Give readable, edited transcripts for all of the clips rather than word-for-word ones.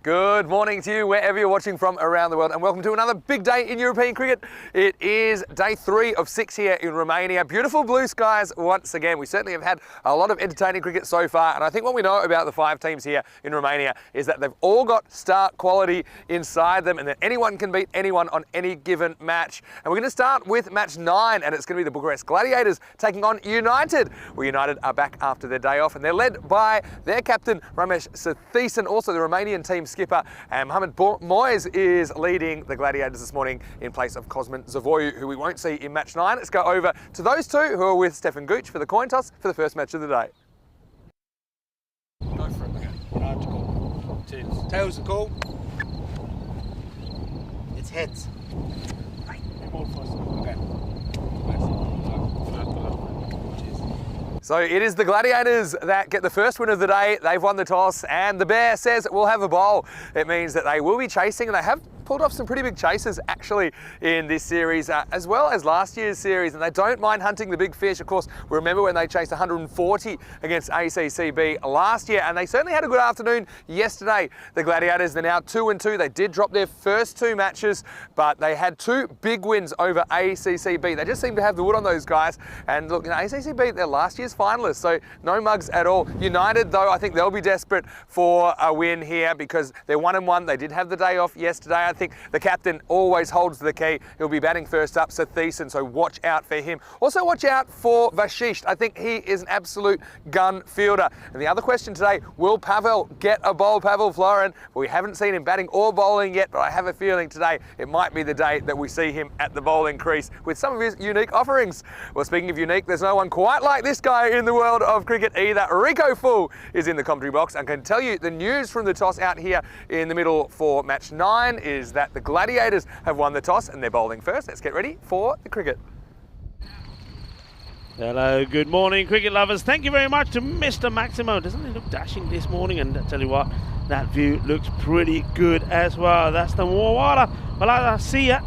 Good morning to you wherever you're watching from around the world, and welcome to another big day in European cricket. It is day 3 of 6 here in Romania. Beautiful blue skies once again. We certainly have had a lot of entertaining cricket so far, and I think what we know about the 5 teams here in Romania is that they've all got star quality inside them and that anyone can beat anyone on any given match. And we're going to start with match 9, and it's going to be the Bucharest Gladiators taking on United. Well, United are back after their day off, and they're led by their captain Ramesh Satheesan, also the Romanian team skipper, and Mohamed Moyes is leading the Gladiators this morning in place of Cosmin Zavoiu, who we won't see in match 9. Let's go over to those two who are with Stefan Gooch for the coin toss for the first match of the day. Go for it, man. Right to call. Tails. Tails the call. It's heads. Right. Ball first. Okay. So it is the Gladiators that get the first win of the day. They've won the toss, and the Bear says we'll have a bowl. It means that they will be chasing, and they have pulled off some pretty big chases actually in this series, as well as last year's series, and they don't mind hunting the big fish. Of course, we remember when they chased 140 against ACCB last year, and they certainly had a good afternoon yesterday. The Gladiators, they're now 2-2. They did drop their first 2 matches, but they had 2 big wins over ACCB. They just seem to have the wood on those guys, and look, ACCB, they're last year's finalists, so no mugs at all. United, though, I think they'll be desperate for a win here because they're 1-1. They did have the day off yesterday. I think the captain always holds the key. He'll be batting first up, Satheesan, so watch out for him. Also watch out for Vashisht. I think he is an absolute gun fielder. And the other question today, will Pavel get a bowl? Pavel Florin, well, we haven't seen him batting or bowling yet, but I have a feeling today it might be the day that we see him at the bowling crease with some of his unique offerings. Well, speaking of unique, there's no one quite like this guy in the world of cricket either. Rico Full is in the commentary box and can tell you the news from the toss out here in the middle for match 9 is that the Gladiators have won the toss and they're bowling first. Let's get ready for the cricket. Hello, good morning, cricket lovers. Thank you very much to Mr. Maximo. Doesn't he look dashing this morning? And I tell you what, that view looks pretty good as well. That's the water. Well, I see ya.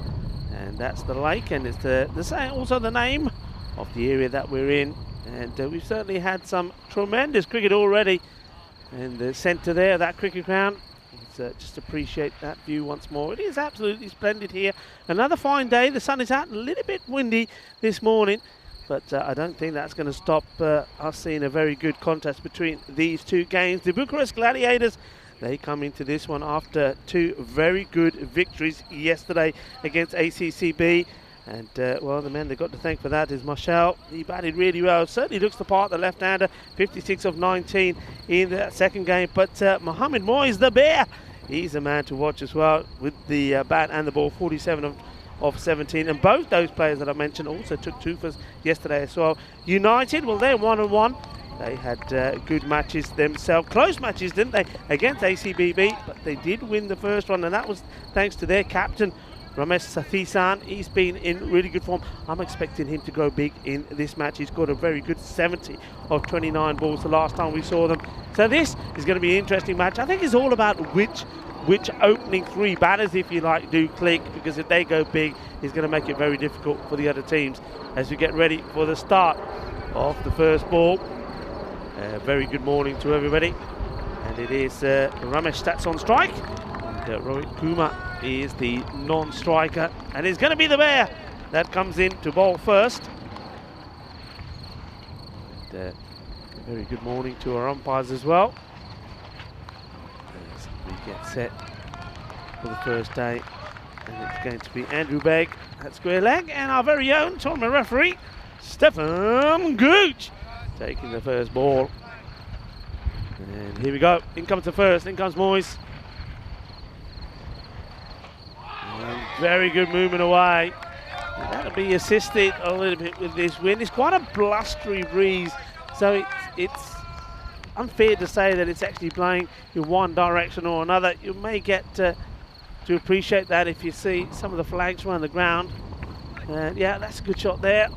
And that's the lake, and it's the same, also the name of the area that we're in. And we've certainly had some tremendous cricket already. And the centre there, that cricket ground, just appreciate that view once more. It is absolutely splendid here. Another fine day. The sun is out, a little bit windy this morning, but I don't think that's going to stop us seeing a very good contest between these 2 games. The Bucharest Gladiators, they come into this one after 2 very good victories yesterday against ACCB. And, well, the man they've got to thank for that is Marshall. He batted really well. Certainly looks the part, the left-hander, 56 of 19 in that second game. But Mohamed Moyes, the Bear, he's a man to watch as well with the bat and the ball, 47 of 17. And both those players that I mentioned also took 2 for yesterday as well. United, well, they're 1-1. They had good matches themselves. Close matches, didn't they, against ACBB? But they did win the first one, and that was thanks to their captain, Ramesh Satheesan. He's been in really good form. I'm expecting him to go big in this match. He's got a very good 70 of 29 balls the last time we saw them. So this is going to be an interesting match. I think it's all about which opening 3 batters, if you like, do click, because if they go big, it's going to make it very difficult for the other teams as we get ready for the start of the first ball. Very good morning to everybody. And it is Ramesh that's on strike. And Rohit Kumar is the non-striker, and it's going to be the Bear that comes in to bowl first. And, very good morning to our umpires as well as we get set for the first day, and it's going to be Andrew Begg at square leg, and our very own tournament referee Stefan Gooch taking the first ball. And here we go, in comes the first, in comes Moyes. Very good movement away. And that'll be assisted a little bit with this wind. It's quite a blustery breeze, so it's unfair to say that it's actually blowing in one direction or another. You may get to appreciate that if you see some of the flags around the ground. Yeah, that's a good shot there.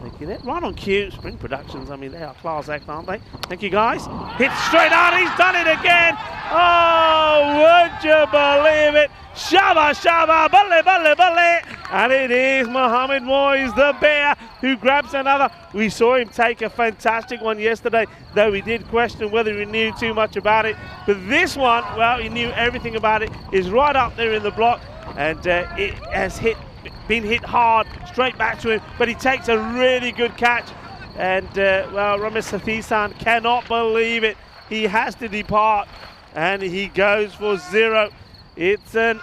Thank you. Right on cue. Spring Productions, I mean, they are class act, aren't they? Thank you, guys. Hit straight out. He's done it again. Oh, would you believe it? Shaba, shaba, balle, balle, balle. And it is Mohamed Moyes, the bear, who grabs another. We saw him take a fantastic one yesterday, though we did question whether he knew too much about it. But this one, well, he knew everything about it. Is right up there in the block, and it has been hit hard, straight back to him. But he takes a really good catch. And, well, Ramesh Sathisan cannot believe it. He has to depart, and he goes for 0. It's an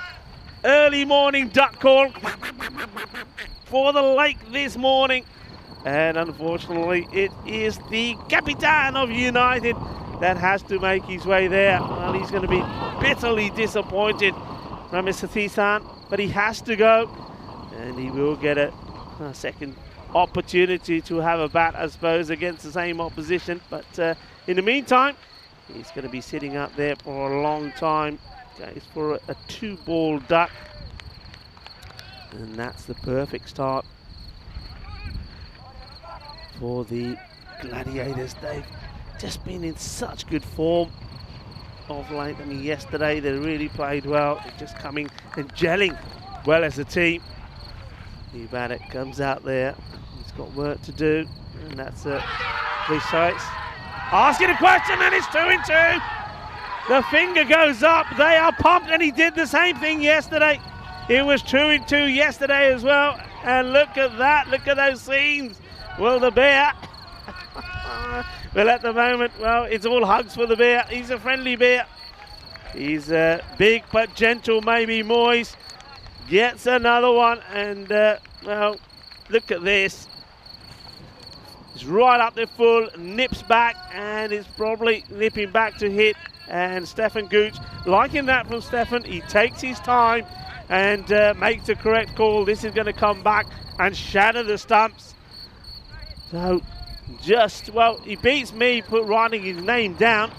early morning duck call for the lake this morning. And unfortunately, it is the Capitan of United that has to make his way there. Well, he's going to be bitterly disappointed, Ramesh Sathisan, but he has to go. And he will get a second opportunity to have a bat, I suppose, against the same opposition. But in the meantime, he's going to be sitting up there for a long time. Goes for a 2-ball duck. And that's the perfect start for the Gladiators. They've just been in such good form of late. I mean, yesterday they really played well. They're just coming and gelling well as a team. New Bannock comes out there. He's got work to do. And that's three strikes. Asking a question, and it's 2-2. The finger goes up. They are pumped, and he did the same thing yesterday. It was 2-2 yesterday as well. And look at that. Look at those scenes. Well, the bear. Well, at the moment, well, it's all hugs for the bear. He's a friendly bear. He's big but gentle, maybe. Moyes gets another one. And, well, look at this. It's right up there full, nips back, and it's probably nipping back to hit. And Stefan Gooch, liking that from Stefan, he takes his time and makes the correct call. This is going to come back and shatter the stumps. So, well, he beats me writing his name down,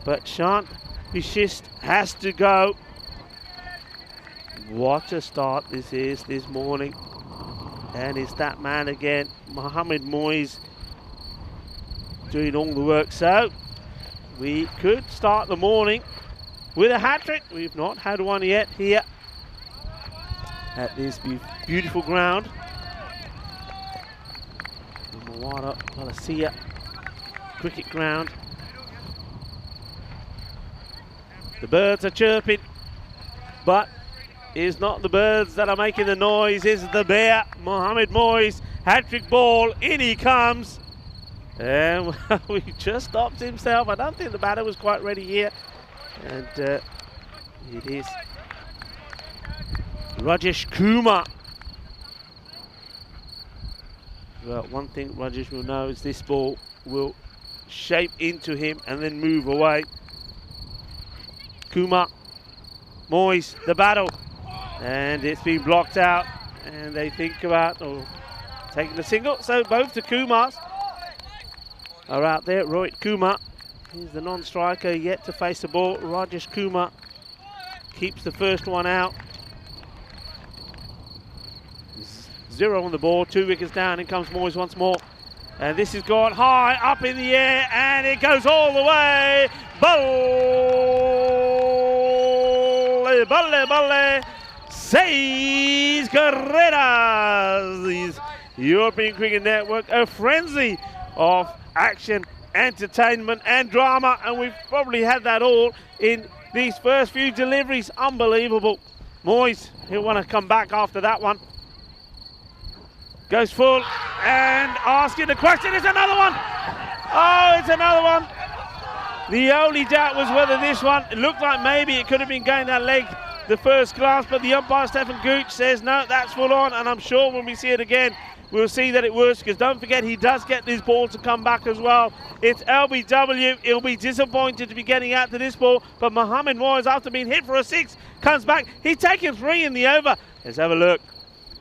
but Shant Bishist has to go. What a start this is this morning. And it's that man again, Mohamed Moyes, doing all the work. So, we could start the morning with a hat-trick. We've not had one yet here at this beautiful ground. Mawara Wallacea cricket ground. The birds are chirping, but it's not the birds that are making the noise, it's the bear. Mohamed Moyes, hat-trick ball, in he comes. And well, he just stopped himself. I don't think the batter was quite ready here. And it is Rajesh Kumar. Well, one thing Rajesh will know is this ball will shape into him and then move away. Kumar, Moyes, the battle. And it's been blocked out. And they think about taking the single. So both the Kumars are out there. Rohit Kumar, he's the non-striker yet to face the ball. Rajesh Kumar keeps the first one out. 0 on the ball, 2 wickets down. In comes Moyes once more. And this has gone high, up in the air, and it goes all the way. Balle, balle, balle. 6 carreras. The European Cricket Network, a frenzy of action, entertainment and drama, and we've probably had that all in these first few deliveries. Unbelievable. Moyes, he'll want to come back after that one. Goes full and asking the question. It's another one. Oh, it's another one. The only doubt was whether this one, it looked like maybe it could have been going that leg the first glance, but the umpire Stefan Gooch says no, that's full on, and I'm sure when we see it again we'll see that it was, because don't forget he does get this ball to come back as well. It's LBW. He'll be disappointed to be getting out to this ball, but Mohamed Moyes, after being hit for a 6, comes back. He's taken 3 in the over. Let's have a look.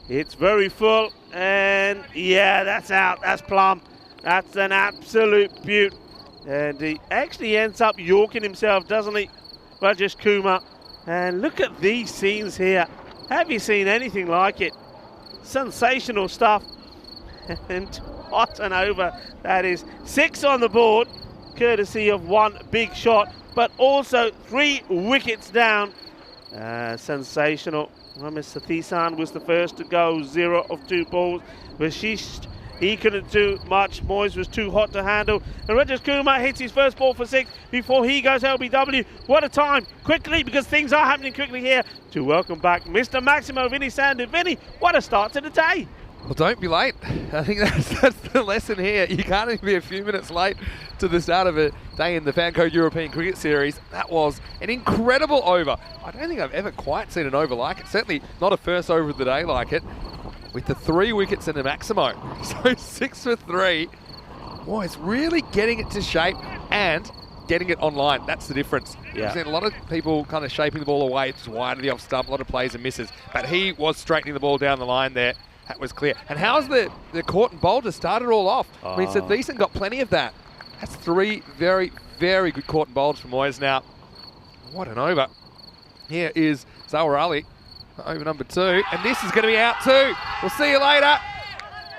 It's very full, and yeah, that's out. That's plumb. That's an absolute beaut. And he actually ends up yorking himself, doesn't he, Rajesh Kumar? And look at these scenes here. Have you seen anything like it? Sensational stuff. And what an over that is. 6 on the board, courtesy of one big shot, but also 3 wickets down. Sensational. Mr. T10 was the first to go, 0 of 2 balls. He couldn't do much. Moyes was too hot to handle. And Regis Kuma hits his first ball for 6 before he goes LBW. What a time. Quickly, because things are happening quickly here. To welcome back Mr. Maximo, Vinny Sandu. Vinny, what a start to the day. Well, don't be late. I think that's the lesson here. You can't even be a few minutes late to the start of a day in the FanCode European Cricket Series. That was an incredible over. I don't think I've ever quite seen an over like it. Certainly not a first over of the day like it. With the 3 wickets and a Maximo. So 6 for 3. Boy, it's really getting it to shape and getting it online. That's the difference. Yeah. I've seen a lot of people kind of shaping the ball away. It's wide of the off stump, a lot of plays and misses. But he was straightening the ball down the line there. That was clear. And how's the caught and bowled to start it all off? I mean, Thiessen got plenty of that. That's 3 very, very good caught and bowled from Moyes now. What an over. Here is Zawar Ali, over number 2. And this is going to be out too. We'll see you later.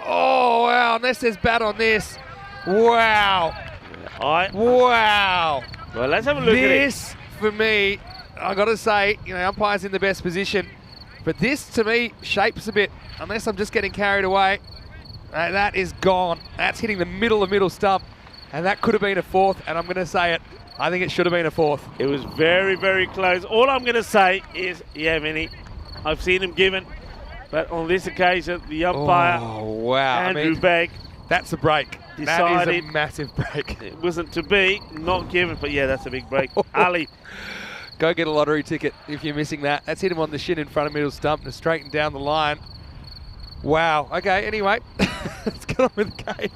Oh, wow. Unless there's bat on this. Wow. Wow. Well, let's have a look at it. This, for me, I got to say, umpire's in the best position. But this, to me, shapes a bit. Unless I'm just getting carried away. That is gone. That's hitting the middle stump. And that could have been a 4th, and I'm going to say it. I think it should have been a 4th. It was very, very close. All I'm going to say is, yeah, Vinny, I've seen him given. But on this occasion, the umpire, Andrew Begg, that's a break. That is a massive break. It wasn't to be, not given, but yeah, that's a big break. Ali. Go get a lottery ticket if you're missing that. That's hit him on the shin in front of middle stump and straightened down the line. Wow. Okay, anyway, let's get on with the game.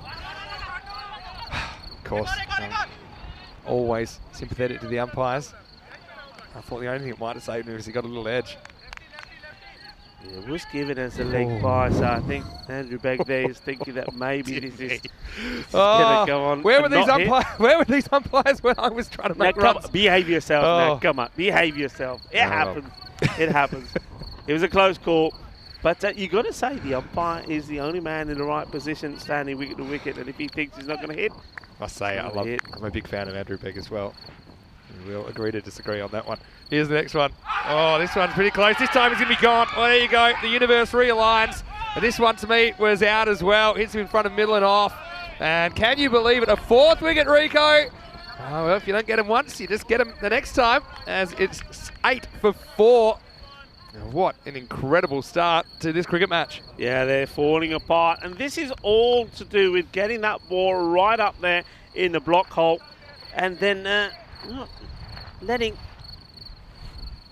Of course, always sympathetic to the umpires. I thought the only thing it might have saved him was he got a little edge. Yeah, it was given as a leg by, so I think Andrew Begg there is thinking that maybe this is going to go on. Where were these umpires when I was trying to make runs? Behave yourself now, come on, behave yourself. It happens. It happens. It was a close call. But you got to say the umpire is the only man in the right position standing wicket to wicket, and if he thinks he's not going to hit, I say I'm a big fan of Andrew Begg as well. We'll agree to disagree on that one. Here's the next one. Oh, this one's pretty close. This time he's going to be gone. Oh, there you go. The universe realigns. And this one to me was out as well. Hits him in front of middle and off. And can you believe it? A 4th wicket, Rico. Oh, well, if you don't get him once, you just get him the next time, as it's 8 for 4. What an incredible start to this cricket match. Yeah, they're falling apart. And this is all to do with getting that ball right up there in the block hole. And then letting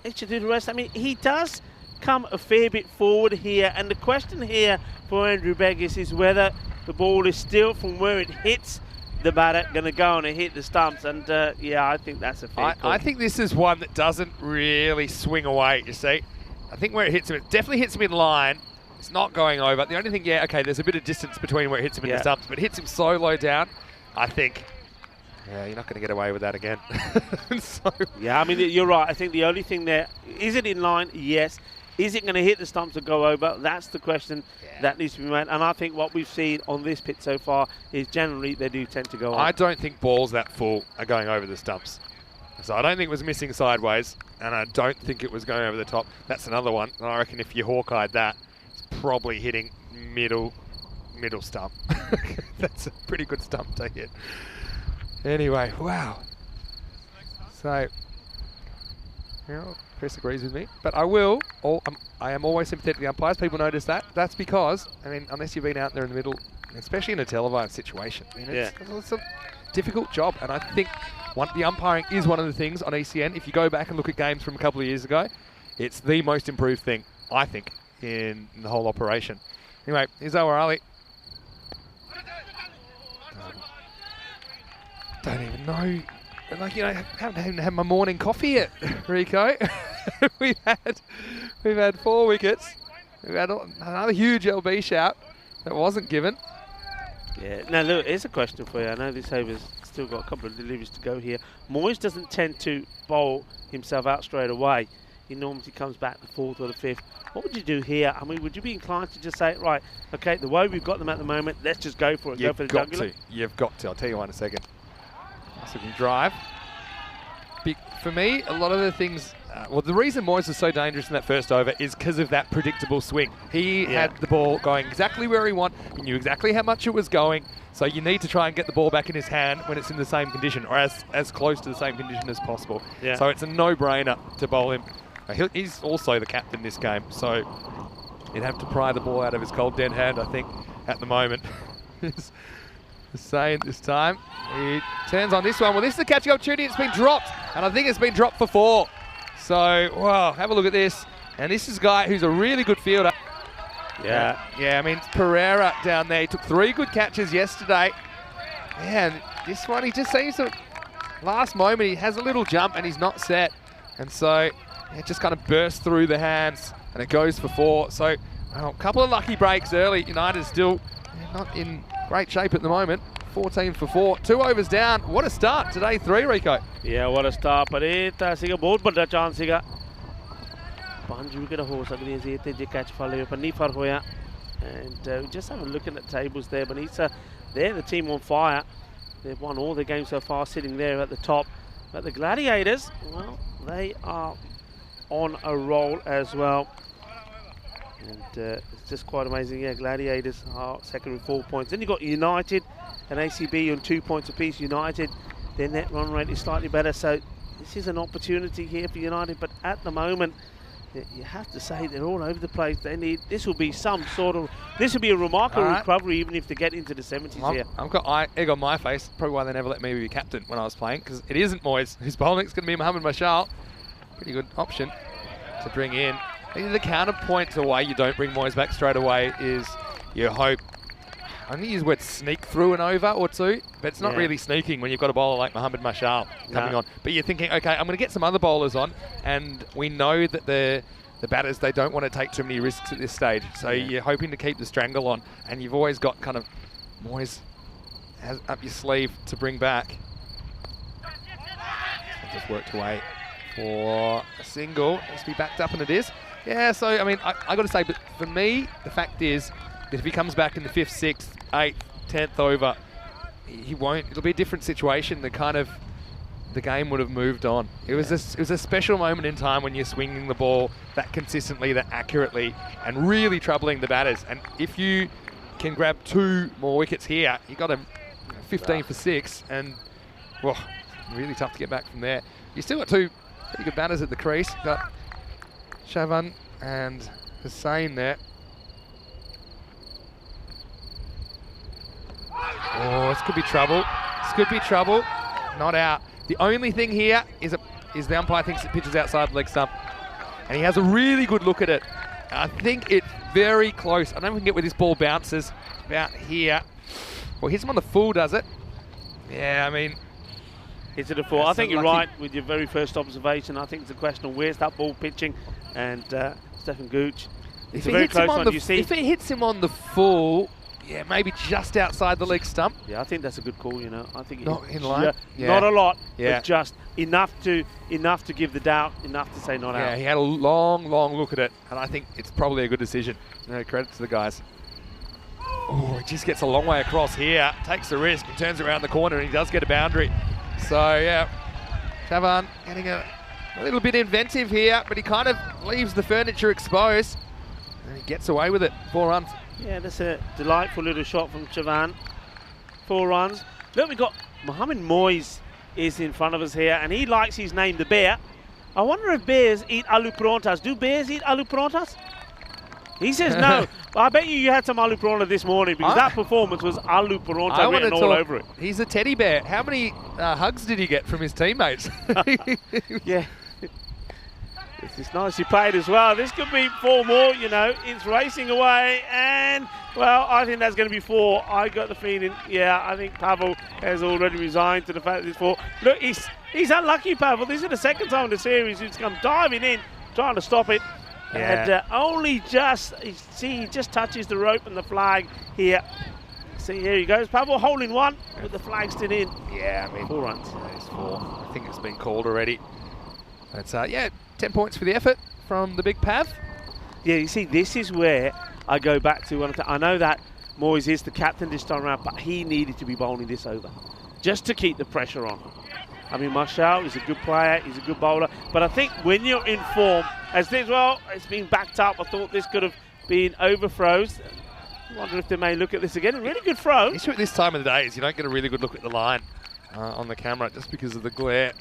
Extra do the rest. I mean, he does come a fair bit forward here. And the question here for Andrew Begg is whether the ball is still from where it hits the batter going to go on and hit the stumps. And yeah, I think that's a fair call. I think this is one that doesn't really swing away, you see. I think where it hits him, it definitely hits him in line. It's not going over. The only thing, yeah, okay, there's a bit of distance between where it hits him in the stumps, but it hits him so low down, I think, yeah, you're not going to get away with that again. Yeah, I mean, you're right. I think the only thing there, is it in line? Yes. Is it going to hit the stumps and go over? That's the question that needs to be made. And I think what we've seen on this pitch so far is generally they do tend to go on. I don't think balls that full are going over the stumps. So I don't think it was missing sideways, and I don't think it was going over the top. That's another one. And I reckon if you hawk-eyed that, it's probably hitting middle stump. That's a pretty good stump to hit. Anyway, wow. So, Chris agrees with me, but I am always sympathetic to the umpires. People notice that. That's because, I mean, unless you've been out there in the middle, especially in a televised situation, I mean, it's a difficult job, and I think the umpiring is one of the things on ECN. If you go back and look at games from a couple of years ago, it's the most improved thing, I think, in the whole operation. Anyway, here's Zawar Ali. Don't even know. Like, I haven't even had my morning coffee yet, Rico. we've had 4 wickets. We've had another huge LB shout that wasn't given. Yeah. Now look, here's a question for you. I know this over's still got a couple of deliveries to go here. Moyes doesn't tend to bowl himself out straight away. He normally comes back the 4th or the 5th. What would you do here? I mean, would you be inclined to just say, right, okay, the way we've got them at the moment, let's just go for it. You've got to. I'll tell you one in a second. Nice looking drive. for me, a lot of the things, well, the reason Moyes was so dangerous in that first over is because of that predictable swing. He had the ball going exactly where he wanted. He knew exactly how much it was going. So you need to try and get the ball back in his hand when it's in the same condition, or as close to the same condition as possible. Yeah. So it's a no-brainer to bowl him. He's also the captain this game, so you'd have to pry the ball out of his cold dead hand, I think, at the moment. Saying this time. He turns on this one. Well, this is the catching opportunity. It's been dropped, and I think it's been dropped for 4. So, wow, have a look at this. And this is a guy who's a really good fielder. Yeah. Yeah, I mean, Pereira down there. He took 3 good catches yesterday. Yeah, and this one, he just seems to, last moment, he has a little jump and he's not set. And so, it just kind of bursts through the hands and it goes for 4. So, well, a couple of lucky breaks early. United still not in great shape at the moment. 14 for 4. 2 overs down. What a start today, 3, Rico. Yeah, what a start. पर ये सीगा बहुत बड़ा chance सीगा. 5 wicket हो सकती है ये जे कैच फॉल है पर नहीं फर होया. And just have a look at the tables there, Benita. They're the team on fire. They've won all the games so far, sitting there at the top. But the Gladiators, well, they are on a roll as well. And it's just quite amazing. Yeah, Gladiators are second with 4 points. Then you've got United and ACB on 2 points apiece. United, their net run rate is slightly better. So this is an opportunity here for United. But at the moment, you have to say they're all over the place. They need, this will be some sort of, this will be a remarkable recovery even if they get into the 70s here. I've got egg on my face. Probably why they never let me be captain when I was playing, because it isn't Moyes. His bowling is going to be Mohamed Mashal. Pretty good option to bring in. I think the counterpoint to why you don't bring Moyes back straight away is you hope, I think you use the word sneak through an over or 2, but it's not really sneaking when you've got a bowler like Mohamed Mashal coming on. But you're thinking, okay, I'm going to get some other bowlers on, and we know that the batters, they don't want to take too many risks at this stage. So you're hoping to keep the strangle on, and you've always got kind of Moyes has up your sleeve to bring back. Just worked away for a single. Has to be backed up, and it is. Yeah, so, I mean, I got to say, but for me, the fact is that if he comes back in the 5th, 6th, 8th, 10th over, he won't. It'll be a different situation. The game would have moved on. It was a special moment in time when you're swinging the ball that consistently, that accurately, and really troubling the batters. And if you can grab 2 more wickets here, you got him 15 for 6, and well, really tough to get back from there. You still got 2 pretty good batters at the crease. You've got Chavan and Hussain there. Oh, this could be trouble. This could be trouble. Not out. The only thing here is the umpire thinks it pitches outside the leg stump. And he has a really good look at it. I think it's very close. I don't know if we can get where this ball bounces. About here. Well, hits him on the full, does it? Yeah, I mean... Hits it a 4. I think you're right with your very first observation. I think it's a question of where's that ball pitching. And Stefan Gooch, it's a very close one. You see, if it hits him on the full... Yeah, maybe just outside the leg stump. Yeah, I think that's a good call. You know, I think not in line. Not a lot, but just enough to give the doubt, enough to say not out. Yeah, he had a long look at it, and I think it's probably a good decision. No credit to the guys. Oh, he just gets a long way across here, takes the risk, and turns around the corner, and he does get a boundary. So yeah, Chavan getting a little bit inventive here, but he kind of leaves the furniture exposed, and he gets away with it. 4 runs. Yeah, that's a delightful little shot from Chavan. 4 runs. Look, we've got Mohamed Moyes is in front of us here, and he likes his name, the bear. I wonder if bears eat aloo parantas. Do bears eat aloo parantas? He says no. I bet you had some aloo paranta this morning, because that performance was aloo paranta written all over it. He's a teddy bear. How many hugs did he get from his teammates? Yeah. It's nicely played as well. This could be 4 more, you know. It's racing away, and, well, I think that's going to be 4. I got the feeling, yeah, I think Pavel has already resigned to the fact that it's 4. Look, he's unlucky, Pavel. This is the second time in the series he's come diving in, trying to stop it. Yeah. And only just, see, he just touches the rope and the flag here. See, here he goes. Pavel holding 1 with the flag still in. Yeah, I mean, 4 runs. Yeah, it's 4. I think it's been called already. But, yeah, 10 points for the effort from the big Pav. Yeah, you see, this is where I go back to when I know that Moyes is the captain this time around, but he needed to be bowling this over just to keep the pressure on. I mean, Marshall is a good player, he's a good bowler, but I think when you're in form, as this, well, it's been backed up. I thought this could have been overthrows. I wonder if they may look at this again. A really good throw. The issue at this time of the day is you don't get a really good look at the line on the camera just because of the glare.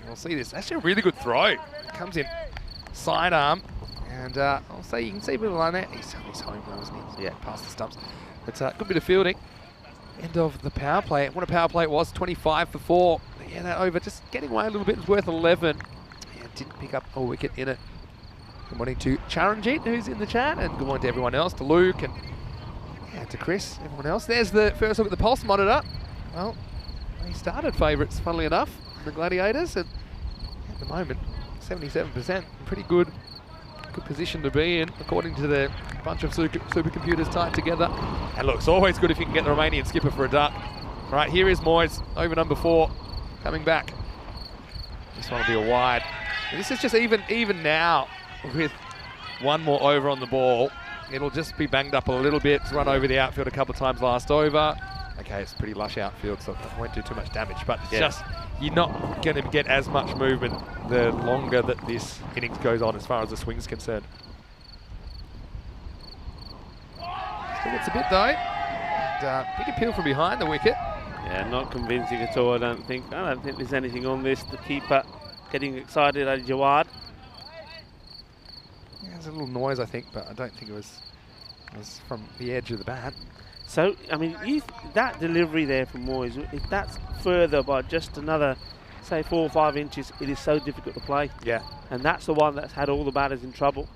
We'll see this. Actually, a really good throw. It comes in sidearm, and I'll say you can see a bit of the line there. He's home now, isn't he? So yeah, past the stumps. It's a good bit of fielding. End of the power play. What a power play it was, 25 for 4. But yeah, that over just getting away a little bit. It was worth 11. Yeah, didn't pick up a wicket in it. Good morning to Charanjit, who's in the chat, and good morning to everyone else, to Luke, and yeah, to Chris, everyone else. There's the first look at the pulse monitor. Well, they started favourites, funnily enough, the Gladiators, and at the moment, 77%. Pretty good position to be in, according to the bunch of supercomputers tied together. And look, it's always good if you can get the Romanian skipper for a duck. Right, here is Moyes, over number 4, coming back. This one will be a wide. And this is just even now, with one more over on the ball, it'll just be banged up a little bit. It's run over the outfield a couple of times last over. Okay, it's pretty lush outfield, so it won't do too much damage, but it's just, you're not going to get as much movement the longer that this innings goes on as far as the swing's concerned. Still gets a bit though. And, big appeal from behind the wicket. Yeah, not convincing at all, I don't think. I don't think there's anything on this. The keeper getting excited at Jawad. Yeah, there's a little noise, I think, but I don't think it was from the edge of the bat. So, I mean, that delivery there from Moyes, if that's further by just another, say, 4 or 5 inches, it is so difficult to play. Yeah. And that's the one that's had all the batters in trouble.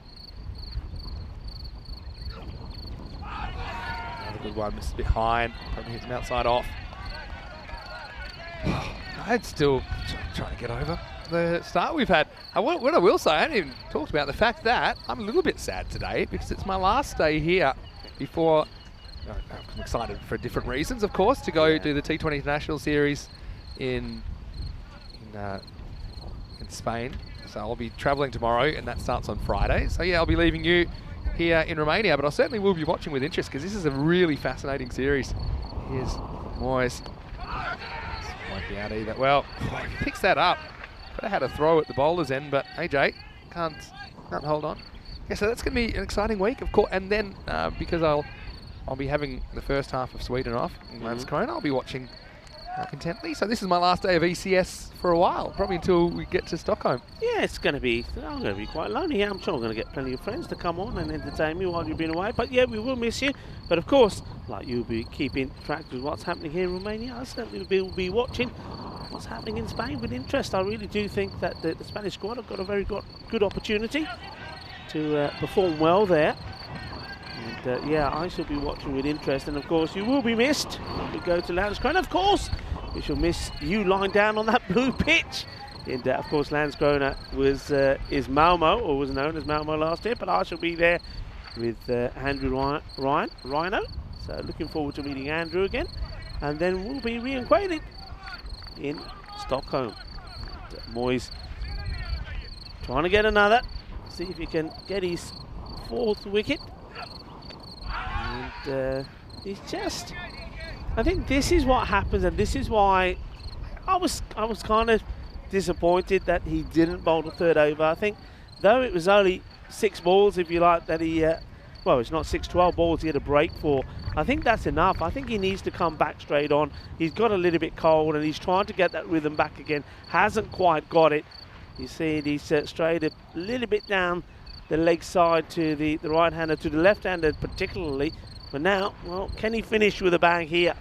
Another good one, just a bit high, and probably hits him outside off. I'd still trying to get over the start we've had. What I will say, I haven't even talked about the fact that I'm a little bit sad today because it's my last day here before. I'm excited for different reasons, of course, to go do the T10 International Series in Spain. So I'll be travelling tomorrow, and that starts on Friday. So yeah, I'll be leaving you here in Romania, but I certainly will be watching with interest because this is a really fascinating series. Here's Moyes. This won't be out either. Well, he picks that up. Could have had a throw at the bowler's end, but AJ can't hold on. Yeah, so that's going to be an exciting week, of course. And then because I'll be having the first half of Sweden off in Landskrona. I'll be watching intently. So this is my last day of ECS for a while, probably until we get to Stockholm. Yeah, I'm going to be quite lonely. Yeah, I'm sure I'm going to get plenty of friends to come on and entertain me while you've been away. But yeah, we will miss you. But of course, like you'll be keeping track with what's happening here in Romania, I certainly will be watching what's happening in Spain with interest. I really do think that the Spanish squad have got a very good opportunity to perform well there. And yeah, I shall be watching with interest, and of course you will be missed when we go to Landskrona. Of course, we shall miss you lying down on that blue pitch. And of course, Landskrona is Malmo, or was known as Malmo last year, but I shall be there with Andrew Rhino. So looking forward to meeting Andrew again, and then we'll be reacquainted in Stockholm. And, Moyes trying to get another, see if he can get his 4th wicket. And he's just, I think this is what happens, and this is why I was kind of disappointed that he didn't bowl the 3rd over. I think though it was only 6 balls, if you like, that he well, it's not 6, 12 balls he had a break for. I think that's enough. I think he needs to come back straight on. He's got a little bit cold and he's trying to get that rhythm back again. Hasn't quite got it. You see he's strayed a little bit down the leg side to the right-hander, to the left-hander particularly. But now, well, can he finish with a bang here?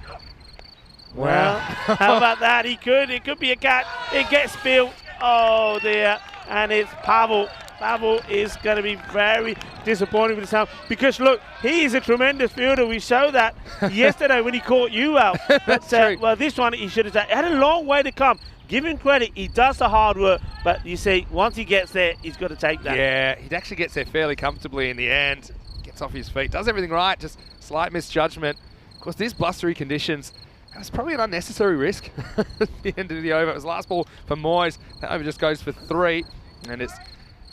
Wow. Well, how about that? He could. It could be a cat. It gets spilled. Oh, dear. And it's Pavel. Pavel is going to be very disappointed with himself because, look, he is a tremendous fielder. We showed that yesterday when he caught you out. But, well, this one he should have done. It had a long way to come. Give him credit. He does the hard work. But you see, once he gets there, he's got to take that. Yeah, he actually gets there fairly comfortably in the end. Gets off his feet. Does everything right. Just slight misjudgment. Of course, these blustery conditions, that's probably an unnecessary risk at the end of the over. It was last ball for Moyes. That over just goes for 3. And it's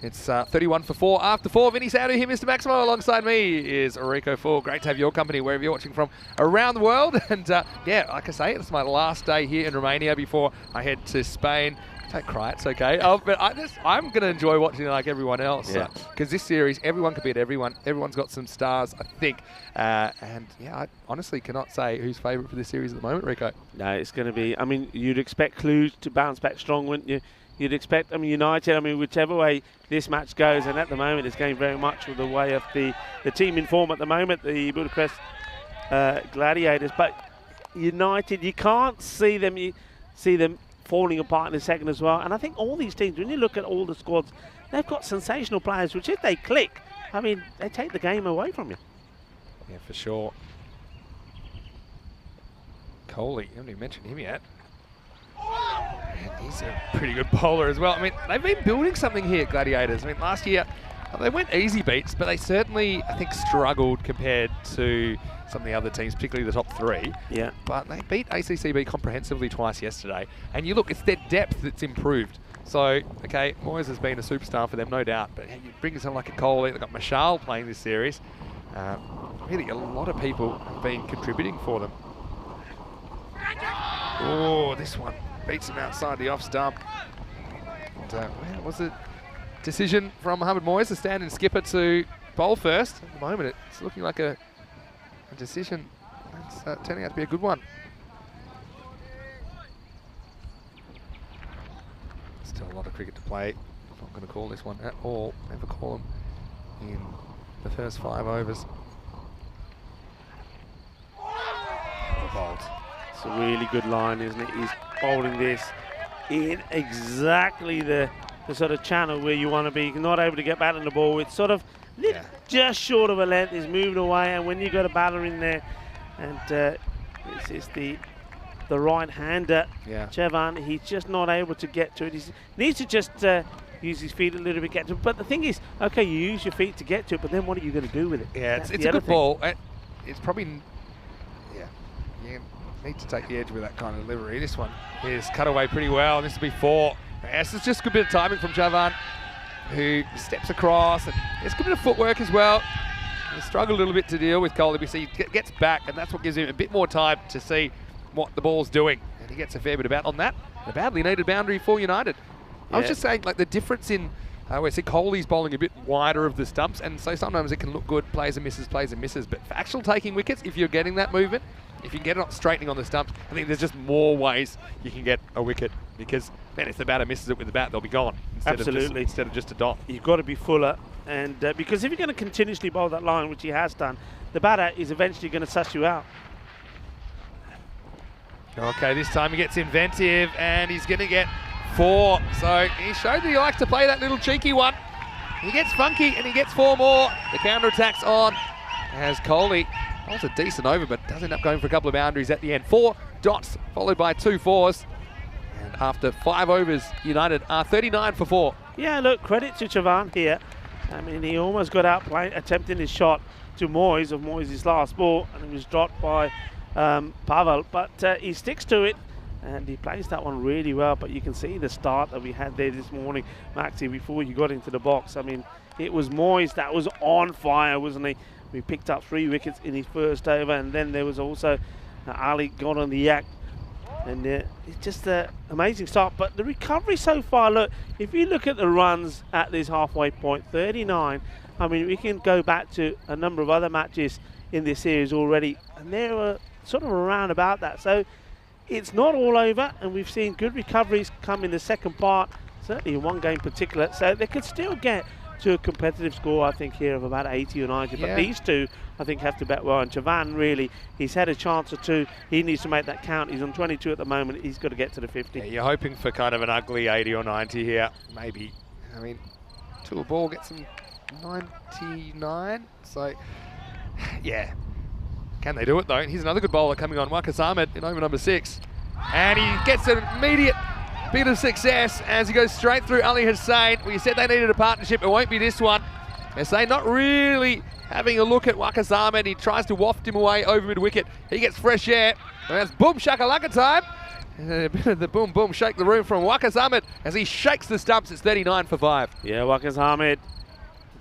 It's 31 for 4 after 4. Vinny Sandu here, Mr. Maximo. Alongside me is Rico Four. Great to have your company wherever you're watching from around the world. And yeah, like I say, it's my last day here in Romania before I head to Spain. Don't cry, it's okay. But I'm going to enjoy watching it like everyone else. Because this series, everyone can beat everyone. Everyone's got some stars, I think. And yeah, I honestly cannot say who's favourite for this series at the moment, Rico. No, it's going to be, I mean, you'd expect Cluj to bounce back strong, wouldn't you? You'd expect, I mean, United, I mean, whichever way this match goes, and at the moment it's going very much with the way of the team in form at the moment, the Budapest Gladiators. But United, you can't see them falling apart in a second as well. And I think all these teams, when you look at all the squads, they've got sensational players, which if they click, I mean, they take the game away from you. Yeah, for sure. Coley, you haven't even mentioned him yet. And he's a pretty good bowler as well. I mean, they've been building something here, Gladiators. I mean, last year, they went easy beats, but they certainly, I think, struggled compared to some of the other teams, particularly the top three. Yeah. But they beat ACCB comprehensively twice yesterday. And you look, it's their depth that's improved. So, okay, Moyes has been a superstar for them, no doubt. But you bring someone like a Coley, they've got Mashal playing this series. Really, a lot of people have been contributing for them. Oh, this one beats him outside the off stump. And, well, was it decision from Mohamed Moyes, the stand-in skipper, to bowl first? At the moment, it's looking like a decision that's turning out to be a good one. Still a lot of cricket to play. I'm not going to call this one at all. Never call them in the first 5 overs. Bowled. It's a really good line, isn't it? He's bowling this in exactly the sort of channel where you want to be. He's not able to get back on the ball. It's sort of just short of a length. He's moving away, and when you got a batter in there, and this is the right-hander, Chevan, he's just not able to get to it. He needs to just use his feet a little bit, get to it. But the thing is, okay, you use your feet to get to it, but then what are you going to do with it? Yeah, it's a good ball. It's probably, you need to take the edge with that kind of delivery. This one is cut away pretty well. This will be 4. Yes, it's just a good bit of timing from Chavan, who steps across, and there's a good bit of footwork as well. He struggled a little bit to deal with Coley, but he gets back, and that's what gives him a bit more time to see what the ball's doing. And he gets a fair bit of out on that. A badly needed boundary for United. Yeah. I was just saying, like, the difference in where see Coley's bowling a bit wider of the stumps, and so sometimes it can look good, plays and misses. But for actual taking wickets, if you're getting that movement, if you can get it straightening on the stumps, I think there's just more ways you can get a wicket, because then if the batter misses it with the bat, they'll be gone. Instead of just a dot. You've got to be fuller, and because if you're going to continuously bowl that line, which he has done, the batter is eventually going to suss you out. Okay, this time he gets inventive, and he's going to get 4. So he showed that he likes to play that little cheeky one. He gets funky, and he gets 4 more. The counter-attack's on as Coley bowls a decent over, but does end up going for a couple of boundaries at the end. 4 dots, followed by 2 4s. And after 5 overs, United are 39 for 4. Yeah, look, credit to Chavan here. I mean, he almost got out attempting his shot to Moyes of Moyes' last ball, and it was dropped by Pavel. But he sticks to it, and he plays that one really well. But you can see the start that we had there this morning, Maxi, before you got into the box. I mean, it was Moyes that was on fire, wasn't he? We picked up 3 wickets in his first over, and then there was also Ali got on the yak. And it's just an amazing start. But the recovery so far, look, if you look at the runs at this halfway point, 39, I mean, we can go back to a number of other matches in this series already, and they were sort of around about that. So it's not all over, and we've seen good recoveries come in the second part, certainly in one game in particular. So they could still get to a competitive score, I think, here of about 80 or 90. But these two, I think, have to bet well. And Chavan, really, he's had a chance or 2. He needs to make that count. He's on 22 at the moment. He's got to get to the 50. Yeah, you're hoping for kind of an ugly 80 or 90 here, maybe. I mean, to a ball gets him 99. So, yeah. Can they do it, though? Here's another good bowler coming on, Wakas Ahmed in over number 6. And he gets an immediate bit of success as he goes straight through Ali Hussain. We said they needed a partnership. It won't be this one. Hussain not really having a look at Wakas Ahmed. He tries to waft him away over mid-wicket. He gets fresh air. And that's boom shakalaka time. And a bit of the boom boom shake the room from Waqas Ahmed as he shakes the stumps. It's 39 for 5. Yeah, Waqas Ahmed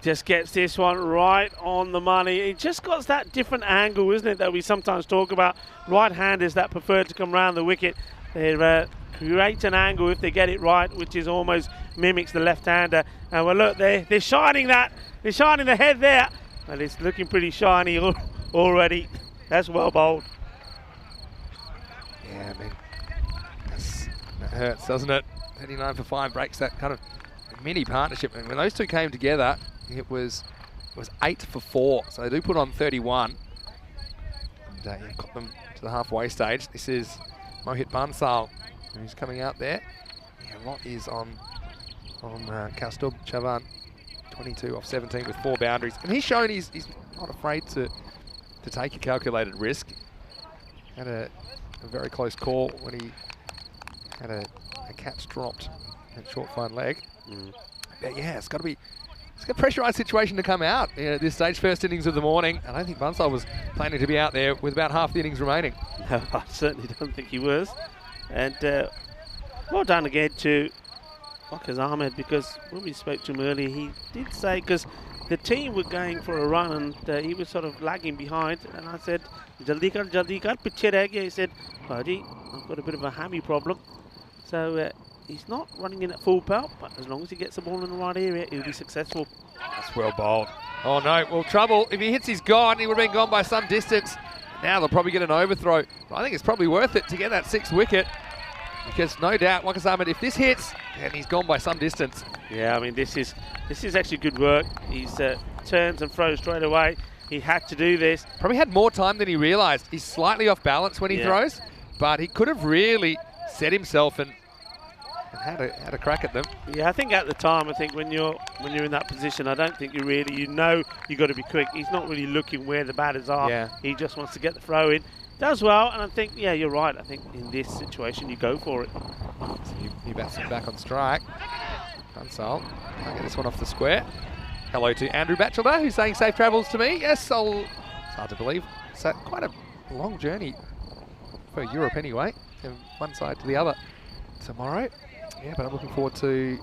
just gets this one right on the money. It just got that different angle, isn't it, that we sometimes talk about. Right-handers that prefer to come round the wicket. They create an angle if they get it right, which is almost mimics the left-hander. And well, look, they're shining that. They're shining the head there. And it's looking pretty shiny already. That's well bowled. Yeah, I mean, that hurts, doesn't it? 39 for 5 breaks that kind of mini partnership. And when those two came together, it was 8 for 4. So they do put on 31. And you've got them to the halfway stage. This is Mohit Bansal, who's coming out there. Yeah, a lot is on Kaustubh Chauhan, 22 off 17 with 4 boundaries. And he's shown he's not afraid to take a calculated risk. Had a very close call when he had a catch dropped at short fine leg. But yeah, it's got a pressurised situation to come out at this stage, first innings of the morning. I don't think Bansal was planning to be out there with about half the innings remaining. No, I certainly don't think he was. And well done again to Waqas Ahmed, because when we spoke to him earlier, he did say, because the team were going for a run and he was sort of lagging behind, and I said, jaldi kar, piche reh gaya. He said, Haji, I've got a bit of a hammy problem. So he's not running in at full pelt, but as long as he gets the ball in the right area, he'll be successful. That's well bowled. Oh no, well trouble. If he hits, he's gone. He would have been gone by some distance. Now they'll probably get an overthrow. But I think it's probably worth it to get that 6th wicket, because no doubt Waqas Ahmed, if this hits, and he's gone by some distance. Yeah, I mean, this is actually good work. He's turns and throws straight away. He had to do this. Probably had more time than he realised. He's slightly off balance when he throws, but he could have really set himself and had a crack at them. Yeah, I think at the time, when you're in that position, I don't think you know you've got to be quick. He's not really looking where the batters are. Yeah. He just wants to get the throw in. Does well, and I think, yeah, you're right. I think in this situation, you go for it. So he bats him back on strike. Bansal can't get this one off the square. Hello to Andrew Batchelder, who's saying safe travels to me. Yes, it's hard to believe. It's quite a long journey for Europe anyway, from one side to the other tomorrow. Yeah, but I'm looking forward to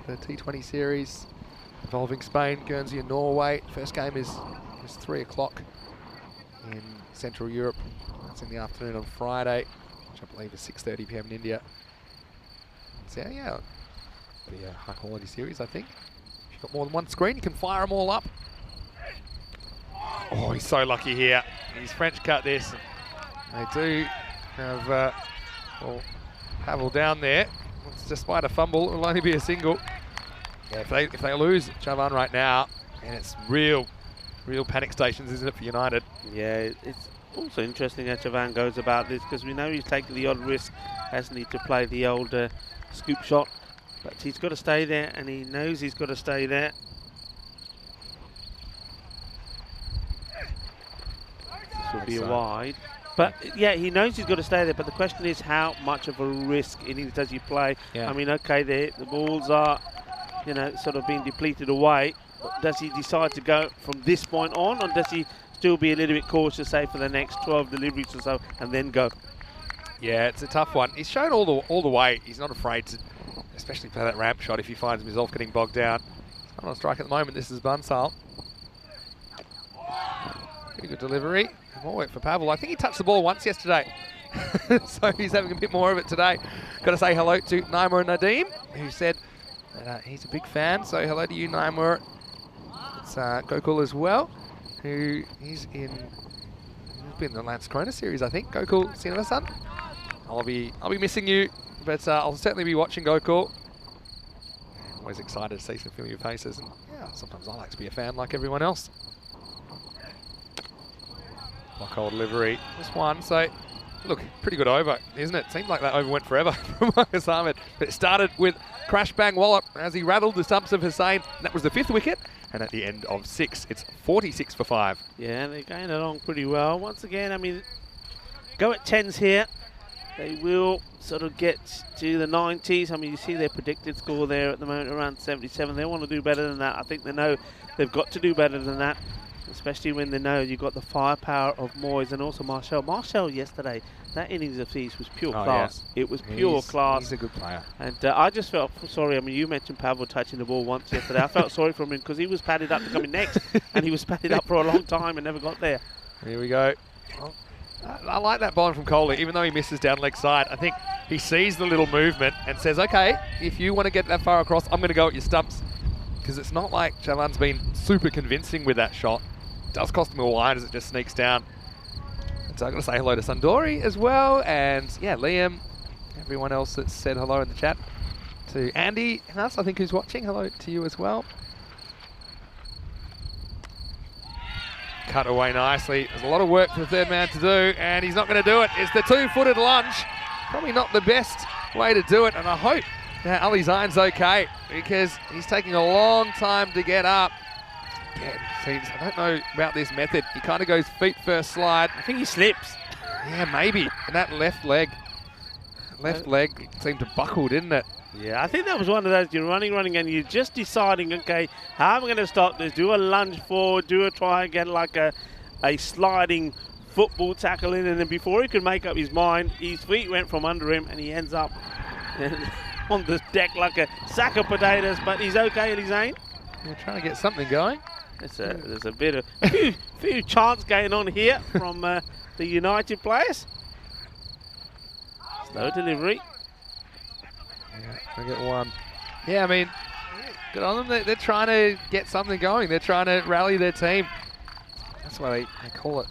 the T20 series involving Spain, Guernsey and Norway. First game is 3 o'clock in Central Europe. That's in the afternoon on Friday, which I believe is 6:30 p.m. in India. So yeah, it'll be a high quality series, I think. If you've got more than one screen, you can fire them all up. Oh, he's so lucky here. He's French cut this. They do have Pavel down there. Despite a fumble, it'll only be a single. Yeah, if they lose Chauhan right now, and it's real panic stations, isn't it, for United? Yeah, it's also interesting how Chauhan goes about this, because we know he's taken the odd risk, hasn't he, to play the old scoop shot. But he's got to stay there, and he knows he's got to stay there. This will be a wide. But yeah, he knows he's got to stay there, but the question is how much of a risk innings does he play? Yeah. I mean, okay, the balls are, sort of being depleted away. Does he decide to go from this point on, or does he still be a little bit cautious, say, for the next 12 deliveries or so, and then go? Yeah, it's a tough one. He's shown all the way. He's not afraid to, especially play that ramp shot if he finds himself getting bogged down. He's not on strike at the moment. This is Bansal. Pretty good delivery. More work for Pavel. I think he touched the ball once yesterday, so he's having a bit more of it today. Got to say hello to Naimur Nadeem, who said that he's a big fan. So hello to you, Naimur. It's Gokul as well, he's been in the Lance Corona series, I think. Gokul Sinasan. I'll be missing you, but I'll certainly be watching Gokul. I'm always excited to see some familiar faces, and yeah, sometimes I like to be a fan like everyone else. Block hole delivery, this one. So, look, pretty good over, isn't it? Seemed like that over went forever from Waqas Ahmed. But it started with crash bang wallop as he rattled the stumps of Hussain. That was the 5th wicket. And at the end of 6, it's 46 for 5. Yeah, they're going along pretty well. Once again, I mean, go at 10s here. They will sort of get to the 90s. I mean, you see their predicted score there at the moment around 77. They want to do better than that. I think they know they've got to do better than that. especially when they know you've got the firepower of Moyes and also Marshall. Marshall yesterday, that innings of his was pure class. Yeah. It was pure class. He's a good player. And I just felt sorry. I mean, you mentioned Pavel touching the ball once yesterday. I felt sorry for him because he was padded up to come in next, and he was padded up for a long time and never got there. Here we go. Well, I like that bowling from Coley, even though he misses down leg side. I think he sees the little movement and says, okay, if you want to get that far across, I'm going to go at your stumps. Because it's not like Javan's been super convincing with that shot. It does cost him a wide as it just sneaks down. And so I'm going to say hello to Sundori as well. And yeah, Liam, everyone else that's said hello in the chat. To Andy House, I think, who's watching. Hello to you as well. Cut away nicely. There's a lot of work for the third man to do, and he's not going to do it. It's the two-footed lunge. Probably not the best way to do it, and I hope that Ali Zain's okay, because he's taking a long time to get up. Yeah, see, I don't know about this method. He kind of goes feet first slide. I think he slips. Yeah, maybe. And that left leg seemed to buckle, didn't it? Yeah, I think that was one of those, you're running, and you're just deciding, okay, how am I going to stop this? Do a lunge forward, do a try and get like a sliding football tackle in, and then before he could make up his mind, his feet went from under him and he ends up on the deck like a sack of potatoes, but he's okay, Ali Zain. You're trying to get something going. There's a bit of, few chants going on here from the United players. Slow delivery. Yeah, I get one. Yeah, I mean, good on them. They're trying to get something going. They're trying to rally their team. That's why they call it,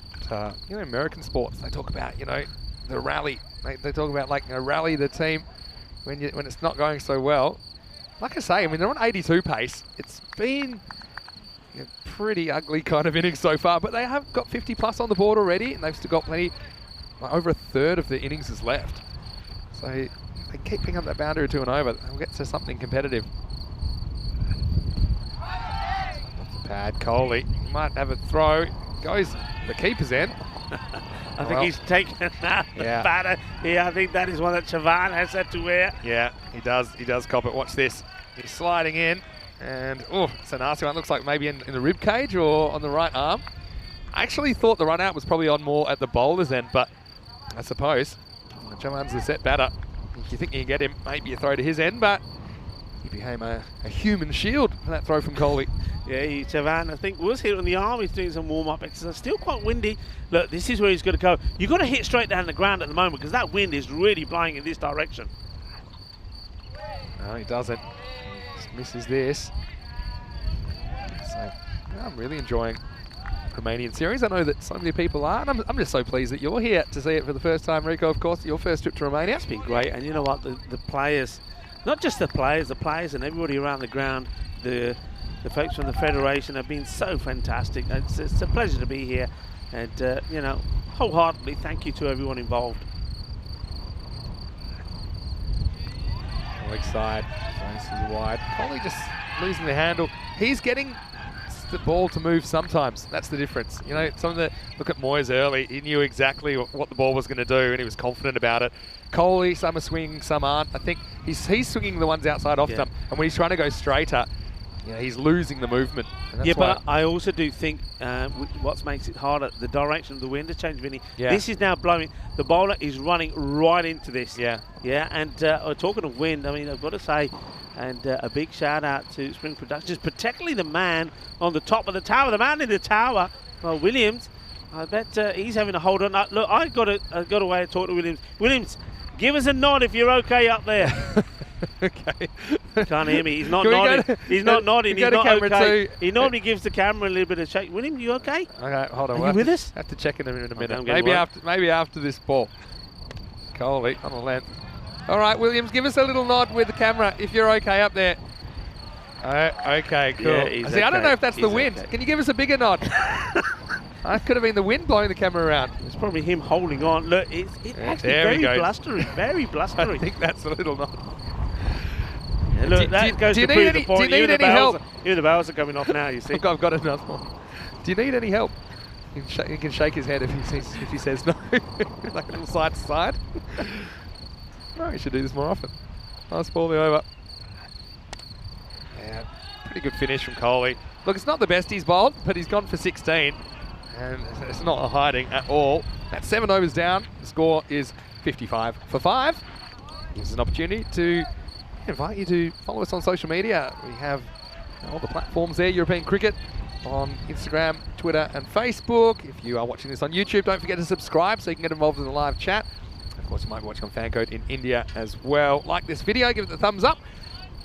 you know, American sports. They talk about, you know, the rally. They talk about, like, you know, rally the team when it's not going so well. Like I say, I mean, they're on 82 pace. It's been a pretty ugly kind of innings so far, but they have got 50 plus on the board already, and they've still got plenty, like over a third of the innings is left. So they keep picking up that boundary or two and over, they'll get to something competitive. Off the pad, Coley might have a throw. Goes the keeper's end. I think he's taken that batter. Yeah, I think that is one that Chavan has had to wear. Yeah, he does. He does cop it. Watch this. He's sliding in, and oh, it's a nasty one. Looks like maybe in the rib cage or on the right arm. I actually thought the run out was probably on more at the bowler's end, but I suppose Chavan's the set batter. If you think you can get him, maybe you throw to his end, but he became a human shield for that throw from Coley. Yeah, Chavan, I think, was hit on the arm. He's doing some warm-up exercise. Still quite windy. Look, this is where he's going to go. You've got to hit straight down the ground at the moment because that wind is really blowing in this direction. No, he doesn't. He just misses this. So, I'm really enjoying the Romanian series. I know that so many people are, and I'm just so pleased that you're here to see it for the first time, Rico, of course, your first trip to Romania. It's been great, and you know what, the players, not just the players and everybody around the ground, the folks from the Federation have been so fantastic. It's a pleasure to be here, and you know, wholeheartedly thank you to everyone involved. Leg side, this is wide. Coley just losing the handle. He's getting the ball to move sometimes. That's the difference. You know, look at Moyes early. He knew exactly what the ball was going to do, and he was confident about it. Coley, some are swinging, some aren't. I think he's swinging the ones outside off them, and when he's trying to go straighter, yeah, he's losing the movement. Yeah, but I also do think what makes it harder, the direction of the wind has changed, Vinny. Yeah. This is now blowing. The bowler is running right into this. Yeah. Yeah, and talking of wind, I mean, I've got to say, and a big shout out to Spring Productions, particularly the man on the top of the tower, the man in the tower, well, Williams. I bet he's having a hold on. Look, I got a way to talk to Williams. Williams, give us a nod if you're okay up there. Okay. You can't hear me. He's not nodding. He's not nodding. He's not okay. He normally gives the camera a little bit of shake. William, you okay? Okay, hold on. Are you with us? Have to check in a minute. Okay, maybe after this ball. Coley on the length. All right, Williams, give us a little nod with the camera if you're okay up there. Okay, cool. Yeah, See, I don't know if that's the wind. Okay. Can you give us a bigger nod? That could have been the wind blowing the camera around. It's probably him holding on. Look, it's actually very blustery. Very blustery. I think that's a little nod. Yeah, look, that goes to prove the point. Do you need any help? Even the bells are coming off now, you see. Look, I've got another one. Do you need any help? He can shake his head if he says no. Like a little side to side. No, we should do this more often. Nice ball over. Yeah, pretty good finish from Coley. Look, it's not the best he's bowled, but he's gone for 16. And it's not a hiding at all. That's 7 overs down. The score is 55 for 5. Gives us an opportunity to invite you to follow us on social media. We have all the platforms there, European Cricket, on Instagram, Twitter and Facebook. If you are watching this on YouTube, don't forget to subscribe so you can get involved in the live chat. Of course, you might be watching on FanCode in India as well. Like this video, give it a thumbs up.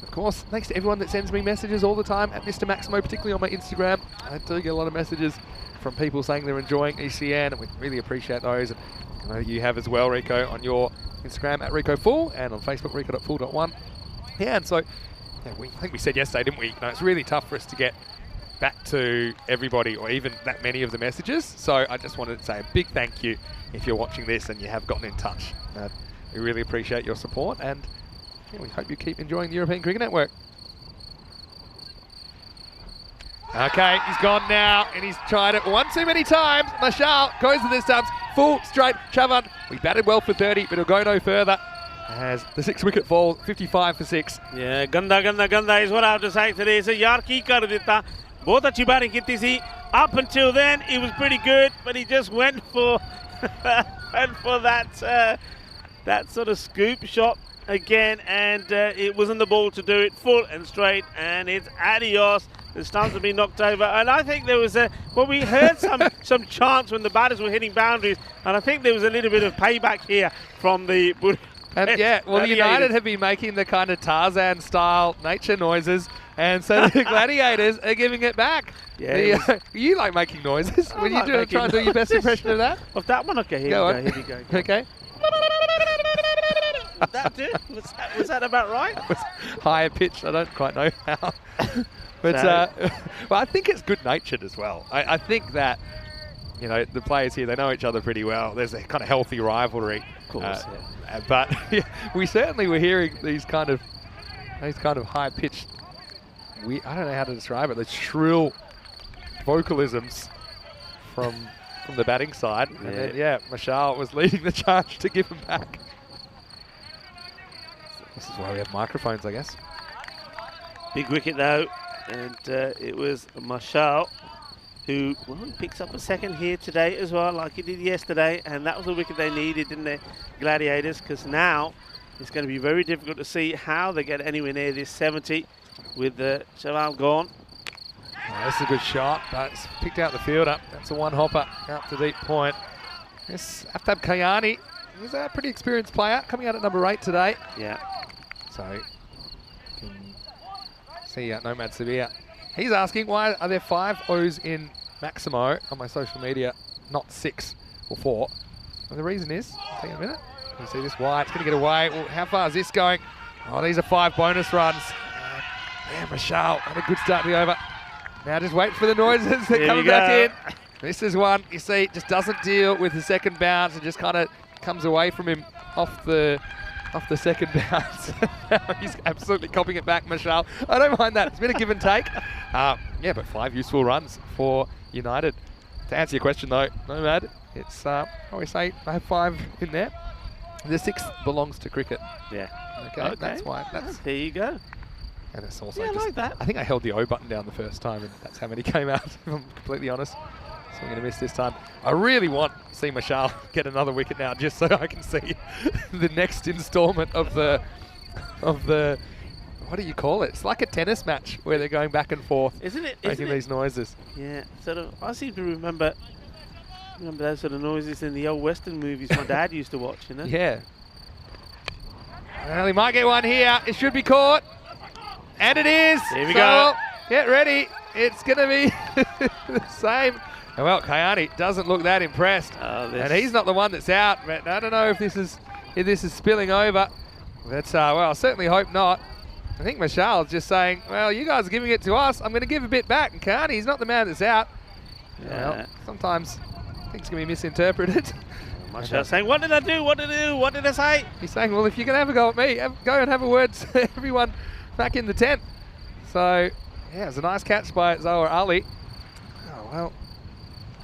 Of course, thanks to everyone that sends me messages all the time at Mr. Maximo, particularly on my Instagram. I do get a lot of messages from people saying they're enjoying ECN, and we really appreciate those. And I know you have as well, Rico, on your Instagram at RicoFull and on Facebook, Rico.full.1. Yeah, and so I think we said yesterday, didn't we? It's really tough for us to get back to everybody or even that many of the messages. So I just wanted to say a big thank you if you're watching this and you have gotten in touch. We really appreciate your support, and we hope you keep enjoying the European Cricket Network. Okay, he's gone now, and he's tried it one too many times. Marshall goes to the stumps, full straight Chavan. We batted well for 30, but he'll go no further as the 6-wicket fall, 55 for 6. Yeah, ganda is what I have to say today. So यार की कर देता, बहुत अच्छी batting की थी. Up until then, he was pretty good, but he just went for that sort of scoop shot again, and it wasn't the ball to do it, full and straight, and it's adios. The stumps have been knocked over, and I think there was we heard some chants when the batters were hitting boundaries, and I think there was a little bit of payback here from the and yeah, well, United have been making the kind of Tarzan style nature noises, and so the Gladiators are giving it back. Yeah, you like making noises when you try and do your best impression of that? Of that one? Okay, here we go. Okay. That did? Was that about right? It was higher pitched. I don't quite know how. But well, I think it's good-natured as well. I think that, the players here, they know each other pretty well. There's a kind of healthy rivalry. Of course, but we certainly were hearing these kind of high-pitched, I don't know how to describe it, the shrill vocalisms from the batting side. And then, Marshall was leading the charge to give him back. This is why we have microphones, I guess. Big wicket though, and it was Marshall who picks up a second here today as well, like he did yesterday, and that was the wicket they needed, didn't they, Gladiators? Because now it's going to be very difficult to see how they get anywhere near this 70 with the Chaval gone. Oh, that's a good shot, but it's picked out the fielder. That's a one-hopper out to deep point. This Aftab Kayani, he's a pretty experienced player, coming out at number 8 today. Yeah. So, you can see Nomad Sevilla. He's asking, why are there 5 O's in Maximo on my social media, not 6 or 4? Well, the reason is, take a minute, you see this wide, it's going to get away. Well, how far is this going? Oh, these are 5 bonus runs. Marshall had a good start to the over. Now just wait for the noises. They're coming back in. This is one, you see, just doesn't deal with the second bounce and just kind of comes away from him off the second bounce. Now he's absolutely copying it back, Marshall. I don't mind that. It's been a give and take. Yeah, but 5 useful runs for United. To answer your question though, Nomad, it's, I always say I have 5 in there. The 6th belongs to cricket. Yeah. Okay. That's why. There you go. And it's also I like that. I think I held the O button down the first time, and that's how many came out, if I'm completely honest. So I'm going to miss this time. I really want to see Marshall get another wicket now, just so I can see the next instalment of the, what do you call it? It's like a tennis match where they're going back and forth, isn't it? Making these noises. Yeah, sort of. I seem to remember those sort of noises in the old Western movies my dad used to watch, Yeah. Well, he might get one here. It should be caught. And it is. Here we go. Get ready. It's going to be the same. And well, Kayani doesn't look that impressed. And he's not the one that's out. But I don't know if this is spilling over. But, well, I certainly hope not. I think Marshall's just saying, well, you guys are giving it to us. I'm going to give a bit back. And Kayani's not the man that's out. Yeah. Well, sometimes things can be misinterpreted. Marshall's saying, what did I do? What did I do? What did I say? He's saying, well, if you're going to have a go at me, go and have a word to everyone back in the 10th. So, yeah, it was a nice catch by Zohar Ali. Oh, well,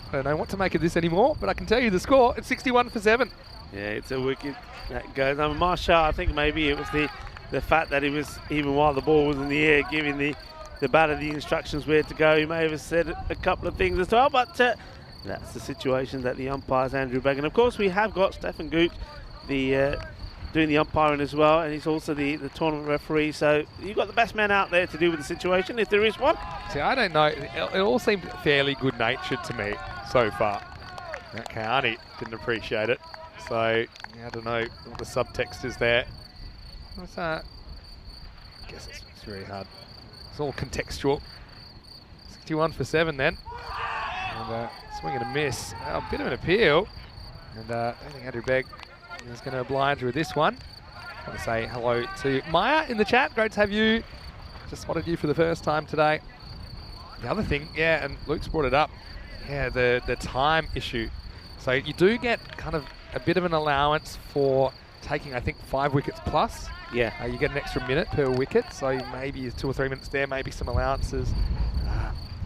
I don't know what to make of this anymore, but I can tell you the score. It's 61 for 7. Yeah, it's a wicket that goes. Marshall, I think maybe it was the fact that he was, even while the ball was in the air, giving the the batter the instructions where to go. He may have said a couple of things as well, but that's the situation that the umpires, Andrew Begg. And of course, we have got Stefan Gooch, the doing the umpiring as well, and he's also the tournament referee. So you've got the best man out there to deal with the situation, if there is one. See, I don't know. It all seemed fairly good-natured to me so far. That Kearney didn't appreciate it. So, yeah, I don't know what the subtext is there. What's that? I guess it's really hard. It's all contextual. 61 for 7 then. And swing and a miss. A bit of an appeal. And I think Andrew Begg is going to oblige with this one. I want to say hello to Maya in the chat. Great to have you. Just spotted you for the first time today. The other thing, yeah, and Luke's brought it up. Yeah, the time issue. So you do get kind of a bit of an allowance for taking, I think, 5 wickets plus. Yeah. You get an extra minute per wicket, so maybe 2 or 3 minutes there, maybe some allowances.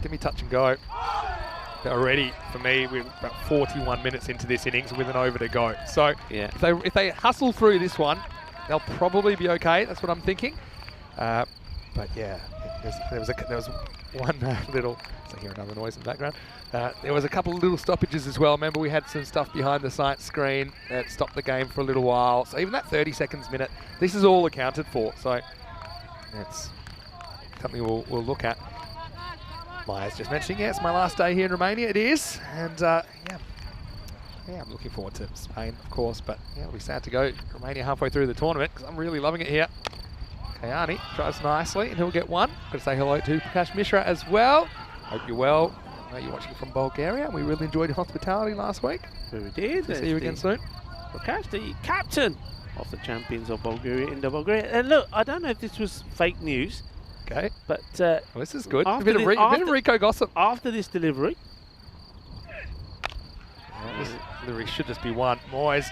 Give me touch and go. Already, for me, we're about 41 minutes into this innings with an over to go. So yeah. if they hustle through this one, they'll probably be okay. That's what I'm thinking. But yeah, there was one little. So I hear another noise in the background. There was a couple of little stoppages as well. Remember, we had some stuff behind the sight screen that stopped the game for a little while. So even that 30 seconds minute, this is all accounted for. So that's something we'll look at. Maya's just mentioning, yeah, it's my last day here in Romania. It is, and yeah, I'm looking forward to Spain, of course. But yeah, it'll be sad to go Romania halfway through the tournament because I'm really loving it here. Kayani drives nicely, and he'll get one. Got to say hello to Prakash Mishra as well. Hope you're well. I know you're watching from Bulgaria. We really enjoyed your hospitality last week. We did. See you again soon. Prakash, the captain of the champions of Bulgaria, Bulgaria. And look, I don't know if this was fake news. Okay. But well, this is good. A bit of Rico gossip. After this delivery. Well, this delivery should just be one. Moyes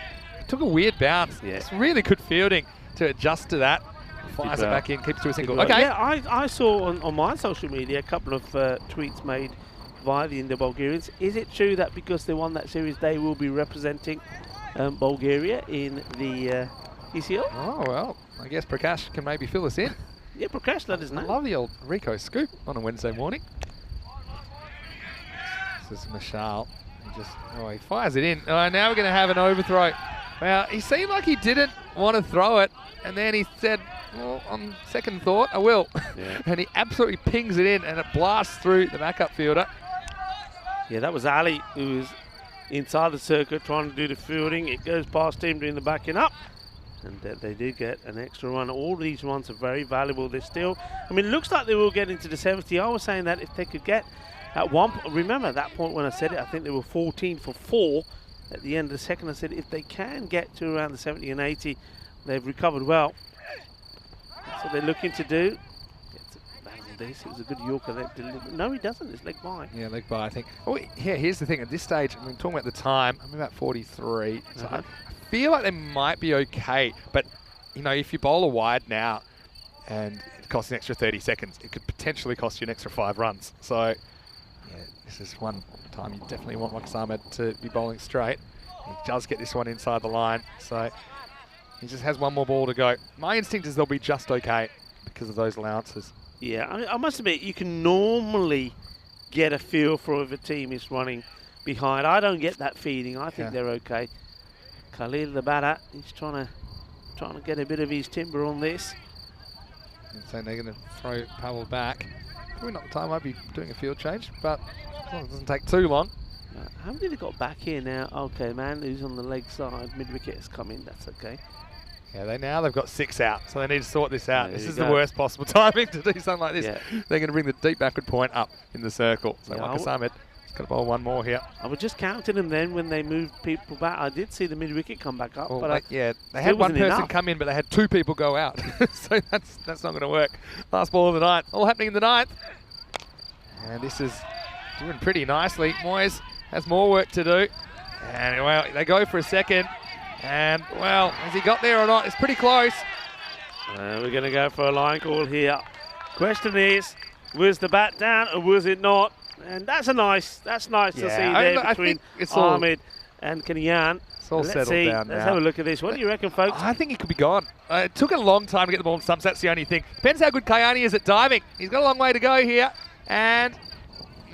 took a weird bounce. Yeah. It's really good fielding to adjust to that. Fires it back in, keeps to a single. Okay. Yeah, I saw on my social media a couple of tweets made via the Indo-Bulgarians. Is it true that because they won that series, they will be representing Bulgaria in the ECL? Oh, well, I guess Prakash can maybe fill us in. Yeah, Prakash, let us know. I love the old Rico scoop on a Wednesday morning. This is Mashal. He fires it in. Now we're going to have an overthrow. Well, he seemed like he didn't want to throw it, and then he said, well, on second thought, I will. Yeah. And he absolutely pings it in, and it blasts through the backup fielder. Yeah, that was Ali, who was inside the circuit trying to do the fielding. It goes past him doing the backing up. And they did get an extra run. All these runs are very valuable. They're still, I mean, it looks like they will get into the 70. I was saying that if they could get at one, remember at that point when I said it, I think they were 14 for 4 at the end of the second. I said if they can get to around the 70 and 80, they've recovered well. That's what they're looking to do. This. It was a good Yorker that delivered. No, he doesn't. It's leg by. Yeah, leg by, I think. Oh, yeah, here's the thing. At this stage, I mean, talking about the time, I'm about 43. So I feel like they might be okay. But, you know, if you bowl a wide now and it costs an extra 30 seconds, it could potentially cost you an extra 5 runs. So, yeah, this is one time you definitely want Marcus Ahmed to be bowling straight. He does get this one inside the line. So, he just has one more ball to go. My instinct is they'll be just okay because of those allowances. Yeah, I mean, I must admit, you can normally get a feel for if a team is running behind. I don't get that feeling. I think they're okay. Khalil, the batter, he's trying to get a bit of his timber on this. And so they're going to throw Pavel back. Probably not the time. I'd be doing a field change, but as long as it doesn't take too long. How many have got back here now? Okay, man, who's on the leg side? Mid-wicket has come in. That's okay. Yeah, they've got 6 out, so they need to sort this out. This is the worst possible timing to do something like this. Yeah. They're going to bring the deep backward point up in the circle. So Marcus Ahmed has got to bowl one more here. I was just counting them then when they moved people back. I did see the mid-wicket come back up. Well, but they had one person come in, but they had 2 people go out. So that's not going to work. Last ball of the night. All happening in the 9th. And this is doing pretty nicely. Moyes has more work to do. And, well, they go for a second. And, well, has he got there or not? It's pretty close. We're going to go for a line call here. Question is, was the bat down or was it not? And that's nice to see there between Ahmed and Kenyan. It's all Let's settled see. down Let's now. have a look at this. What do you reckon, folks? I think he could be gone. It took a long time to get the ball in stumps. That's the only thing. Depends how good Kayani is at diving. He's got a long way to go here. And,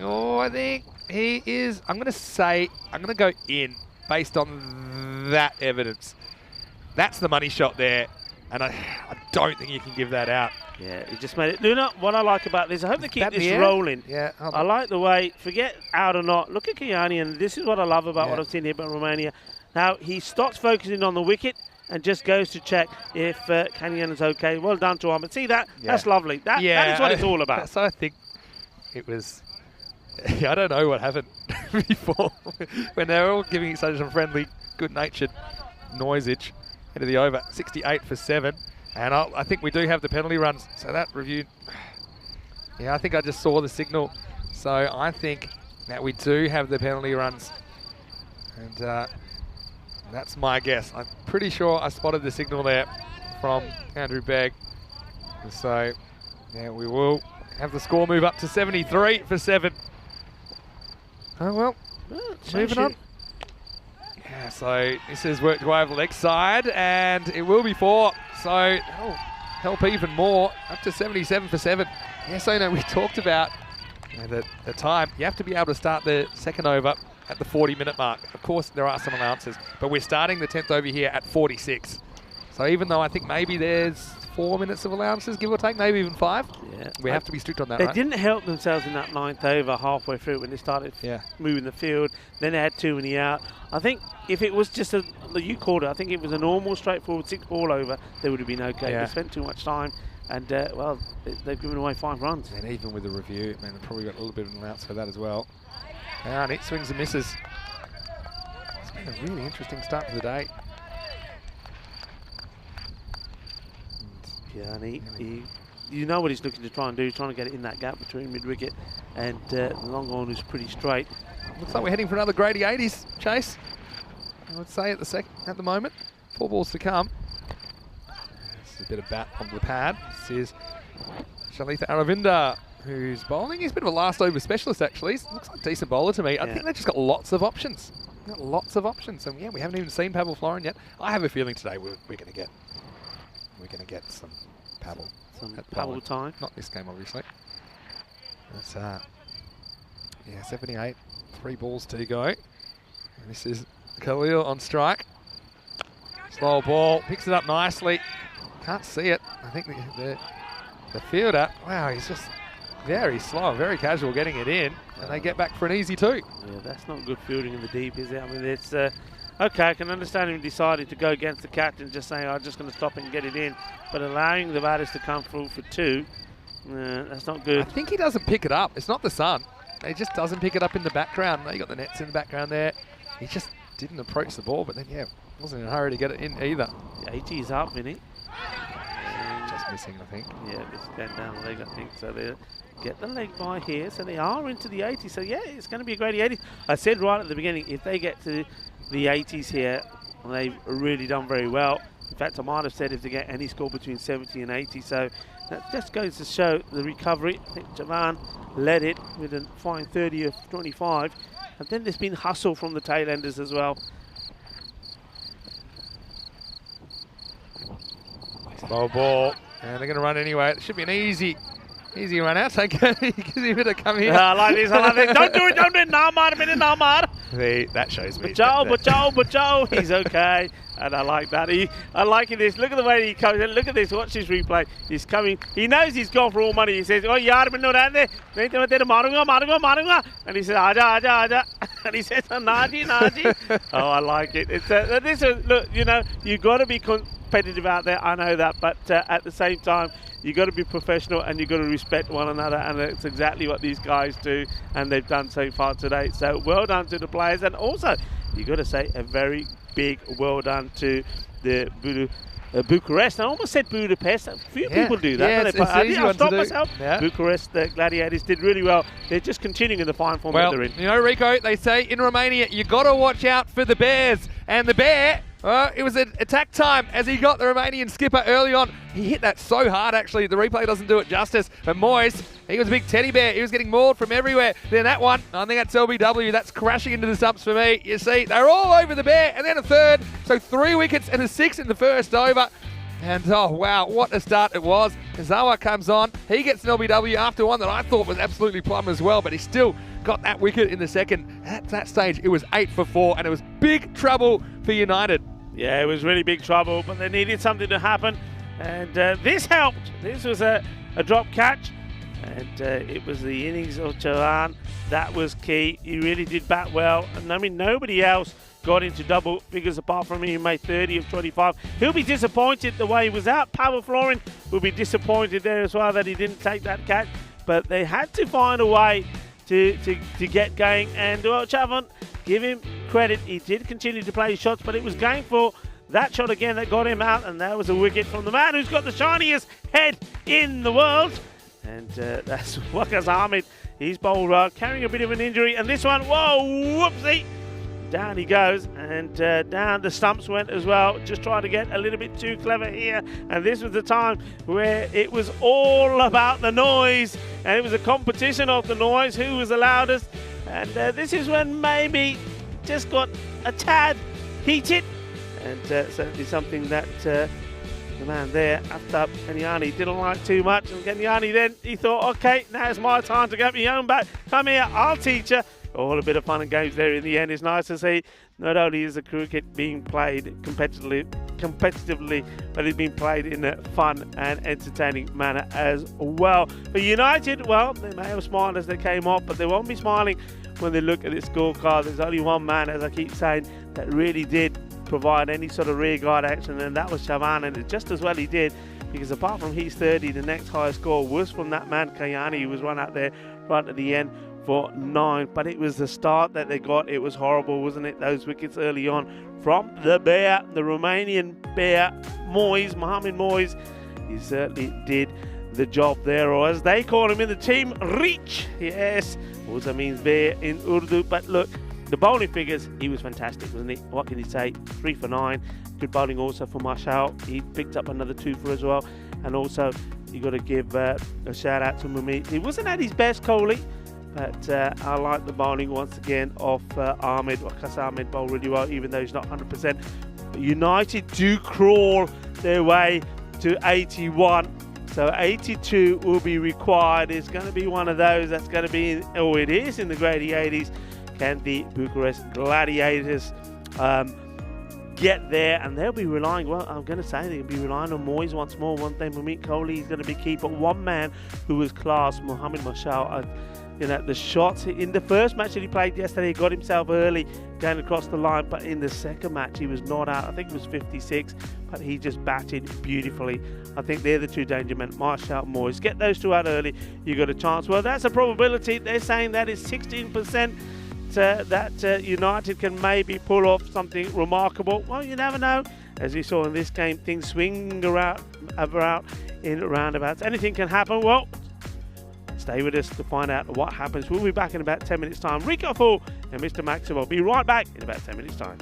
I think he is, I'm going to go in based on that evidence. That's the money shot there. And I don't think you can give that out. Yeah, he just made it. Luna, what I like about this, I hope they keep That in this the air? rolling. Yeah. I like the way, forget out or not, look at Kiani, and this is what I love about what I've seen here about Romania. Now, he stops focusing on the wicket and just goes to check if Kenyan is okay. Well done to Ahmed. See that? Yeah. That's lovely. That is what it's all about. So I think it was, I don't know what happened before when they were all giving each other some friendly, good-natured noisage into the over. 68 for 7. And I think we do have the penalty runs. So that review, I think I just saw the signal. So I think that we do have the penalty runs. And that's my guess. I'm pretty sure I spotted the signal there from Andrew Begg. So, yeah, we will have the score move up to 73 for 7. Oh, well, moving on. Yeah, so this is worked way over the leg side, and it will be 4. So that'll help even more, up to 77 for 7. Yes, I know we talked about the time. You have to be able to start the second over at the 40-minute mark. Of course, there are some allowances, but we're starting the 10th over here at 46. So even though I think maybe there's 4 minutes of allowances, give or take, maybe even 5, we have to be strict on that, They right? didn't help themselves in that 9th over halfway through when they started moving the field. Then they had too many out. I think if it was just you called it, I think it was a normal, straightforward 6-ball over, they would have been okay. They spent too much time, and well, they've given away 5 runs. And even with the review, man, they've probably got a little bit of an allowance for that as well. And it swings and misses. It's been a really interesting start to the day. Yeah, and you know what he's looking to try and do. He's trying to get it in that gap between mid-wicket and the long on is pretty straight. Looks like we're heading for another Grady 80s, Chase. I would say at the moment. 4 balls to come. This is a bit of bat on the pad. This is Shalitha Aravinda, who's bowling. He's a bit of a last over specialist, actually. Looks like a decent bowler to me. I think they've just got lots of options. Got lots of options. And yeah, we haven't even seen Pavel Florin yet. I have a feeling today we're going to get some Pavel. Some Pavel time. Not this game, obviously. That's 78. 3 balls to go. And this is Khalil on strike. Slow ball, picks it up nicely. Can't see it. I think the fielder, wow, he's just very slow, very casual getting it in, and they get back for an easy 2. Yeah, that's not good fielding in the deep, is it? I mean, it's okay, I can understand him deciding to go against the captain, just saying, I'm just going to stop it and get it in, but allowing the batters to come through for 2, that's not good. I think he doesn't pick it up. It's not the sun. He just doesn't pick it up in the background. You got the nets in the background there. He just didn't approach the ball, but then, wasn't in a hurry to get it in either. The 80 is up, Vinny. Just missing, I think. Yeah, it's going down the leg, I think. So they get the leg by here. So they are into the 80s. So, yeah, it's going to be a Grady 80s. I said right at the beginning, if they get to the 80s here, they've really done very well. In fact, I might have said if they get any score between 70 and 80. So that just goes to show the recovery. I think Javan led it with a fine 30 of 25. And then there's been hustle from the tail enders as well. Slow ball, and they're going to run anyway. It should be an easy run out. So gives him a bit of come here. I like this. Don't do it. Don't do it. Namar, minute Namar. That shows me. Bachow. He's okay. And I like that. I like this. Look at the way he comes. Look at this. Watch this replay. He's coming. He knows he's gone for all money. He says, "Oh, yaar, mainu rehne. Nahi to main tere marunga." And he says, "Aja." And he says, "Naji." Oh, I like it. It's this is look. You know, you got to be competitive out there. I know that, but at the same time, you got to be professional and you got to respect one another. And it's exactly what these guys do, and they've done so far today. So well done to the players, and also you got to say a very big well done to the Bucharest. I almost said Budapest. A few people do that. Yeah, I stopped myself. Yeah. Bucharest, the Gladiators did really well. They're just continuing in the fine form that they're in. You know, Rico, they say in Romania, you got to watch out for the Bears. And the Bear It was an attack time as he got the Romanian skipper early on. He hit that so hard, actually. The replay doesn't do it justice. But Moyes, he was a big teddy bear. He was getting mauled from everywhere. Then that one, I think that's LBW. That's crashing into the stumps for me. You see, they're all over the bear. And then a third. So 3 wickets and a 6 in the first over. And oh, wow, what a start it was. Kazawa comes on. He gets an LBW after one that I thought was absolutely plumb as well. But he still got that wicket in the second. At that stage, it was 8 for 4. And it was big trouble for United. Yeah, it was really big trouble, but they needed something to happen, and this helped. This was a drop catch, and it was the innings of Chavan that was key. He really did bat well, and I mean, nobody else got into double figures apart from him. He made 30 of 25. He'll be disappointed the way he was out. Pavel Florin will be disappointed there as well that he didn't take that catch, but they had to find a way to get going, and well, Chavan, give him credit, he did continue to play his shots, but it was going for that shot again that got him out, and that was a wicket from the man who's got the shiniest head in the world, and that's Waqas Ahmed. He's bowled carrying a bit of an injury, and this one, whoa, whoopsie, down he goes, and down the stumps went as well. Just trying to get a little bit too clever here, and this was the time where it was all about the noise, and it was a competition of the noise, who was the loudest, and this is when maybe just got a tad heated, and certainly something that the man there, Aftab Kenyani, didn't like too much, and Kenyani then, he thought, okay, now it's my time to get my own back. Come here, I'll teach you. All a bit of fun and games there in the end. It's nice to see not only is the cricket being played competitively, but it's being played in a fun and entertaining manner as well. For United, well, they may have smiled as they came off, but they won't be smiling when they look at this scorecard. There's only one man, as I keep saying, that really did provide any sort of rear guard action, and that was Chavan, and just as well he did, because apart from his 30, the next highest score was from that man Kayani, who was run out there right at the end for 9. But it was the start that they got. It was horrible, wasn't it? Those wickets early on from the bear, the Romanian bear, Moyes, Mohamed Moyes. He certainly did the job there, or as they call him in the team, Reach. Yes, also means bear in Urdu. But look, the bowling figures, he was fantastic, wasn't he? What can you say? 3 for 9. Good bowling also for Marshall. He picked up another 2 for as well. And also, you got to give a shout out to Mumit. He wasn't at his best, Kohli, but I like the bowling once again of Ahmed. Waqas Ahmed bowled really well, even though he's not 100%. But United do crawl their way to 81. So 82 will be required. It's going to be one of those that's going to be, it is in the grade 80s. Can the Bucharest Gladiators get there? And they'll be relying, well, I'm going to say they'll be relying on Moyes once more. One thing, Mumit Kohli is going to be key. But one man who was class, Mohamed Marshall, you know, the shots in the first match that he played yesterday, he got himself early going across the line, but in the second match he was not out. I think it was 56, but he just batted beautifully. I think they're the two danger men, Marshall and Moyes. Get those two out early, you got a chance. Well, that's a probability. They're saying that is 16% that United can maybe pull off something remarkable. Well, you never know. As you saw in this game, things swing around in roundabouts. Anything can happen. Well, stay with us to find out what happens. We'll be back in about 10 minutes time. Rico Full and Mr. Maximo will be right back in about 10 minutes time.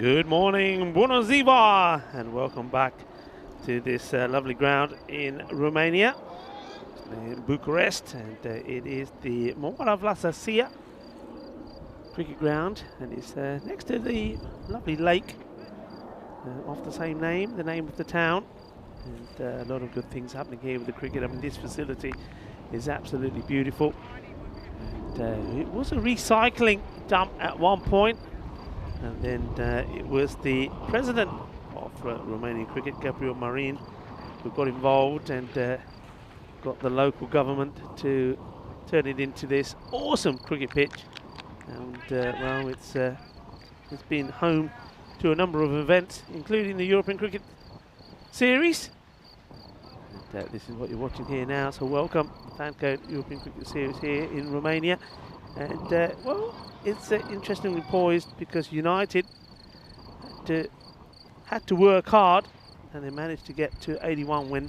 Good morning, bună ziua, and welcome back to this lovely ground in Romania, in Bucharest, and it is the Moara Vlasasia cricket ground, and it's next to the lovely lake of the same name, the name of the town, and a lot of good things happening here with the cricket. I mean, this facility is absolutely beautiful, and it was a recycling dump at one point. And then it was the president of Romanian cricket, Gabriel Marin, who got involved and got the local government to turn it into this awesome cricket pitch. And well, it's been home to a number of events, including the European Cricket Series. And this is what you're watching here now. So welcome, FanCode European Cricket Series here in Romania. And well, it's interestingly poised because United had to work hard, and they managed to get to 81 when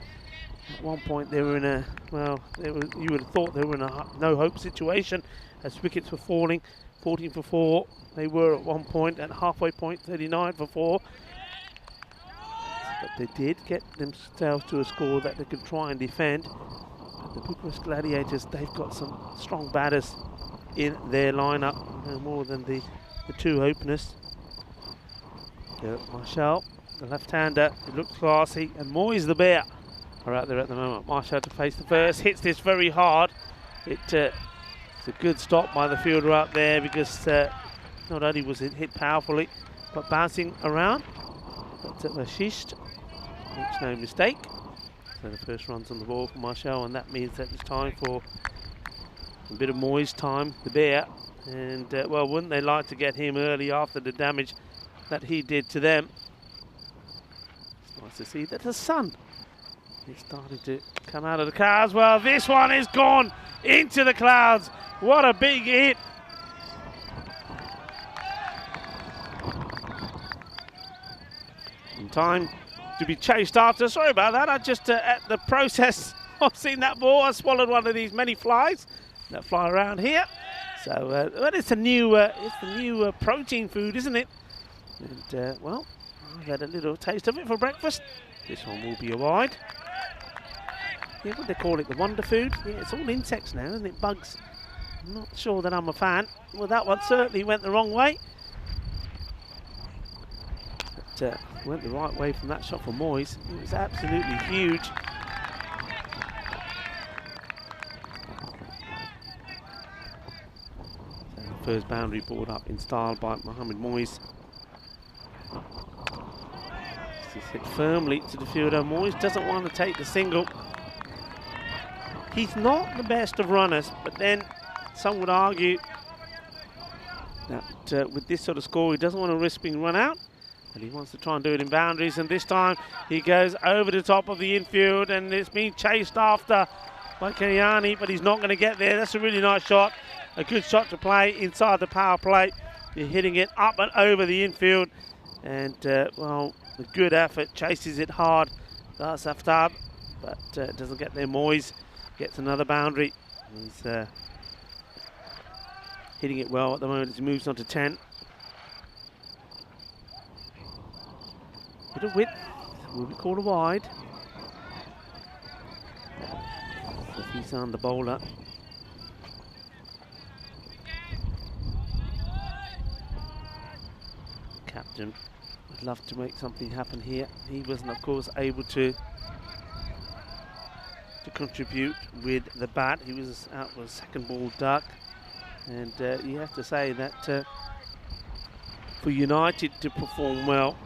at one point they were in a, well, you would have thought they were in a no-hope situation as wickets were falling. 14 for 4 they were at one point, at halfway point 39 for 4. But they did get themselves to a score that they could try and defend. But the Bucharest Gladiators, they've got some strong batters in their lineup, no more than the two openers. Marshall, the left-hander, who looks classy, and Moyes the bear are out there at the moment. Marshall to face the first, hits this very hard. It's a good stop by the fielder out there because not only was it hit powerfully, but bouncing around. But Mashist makes no mistake. So the first run's on the ball for Marshall, and that means that it's time for a bit of Moyes time, the bear, and well, wouldn't they like to get him early after the damage that he did to them. It's nice to see that the sun is starting to come out of the clouds. Well, this one is gone into the clouds. What a big hit. In time to be chased after. Sorry about that, I just at the process of seeing that ball, I swallowed one of these many flies that fly around here. So well, it's the new protein food, isn't it? And well, I've had a little taste of it for breakfast. This one will be a wide. Yeah, what they call it, the wonder food. Yeah, it's all insects now, isn't it? Bugs. I'm not sure that I'm a fan. Well, that one certainly went the wrong way. But went the right way from that shot for Moyes. It was absolutely huge. First boundary brought up in style by Mohamed Moyes. This is hit firmly to the fielder. Moyes doesn't want to take the single. He's not the best of runners, but then some would argue that with this sort of score, he doesn't want to risk being run out, and he wants to try and do it in boundaries. And this time he goes over the top of the infield, and it's being chased after by Kenyani, but he's not going to get there. That's a really nice shot. A good shot to play inside the power play. You're hitting it up and over the infield. And, well, a good effort. Chases it hard. That's Aftab, but doesn't get there. Moyes gets another boundary. He's hitting it well at the moment as he moves on to 10. Bit of width. Will be called a wide. He's on the bowler. Captain would love to make something happen here. He wasn't, of course, able to contribute with the bat. He was out with a second ball duck, and you have to say that for United to perform well,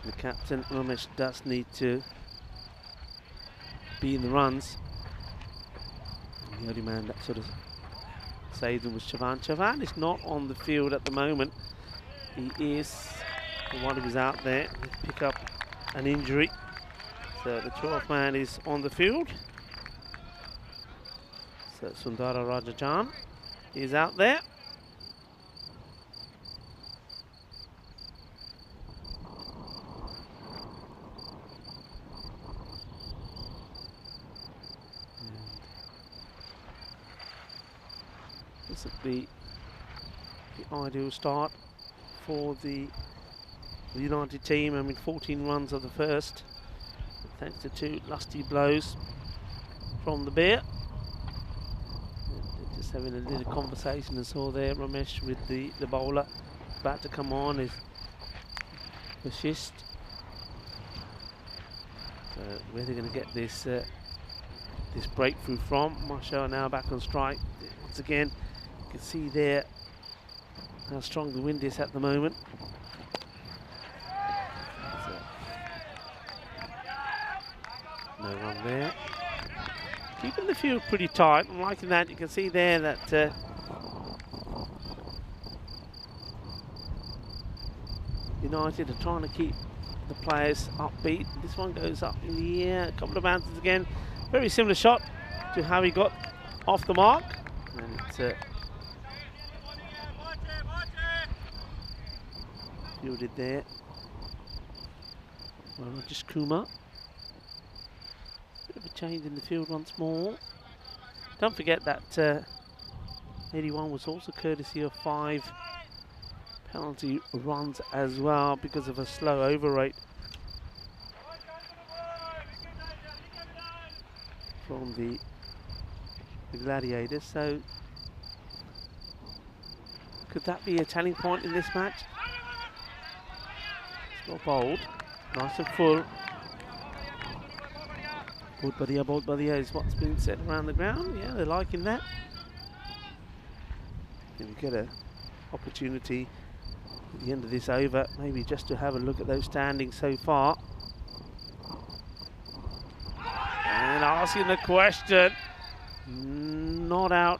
the captain Ramesh does need to be in the runs. And the only man that sort of saved them was Chavan. Chavan is not on the field at the moment. He is, while he was out there, he pick up an injury. So the 12th man is on the field. So Sundara Rajajan is out there. This would be the ideal start for the United team. I mean, 14 runs of the first, thanks to 2 lusty blows from the Bear. And just having a little conversation, I saw there Ramesh with the bowler about to come on is Vashist. So where they're going to get this this breakthrough from. Marshall now back on strike once again. You can see there how strong the wind is at the moment. No run there. Keeping the field pretty tight. I'm liking that. You can see there that United are trying to keep the players upbeat. This one goes up in the air. A couple of bounces again. Very similar shot to how he got off the mark. And it's fielded there. Well, just Kumar. Bit of a change in the field once more. Don't forget that 81 was also courtesy of 5 penalty runs as well because of a slow over rate from the Gladiators. So could that be a telling point in this match? It's not bold, nice and full. Bold Badia is what's been said around the ground. Yeah, they're liking that. And we get an opportunity at the end of this over, maybe just to have a look at those standings so far. And asking the question, not out,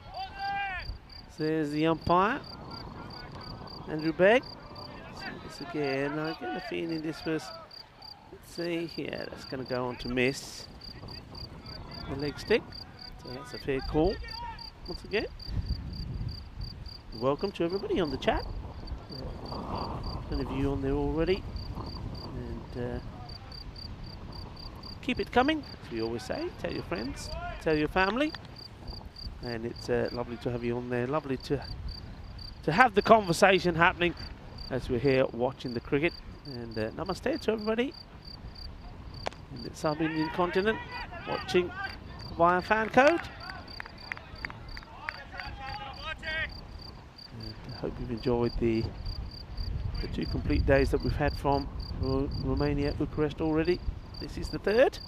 says the umpire, Andrew Begg. See this again. I get a feeling this was, let's see here, that's going to go on to miss the leg stick. So that's a fair call once again. Welcome to everybody on the chat. Plenty of you on there already. And keep it coming, as we always say. Tell your friends, tell your family. And it's lovely to have you on there. Lovely to have the conversation happening as we're here watching the cricket. And namaste to everybody in the sub-Indian continent watching via FanCode. And I hope you've enjoyed the 2 complete days that we've had from Romania, Bucharest already. This is the 3rd.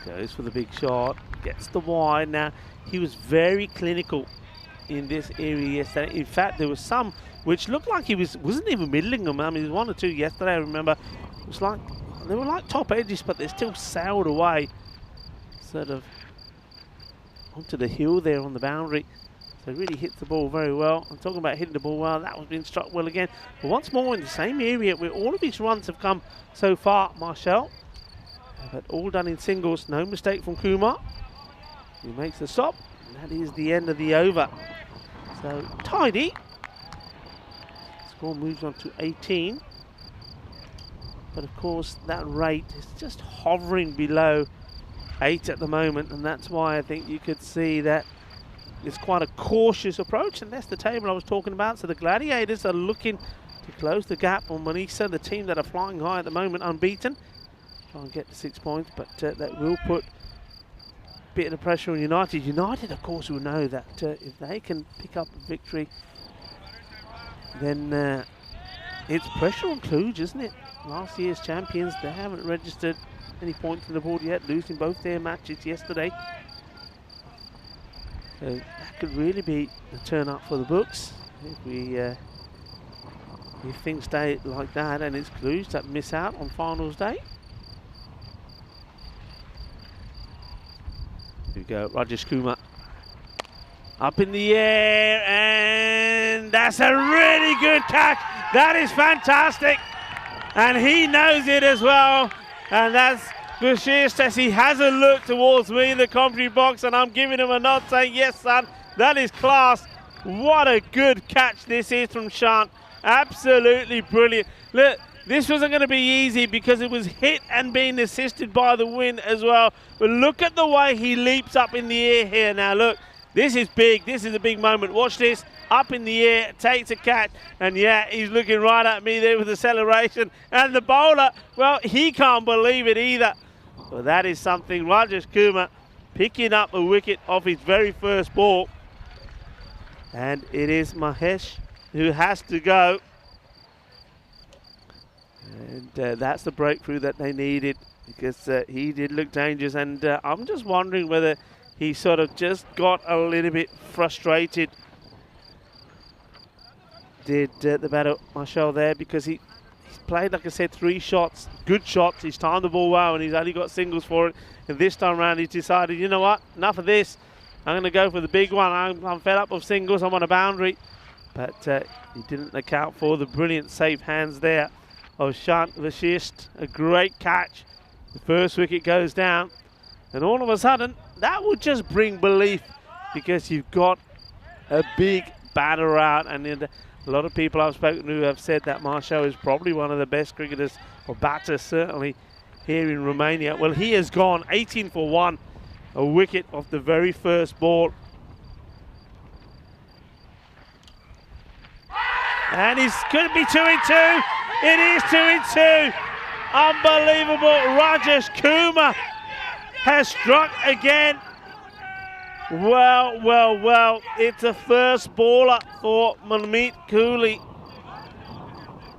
Goes for the big shot, gets the wide. Now, he was very clinical in this area yesterday. In fact, there was some which looked like he wasn't even middling them. I mean, there was 1 or 2 yesterday, I remember. It was like, they were like top edges, but they still sailed away sort of onto the hill there on the boundary. So really hits the ball very well. I'm talking about hitting the ball well. That was being struck well again. But once more in the same area where all of his runs have come so far, Marshall. But all done in singles. No mistake from Kumar. He makes the stop. And that is the end of the over. So tidy. Score moves on to 18. But of course that rate is just hovering below 8 at the moment. And that's why I think you could see that it's quite a cautious approach, and that's the table I was talking about. So the Gladiators are looking to close the gap on Manisa, the team that are flying high at the moment, unbeaten. Try and get to 6 points, but that will put a bit of pressure on United. United, of course, will know that if they can pick up a victory, then it's pressure on Cluj, isn't it? Last year's champions, they haven't registered any points on the board yet, losing both their matches yesterday. So that could really be a turn up for the books if things stay like that, and it's Cluj that miss out on finals day. Here we go, Rajesh Kumar. Up in the air, and that's a really good catch. That is fantastic. And he knows it as well. And that's Gushir as he has a look towards me in the commentary box, and I'm giving him a nod saying, yes, son, that is class. What a good catch this is from Shant. Absolutely brilliant. Look, this wasn't going to be easy because it was hit and being assisted by the wind as well. But look at the way he leaps up in the air here. Now, look, This is big. This is a big moment. Watch this. Up in the air, takes a catch, and yeah, he's looking right at me there with the celebration. And the bowler, well, he can't believe it either. Well, that is something. Rajesh Kumar picking up a wicket off his very first ball. And it is Mahesh who has to go. And that's the breakthrough that they needed, because he did look dangerous. And I'm just wondering whether he sort of just got a little bit frustrated, did the batter Marshall there, because he's played, like I said, 3 shots, good shots. He's timed the ball well, and he's only got singles for it. And this time around, he's decided, you know what, enough of this. I'm going to go for the big one. I'm fed up with singles. I'm on a boundary. But he didn't account for the brilliant safe hands there of Shant Vashist. A great catch. The first wicket goes down. And all of a sudden, that would just bring belief, because you've got a big batter out. And a lot of people I've spoken to have said that Marshall is probably one of the best cricketers, or batters certainly, here in Romania. Well, he has gone 18 for 1. A wicket off the very first ball. And it could be 2 in 2. It is 2 in 2. Unbelievable. Rajesh Kumar has struck again. Well, well, well. It's a first baller for Manmeet Cooley.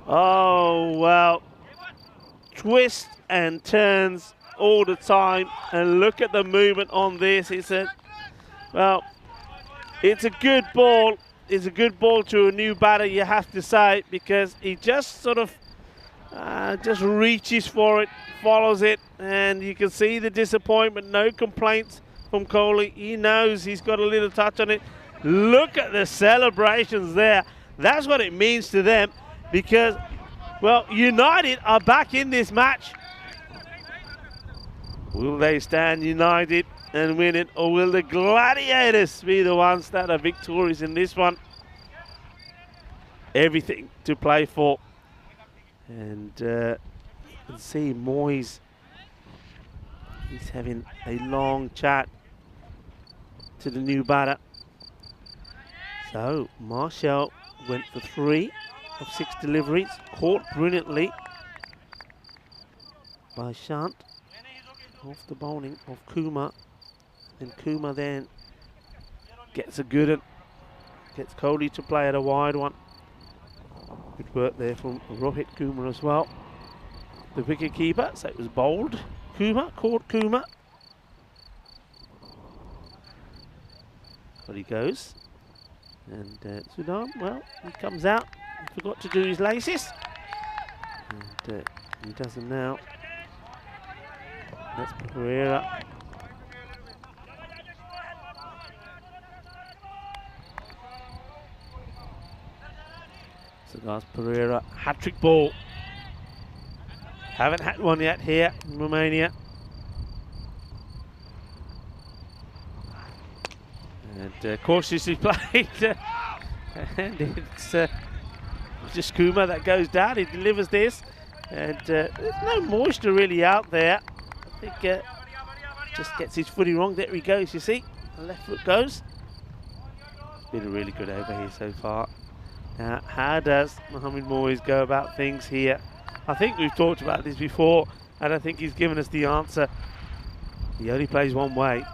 Oh, well. Twists and turns all the time, and look at the movement on this. It's a good ball. It's a good ball to a new batter, you have to say, because he just sort of just reaches for it, follows it, and you can see the disappointment. No complaints from Kohli. He knows he's got a little touch on it. Look at the celebrations there. That's what it means to them, because, well, United are back in this match. Will they stand united and win it, or will the Gladiators be the ones that are victorious in this one? Everything to play for. And you can see Moyes, he's having a long chat to the new batter. So Marshall went for 3 of 6 deliveries, caught brilliantly by Shant. Off the bowling of Kumar, and Kumar then gets a good one, gets Kohli to play at a wide one. Good work there from Rohit Kumar as well, the wicket keeper. So it was bowled. Kumar caught Kumar. But he goes, and Sudan, well, he comes out. He forgot to do his laces, and he does them now. That's Pereira. So that's Pereira. Hat-trick ball. Haven't had one yet here in Romania. And cautiously played. And it's just Kumar that goes down. He delivers this. And there's no moisture really out there. I think just gets his footy wrong. There he goes, you see. The left foot goes. Been a really good over here so far. Now, how does Mohamed Moyes go about things here? I think we've talked about this before, and I think he's given us the answer. He only plays one way.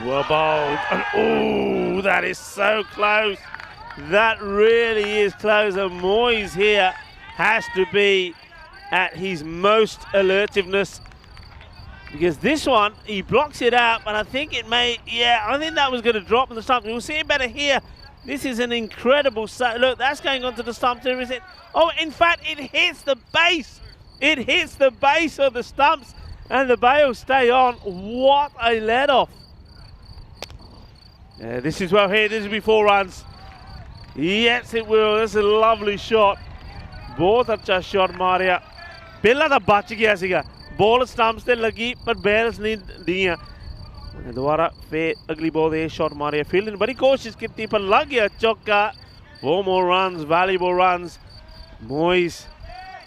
Well bowled, and oh, that is so close. That really is close, and Moyes here has to be at his most alertiveness, because this one, he blocks it out, and I think it may, yeah, I think that was going to drop in the stumps. We'll see it better here. This is an incredible, look, that's going onto the stumps there, is it? Oh, in fact, it hits the base. It hits the base of the stumps, and the bails stay on. What a let-off. Yeah, this is well here. This will be 4 runs. Yes, it will. That's a lovely shot. बहुत अच्छा shot Maria. पहला तो बच गया सीगा. Ball stumps ते लगी पर बैल्स नहीं दिया. दोबारा फिर अगली बॉल ये शॉट मारिया. फील्डिंग बड़ी कोशिश की थी पर लग गया चौका. 4 more runs, valuable runs. Moyes,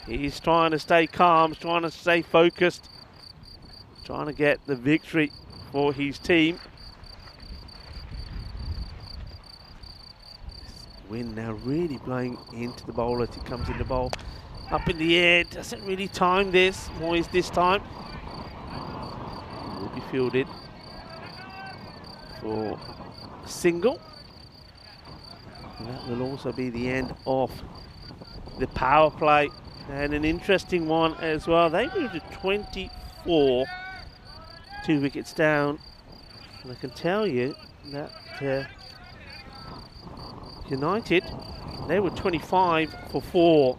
he's trying to stay calm, trying to stay focused, trying to get the victory for his team. This wind now really blowing into the bowl as he comes in the bowl. Up in the air, doesn't really time this. Moyes this time. Will be fielded for a single. And that will also be the end of the power play. And an interesting one as well. They moved to 24, 2 wickets down. And I can tell you that United, they were 25 for 4.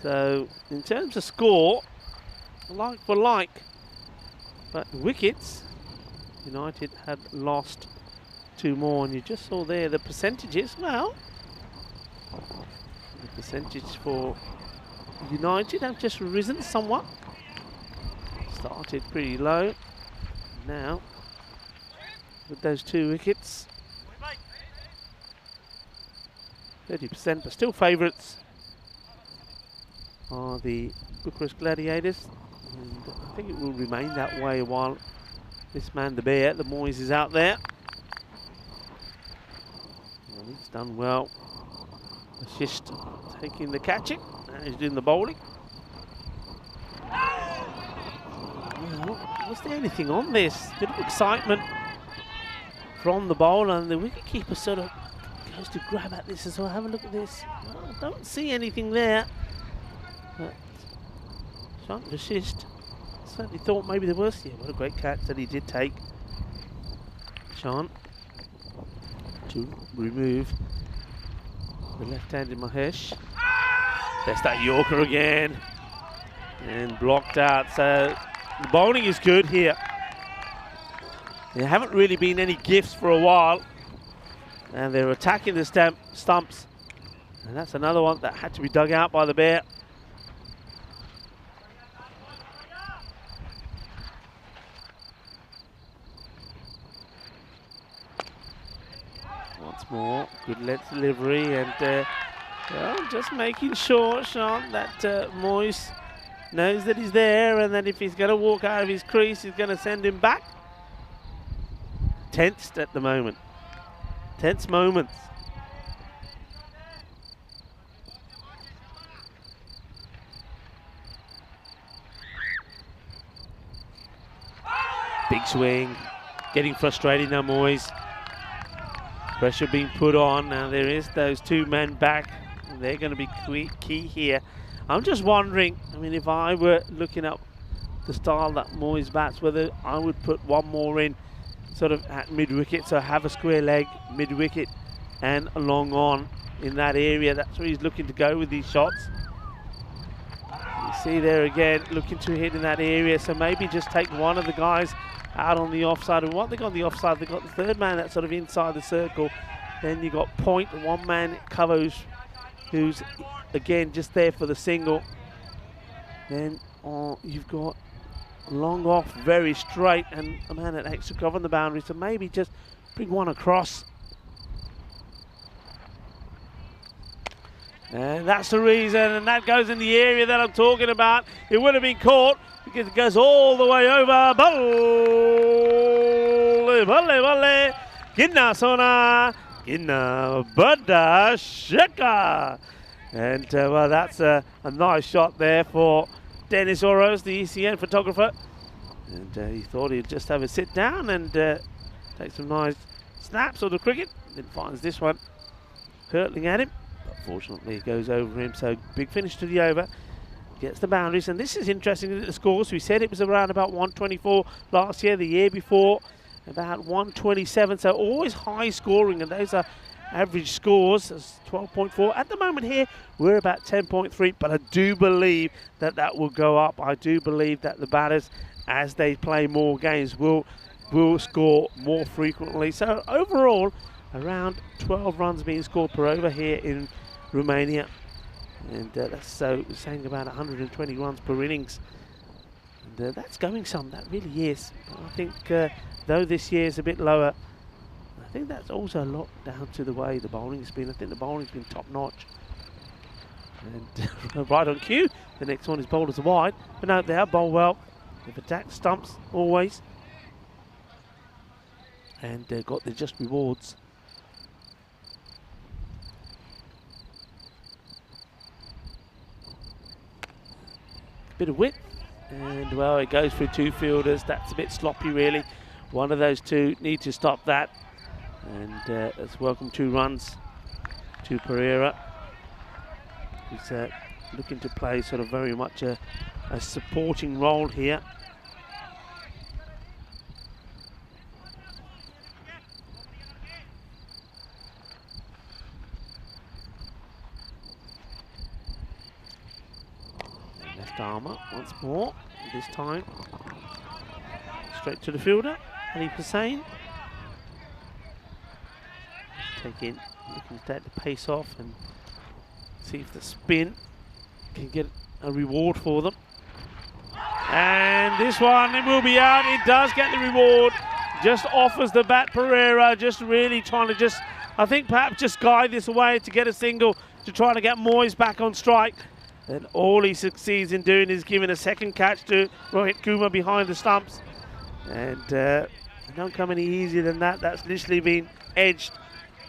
So in terms of score, like for like, but wickets, United had lost 2 more, and you just saw there the percentages. Well, the percentage for United have just risen somewhat. Started pretty low. Now, with those 2 wickets, 30%, but still favourites are the Bucharest Gladiators, and I think it will remain that way while this man, the Bear, the Moyes, is out there. Well, he's done well. Assist taking the catching, and he's doing the bowling. Well, was there anything on this? Bit of excitement from the bowler, and the wicketkeeper sort of goes to grab at this as well. Have a look at this. Well, I don't see anything there. But Shan't assist. Certainly thought maybe there was. Yeah, what a great catch that he did take. Shan to remove the left-handed Mahesh. There's that Yorker again. And blocked out. So the bowling is good here. There haven't really been any gifts for a while. And they're attacking the stumps. And that's another one that had to be dug out by the Bear. Once more, good leg delivery, and well, just making sure, Sean, that Moyes knows that he's there, and that if he's going to walk out of his crease, he's going to send him back. Tensed at the moment. Tense moments. Big swing. Getting frustrated now, Moyes. Pressure being put on. Now there is those 2 men back. They're going to be key here. I'm just wondering, I mean, if I were looking at the style that Moyes bats, whether I would put one more in sort of at mid-wicket, so have a square leg mid-wicket and a long on in that area. That's where he's looking to go with these shots. You see there again, looking to hit in that area, so maybe just take one of the guys out on the offside. And what they got on the offside, they got the 3rd man that's sort of inside the circle. Then you got Point, the 1 man covers, who's again just there for the single. Then you've got long off, very straight, and a man at extra cover on the boundary, so maybe just bring one across. And that's the reason, and that goes in the area that I'm talking about. It would have been caught because it goes all the way over. Balle, balle, balle. Ginna sona, ginna bada shaka. And well, that's a nice shot there for Dennis Oros, the ECN photographer. And he thought he'd just have a sit down and take some nice snaps of the cricket. Then finds this one hurtling at him. But fortunately, it goes over him. So big finish to the over. Gets the boundaries. And this is interesting at the scores. We said it was around about 124 last year. The year before, about 127. So always high scoring. And those are average scores. 12.4. At the moment here, we're about 10.3. But I do believe that that will go up. I do believe that the batters, as they play more games, will score more frequently. So overall, around 12 runs being scored per over here in Romania. And that's saying about 120 runs per innings. And that's going some, that really is. I think though this year is a bit lower, I think that's also a lot down to the way the bowling has been. I think the bowling's been top notch. And right on cue, the next one is bowled as a wide. But no, they have bowled well. They've attacked stumps always. And got their just rewards. Bit of width. And well, it goes through two fielders. That's a bit sloppy really. One of those two need to stop that. And let's welcome 2 runs to Pereira. He's looking to play sort of very much a supporting role here. And left armour once more, this time straight to the fielder, Ali Hussain. Looking to take the pace off and see if the spin can get a reward for them. And this one, it will be out. It does get the reward. Just offers the bat Pereira, just really trying to just, I think perhaps just guide this away to get a single, to try to get Moyes back on strike. And all he succeeds in doing is giving a second catch to Rohit Kumar behind the stumps. And they don't come any easier than that. That's literally been edged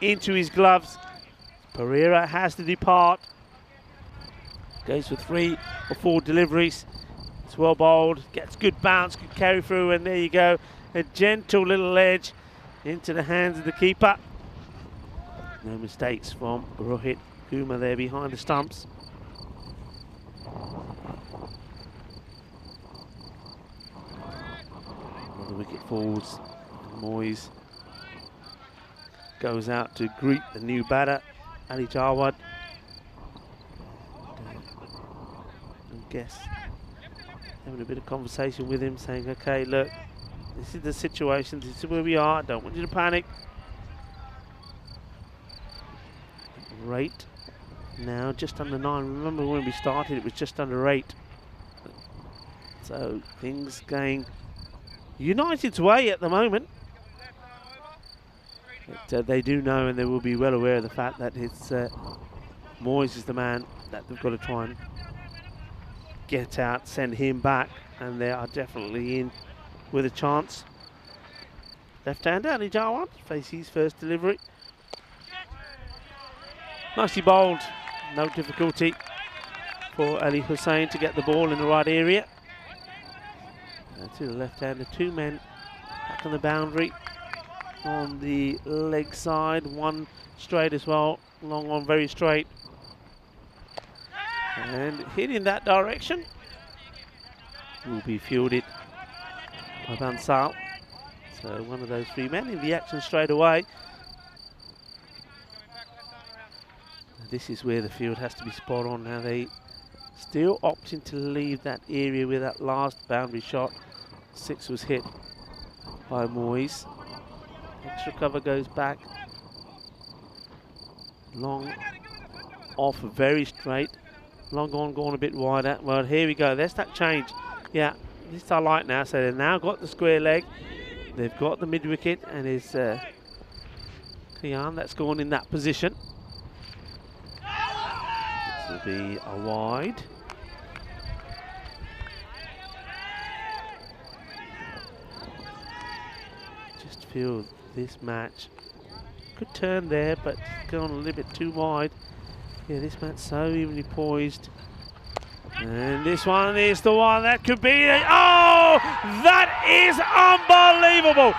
into his gloves. Pereira has to depart. Goes for 3 or 4 deliveries. It's well bowled, gets good bounce, good carry through, and there you go. A gentle little edge into the hands of the keeper. No mistakes from Rohit Kumar there behind the stumps. Another wicket falls. Moyes goes out to greet the new batter, Ali Jawad. I guess having a bit of conversation with him, saying, okay, look, this is the situation, this is where we are, I don't want you to panic. Rate now just under 9. Remember when we started, it was just under 8. So things going United's way at the moment. But they do know, and they will be well aware of the fact that it's Moyes is the man that they've got to try and get out, send him back, and they are definitely in with a chance. Left-hander, Ali Jawad, face his first delivery. Nicely bowled, no difficulty for Ali Hussain to get the ball in the right area. To the left-hander, 2 men back on the boundary. On the leg side, 1 straight as well, long on, very straight. And hit in that direction. Will be fielded by Bansal. So one of those 3 men in the action straight away. This is where the field has to be spot on. Now they still opting to leave that area with that last boundary shot. 6 was hit by Moyes. Extra cover goes back. Long off, very straight. Long gone a bit wider. Well, here we go. There's that change. Yeah, this I like now. So they've now got the square leg. They've got the mid wicket, and it's Kian that's gone in that position. This will be a wide. Just feel this match could turn there, but gone a little bit too wide. Yeah, this match so evenly poised. And this one is the one that could be it. Oh, that is unbelievable.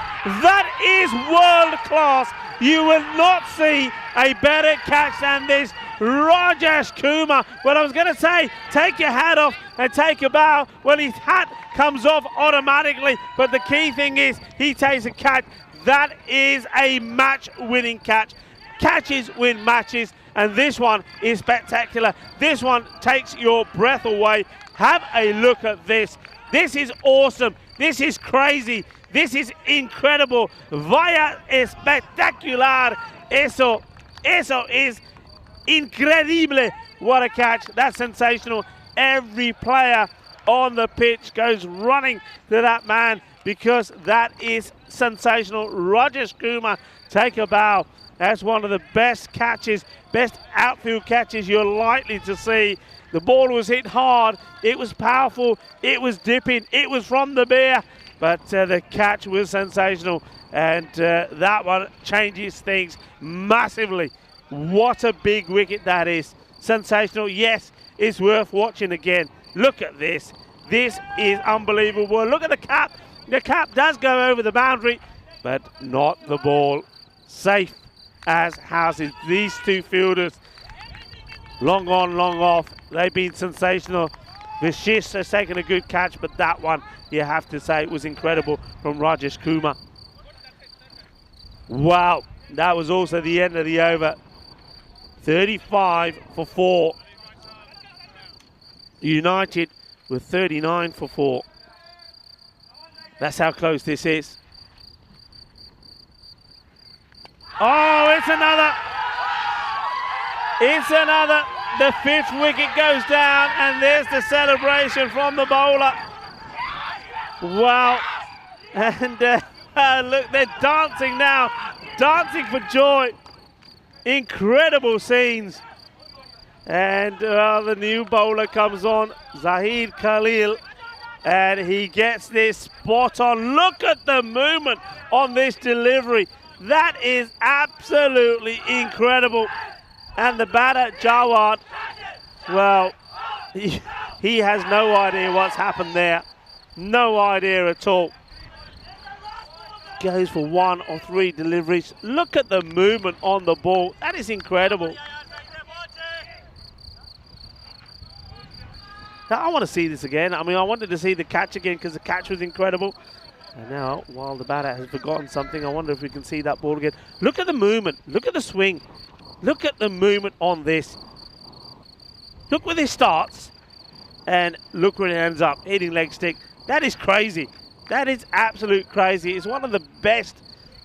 That is world class. You will not see a better catch than this. Rajesh Kumar. Well, I was going to say, take your hat off and take a bow. Well, his hat comes off automatically, but the key thing is he takes a catch. That is a match-winning catch. Catches win matches, and this one is spectacular. This one takes your breath away. Have a look at this. This is awesome. This is crazy. This is incredible. Vaya espectacular. Eso is incredible. What a catch. That's sensational. Every player on the pitch goes running to that man because that is sensational. Rajesh Kumar take a bow. That's one of the best catches, best outfield catches you're likely to see. The ball was hit hard, it was powerful, it was dipping, it was from the bear, but the catch was sensational, and that one changes things massively. What a big wicket that is. Sensational. Yes, it's worth watching again. Look at this. This is unbelievable. Look at the cap. The cap does go over the boundary, but not the ball. Safe as houses. These two fielders, long on, long off. They've been sensational. Vishish has taken a good catch, but that one, you have to say, it was incredible from Rajesh Kumar. Wow, that was also the end of the over. 35 for 4. United with 39 for 4. That's how close this is. Oh, it's another. It's another. The 5th wicket goes down, and there's the celebration from the bowler. Wow. And look, they're dancing now. Dancing for joy. Incredible scenes. And the new bowler comes on, Zahid Khalil, and he gets this spot on. Look at the movement on this delivery. That is absolutely incredible. And the batter, Jawad, well, he has no idea what's happened there. No idea at all. Goes for 1 or 3 deliveries. Look at the movement on the ball. That is incredible. Now, I want to see this again. I mean, I wanted to see the catch again because the catch was incredible. And now, while the batter has forgotten something, I wonder if we can see that ball again. Look at the movement. Look at the swing. Look at the movement on this. Look where this starts. And look where it ends up. Hitting leg stick. That is crazy. That is absolute crazy. It's one of the best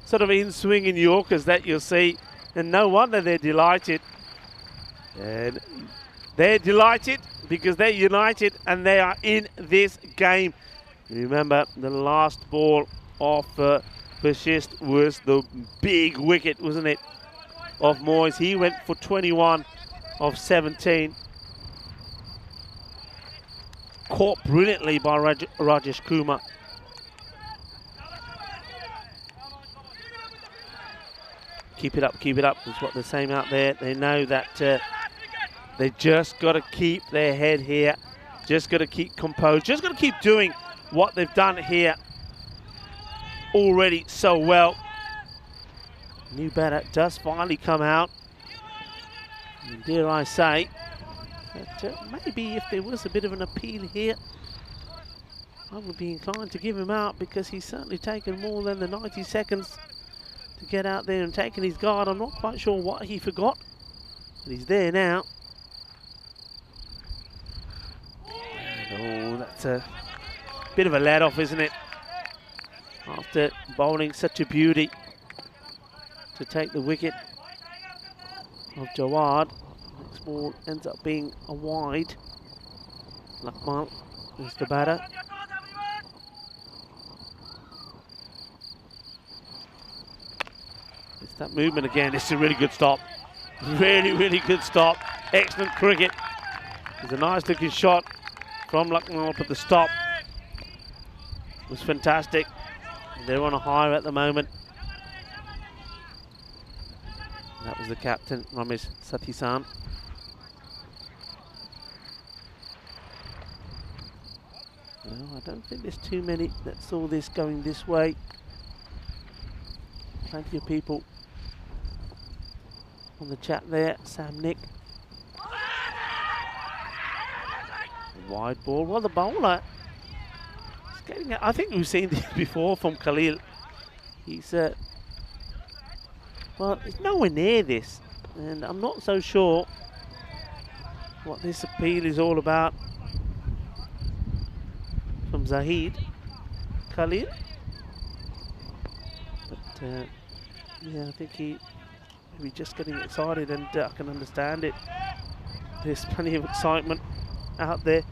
sort of in-swinging Yorkers that you'll see. And no wonder they're delighted. And they're delighted because they're united and they are in this game. Remember, the last ball of Bashist was the big wicket, wasn't it, of Moyes. He went for 21 of 17. Caught brilliantly by Rajesh Kumar. Keep it up is what they're saying out there. They know that they just got to keep their head here. Just got to keep composed. Just got to keep doing what they've done here already so well. New batter does finally come out. And dare I say, that maybe if there was a bit of an appeal here, I would be inclined to give him out because he's certainly taken more than the 90 seconds to get out there and taking his guard. I'm not quite sure what he forgot, but he's there now. And, oh, that's a bit of a let-off, isn't it? After bowling such a beauty to take the wicket of Jawad. Next ball ends up being a wide. Lakmal is the batter. It's that movement again. It's a really good stop. Really, really good stop. Excellent cricket. It's a nice looking shot from Lakmal, but the stop was fantastic. They're on a high at the moment. That was the captain, Ramesh Satisan. Well, I don't think there's too many that saw this going this way. Plenty of people on the chat there. Sam Nick. Wide ball. Well, the bowler is getting it. I think we've seen this before from Khalil. He's well, it's nowhere near this, and I'm not so sure what this appeal is all about from Zahid Khalil. But yeah, I think he maybe just getting excited, and I can understand it. There's plenty of excitement out there.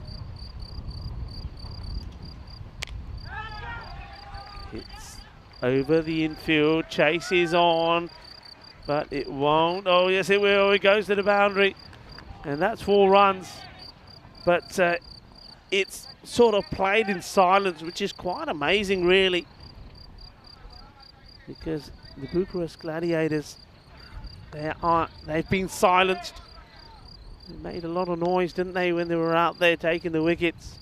It's over the infield. Chase is on, but it won't. Oh, yes, it will. It goes to the boundary, and that's 4 runs. But it's sort of played in silence, which is quite amazing, really, because the Bucharest Gladiators, they've been silenced. They made a lot of noise, didn't they, when they were out there taking the wickets?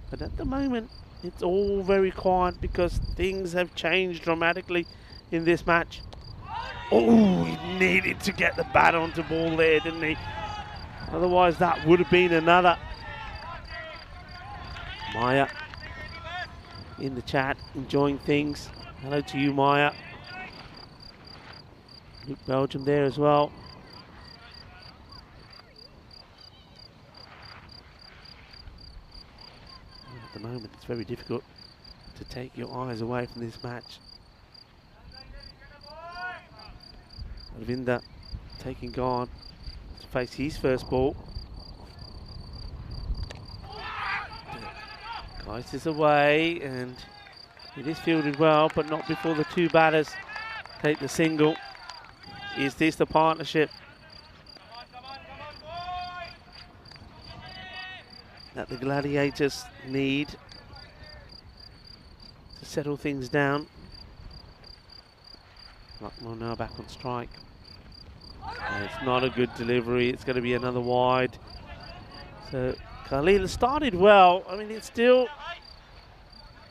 But at the moment, it's all very quiet because things have changed dramatically in this match. Oh, he needed to get the bat onto ball there, didn't he? Otherwise, that would have been another. Maya in the chat, enjoying things. Hello to you, Maya. Luke Belgium there as well. At the moment, it's very difficult to take your eyes away from this match. Arvinda taking guard to face his first ball. Geist is away, and it is fielded well, but not before the 2 batters take the single. Is this the partnership that the Gladiators need to settle things down? Lucknow now back on strike. It's not a good delivery. It's going to be another wide. So Khalil started well. I mean, it's still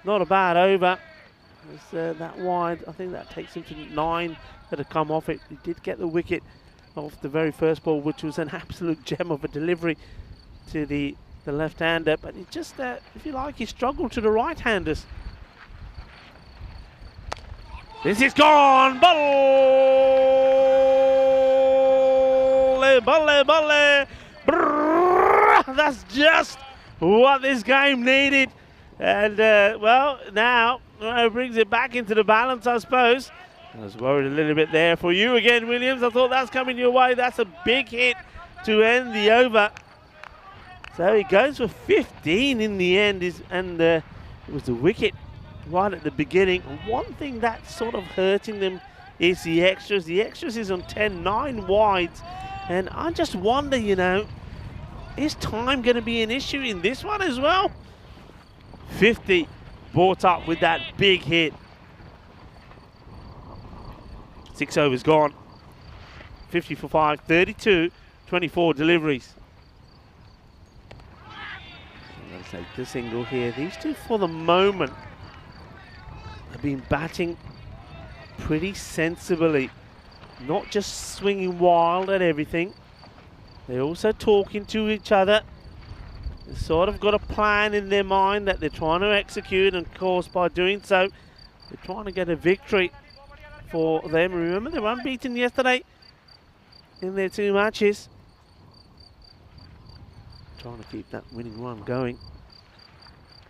not a bad over. It's that wide. I think that takes him to 9 that have come off it. He did get the wicket off the very first ball, which was an absolute gem of a delivery to the left-hander. But it just, if you like, he struggled to the right-handers. This is gone. Balle, balle, balle. That's just what this game needed. And, well, now brings it back into the balance, I suppose. I was worried a little bit there for you again, Williams. I thought that's coming your way. That's a big hit to end the over. So he goes for 15 in the end, and it was the wicket right at the beginning. One thing that's sort of hurting them is the extras. The extras is on 10, 9 wides. And I just wonder, you know, is time going to be an issue in this one as well? 50 brought up with that big hit. 6 overs gone. 50 for 5, 32, 24 deliveries. Let's take the single here. These two, for the moment, have been batting pretty sensibly. Not just swinging wild at everything. They're also talking to each other. They've sort of got a plan in their mind that they're trying to execute, and of course by doing so, they're trying to get a victory for them. Remember, they were unbeaten yesterday in their 2 matches. Trying to keep that winning run going.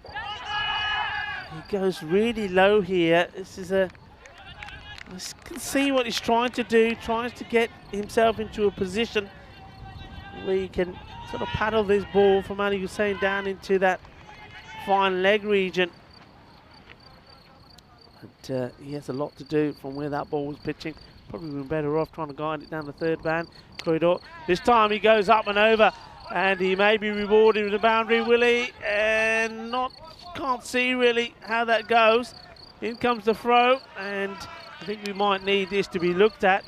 He goes really low here. This is I can see what he's trying to do, tries to get himself into a position where he can sort of paddle this ball from Ali Hussein down into that fine leg region. But he has a lot to do from where that ball was pitching. Probably been better off trying to guide it down the 3rd man corridor. This time he goes up and over, and he may be rewarded with a boundary, will he? And can't see really how that goes. In comes the throw, and I think we might need this to be looked at.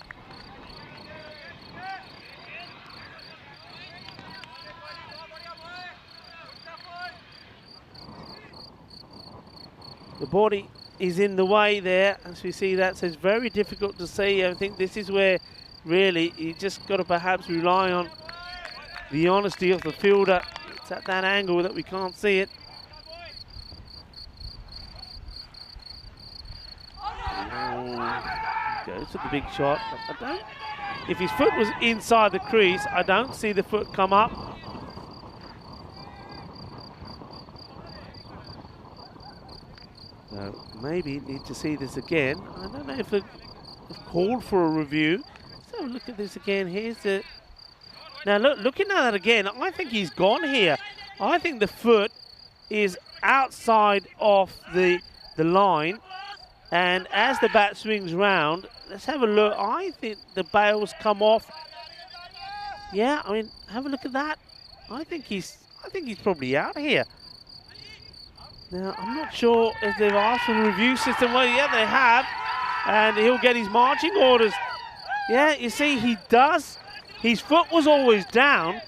The body is in the way there, as we see that, so it's very difficult to see. I think this is where really you just got to perhaps rely on the honesty of the fielder. It's at that angle that we can't see it. Goes to the big shot. If his foot was inside the crease, I don't see the foot come up. So maybe need to see this again. I don't know if they've called for a review. So look at this again. Here's the. Now looking at that again, I think he's gone here. I think the foot is outside of the line. And as the bat swings round, let's have a look. I think the bails come off. Yeah, I mean, have a look at that. I think he's probably out here. Now, I'm not sure if they've asked for the review system. Well, yeah, they have. And he'll get his marching orders. Yeah, you see, he does. His foot was always down.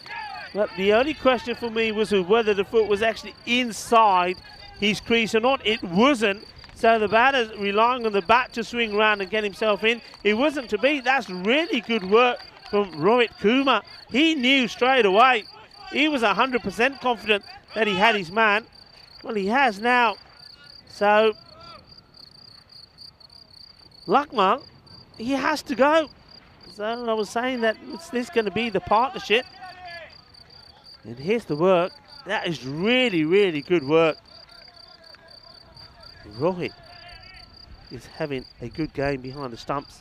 But the only question for me was whether the foot was actually inside his crease or not. It wasn't. So the batter's relying on the bat to swing around and get himself in. It wasn't to be. That's really good work from Rohit Kumar. He knew straight away. He was 100% confident that he had his man. Well, he has now. So, Lakmal, he has to go. So I was saying that it's this going to be the partnership. And here's the work. That is really, really good work. Rohit is having a good game behind the stumps.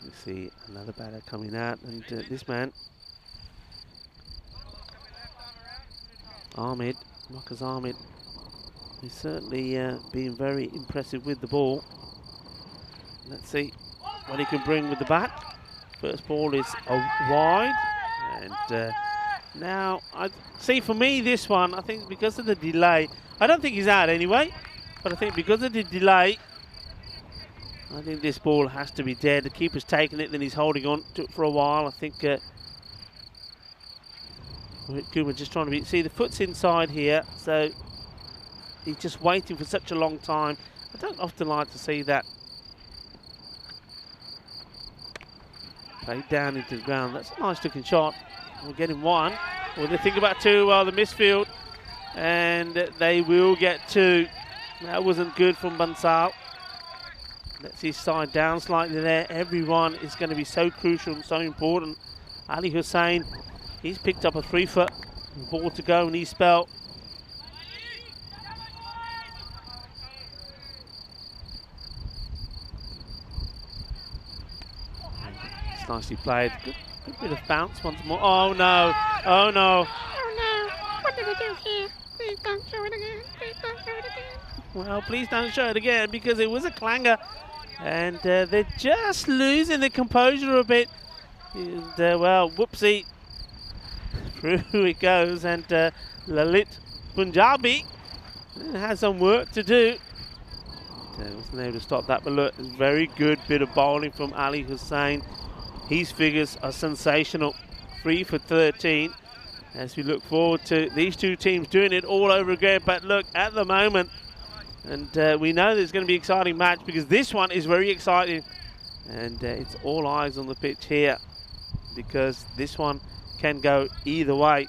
You see another batter coming out, and this man, Ahmed, Marcus Ahmed, he's certainly been very impressive with the ball. Let's see what he can bring with the bat. First ball is wide, and now I see for me this one, I think because of the delay, I don't think he's out anyway, but I think because of the delay, I think this ball has to be dead. The keeper's taken it, then he's holding on to it for a while. I think Kumar just trying to be, see the foot's inside here, so he's just waiting for such a long time. I don't often like to see that. Played down into the ground. That's a nice looking shot. We're getting one. Well, they think about two. Well, the misfield, and they will get two. That wasn't good from Bansal. Let's see, side down slightly there. Everyone is going to be so crucial and so important. Ali Hussain, he's picked up a 3-foot. Ball to go, and he's spelled. It's nicely played. Good bit of bounce once more. Oh no! Oh no! Oh no, what did I do here? Please don't show it again. Please don't show it again. Well, please don't show it again because it was a clanger. And they're just losing the composure a bit. And, well, whoopsie. Through it goes. And Lalit Punjabi has some work to do. Wasn't able to stop that. But look, very good bit of bowling from Ali Hussain. His figures are sensational. 3 for 13. As we look forward to these two teams doing it all over again. But look, at the moment, and we know there's going to be an exciting match because this one is very exciting. And it's all eyes on the pitch here because this one can go either way.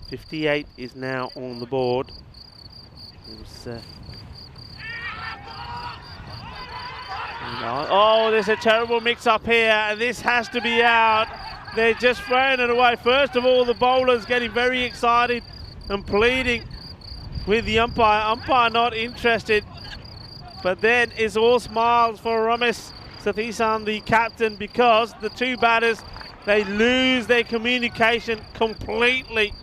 58 is now on the board. It was, oh, there's a terrible mix-up here, and this has to be out. They're just throwing it away. First of all, the bowler's getting very excited and pleading with the umpire. Umpire not interested. But then it's all smiles for Ramesh Sathisan, the captain, because the two batters, they lose their communication completely.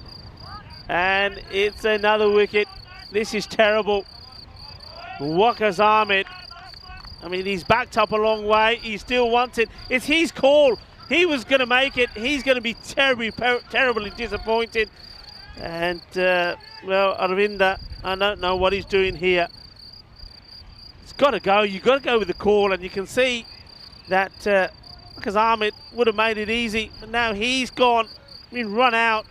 And it's another wicket. This is terrible. Waqas Ahmed, I mean, he's backed up a long way. He still wants it. It's his call. He was going to make it. He's going to be terribly disappointed. And, well, Arvinda, I don't know what he's doing here. It's got to go. You've got to go with the call. And you can see that because Ahmed would have made it easy. But now he's gone. I mean, run out.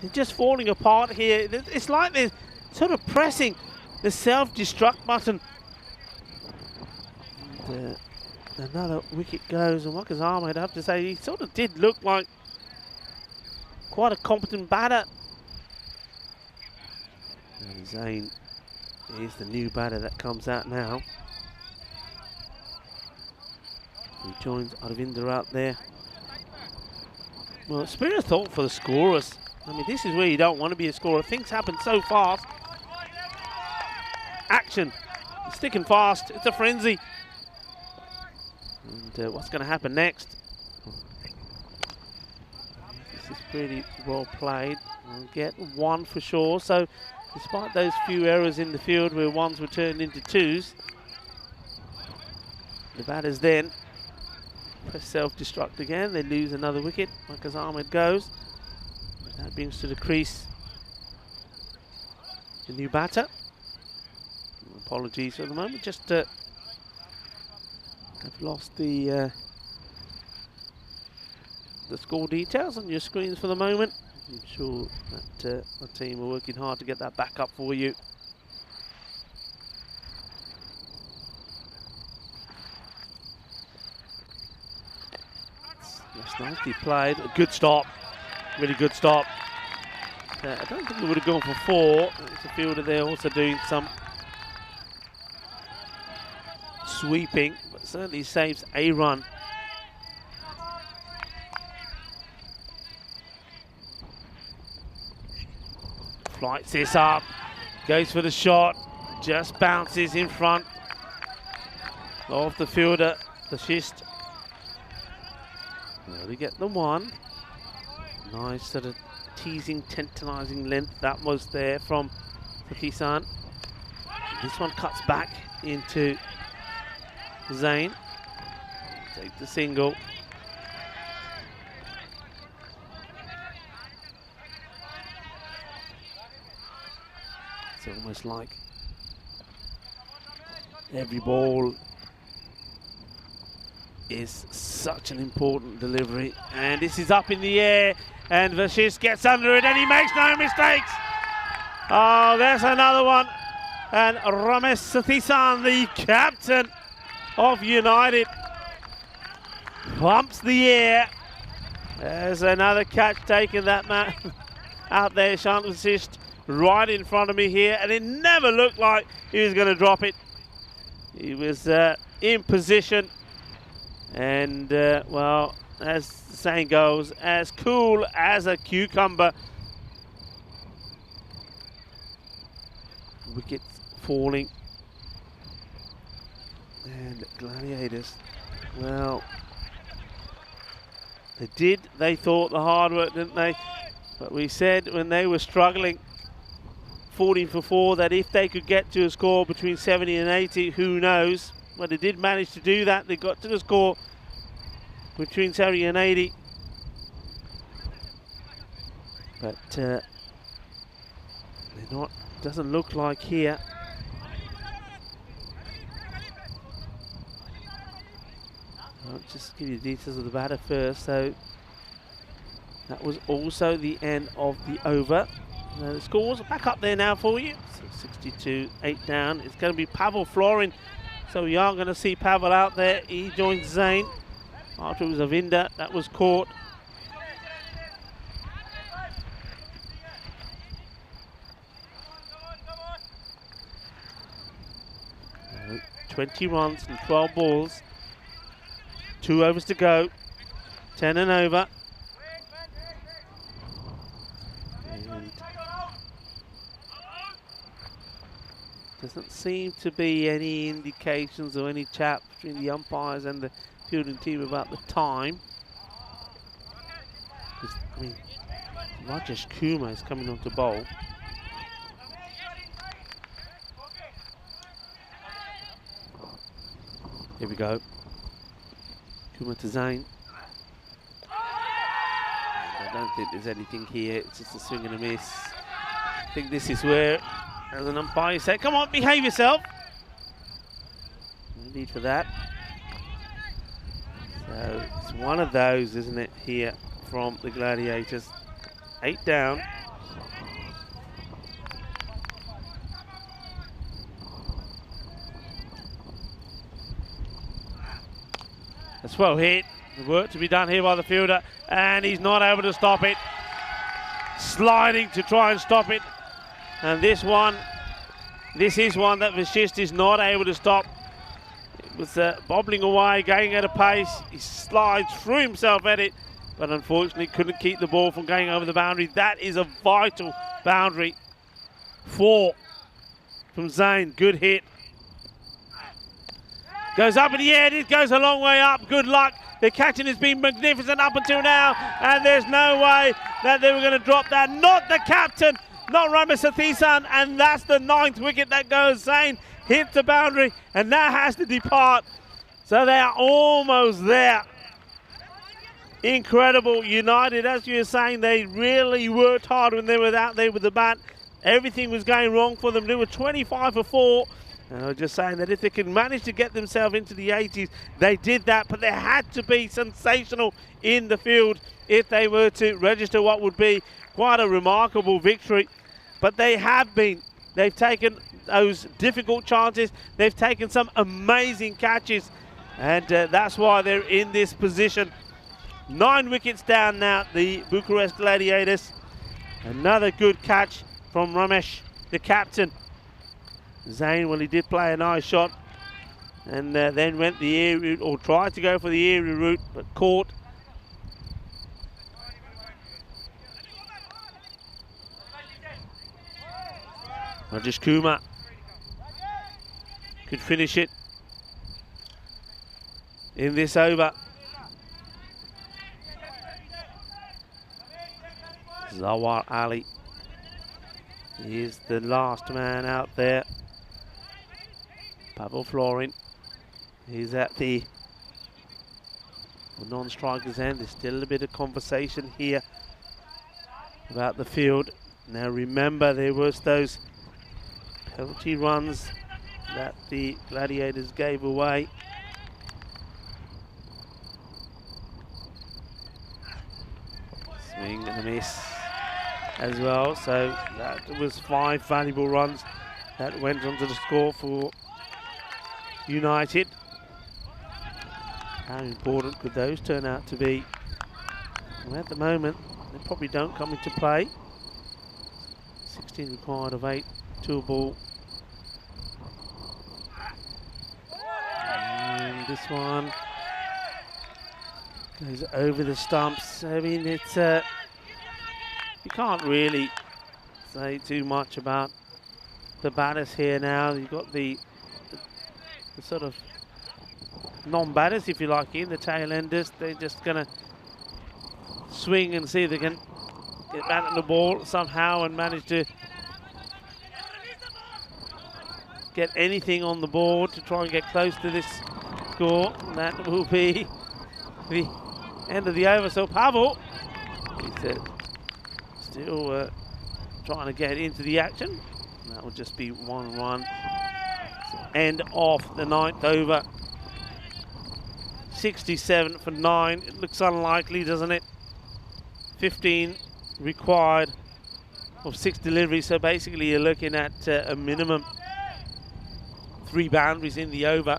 They're just falling apart here. It's like they're sort of pressing the self-destruct button. And, another wicket goes. And Waqas Ahmed, I have to say, he sort of did look like quite a competent batter. And Zain is the new batter that comes out now. He joins Arvinder out there. Well, spirit of thought for the scorers. I mean, this is where you don't want to be a scorer. Things happen so fast. Action. It's sticking fast. It's a frenzy. And what's going to happen next? This is pretty well played. We'll get one for sure. So despite those few errors in the field where ones were turned into twos, the batters then press self-destruct again. They lose another wicket. Marcus Ahmed goes. That brings to the crease the new batter. Apologies for the moment. Just I've lost the score details on your screens for the moment. I'm sure that the team are working hard to get that back up for you. That's nicely played. A good stop. Really good stop. I don't think they would have gone for 4. There's a fielder there also doing some sweeping, but certainly saves a run. Flights this up, goes for the shot, just bounces in front of the fielder, the schist. There we get the one. Nice sort of teasing, tantalizing length that was there from T10. This one cuts back into Zain. Take the single. It's almost like every ball is such an important delivery. And this is up in the air, and Vashis gets under it, and he makes no mistakes. Oh, there's another one. And Ramesh Sathisan, the captain of United, pumps the air. There's another catch taken, that man out there, Shant Vashist, right in front of me here, and it never looked like he was going to drop it. He was in position, and well, as the saying goes, as cool as a cucumber. Wickets falling, and Gladiators, well, they thought the hard work, didn't they? But we said when they were struggling 14 for 4 that if they could get to a score between 70 and 80, who knows? Well, they did manage to do that. They got to the score between 70 and 80. But they're not, doesn't look like here. I'll just give you the details of the batter first. So that was also the end of the over. The scores are back up there now for you. So 62, 8 down. It's going to be Pavel Florin. So we are going to see Pavel out there. He joins Zain. After it was Avinder that was caught. 20 runs and 12 balls. 2 overs to go. 10 and over. And doesn't seem to be any indications or any chat between the umpires and the fielding team about the time. I mean, Rajesh Kumar is coming on to bowl. Here we go. Kumar to Zain. I don't think there's anything here. It's just a swing and a miss. I think this is where, as an umpire, you say, come on, behave yourself. No need for that. So it's one of those, isn't it, here from the Gladiators. 8 down. That's well hit. The work to be done here by the fielder, and he's not able to stop it. Sliding to try and stop it. And this is one that Vashist is not able to stop. It was bobbling away, going at a pace. He slides, threw himself at it, but unfortunately couldn't keep the ball from going over the boundary. That is a vital boundary. 4 from Zain, good hit. Goes up in the air, it goes a long way up, good luck. The catching has been magnificent up until now, and there's no way that they were going to drop that. Not the captain, not Ramesh Sathisan, and that's the 9th wicket that goes Zain. Hits the boundary and now has to depart. So they are almost there. Incredible. United, as you were saying, they really worked hard when they were out there with the bat. Everything was going wrong for them. They were 25 for 4. And I was just saying that if they could manage to get themselves into the 80s, they did that, but they had to be sensational in the field if they were to register what would be quite a remarkable victory. But they have been. They've taken those difficult chances. They've taken some amazing catches, and that's why they're in this position. 9 wickets down now, the Bucharest Gladiators. Another good catch from Ramesh, the captain. Zain, well, he did play a nice shot and then went the air route, or tried to go for the aerial route, but caught. Rajesh Kumar could finish it in this over. Zawar Ali is the last man out there. Pavel Florin is at the non-strikers end. There's still a bit of conversation here about the field. Now remember, there was those penalty runs that the Gladiators gave away. Swing and a miss as well, so that was 5 valuable runs that went onto the score for United. How important could those turn out to be? Well, at the moment, they probably don't come into play. 16 required of 8 to a ball. And this one goes over the stumps. I mean, it's you can't really say too much about the batters here now. You've got the sort of non-batters, if you like, in the tail enders. They're just going to swing and see if they can get back on the ball somehow and manage to get anything on the board to try and get close to this score. That will be the end of the over. So Pavel, he's still trying to get into the action. That will just be 1 run. End of the 9th over. 67 for 9. It looks unlikely, doesn't it? 15 required of 6 deliveries. So basically you're looking at a minimum 3 boundaries in the over.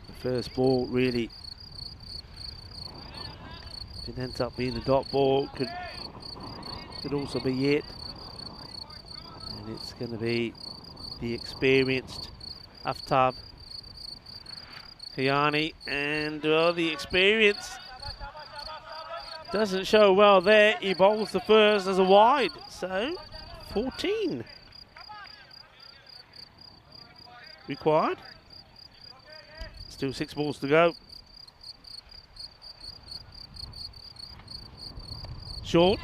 The first ball really, if it ends up being a dot ball, could also be it. And it's going to be the experienced Aftab Kayani, and well, the experience doesn't show well there. He bowls the first as a wide, so 14 required. Still 6 balls to go. Short.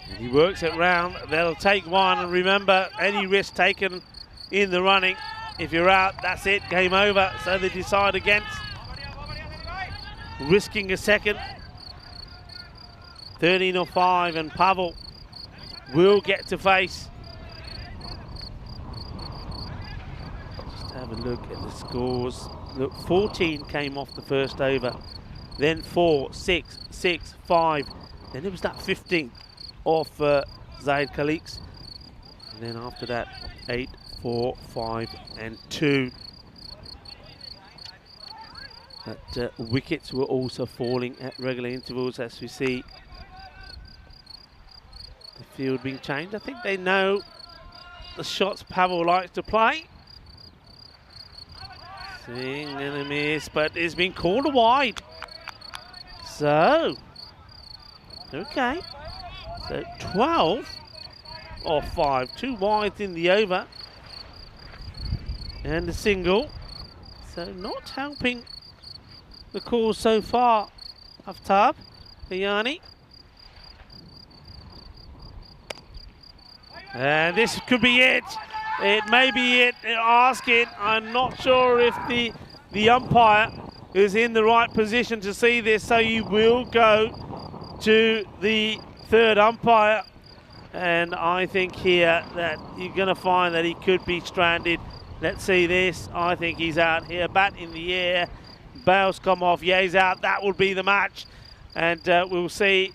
And he works it round. They'll take 1, and remember, any risk taken in the running, if you're out, that's it, game over. So they decide against risking a second. 13 or 5, and Pavel will get to face. Just have a look at the scores. Look, 14 came off the first over, then 4, 6, 6, 5, then it was that 15 off Zaid Khaliks, and then after that 8, 4, 5 and 2. But wickets were also falling at regular intervals, as we see the field being changed. I think they know the shots Pavel likes to play. Swing and a miss, but it's been called a wide. So, okay. So 12 or 5, 2 wides in the over. And a single. So not helping the calls so far. Aftab, Bayani. And this could be it. It may be it. Ask it. I'm not sure if the umpire is in the right position to see this, so you will go to the third umpire. And I think here that you're going to find that he could be stranded. Let's see this. I think he's out here. Bat in the air. Bails come off. Yeah, he's out. That will be the match. And we'll see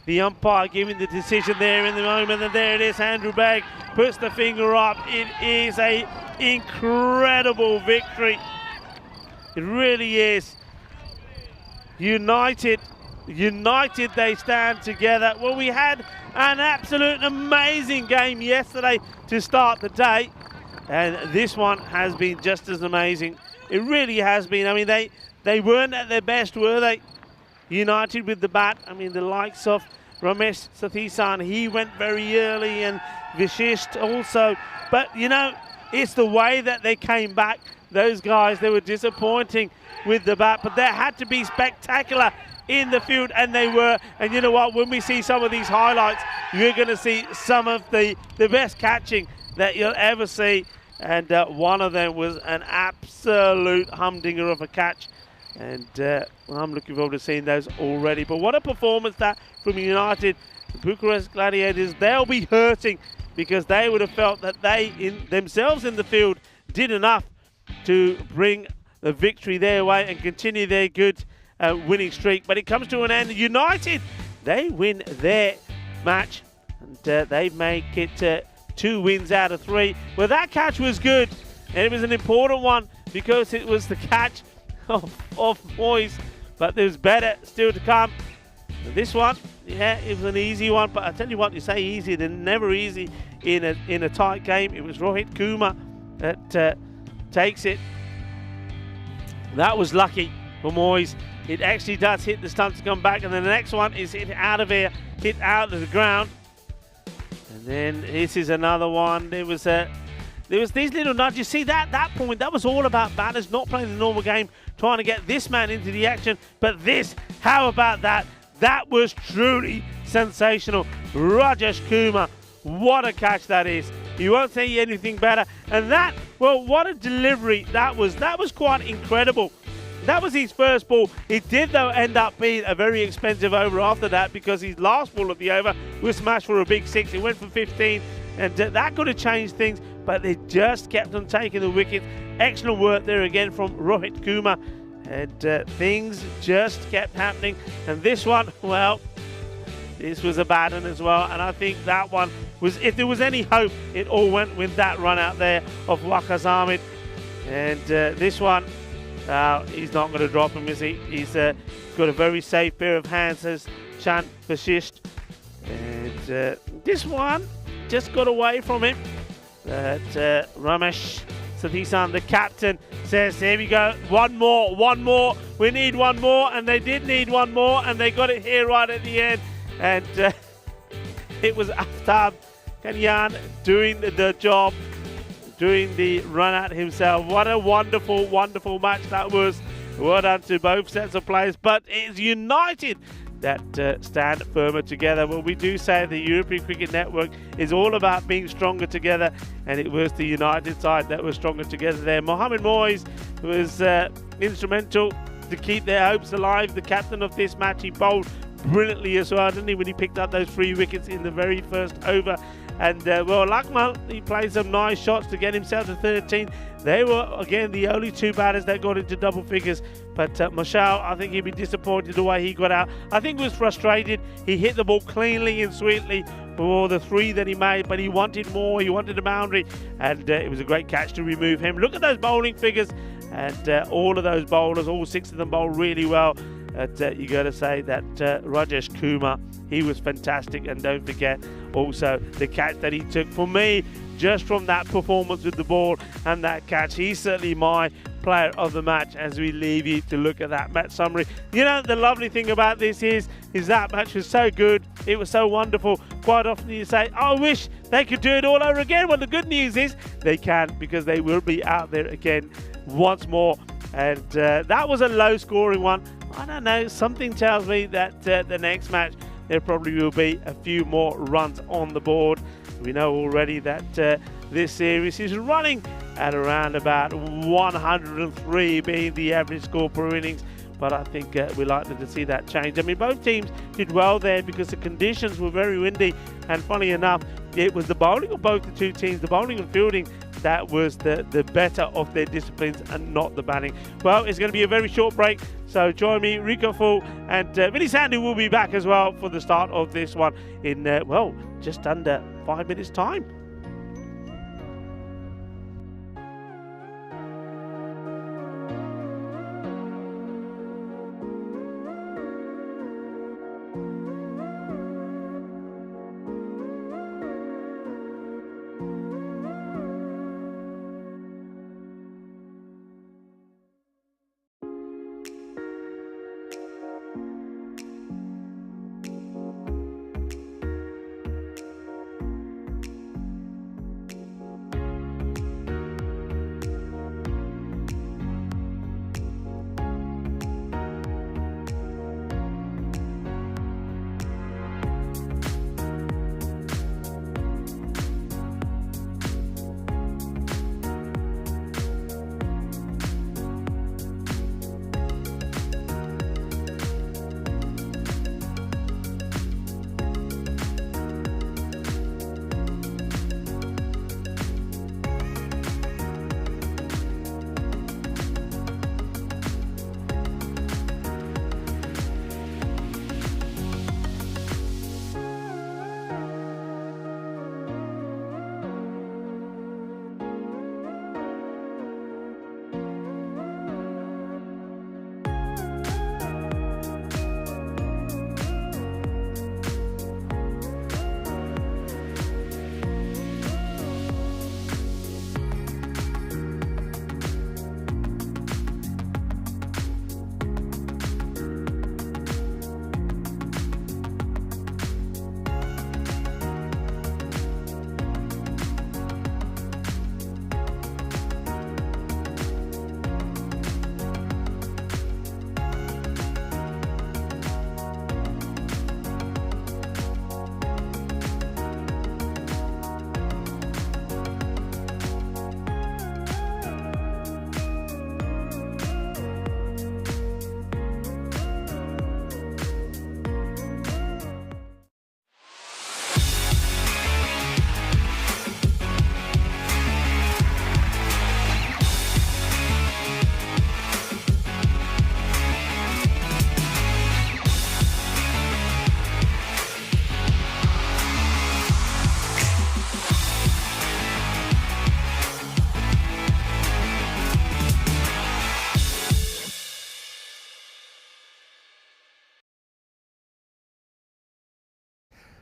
the umpire giving the decision there in the moment. And there it is. Andrew Begg puts the finger up. It is a incredible victory. It really is. United they stand together. Well, we had an absolute amazing game yesterday to start the day, and this one has been just as amazing. It really has been. I mean, they weren't at their best, were they? United with the bat. I mean, the likes of Ramesh Sathisan, he went very early, and Vishist also. But, you know, it's the way that they came back. Those guys, they were disappointing with the bat, but they had to be spectacular in the field, and they were. And you know what, when we see some of these highlights, you're going to see some of the best catching that you'll ever see, and one of them was an absolute humdinger of a catch, and well, I'm looking forward to seeing those already. But what a performance that from United. The Bucharest Gladiators, they'll be hurting because they would have felt that they themselves in the field did enough to bring the victory their way and continue their good winning streak. But it comes to an end. United, they win their match, and they make it 2 wins out of 3. Well, that catch was good, and it was an important one because it was the catch of Moyes, but there's better still to come. And this one, yeah, it was an easy one, but I tell you what, you say easy, they're never easy in a tight game. It was Rohit Kumar that takes it. That was lucky for Moyes. It actually does hit the stump to come back, and then the next one is hit out of here, hit out of the ground. And then this is another one. There was these little nudges. See, that point, that was all about batters not playing the normal game, trying to get this man into the action. But this, how about that? That was truly sensational. Rajesh Kumar, what a catch that is. You won't say anything better. And that, well, what a delivery that was. That was quite incredible. That was his first ball. It did, though, end up being a very expensive over after that because his last ball of the over was smashed for a big 6. It went for 15, and that could have changed things, but they just kept on taking the wicket. Excellent work there again from Rohit Kumar, and things just kept happening. And this one, well, this was a bad one as well, and I think that one was, if there was any hope, it all went with that run out there of Waqas Ahmed. And this one, he's not going to drop him, is he? He's got a very safe pair of hands, as Chand Vashisht. And this one just got away from him. But Ramesh Sathisan, the captain, says, here we go, one more. We need one more, and they did need one more, and they got it here right at the end. And it was Aftab Kanyan doing the job, doing the run out himself. What a wonderful, wonderful match that was. Well done to both sets of players, but it's United that stand firmer together. Well, we do say the European Cricket Network is all about being stronger together, and it was the United side that was stronger together there. Mohamed Moyes was instrumental to keep their hopes alive. The captain of this match, he bowled brilliantly as well, didn't he, when he picked up those 3 wickets in the very first over. And well, Lakmal, he played some nice shots to get himself to 13. They were, again, the only 2 batters that got into double figures. But Mashal, I think he'd be disappointed the way he got out. I think he was frustrated. He hit the ball cleanly and sweetly for the 3 that he made, but he wanted more. He wanted a boundary, and it was a great catch to remove him. Look at those bowling figures, and all of those bowlers, all 6 of them bowled really well. You got to say that Rajesh Kumar, he was fantastic. And don't forget also the catch that he took. For me, just from that performance with the ball and that catch, he's certainly my player of the match as we leave you to look at that match summary. You know, the lovely thing about this is that match was so good. It was so wonderful. Quite often you say, I wish they could do it all over again. Well, the good news is they can, because they will be out there again once more And that was a low-scoring one. I don't know, something tells me that the next match there probably will be a few more runs on the board. We know already that this series is running at around about 103 being the average score per innings. But I think we're likely to see that change. I mean, both teams did well there because the conditions were very windy. And funny enough, it was the bowling of both the two teams, the bowling and fielding, that was the better of their disciplines and not the batting. Well, it's going to be a very short break. So join me, Rico Full and Vinny Sandu will be back as well for the start of this one in, well, just under 5 minutes' time.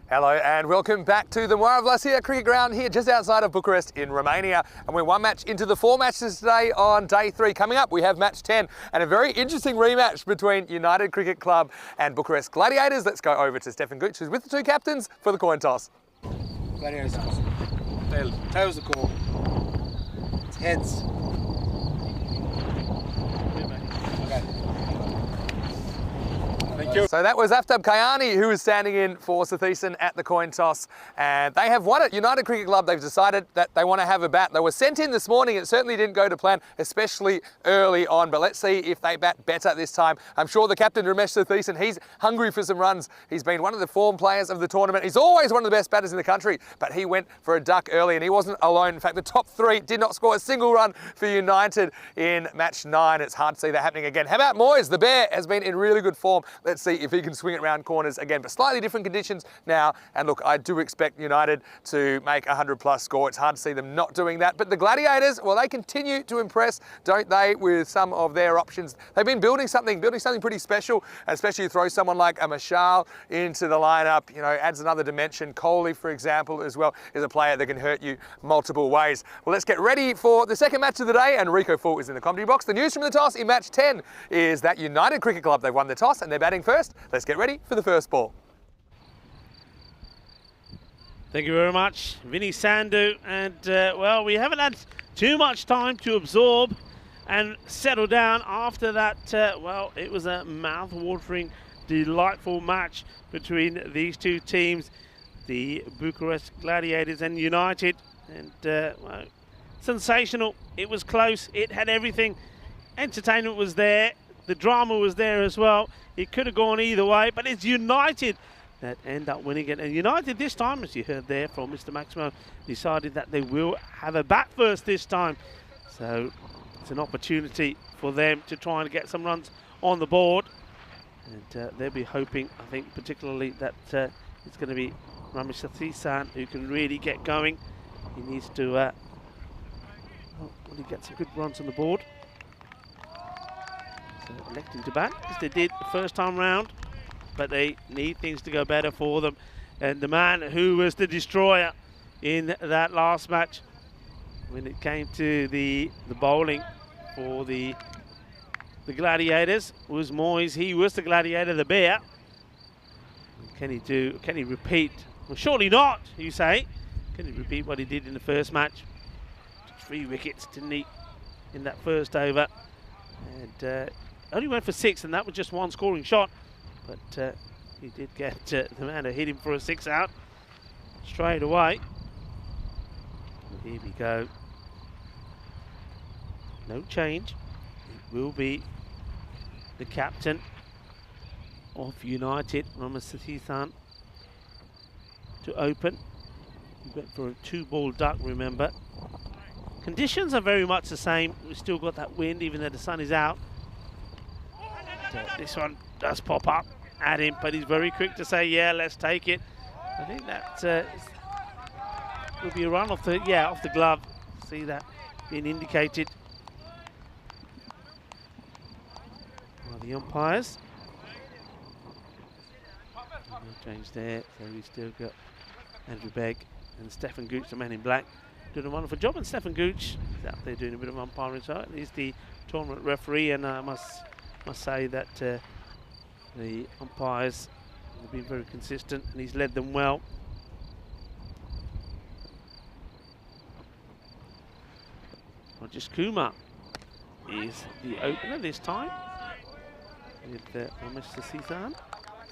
Hello and welcome back to the Moira Vlasia cricket ground here just outside of Bucharest in Romania. And we're one match into the 4 matches today on day 3. Coming up, we have match 10 and a very interesting rematch between United Cricket Club and Bucharest Gladiators. Let's go over to Stefan Gooch, who's with the two captains for the coin toss. Gladiators the call. Tails the call. It's heads. Okay. Thank you. So that was Aftab Kayani who was standing in for Sathisen at the coin toss, and they have won it. United Cricket Club, they've decided that they want to have a bat. They were sent in this morning. It certainly didn't go to plan, especially early on, but let's see if they bat better this time. I'm sure the captain, Ramesh Sathisen, he's hungry for some runs. He's been one of the form players of the tournament. He's always one of the best batters in the country, but he went for a duck early and he wasn't alone. In fact, the top 3 did not score a single run for United in match 9. It's hard to see that happening again. How about Moyes? The Bear has been in really good form. Let's see if he can swing it round corners again, but slightly different conditions now. And look, I do expect United to make a 100+ score. It's hard to see them not doing that. But the Gladiators, well, they continue to impress, don't they, with some of their options. They've been building something pretty special, especially you throw someone like a Mashal into the lineup, you know, adds another dimension. Kohli, for example, as well, is a player that can hurt you multiple ways. Well, let's get ready for the second match of the day, and Rico Full is in the commentary box. The news from the toss in match 10 is that United Cricket Club, they've won the toss and they're batting first. Let's get ready for the first ball. Thank you very much, Vinny Sandu. And, well, we haven't had too much time to absorb and settle down after that. Well, it was a mouth-watering, delightful match between these two teams, the Bucharest Gladiators and United. And well, sensational. It was close. It had everything. Entertainment was there. The drama was there as well. It could have gone either way, but it's United that end up winning it. And United this time, as you heard there from Mr. Maximo, decided that they will have a bat first this time. So it's an opportunity for them to try and get some runs on the board. And they'll be hoping, I think, particularly that it's going to be Ramesh Satisan who can really get going. He needs to really get some good runs on the board. So electing to bat, as they did the first time round, but they need things to go better for them. And the man who was the destroyer in that last match, when it came to the bowling for the Gladiators, was Moyes. He was the Gladiator, the bear. Can he repeat? Well, surely not, you say. Can he repeat what he did in the first match? 3 wickets, didn't he, in that first over? And only went for 6, and that was just one scoring shot. But he did get the man who hit him for a 6 out straight away. And here we go. No change. It will be the captain of United, Ramesh Satisan, to open. He went for a 2-ball duck, remember. Conditions are very much the same. We've still got that wind, even though the sun is out. This one does pop up at him, but he's very quick to say, yeah, let's take it. I think that will be a run off the glove. See that being indicated by the umpires. No change there, so we still got Andrew Begg and Stefan Gooch, the man in black, doing a wonderful job. And Stefan Gooch is out there doing a bit of umpiring, so he's the tournament referee, and I must say that the umpires have been very consistent, and he's led them well. Rajesh Kumar is the opener this time with Ramesh Satisan.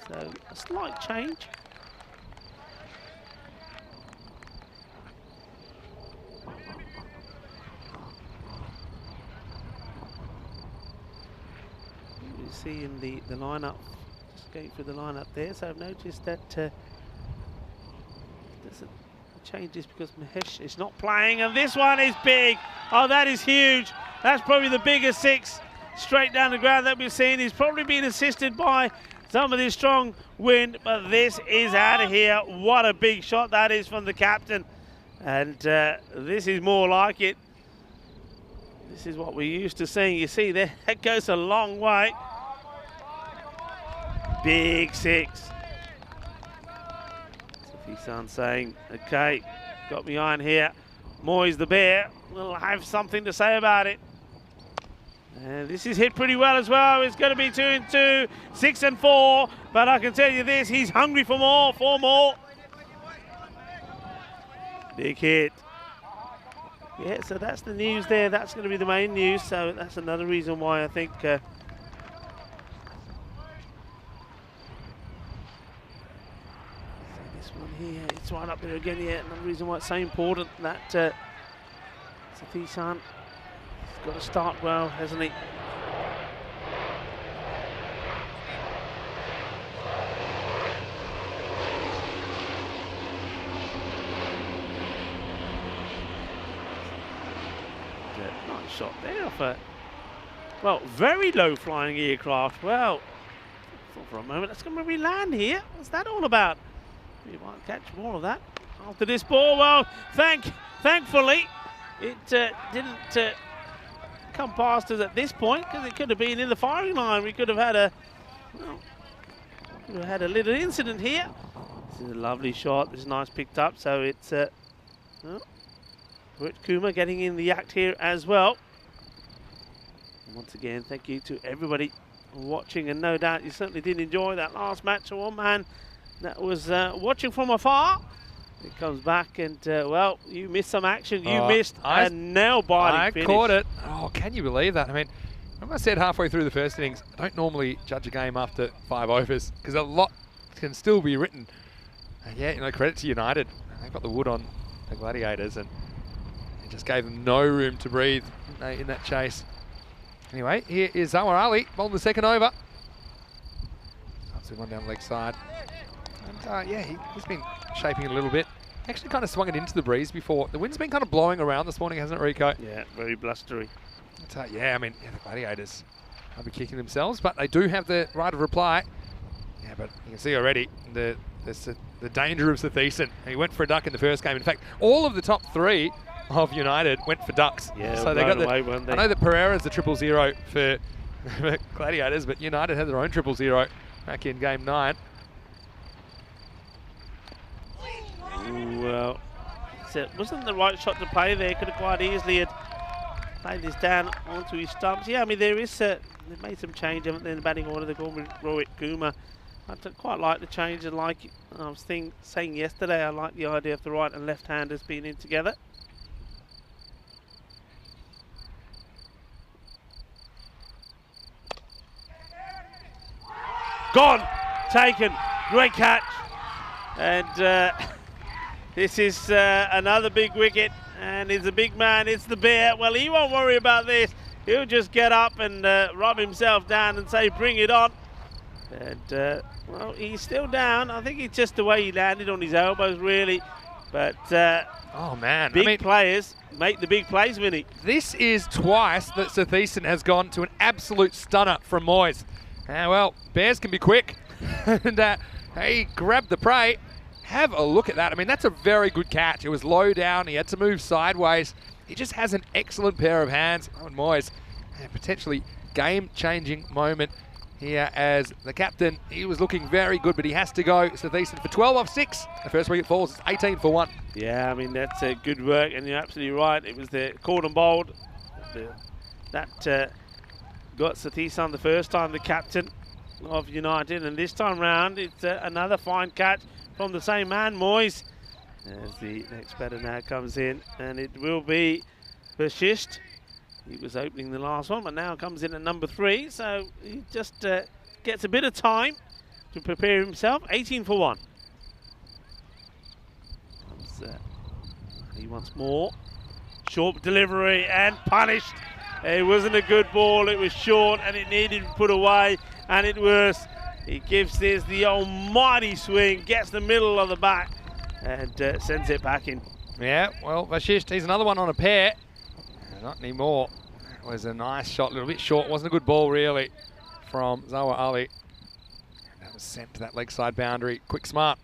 So a slight change. You see in the lineup, just going through the lineup there. So I've noticed that there's a change just because Mahesh is not playing, and this one is big. Oh, that is huge. That's probably the biggest 6 straight down the ground that we've seen. He's probably been assisted by some of this strong wind, but this is out of here. What a big shot that is from the captain. And this is more like it. This is what we're used to seeing. You see there, that goes a long way. Big 6. Satisan saying, okay, got me on here. Moyes the bear will have something to say about it. And this is hit pretty well as well. It's going to be 2 and 2, 6 and 4. But I can tell you this, he's hungry for more, 4 more. Big hit. Yeah, so that's the news there. That's going to be the main news. So that's another reason why I think this one here, it's right up there again. Yeah, another reason why it's so important that Satisan has got to start well, hasn't he? Nice shot there off a, well, very low flying aircraft. Well, thought for a moment that's going to be land here. What's that all about? We might catch more of that after this ball. Well, thankfully, it didn't come past us at this point, because it could have been in the firing line. We could have had a, well, could have had a little incident here. This is a lovely shot. This is nice picked up. So it's well, Rich Kumar getting in the act here as well. And once again, thank you to everybody watching, and no doubt you certainly did enjoy that last match. So one man that was watching from afar It comes back and, well, you missed some action. You Oh, missed a nail-biting finish. I caught it. Oh, can you believe that? I mean, remember I said halfway through the first innings, I don't normally judge a game after 5 overs because a lot can still be written. Yeah, you know, credit to United. They got the wood on the Gladiators and it just gave them no room to breathe in that chase. Anyway, here is Zawar Ali, bowling the second over. One down the leg side. And yeah, he's been shaping it a little bit. Actually kind of swung it into the breeze before. The wind's been kind of blowing around this morning, hasn't it, Rico? Yeah, very blustery. Yeah, I mean, the Gladiators might be kicking themselves, but they do have the right of reply. Yeah, but you can see already the danger of Sathisan. He went for a duck in the first game. In fact, all of the top 3 of United went for ducks. Yeah, so they got away, weren't they? I know that Pereira's the 0-0 for Gladiators, but United had their own 0-0 back in game 9. Well, it wasn't the right shot to play there. Could have quite easily had played this down onto his stumps. Yeah, I mean, they've made some change, haven't they, in the batting order. They've gone with Rohit Kumar. I quite like the change. I was saying yesterday, I like the idea of the right and left-handers being in together. Gone, taken, great catch. And this is another big wicket. And it's a big man, it's the Bear. Well, he won't worry about this. He'll just get up and rub himself down and say, bring it on. And, well, he's still down. I think it's just the way he landed on his elbows, really. But oh, man. Big players make the big plays, Vinny. This is twice that Sathisan has gone to an absolute stunner from Moyes. Well, Bears can be quick. And he grabbed the prey. Have a look at that. I mean, that's a very good catch. It was low down. He had to move sideways. He just has an excellent pair of hands. Owen Moyes, potentially game-changing moment here as the captain. He was looking very good, but he has to go. Sathisan for 12 off 6. The first wicket falls. It's 18 for 1. Yeah, I mean, that's good work, and you're absolutely right. It was the caught and bowled. That got Sathisan the first time, the captain of United, and this time round it's another fine catch from the same man, Moyes. As the next batter now comes in, and it will be Bashist. He was opening the last one, but now comes in at number 3, so he just gets a bit of time to prepare himself. 18 for 1. He wants more. Short delivery and punished. It wasn't a good ball, it was short and it needed to be put away, and it was. He gives this the almighty swing, gets the middle of the bat and sends it back in. Yeah, well, Vashisht, he's another one on a pair. Not anymore. It was a nice shot, a little bit short. Wasn't a good ball, really, from Zawar Ali. That was sent to that leg side boundary. Quick, smart.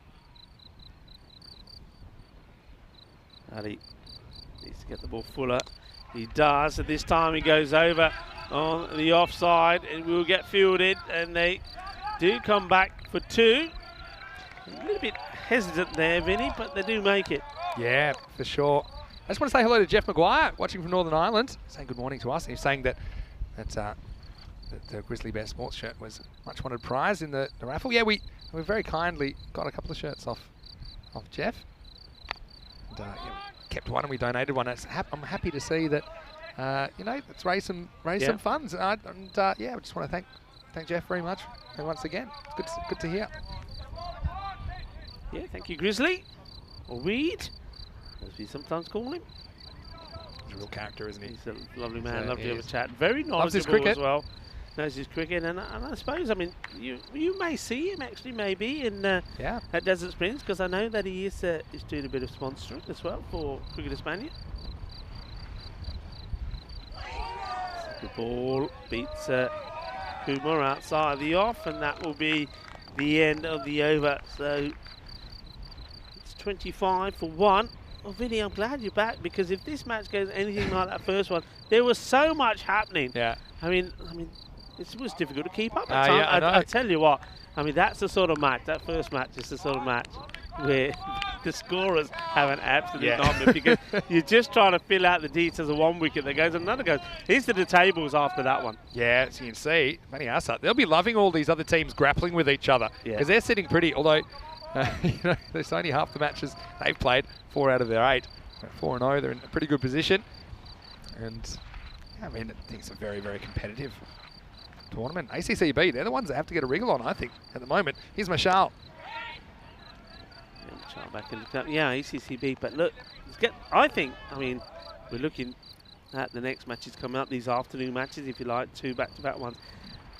Ali needs to get the ball fuller. He does, and this time he goes over on the offside. It will get fielded, and they do come back for 2. A little bit hesitant there, Vinny, but they do make it. Yeah, for sure. I just want to say hello to Jeff Maguire, watching from Northern Ireland, saying good morning to us. He's saying that the Grizzly Bear sports shirt was a much wanted prize in the raffle. Yeah, we very kindly got a couple of shirts off Jeff. And, yeah, kept one and we donated one. I'm happy to see that, you know, it's raised some funds. Yeah, I just want to thank Jeff very much once again. It's good to hear. Yeah, thank you, Grizzly. Or Reed, as we sometimes call him. He's a real character, isn't he? He's a lovely man, lovely to have a is. chat. Very Loves his knowledgeable cricket. as well. Knows his cricket, and I suppose, I mean, you may see him actually maybe in at Desert Springs, because I know that he is doing a bit of sponsoring as well for Cricket Hispania. The ball beats Kumar outside the off, and that will be the end of the over. So it's 25 for 1. Well, Vinny, I'm glad you're back, because if this match goes anything like that first one, there was so much happening. Yeah. I mean, it was difficult to keep up Yeah, at times. I know. I tell you what, I mean, that's the sort of match, that first match is the sort of match where the scorers have an absolute nightmare, because you're just trying to fill out the details of one wicket that goes and another goes. Here's to the tables after that one. Yeah, as you can see, Manny Asa, they'll be loving all these other teams grappling with each other, because they're sitting pretty, although You know, there's only half the matches they've played, 4 out of their 8. At 4-0, they're in a pretty good position. And, I mean, I think it's a very, very competitive tournament. ACCB, they're the ones that have to get a wriggle on, I think, at the moment. Here's Mashal. Back in the, yeah, ACCB, but look, I mean, we're looking at the next matches coming up, these afternoon matches, if you like, 2 back-to-back ones.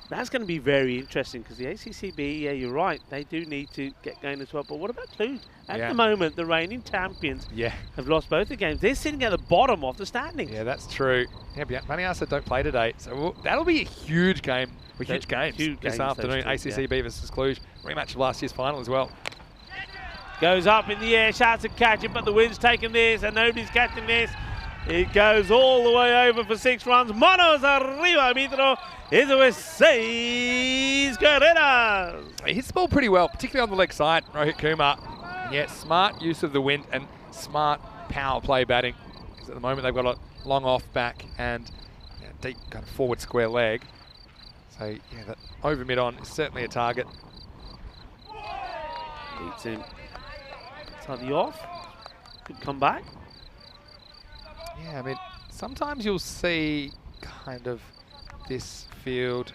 That's going to be very interesting because the ACCB, yeah, you're right, they do need to get going as well. But what about Cluj? At the moment, the reigning champions have lost both the games. They're sitting at the bottom of the standings. Yeah, that's true. Yeah, Maniasa don't play today, so that'll be a huge game. Huge games this afternoon. ACCB versus Cluj, rematch of last year's final as well. Goes up in the air, shouts to catch it, but the wind's taking this and nobody's catching this. It goes all the way over for 6 runs. Manos arriba, Mitro. Is with 6 carreras. He hits the ball pretty well, particularly on the leg side, Rohit Kumar. Yeah, smart use of the wind and smart power play batting. Because at the moment they've got a long off back and deep kind of forward square leg. So yeah, that over mid on is certainly a target. Beats him. Slightly off. Could come back. Yeah, I mean, sometimes you'll see kind of this field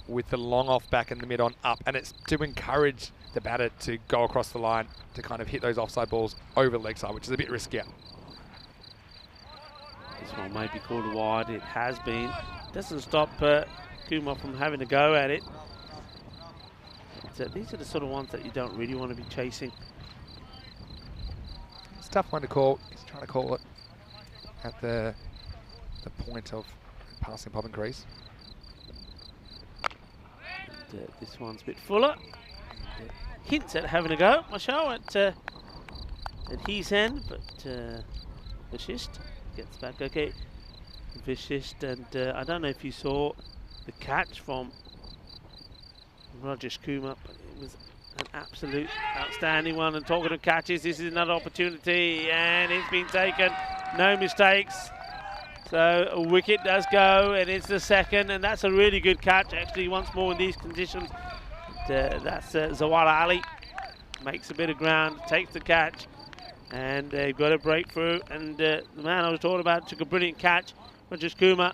with the long off back and the mid on up, and it's to encourage the batter to go across the line to kind of hit those offside balls over the leg side, which is a bit riskier. This one may be called wide. It has been. Doesn't stop Kumar from having a go at it. But, these are the sort of ones that you don't really want to be chasing. It's a tough one to call. He's trying to call it at the point of passing pop and crease. And, this one's a bit fuller. And, hints at having a go. Marshall at his end, but Vashist gets back okay. Vashist, and I don't know if you saw the catch from Rajesh Kumar, but it was an absolute outstanding one. And talking of catches, this is another opportunity, and it's been taken. No mistakes. So a wicket does go, and it's the second, and that's a really good catch actually once more in these conditions. That's Zawara Ali. Makes a bit of ground, takes the catch, and they've got a breakthrough. And the man I was talking about took a brilliant catch, Rajesh Kumar.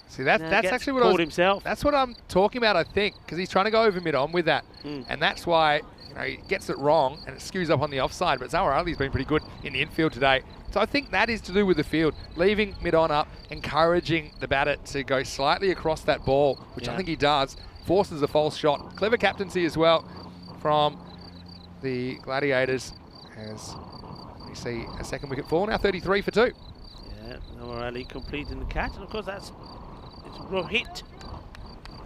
See, that's actually what I was, himself. That's what I'm talking about, I think, because he's trying to go over mid-on with that. And that's why he gets it wrong and it skews up on the offside. But Zawar Ali's been pretty good in the infield today. So I think that is to do with the field. Leaving mid-on up, encouraging the batter to go slightly across that ball, which I think he does. Forces a false shot. Clever captaincy as well from the Gladiators as we see a second wicket fall. Now 33 for 2. Yeah, Zawar Ali completing the catch. And of course it's Rohit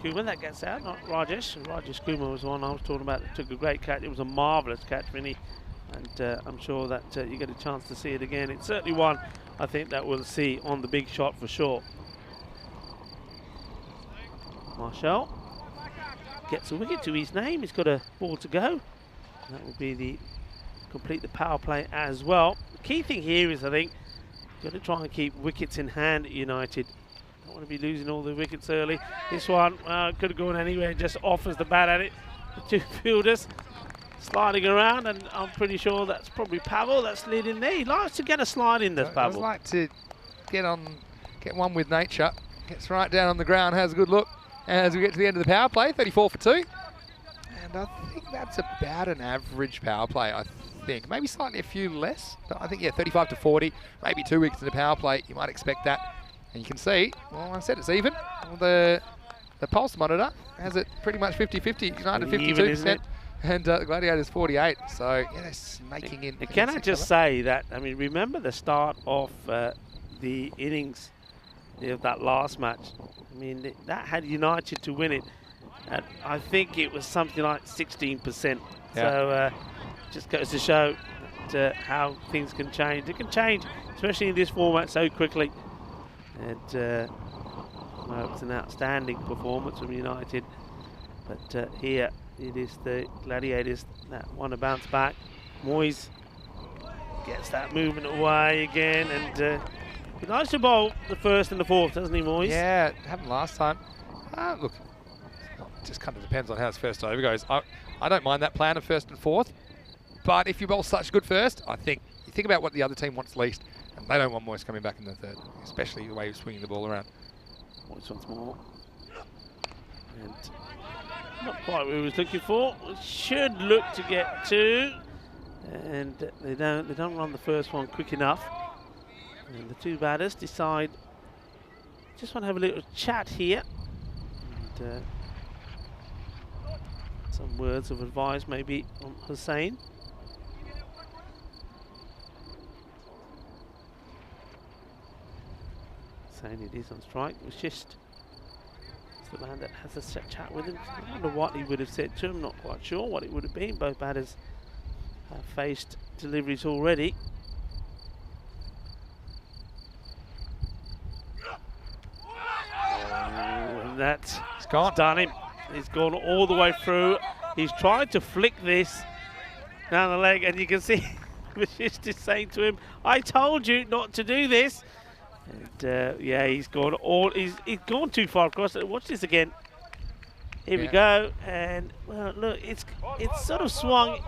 Kumar that gets out, not Rajesh. Rajesh Kumar was the one I was talking about that took a great catch. It was a marvellous catch, Vinny. And I'm sure that you get a chance to see it again. It's certainly one I think that we'll see on the big shot for sure. Marshall gets a wicket to his name. He's got a ball to go. That will be complete the power play as well. The key thing here is, I think, you've got to try and keep wickets in hand at United. Don't want to be losing all the wickets early. This one could have gone anywhere, just offers the bat at it. The 2 fielders sliding around, and I'm pretty sure that's probably Pavel that slid in there. He likes to get a slide in, does Pavel. I like to get one with nature. Gets right down on the ground, has a good look as we get to the end of the power play. 34 for 2. And I think that's about an average power play, I think. Maybe slightly a few less. But I think, yeah, 35 to 40. Maybe 2 wickets in the power play. You might expect that. And you can see, well, I said it's even. The pulse monitor has it pretty much 50-50. United 52%. And the Gladiators 48. So, yeah, they're snaking in. Can I just say that, I mean, remember the start of the innings of that last match? I mean, that had United to win it. I think it was something like 16%. Yeah. So, just goes to show how things can change. It can change, especially in this format, so quickly. And well, it was an outstanding performance from United. But here, it is the Gladiators that want to bounce back. Moyes gets that movement away again, and he likes to bowl the first and the fourth, doesn't he, Moyes? Yeah, it happened last time. Look, it just kind of depends on how his first over goes. I don't mind that plan of first and fourth. But if you bowl such good first, I think you think about what the other team wants least, and they don't want Moyes coming back in the third, especially the way he's swinging the ball around. Moyes once more. And not quite what he was looking for. Should look to get 2. And they don't run the first one quick enough. And the 2 batters decide just want to have a little chat here. And some words of advice maybe on Hussain. Saying it is on strike. It was just the man that has a chat with him. I wonder what he would have said to him. Not quite sure what it would have been. Both batters have faced deliveries already. Oh, and that's done him. He's gone all the way through. He's tried to flick this down the leg, and you can see Vashist is saying to him, "I told you not to do this." And yeah, he's gone gone too far across. Watch this again. Here we go, and well, look, it's sort of swung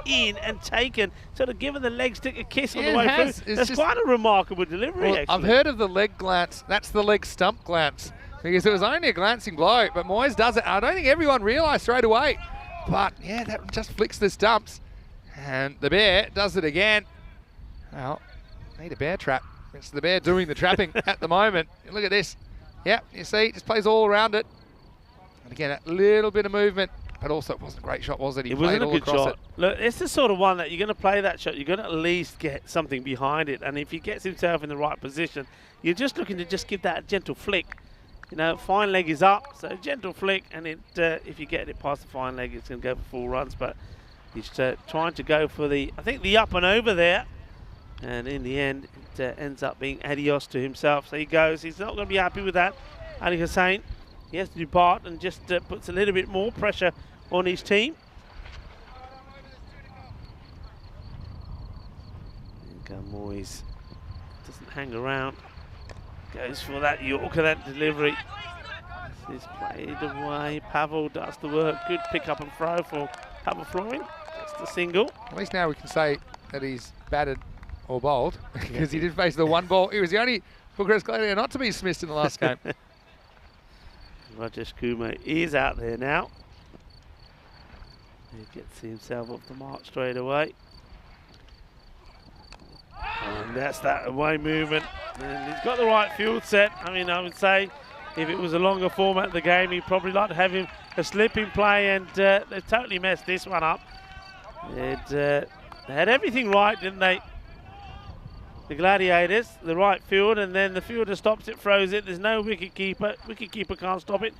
in and taken, sort of given the leg stick a kiss on the way through. That's quite a remarkable delivery, well, actually. I've heard of the leg glance. That's the leg stump glance, because it was only a glancing blow, but Moyes does it. I don't think everyone realised straight away, but yeah, that just flicks the stumps, and the bear does it again. Well, need a bear trap. It's the bear doing the trapping at the moment. Look at this. Yep, you see, just plays all around it. And again, a little bit of movement, but also it wasn't a great shot, was it? It wasn't a good shot. Look, it's the sort of one that you're going to play that shot, you're going to at least get something behind it. And if he gets himself in the right position, you're just looking to just give that a gentle flick. You know, fine leg is up, so gentle flick, and if you get it past the fine leg, it's going to go for 4 runs. But he's trying to go for I think the up and over there. And in the end, it ends up being adios to himself. So he goes. He's not going to be happy with that. Ali Hussain, he has to depart and just puts a little bit more pressure on his team. Moyes doesn't hang around. Goes for that Yorker, that delivery. This is played away. Pavel does the work. Good pick up and throw for Pavel Florin. That's the single. At least now we can say that he's batted or bowled, because he did face the 1 ball. He was the only Bucharest Gladiator not to be dismissed in the last game. Rajesh Kumar is out there now. He gets himself off the mark straight away. And that's that away movement. And he's got the right field set. I mean, I would say if it was a longer format of the game, he'd probably like to have him a slipping play, and they've totally messed this one up. They had everything right, didn't they? The Gladiators, the right field, and then the fielder stops it, throws it. There's no wicket keeper. Wicket keeper can't stop it.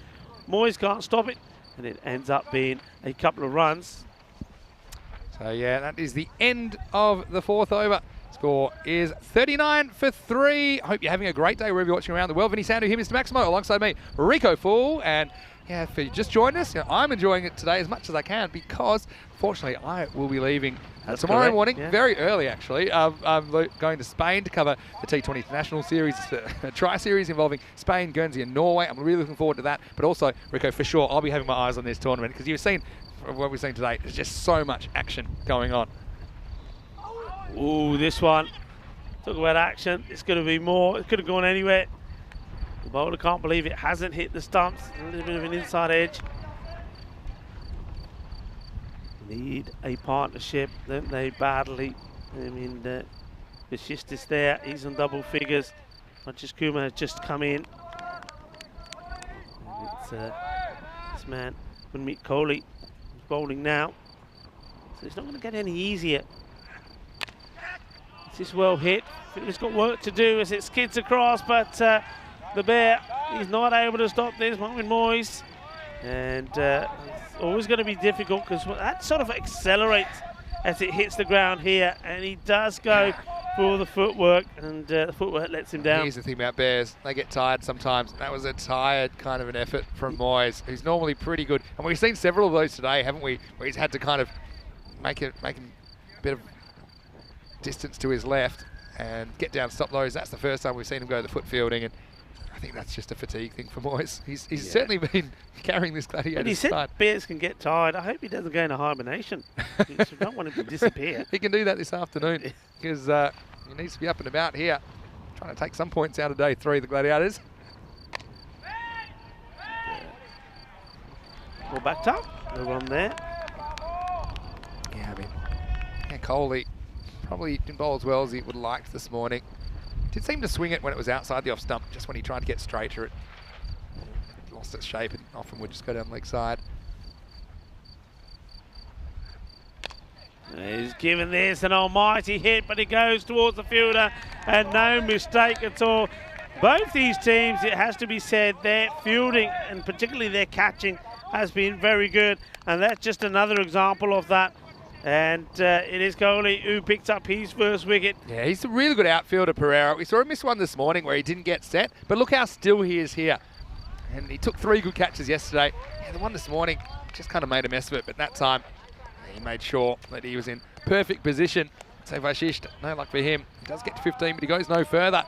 Moyes can't stop it, and it ends up being a couple of runs. So yeah, that is the end of the 4th over. Score is 39 for 3. I hope you're having a great day wherever you're watching around the world. Vinny Sandu here, Mr. Maximo, alongside me, Rico Fool. And yeah, if you just joined us, I'm enjoying it today as much as I can, because fortunately I will be leaving tomorrow morning, very early actually. I'm going to Spain to cover the T10 International Series. It's a tri-series involving Spain, Guernsey and Norway. I'm really looking forward to that. But also, Rico, for sure, I'll be having my eyes on this tournament, because you've seen what we've seen today. There's just so much action going on. Ooh, this one. Talk about action. It's going to be more. It could have gone anywhere. The bowler can't believe it hasn't hit the stumps. A little bit of an inside edge. Need a partnership, don't they, badly? I mean, the Vashist is there. He's on double figures. Rajesh Kumar has just come in. And it's this man, Gurmeet Kohli, who's bowling now. So it's not going to get any easier. This is well hit. He's got work to do as it skids across, but the bear, he's not able to stop this. Marvin Moyes. And it's always going to be difficult, because that sort of accelerates as it hits the ground here, and he does go for the footwork, and the footwork lets him down. Here's the thing about bears, they get tired sometimes. That was a tired kind of an effort from Moyes, who's normally pretty good. And we've seen several of those today, haven't we, where he's had to kind of make a bit of distance to his left and get down, stop those. That's the first time we've seen him go to the foot fielding, and I think that's just a fatigue thing for Moyes. He's certainly been carrying this But he Gladiators said side. Bears can get tired. I hope he doesn't go into hibernation. You don't want him to disappear. He can do that this afternoon because he needs to be up and about here, trying to take some points out of day 3, the Gladiators. All backed up. They're on there. Yeah, I mean, Coley probably didn't bowl as well as he would have liked this morning. Did seem to swing it when it was outside the off stump, just when he tried to get straighter, it lost its shape and often would just go down leg side. He's given this an almighty hit, but he goes towards the fielder, and no mistake at all. Both these teams, it has to be said, their fielding and particularly their catching has been very good, and that's just another example of that. And it is Coley who picks up his first wicket. Yeah, he's a really good outfielder, Pereira. We saw him miss one this morning where he didn't get set, but look how still he is here. And he took 3 good catches yesterday. Yeah, the one this morning just kind of made a mess of it, but that time he made sure that he was in perfect position. So Vashisht, no luck for him. He does get to 15, but he goes no further.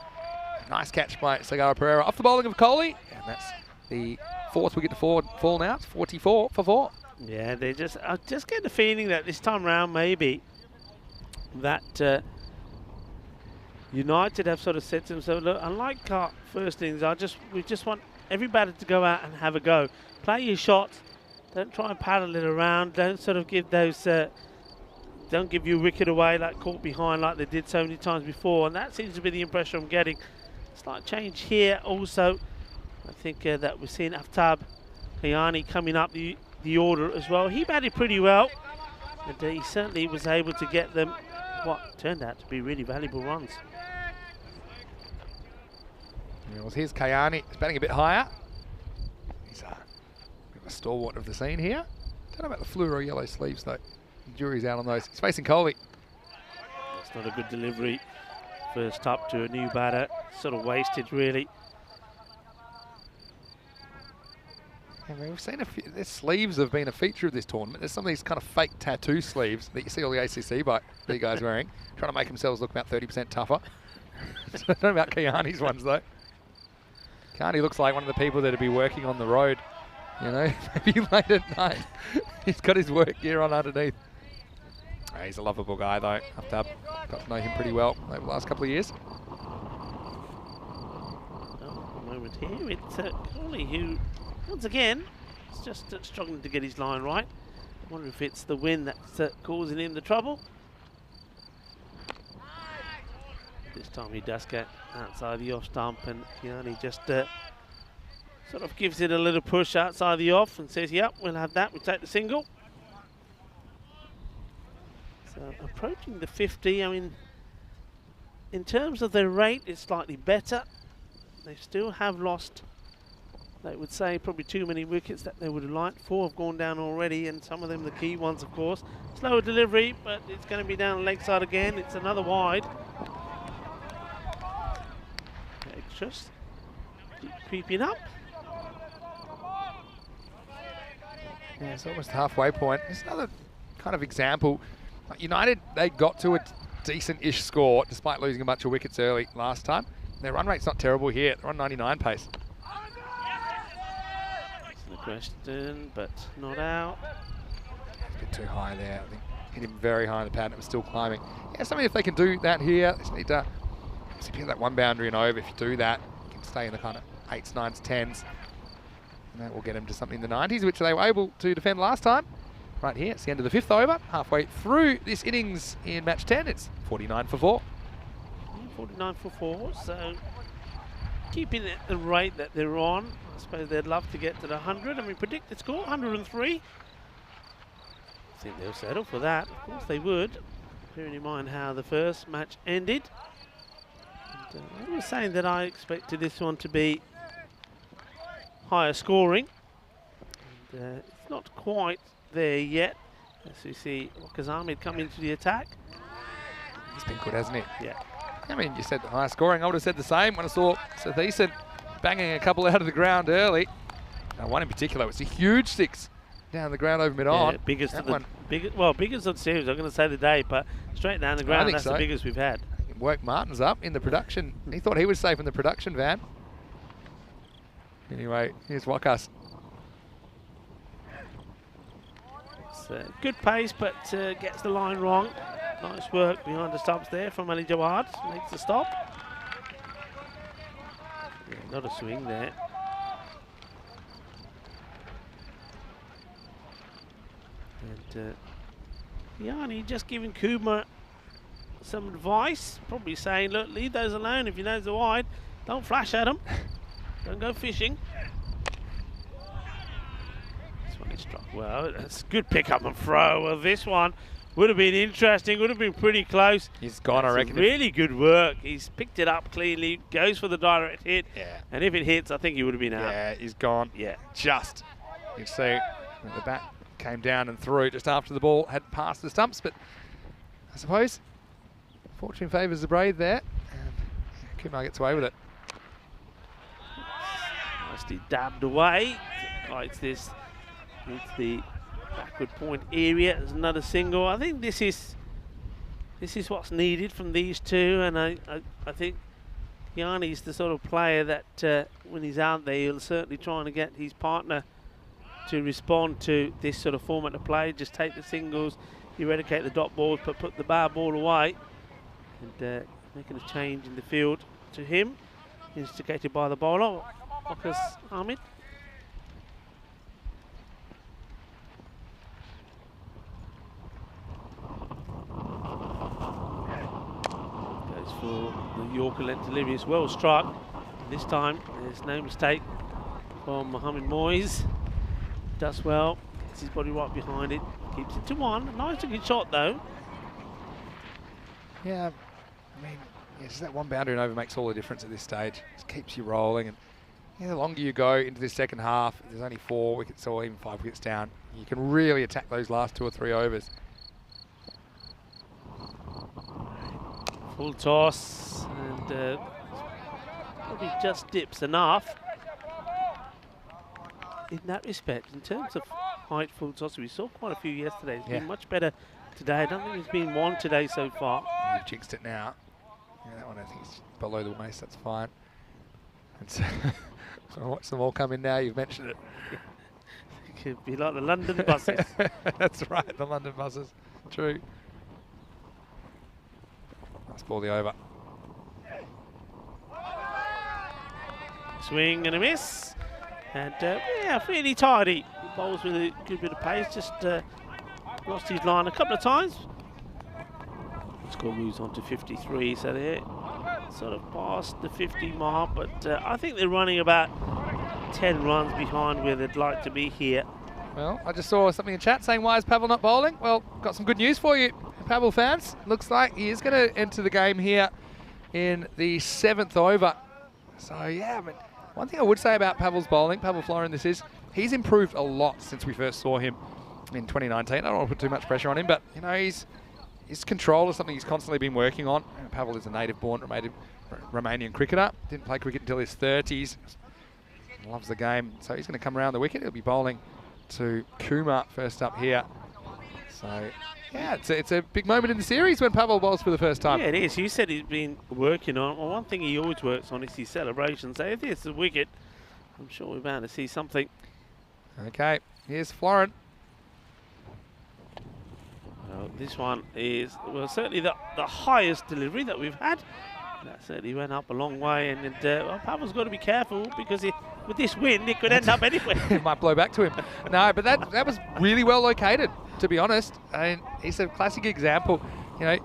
Nice catch by Sagara Pereira off the bowling of Coley, and that's the 4th wicket to fall now. It's 44 for 4. Yeah, I just get the feeling that this time round maybe that United have sort of said to themselves, look, unlike our first innings, we just want everybody to go out and have a go. Play your shots. Don't try and paddle it around. Don't sort of give those, don't give your wicket away like caught behind like they did so many times before. And that seems to be the impression I'm getting. Slight change here also. I think that we're seeing Aftab Kayani coming up the order as well. He batted pretty well, and he certainly was able to get them what turned out to be really valuable runs. Well, here's Kayani. He's batting a bit higher. He's a bit of a stalwart of the scene here. Don't know about the fluoro yellow sleeves though. The jury's out on those. He's facing Coley. It's not a good delivery. First up to a new batter. Sort of wasted really. Yeah, I mean, we've seen their sleeves have been a feature of this tournament. There's some of these kind of fake tattoo sleeves that you see all the ACC guys wearing, trying to make themselves look about 30% tougher. I don't know about Kayani's ones though. Kayani looks like one of the people that'd be working on the road, you know, maybe late at night. He's got his work gear on underneath. Oh, he's a lovable guy though. I've got to know him pretty well over the last couple of years. A moment here, it's Coley who, once again, is just struggling to get his line right. I wonder if it's the wind that's causing him the trouble. This time he does get outside the off stump, and Kiani just sort of gives it a little push outside the off and says, yep, we'll have that, we'll take the single. So approaching the 50, I mean, in terms of their rate, it's slightly better. They still have lost, they would say, probably too many wickets that they would have liked. 4 have gone down already, and some of them the key ones, of course. Slower delivery, but it's going to be down leg side again. It's another wide. Just keep creeping up. Yeah, it's almost halfway point. It's another kind of example. United, they got to a decent-ish score despite losing a bunch of wickets early last time. Their run rate's not terrible here. They're on 99 pace. The question, but not out. It's a bit too high there. I think hit him very high in the pad and it was still climbing. Yeah, something if they can do that here. They just need to get that one boundary and over. If you do that, you can stay in the kind of 8s, 9s, 10s. And that will get them to something in the 90s, which they were able to defend last time. Right here, it's the end of the 5th over. Halfway through this innings in match 10, it's 49 for 4. 49 for 4, so keeping it at the rate that they're on. I suppose they'd love to get to the 100. I mean, predict the score, 103. I think they'll settle for that. Of course they would, bearing in mind how the first match ended. And, I was saying that I expected this one to be higher scoring. And, it's not quite there yet. As we see Wakazami come into the attack. He's been good, hasn't he? Yeah. I mean, you said high scoring. I would have said the same when I saw Satheeson banging a couple out of the ground early. One in particular was a huge 6 down the ground over mid-on. Yeah, biggest of the biggest of the series. I'm going to say today, but straight down the ground, that's the biggest we've had. Work Martin's up in the production. He thought he was safe in the production van. Anyway, here's Wakas. It's good pace, but gets the line wrong. Nice work behind the stumps there from Ali Jawad. Makes the stop. Yeah, not a swing there. And Yanni just giving Kuma some advice, probably saying, look, leave those alone if you know they're wide. Don't flash at them. Don't go fishing. This one is struck well. That's a good pick up and throw. Well, this one would have been interesting, would have been pretty close. He's gone, I reckon. Really good work. He's picked it up cleanly, goes for the direct hit. Yeah. And if it hits, I think he would have been out. Yeah, he's gone. Yeah. Just. You can see the bat came down and through just after the ball had passed the stumps, but I suppose fortune favours the brave there. And Kumar gets away with it. Nicely dabbed away. Guides this into the backward point area. There's another single. I think this is what's needed from these two, and I think Yanni's the sort of player that when he's out there, he'll certainly try and get his partner to respond to this sort of format of play. Just take the singles, eradicate the dot balls, but put the bar ball away. And making a change in the field to him, instigated by the bowler, Wakas Ahmed. Goes for the Yorker length delivery. It's well struck. This time there's no mistake from Mohammed Moyes. Does well, gets his body right behind it, keeps it to one. Nice looking shot though. Yeah, I mean, yeah, just that one boundary and over makes all the difference at this stage. Just keeps you rolling, and yeah, the longer you go into the second half, if there's only 4 wickets or even 5 wickets down, you can really attack those last 2 or 3 overs. Full toss, and probably just dips enough in that respect. In terms of height full toss, we saw quite a few yesterday. It's been much better today. I don't think there's been one today so far. You've jinxed it now. Yeah, that one I think is below the waist, that's fine. And so I'll watch them all come in now, you've mentioned it. It could be like the London buses. That's right, the London buses. True. Nice ball the over. Swing and a miss. And yeah, fairly tidy. He bowls with a good bit of pace, just lost his line a couple of times. Score moves on to 53, so they're sort of past the 50 mark, but I think they're running about 10 runs behind where they'd like to be here. Well, I just saw something in chat saying, why is Pavel not bowling? Well, got some good news for you, Pavel fans. Looks like he is going to enter the game here in the 7th over. So, yeah, I mean, one thing I would say about Pavel's bowling, Pavel Florin this is, he's improved a lot since we first saw him in 2019. I don't want to put too much pressure on him, but, you know, his control is something he's constantly been working on. Pavel is a native-born Romanian cricketer. Didn't play cricket until his 30s. Loves the game. So he's going to come around the wicket. He'll be bowling to Kumar first up here. So, yeah, it's a big moment in the series when Pavel bowls for the first time. Yeah, it is. You said he's been working on. Well, one thing he always works on is his celebrations. So if it's a wicket, I'm sure we're bound to see something. Okay, here's Florin. Well, this one is, well, certainly the highest delivery that we've had. That certainly went up a long way, and well, Pavel's got to be careful because with this wind, it could end up anywhere. It might blow back to him. No, but that was really well located, to be honest. And it's a classic example. You know,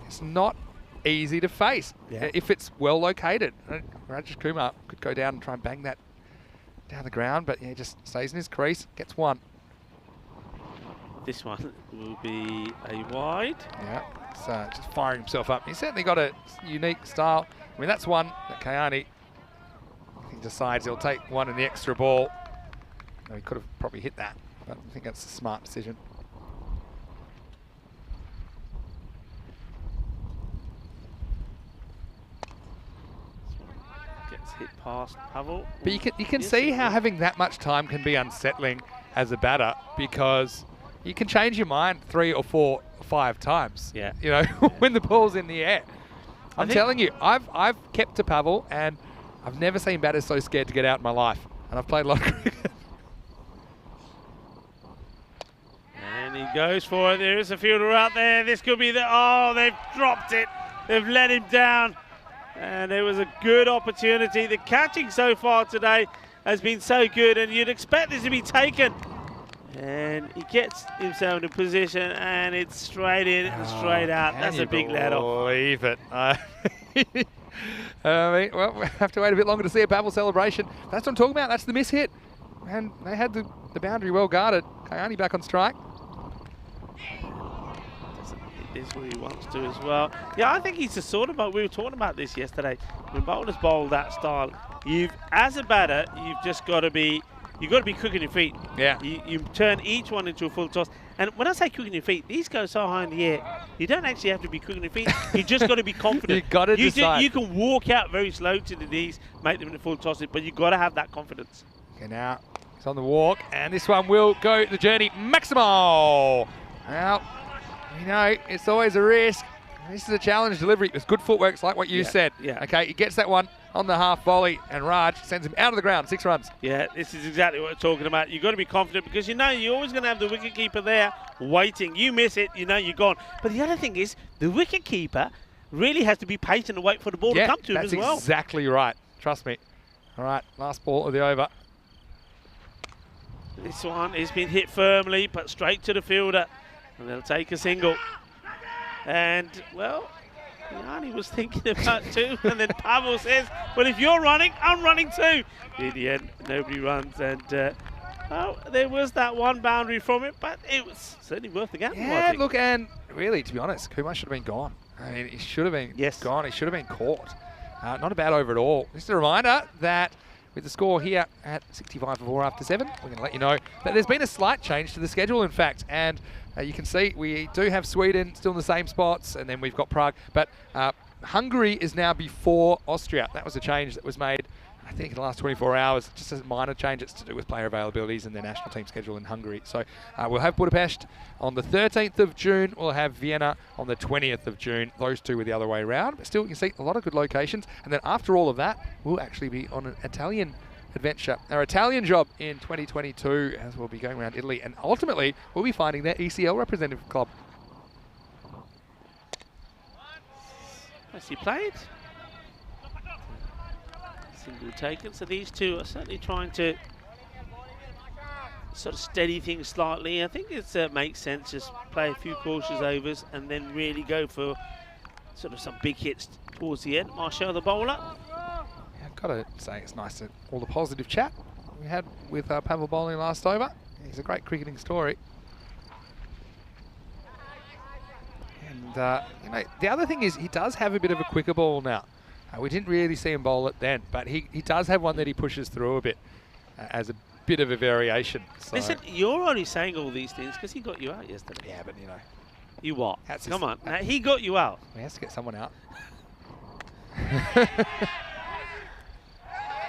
it's not easy to face if it's well located. Rajesh Kumar could go down and try and bang that down the ground, but yeah, he just stays in his crease, gets one. This one will be a wide. Yeah, so just firing himself up. He's certainly got a unique style. I mean, that's one that Kayani, he decides he'll take one in the extra ball. No, he could have probably hit that, but I think that's a smart decision. Gets hit past Pavel. But you can see how having that much time can be unsettling as a batter, because you can change your mind 3 or 4 or 5 times. Yeah. You know, when the ball's in the air. I'm telling you, I've kept to Pavel, and I've never seen batters so scared to get out in my life. and I've played a lot of cricket. And he goes for it. There is a fielder out there. This could be the... Oh, they've dropped it. They've let him down. And it was a good opportunity. The catching so far today has been so good, and you'd expect this to be taken. And he gets himself in a position, and it's straight in and straight out. That's a big let off. Believe it. I mean, well, we have to wait a bit longer to see a Pavel celebration. That's what I'm talking about. That's the miss hit. And they had the boundary well guarded. Kayani back on strike. This is what he wants to as well. Yeah, I think he's the sort of, we were talking about this yesterday. When bowlers bowl that style, as a batter, you've just got to be, quick on your feet. Yeah. You turn each one into a full toss. And when I say quick on your feet, these go so high in the air, you don't actually have to be quick on your feet. You just got to be confident. You've got to decide. You can walk out very slow to the knees, make them in a full toss, but you've got to have that confidence. Okay, now he's on the walk, and this one will go the journey. Maximo! Now, you know, it's always a risk. This is a challenge delivery. It's good footwork, like what you said. Yeah. Okay, he gets that one on the half volley, and Raj sends him out of the ground, 6 runs. Yeah, this is exactly what we're talking about. You've got to be confident because you know you're always going to have the wicketkeeper there waiting. You miss it, you know you're gone. But the other thing is, the wicketkeeper really has to be patient and wait for the ball to come to him as well. That's exactly right. Trust me. All right, last ball of the over. This one has been hit firmly, but straight to the fielder. And they'll take a single. And, well, Yanni was thinking about 2, and then Pavel says, well, if you're running, I'm running too. In the end, nobody runs, and well, there was that one boundary from it, but it was certainly worth the gamble. Yeah, look, and really, to be honest, Kumar should have been gone. I mean, he should have been gone. He should have been caught. Not a bad over at all. Just a reminder that with the score here at 65 for 4 after 7, we're going to let you know that there's been a slight change to the schedule, in fact, and you can see we do have Sweden still in the same spots, and then we've got Prague. But Hungary is now before Austria. That was a change that was made, I think, in the last 24 hours. Just a minor change. It's to do with player availabilities and their national team schedule in Hungary. So we'll have Budapest on the 13th of June. We'll have Vienna on the 20th of June. Those two were the other way around. But still, you can see a lot of good locations. And then after all of that, we'll actually be on an Italian adventure, our Italian job in 2022, as we'll be going around Italy, and ultimately we'll be finding their ECL representative club. Has he played? Single taken. So these two are certainly trying to sort of steady things slightly. I think it makes sense, just play a few cautious overs and then really go for sort of some big hits towards the end. Marshall, the bowler. Got to say, it's nice to all the positive chat we had with Pavel bowling last over. He's a great cricketing story. And, you know, the other thing is he does have a bit of a quicker ball now. We didn't really see him bowl it then, but he does have one that he pushes through a bit as a bit of a variation. So. Listen, you're only saying all these things because he got you out yesterday. Yeah, but, you know. You what? Come on. Now, he got you out. He has to get someone out.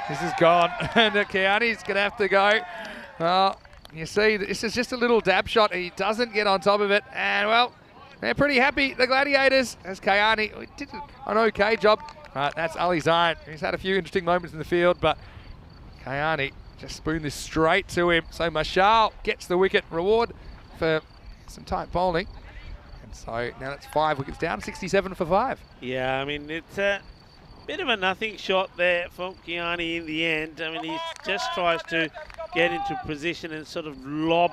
This is gone, and Kiani's going to have to go. Well, you see, this is just a little dab shot. He doesn't get on top of it, and, well, they're pretty happy, the Gladiators, as Kayani did an okay job. That's Ali Zain. He's had a few interesting moments in the field, but Kayani just spooned this straight to him. So Marshall gets the wicket, reward for some tight bowling. And so now that's 5 wickets down, 67 for 5. Yeah, I mean, it's a bit of a nothing shot there from Kiani in the end. I mean, he just tries to get into position and sort of lob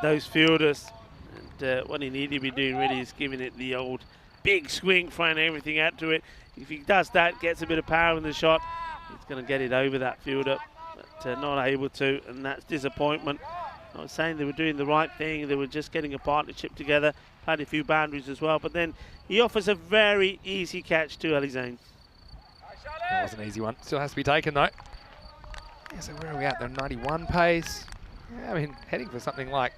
those fielders. And what he needed to be doing really is giving it the old big swing, throwing everything out to it. If he does that, gets a bit of power in the shot, he's going to get it over that fielder, but not able to, and that's disappointment. I was saying they were doing the right thing. They were just getting a partnership together, had a few boundaries as well, but then he offers a very easy catch to Ali Zain. That was an easy one. Still has to be taken, though. Yeah, so where are we at? They're 91 pace. Yeah, I mean, heading for something like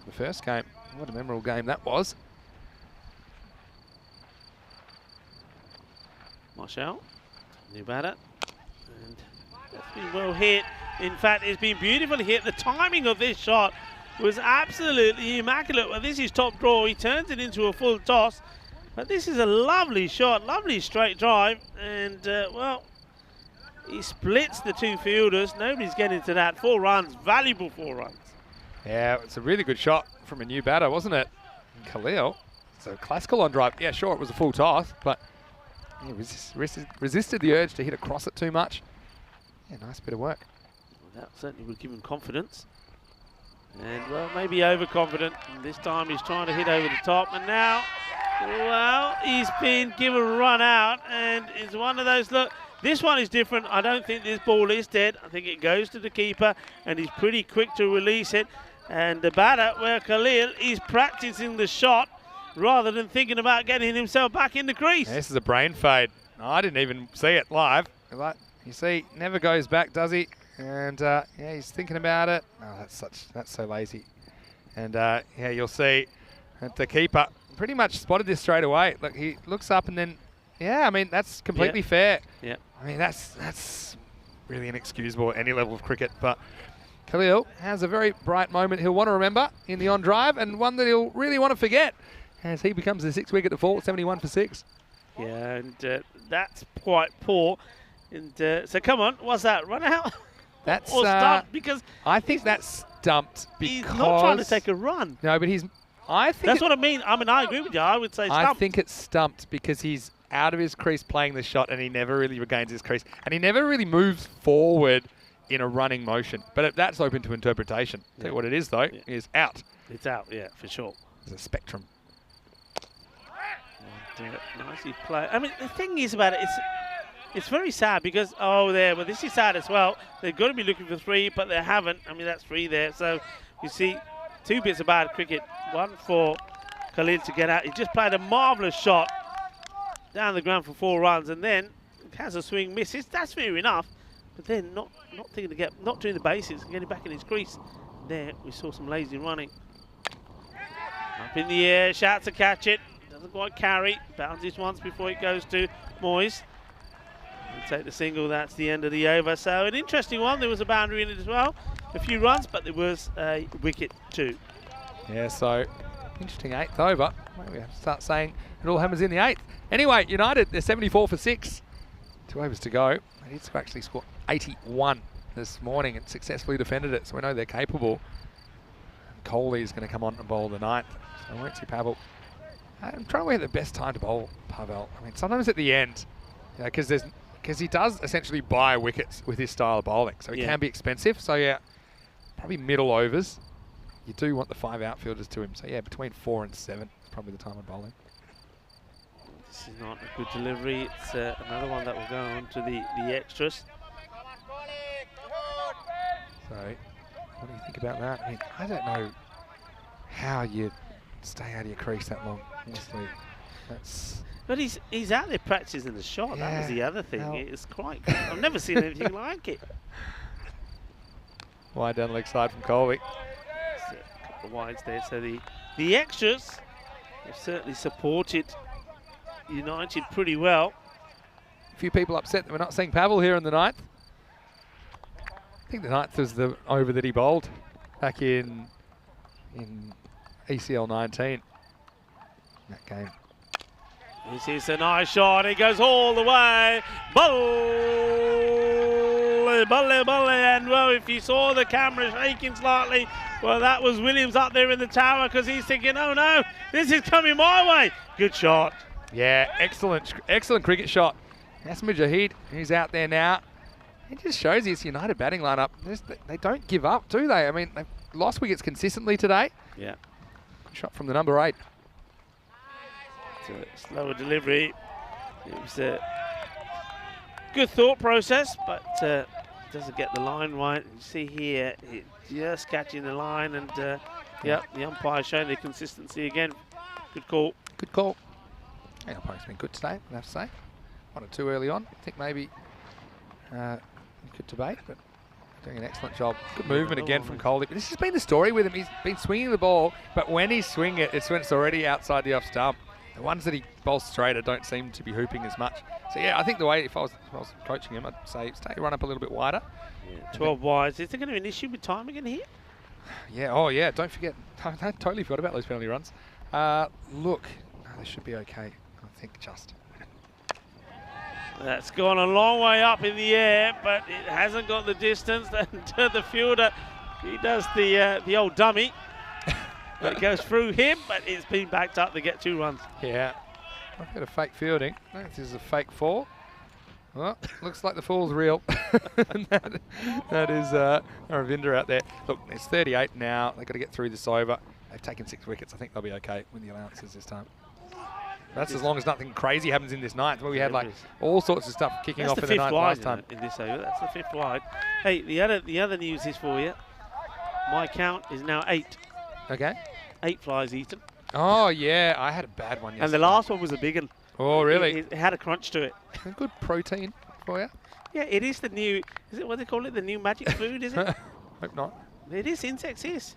the first game. What a memorable game that was. Marshall, new batter, and that's been well hit. In fact, it's been beautifully hit. The timing of this shot was absolutely immaculate. Well, this is top draw. He turns it into a full toss. But this is a lovely shot, lovely straight drive, and well, He splits the two fielders. Nobody's getting to that. 4 runs, valuable 4 runs. Yeah, it's a really good shot from a new batter, wasn't it? And Khalil, it's a classical on drive. Yeah, sure, it was a full toss, but he resisted the urge to hit across it too much. Yeah, nice bit of work. Well, that certainly would give him confidence. And, well, maybe overconfident. And this time he's trying to hit over the top. And now, well, he's been given a run out. And it's one of those, look, this one is different. I don't think this ball is dead. I think it goes to the keeper. And he's pretty quick to release it. And the batter, where Khalil is practicing the shot rather than thinking about getting himself back in the crease. Yeah, this is a brain fade. I didn't even see it live. But you see, never goes back, does he? And yeah, he's thinking about it. Oh, that's so lazy. And yeah, you'll see that the keeper pretty much spotted this straight away. Look, he looks up and then, yeah, I mean, that's completely fair. Yeah. I mean, that's really inexcusable at any level of cricket. But Khalil has a very bright moment he'll want to remember in the on drive, and one that he'll really want to forget as he becomes the 6th wicket to fall, 71 for 6. Yeah, and that's quite poor. And so come on, what's that? Run out? That's or stumped? Because I think that's stumped because he's not trying to take a run. No, but I think that's what I mean. I mean, I agree with you. I would say stumped. I think it's stumped because he's out of his crease playing the shot, and he never really regains his crease, and he never really moves forward in a running motion. But that's open to interpretation. Yeah. Tell you what it is though, is out. It's out, yeah, for sure. There's a spectrum. And, nicely played. I mean, the thing is about it, it's very sad because, well, this is sad as well. They've got to be looking for 3, but they haven't. I mean, that's 3 there. So you see 2 bits of bad cricket. One for Khalil to get out. He just played a marvellous shot down the ground for 4 runs, and then has a swing misses. That's fair enough, but then not doing the basics and getting back in his crease. There we saw some lazy running. Up in the air, shouts to catch it. Doesn't quite carry. Bounces once before it goes to Moyes. Take the single, that's the end of the over. So an interesting one. There was a boundary in it as well. A few runs, but there was a wicket too. Yeah, so interesting 8th over. Maybe we have to start saying it all happens in the 8th. Anyway, United, they're 74 for 6. 2 overs to go. They did actually score 81 this morning and successfully defended it, so we know they're capable. Kohli is going to come on and bowl the 9th. So I won't see Pavel. I'm trying to work the best time to bowl Pavel. I mean, sometimes at the end, because he does essentially buy wickets with his style of bowling. So he can be expensive. So yeah, probably middle overs. You do want the 5 outfielders to him. So yeah, between 4 and 7 is probably the time of bowling. This is not a good delivery. It's another one that will go on to the extras. So what do you think about that? I mean, I don't know how you stay out of your crease that long. Honestly, that's... But he's out there practicing the shot. Yeah, that was the other thing. It's quite good. I've never seen anything like it. Wide down leg side from Colby. A couple of wides there. So the extras have certainly supported United pretty well. A few people upset that we're not seeing Pavel here in the 9th. I think the 9th was the over that he bowled back in ECL 19. That game. This is a nice shot. It goes all the way. Bully. And well, if you saw the camera shaking slightly, well, that was Williams up there in the tower because he's thinking, oh no, this is coming my way. Good shot. Yeah, excellent cricket shot. Asma Jahid, who's out there now. It just shows you it's United batting lineup. They don't give up, do they? I mean, they've lost wickets consistently today. Yeah. Good shot from the number 8. Slower delivery. It was a good thought process, but doesn't get the line right. You see here, it just catching the line, and the umpire showing the consistency again. Good call. Good call. The umpire's been good today, I have to say. 1 or 2 early on. I think maybe you could debate, but doing an excellent job. Good movement again from Coley. This has been the story with him. He's been swinging the ball, but when he's swinging it, it's when it's already outside the off stump. The ones that he bowls straighter don't seem to be hooping as much. So yeah, I think the way, if I was coaching him, I'd say stay run up a little bit wider. Yeah, 12 wides. Is there going to be an issue with timing in here? Yeah, oh yeah, don't forget. I totally forgot about those penalty runs. Look, no, they should be okay, I think, just. That's gone a long way up in the air, but it hasn't got the distance. And the fielder, he does the old dummy. But it goes through him, but it's been backed up to get 2 runs. Yeah. I've got a fake fielding. No, this is a fake fall. Well, looks like the fall's real. that is Aravinda out there. Look, it's 38 now. They've got to get through this over. They've taken 6 wickets. I think they'll be okay with the allowances this time. That's as long as nothing crazy happens in this ninth, where we had like all sorts of stuff kicking off in the ninth last time. In this over, that's the 5th wide. Hey, the other news is for you. My count is now 8. Okay. 8 flies eaten. Oh yeah, I had a bad one yesterday. And the last one was a big one. Oh really? It had a crunch to it. A good protein for you. Yeah, it is the new. Is it what they call it? The new magic food, is it? Hope not. It is. Insects is.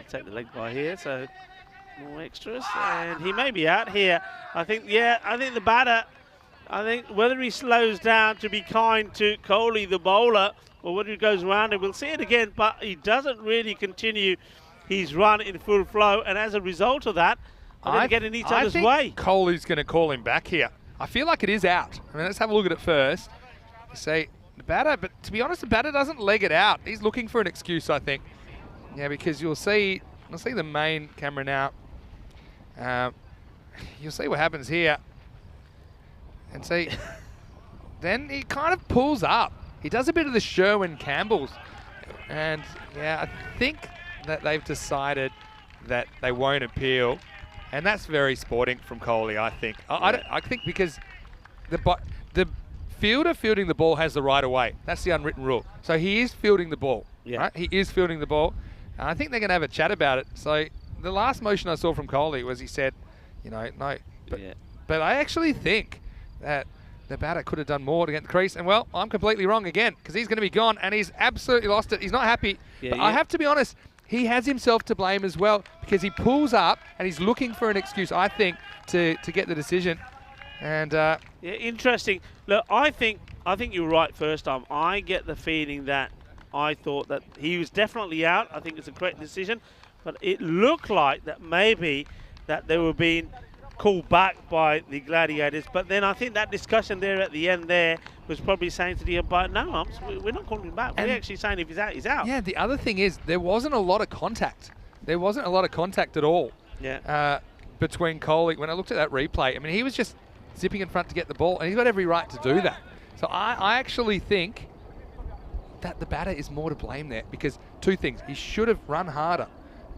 Take the leg by here, so more extras, and he may be out here. I think. Yeah, I think the batter. I think whether he slows down to be kind to Kohli, the bowler, or whether he goes around it, we'll see it again. But he doesn't really continue his run in full flow, and as a result of that, they're getting each other's way. I think Kohli's going to call him back here. I feel like it is out. I mean, let's have a look at it first. You see the batter, but to be honest, the batter doesn't leg it out. He's looking for an excuse, I think. Yeah, because you'll see the main camera now. You'll see what happens here. And see, then he kind of pulls up. He does a bit of the Sherwin Campbell's. And yeah, I think that they've decided that they won't appeal. And that's very sporting from Kohli, I think. I think because the fielder fielding the ball has the right of way. That's the unwritten rule. So he is fielding the ball. Yeah. Right? He is fielding the ball. I think they're going to have a chat about it. So the last motion I saw from Kohli was he said, you know, no. But I actually think that the batter could have done more to get the crease. And, well, I'm completely wrong again because he's going to be gone and he's absolutely lost it. He's not happy. Yeah, but I have to be honest, he has himself to blame as well because he pulls up and he's looking for an excuse, I think, to get the decision. And yeah, interesting. Look, I think you're right first time. I get the feeling that I thought that he was definitely out. I think it's a correct decision. But it looked like that maybe that they were being called back by the Gladiators. But then I think that discussion there at the end there was probably saying to the umpire, no, umps, we're not calling him back. We're actually saying if he's out, he's out. Yeah, the other thing is there wasn't a lot of contact. There wasn't a lot of contact at all between Kohli. When I looked at that replay, I mean, he was just zipping in front to get the ball, and he's got every right to do that. So I actually think that the batter is more to blame there because 2 things. He should have run harder.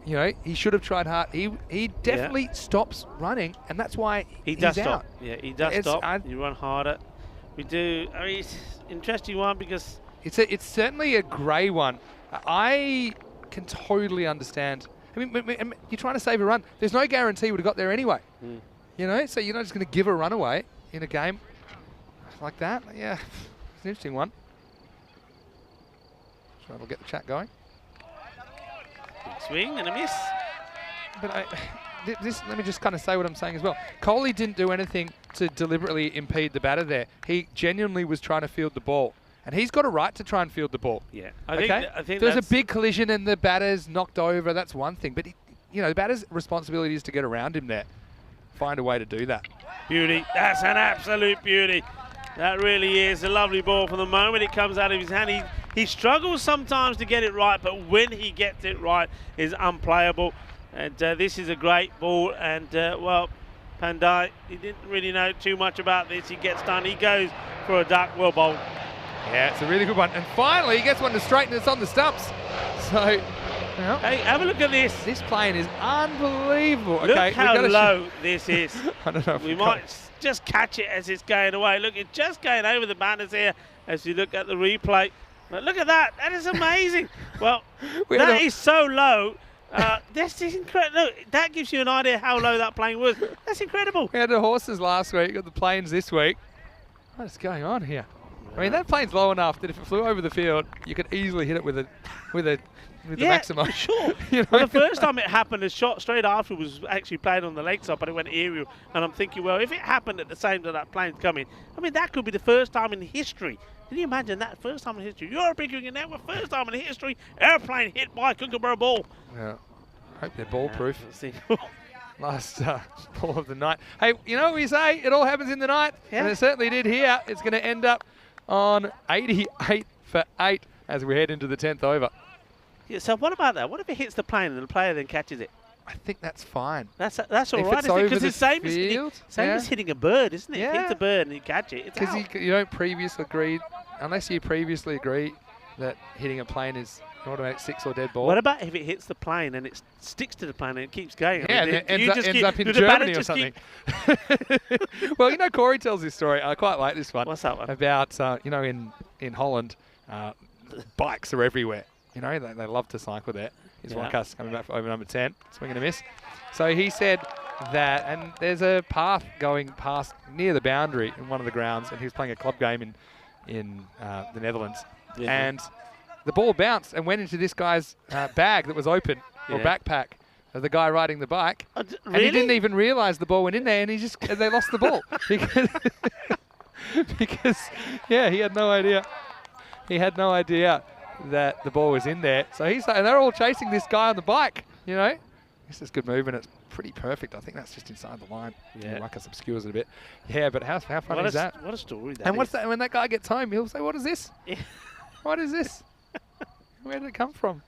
You know, he should have tried hard. He definitely stops running, and that's why he he's does out. stop. Yeah, he does stop. You run harder. We do. I mean, it's an interesting one because it's certainly a grey one. I can totally understand. I mean, you're trying to save a run. There's no guarantee he would have got there anyway. You know, so you're not just going to give a run away in a game like that. Yeah, it's an interesting one. So we'll get the chat going. Big swing and a miss. But let me just kind of say what I'm saying as well. Kohli didn't do anything to deliberately impede the batter there. He genuinely was trying to field the ball. And he's got a right to try and field the ball. Yeah. I think there's a big collision and the batter's knocked over. That's one thing. But, you know, the batter's responsibility is to get around him there. Find a way to do that. Beauty. That's an absolute beauty. That really is a lovely ball from the moment it comes out of his hand. He struggles sometimes to get it right, but when he gets it right, is unplayable. And this is a great ball. And, well, Pandai, he didn't really know too much about this. He gets done. He goes for a duck. Well bowled. Yeah, it's a really good one. And finally, he gets one to straighten us on the stumps. So, well, hey, have a look at this. This plane is unbelievable. Look how low this is. I don't know if we might just catch it as it's going away. Look, it's just going over the banners here as you look at the replay. But look at that. That is amazing. Well, that is so low. This is incredible. Look, that gives you an idea how low that plane was. That's incredible. We had the horses last week, got the planes this week. What is going on here? I mean, that plane's low enough that if it flew over the field, you could easily hit it with the Maximo. Sure. You know? Well, the first time it happened, a shot straight after was actually played on the leg side, but it went aerial. And I'm thinking, well, if it happened at the same time that plane's coming, I mean, that could be the first time in history. Can you imagine that? First time in history. You're a big cricket network. First time in history, airplane hit by a Kookaburra ball. Yeah. I hope they're ball proof. Last ball of the night. Hey, you know what we say? It all happens in the night. Yeah. And it certainly did here. It's going to end up on 88 for 8 as we head into the 10th over. Yeah, so what about that? What if it hits the plane and the player then catches it? I think that's fine. That's all If right, it's isn't it? over Because the it's same field, as hitting a bird, isn't it? Yeah. Hit the bird and you catch it. It's Because out. you don't previously agree, unless you previously agree that hitting a plane is an automatic 6 or dead ball. What about if it hits the plane and it sticks to the plane and it keeps going? Yeah, I mean, and it ends up in do the batter Germany or just something. keep- Well, you know, Corey tells this story. I quite like this one. What's that one? About, you know, in Holland, bikes are everywhere. You know, they love to cycle there. Here's Yeah. Wycus coming back for over number 10. Swing and a miss. So he said that, and there's a path going past near the boundary in one of the grounds, and he was playing a club game in the Netherlands. Yeah. And the ball bounced and went into this guy's bag that was open, or Yeah. backpack of the guy riding the bike. Oh, And he really? didn't even realise the ball went in there, and they lost the ball because yeah, he had no idea. He had no idea that the ball was in there. So and they're all chasing this guy on the bike. You know, this is good movement. It's pretty perfect. I think that's just inside the line. Yeah. Ruckus obscures it a bit. Yeah, but how funny What is that? What a story that And what's is. that? When that guy gets home, he'll say, "What is this? Yeah. What is this? Where did it come from?"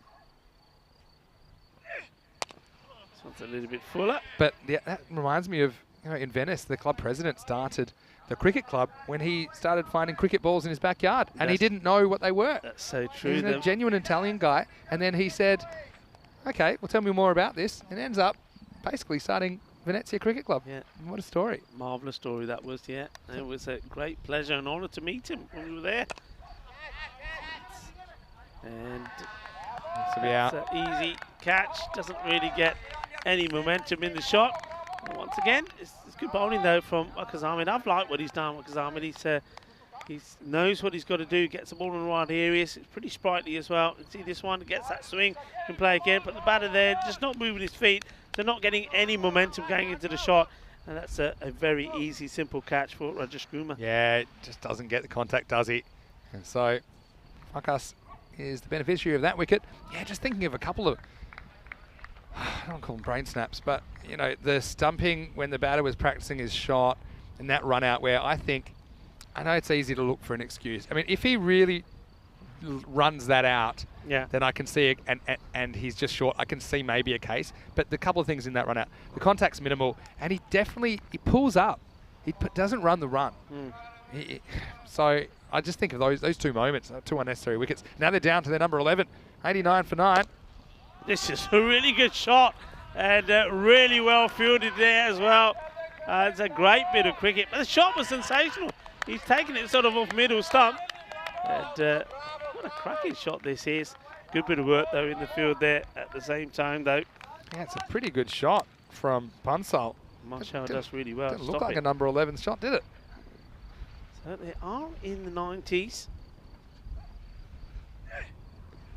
This one's a little bit fuller. But yeah, that reminds me of, you know, in Venice, the club president started the cricket club when he started finding cricket balls in his backyard, and he That's- didn't know what they were. That's so He's true. a genuine Italian guy, and then he said, "Okay, well, tell me more about this," and ends up basically starting Venezia Cricket Club. Yeah. What a story! Marvellous story that was, yeah. It was a great pleasure and honour to meet him when we were there. And So we it's out. an easy catch. Doesn't really get any momentum in the shot. And once again, it's good bowling though from Wakazami. I've liked what he's done, Wakazami. He knows what he's got to do, gets the ball in the right areas. It's pretty sprightly as well. You see this one, gets that swing, can play again. But the batter there, just not moving his feet, so not getting any momentum going into the shot. And that's a very easy, simple catch for Rajesh Kumar. Yeah, it just doesn't get the contact, does he? And so, Fuckus is the beneficiary of that wicket. Yeah, just thinking of a couple of, I don't call them brain snaps, but, you know, the stumping when the batter was practicing his shot and that run out where I know it's easy to look for an excuse. I mean, if he really runs that out, Yeah. then I can see it, and he's just short. I can see maybe a case, but the couple of things in that run out, the contact's minimal, and he pulls up. He doesn't run the run. So I just think of those two moments, 2 unnecessary wickets. Now they're down to their number 11, 89 for 9. This is a really good shot and really well fielded there as well. It's a great bit of cricket, but the shot was sensational. He's taken it sort of off middle stump. And what a cracking shot this is. Good bit of work though in the field there at the same time though. Yeah, it's a pretty good shot from Pansal. Marshall does really well. Didn't look Stop like it. a number 11 shot, did it? So they are in the 90s.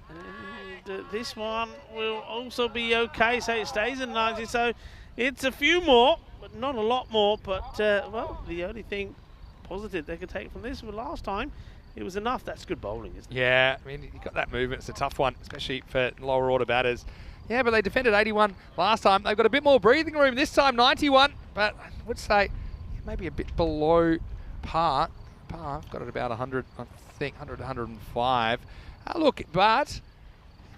And this one will also be okay, so it stays in the 90s. So it's a few more, but not a lot more. But, well, the only thing positive they could take from this was last time, it was enough. That's good bowling, isn't it? Yeah, I mean, you got that movement. It's a tough one, especially for lower order batters. Yeah, but they defended 81 last time. They've got a bit more breathing room this time, 91. But I would say maybe a bit below par. I've got it about 100, I think, 100, 105. Look, but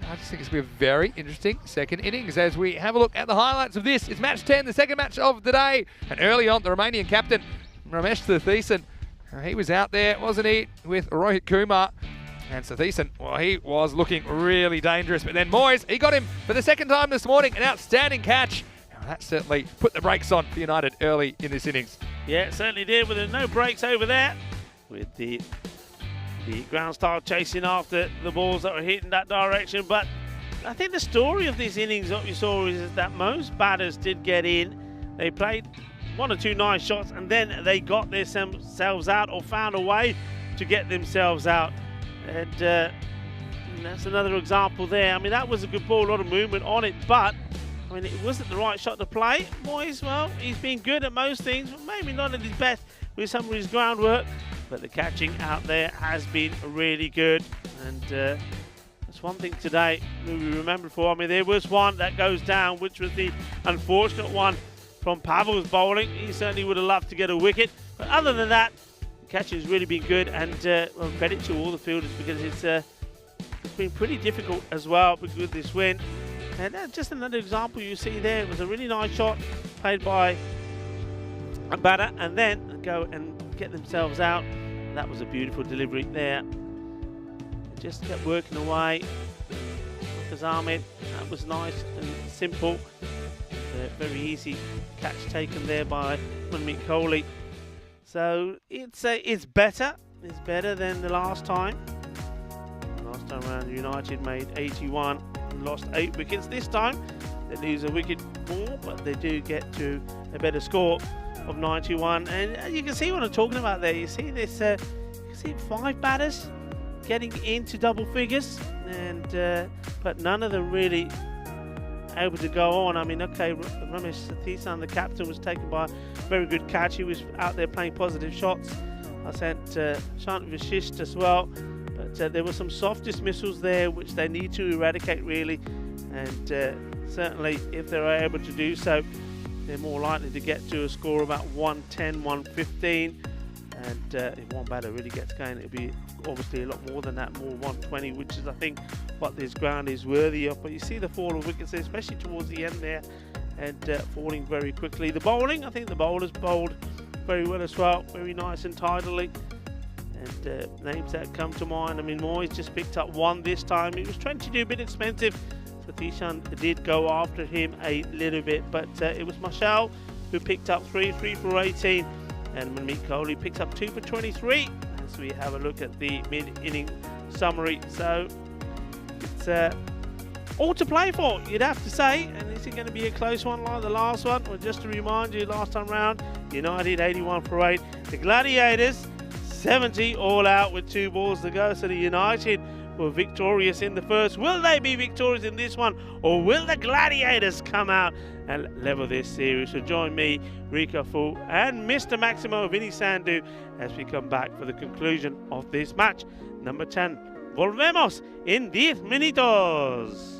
I just think it's going to be a very interesting second innings as we have a look at the highlights of this. It's match 10, the second match of the day. And early on, the Romanian captain, Ramesh Sathiesan, he was out there, wasn't he, with Rohit Kumar. And Sathiesan, well, he was looking really dangerous. But then Moyes, he got him for the second time this morning. An outstanding catch. Now, that certainly put the brakes on for United early in this innings. Yeah, it certainly did, with no breaks over there. With the ground style chasing after the balls that were hitting that direction. But I think the story of this innings, what you saw, is that most batters did get in. They played 1 or 2 nice shots, and then they got themselves out or found a way to get themselves out. And that's another example there. I mean, that was a good ball, a lot of movement on it, but I mean, it wasn't the right shot to play. Moyes, well, he's been good at most things, but maybe not at his best with some of his groundwork. But the catching out there has been really good. And It's one thing today we remember for. I mean, there was one that goes down, which was the unfortunate one from Pavel's bowling. He certainly would have loved to get a wicket. But other than that, the catch has really been good. And well, credit to all the fielders because it's been pretty difficult as well with this win. And just another example you see there. It was a really nice shot played by a batter and then go and get themselves out. That was a beautiful delivery there. Just kept working away. Ahmed, that was nice and simple. Very easy catch taken there by Manmeet Kohli. So it's better. It's better than the last time. Last time around, United made 81 and lost 8 wickets. This time they lose a wicket more, but they do get to a better score of 91. And you can see what I'm talking about there. You see this. You can see 5 batters getting into double figures, and but none of them really able to go on. I mean, okay, Ramesh Sathisan, the captain, was taken by a very good catch. He was out there playing positive shots. I sent Shant Vashist as well, but there were some soft dismissals there which they need to eradicate really, and certainly if they're able to do so, they're more likely to get to a score of about 110, 115. And if one batter really gets going, it'll be obviously a lot more than that, more 120, which is I think what this ground is worthy of. But you see the fall of wickets there, especially towards the end there, and falling very quickly. The bowling, I think the bowlers bowled very well as well, very nice and tidily. And names that come to mind, I mean, Moyes just picked up 1 this time. It was 22, a bit expensive. So Tishan did go after him a little bit, but it was Marshall who picked up 3 for 18. And Manmeet Kohli picks up 2 for 23 as we have a look at the mid-inning summary. So it's all to play for, you'd have to say. And is it going to be a close one like the last one? Well, just to remind you, last time round, United 81 for 8. The Gladiators 70 all out with 2 balls to go. So the United were victorious in the first. Will they be victorious in this one, or will the Gladiators come out and level this series? So join me, Rika Fu, and Mr. Maximo Vinny Sandhu as we come back for the conclusion of this match. Number 10. Volvemos en 10 minutos.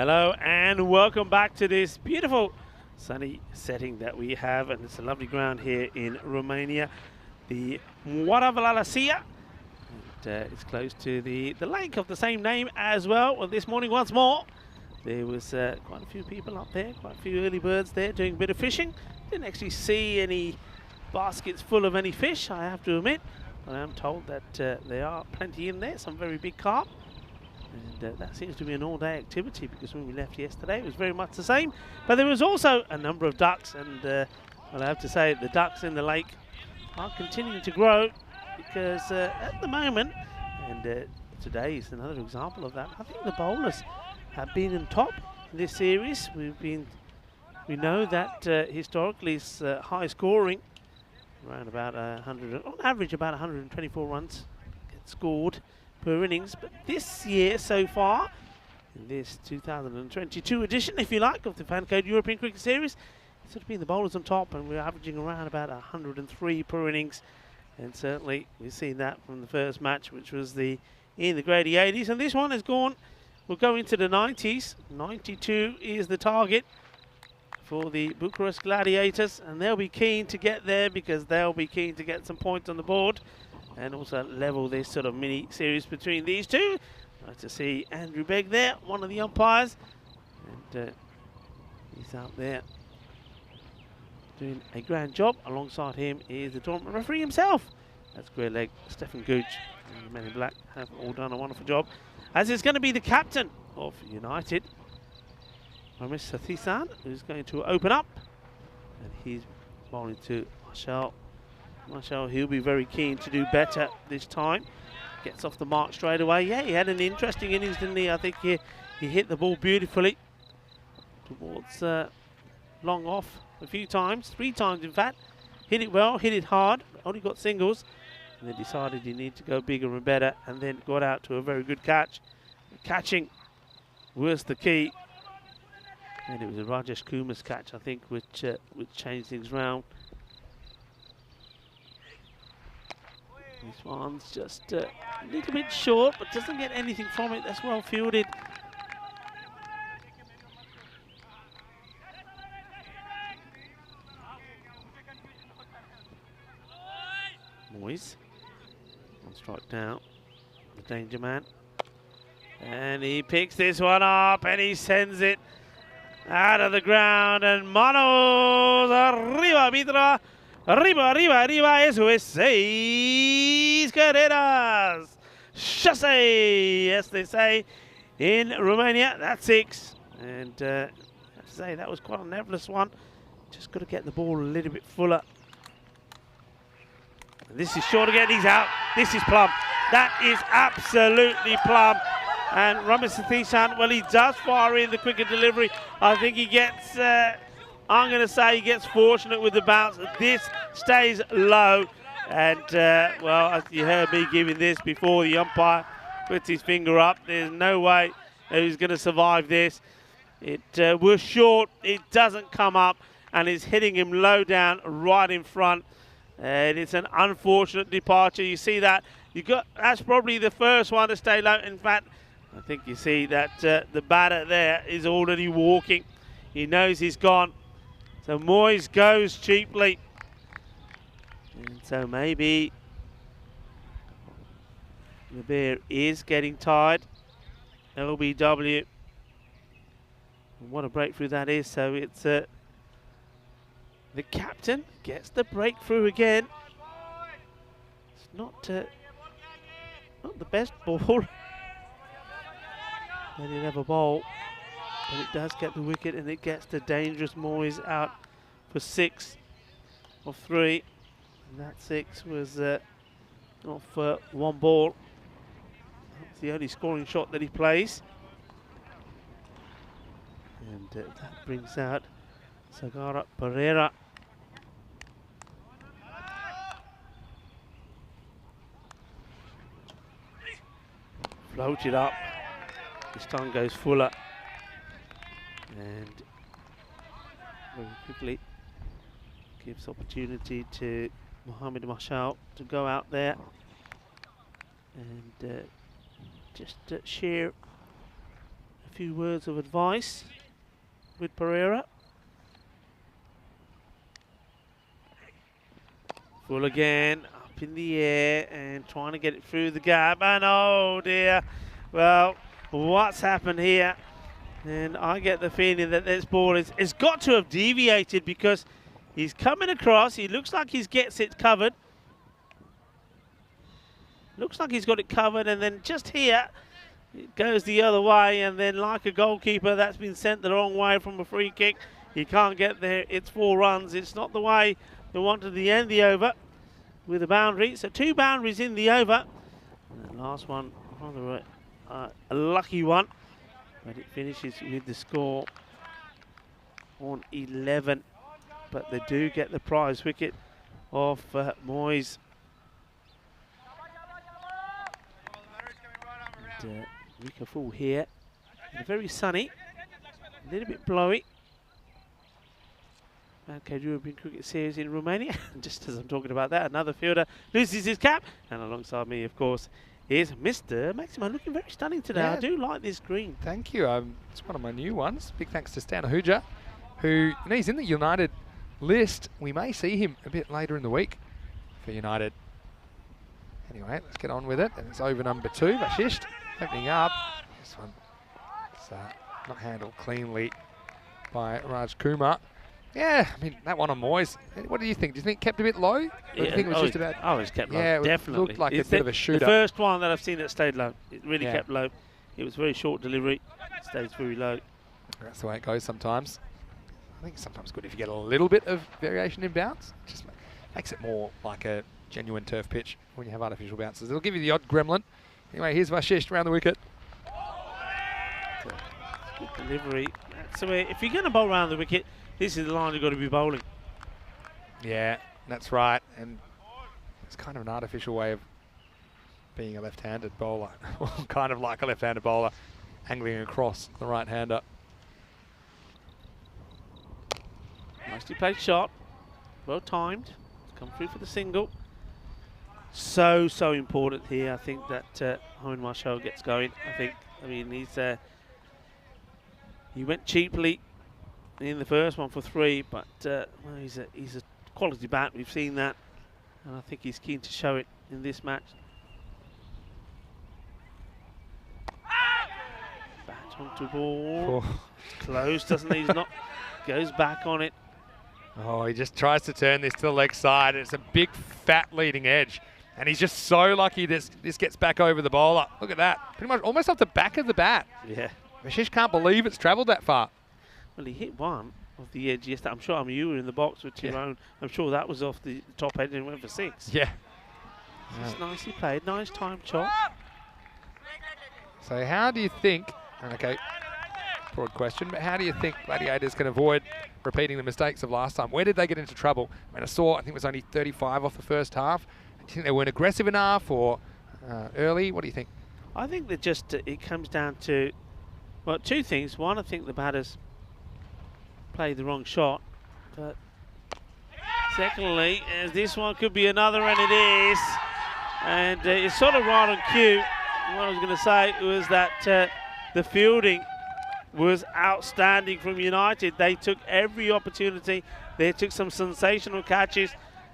Hello and welcome back to this beautiful sunny setting that we have, and it's a lovely ground here in Romania, the Muaravalalasia. It's close to the lake of the same name as well. Well, this morning once more there was quite a few people up there, quite a few early birds there doing a bit of fishing. Didn't actually see any baskets full of any fish, I have to admit, but I am told that there are plenty in there, some very big carp. And that seems to be an all-day activity, because when we left yesterday it was very much the same. But there was also a number of ducks, and well, I have to say the ducks in the lake are continuing to grow, because at the moment, and today is another example of that, I think the bowlers have been on top in this series. We know that historically it's high scoring, around about 100, on average about 124 runs get scored per innings, but this year so far, in this 2022 edition, if you like, of the FanCode European Cricket Series, it's sort of been the bowlers on top, and we're averaging around about 103 per innings, and certainly we've seen that from the first match, which was in the grady 80s, and this one has gone, will go into the 90s. 92 is the target for the Bucharest Gladiators, and they'll be keen to get there, because they'll be keen to get some points on the board and also level this sort of mini series between these two. Nice to see Andrew Begg there, one of the umpires, and he's out there doing a grand job. Alongside him is the tournament referee himself. That's great leg, Stefan Gooch, and the men in black have all done a wonderful job, as is going to be the captain of United, Ramesh Sathisan, who's going to open up, and he's bowling to Marshall. Marshall, he'll be very keen to do better this time. Gets off the mark straight away. Yeah, he had an interesting innings, didn't he? I think he hit the ball beautifully towards long off a few times, 3 times in fact. Hit it well, hit it hard, only got singles, and then decided he needed to go bigger and better, and then got out to a very good catch. Catching was the key, and it was a Rajesh Kumar's catch, I think, which changed things round. This one's just a little bit short, but doesn't get anything from it. That's well fielded. Moyes on strike down, the danger man, and he picks this one up and he sends it out of the ground, and manos arriba, Mitra. Arriba, arriba, arriba, eso es 6 carreras. Chasse, as they say in Romania. That's 6. And I have to say, that was quite a nerveless one. Just got to get the ball a little bit fuller. And this is short again, he's out. This is plumb. That is absolutely plumb. And Ramesh Sathisan, well, he does fire in the quicker delivery. I think he gets... I'm going to say he gets fortunate with the bounce. This stays low, and well, as you heard me giving this before, the umpire puts his finger up. There's no way that he's going to survive this. It was short, it doesn't come up, and it's hitting him low down right in front. And it's an unfortunate departure. You see that? That's probably the first one to stay low. In fact, I think you see that the batter there is already walking. He knows he's gone. So Moyes goes cheaply. And so maybe the bear is getting tired. LBW. And what a breakthrough that is. So it's the captain gets the breakthrough again. It's not the best ball that he'll ever bowl. But it does get the wicket, and it gets the dangerous Moyes out for 6 of 3. And that 6 was off 1 ball. That's the only scoring shot that he plays. And that brings out Sagara Pereira. Floated up. This time goes fuller. And very quickly gives opportunity to Mohamed Marshall to go out there and just share a a few words of advice with Pereira. Full again, up in the air and trying to get it through the gap. And oh dear, well, what's happened here? And I get the feeling that this ball is got to have deviated because he's coming across. He looks like he gets it covered. Looks like he's got it covered, and then just here, it goes the other way, and then like a goalkeeper that's been sent the wrong way from a free kick, he can't get there. It's 4 runs. It's not the way they wanted to end the over with a boundary. So 2 boundaries in the over. And the last one, rather a lucky one, but it finishes with the score on 11. But they do get the prize wicket off Moyes. And, Rika full here. And very sunny, a little bit blowy. FanCode European Cricket Series in Romania. Just as I'm talking about that, another fielder loses his cap. And alongside me, of course, is Mr. Maximo, looking very stunning today. Yeah. I do like this green. Thank you. It's one of my new ones. Big thanks to Stan Ahuja, who, he's in the United list. We may see him a bit later in the week for United. Anyway, let's get on with it. And it's over number 2, Vashisht, opening up. This one is not handled cleanly by Raj Kumar. Yeah, I mean, that one on Moyes. What do you think? Do you think it kept a bit low? Or do you think it was just about... Oh, it's kept low, yeah, it definitely. looked like It's a bit of a shooter. The first one that I've seen that stayed low. It really Yeah. kept low. It was very short delivery. It stays very low. That's the way it goes sometimes. I think it's sometimes good if you get a little bit of variation in bounce. It just makes it more like a genuine turf pitch when you have artificial bounces. It'll give you the odd gremlin. Anyway, here's Vashisht around the wicket. Good delivery. That's the way. If you're going to bowl around the wicket, this is the line you've got to be bowling. Yeah, that's right. And it's kind of an artificial way of being a left-handed bowler. Kind of like a left-handed bowler angling across the right-hander. Nicely played shot. Well timed. Come through for the single. So important here. I think that Homan Marshall gets going. I mean, he went cheaply in the first one for 3, but well, he's a quality bat. We've seen that, and I think he's keen to show it in this match. Bat onto ball. Oh. Close, doesn't he? He's not. Goes back on it. Oh, he just tries to turn this to the leg side. It's a big, fat leading edge. And he's just so lucky this gets back over the bowler. Look at that. Pretty much almost off the back of the bat. Yeah. Vashisht can't believe it's travelled that far. Well, he hit one off the edge yesterday. I'm sure you were in the box with Tyrone. I'm sure that was off the top edge and went for 6. Yeah. Just nicely played. Nice time shot. So how do you think, okay, broad question, but how do you think Gladiators can avoid repeating the mistakes of last time? Where did they get into trouble? I mean, I think it was only 35 off the first half. Do you think they weren't aggressive enough or early? What do you think? I think that just it comes down to, well, 2 things. One, I think the batters played the wrong shot. But secondly, as this one could be another, and it is. And it's sort of right on cue. What I was going to say was that the fielding was outstanding from United. They took every opportunity. They took some sensational catches.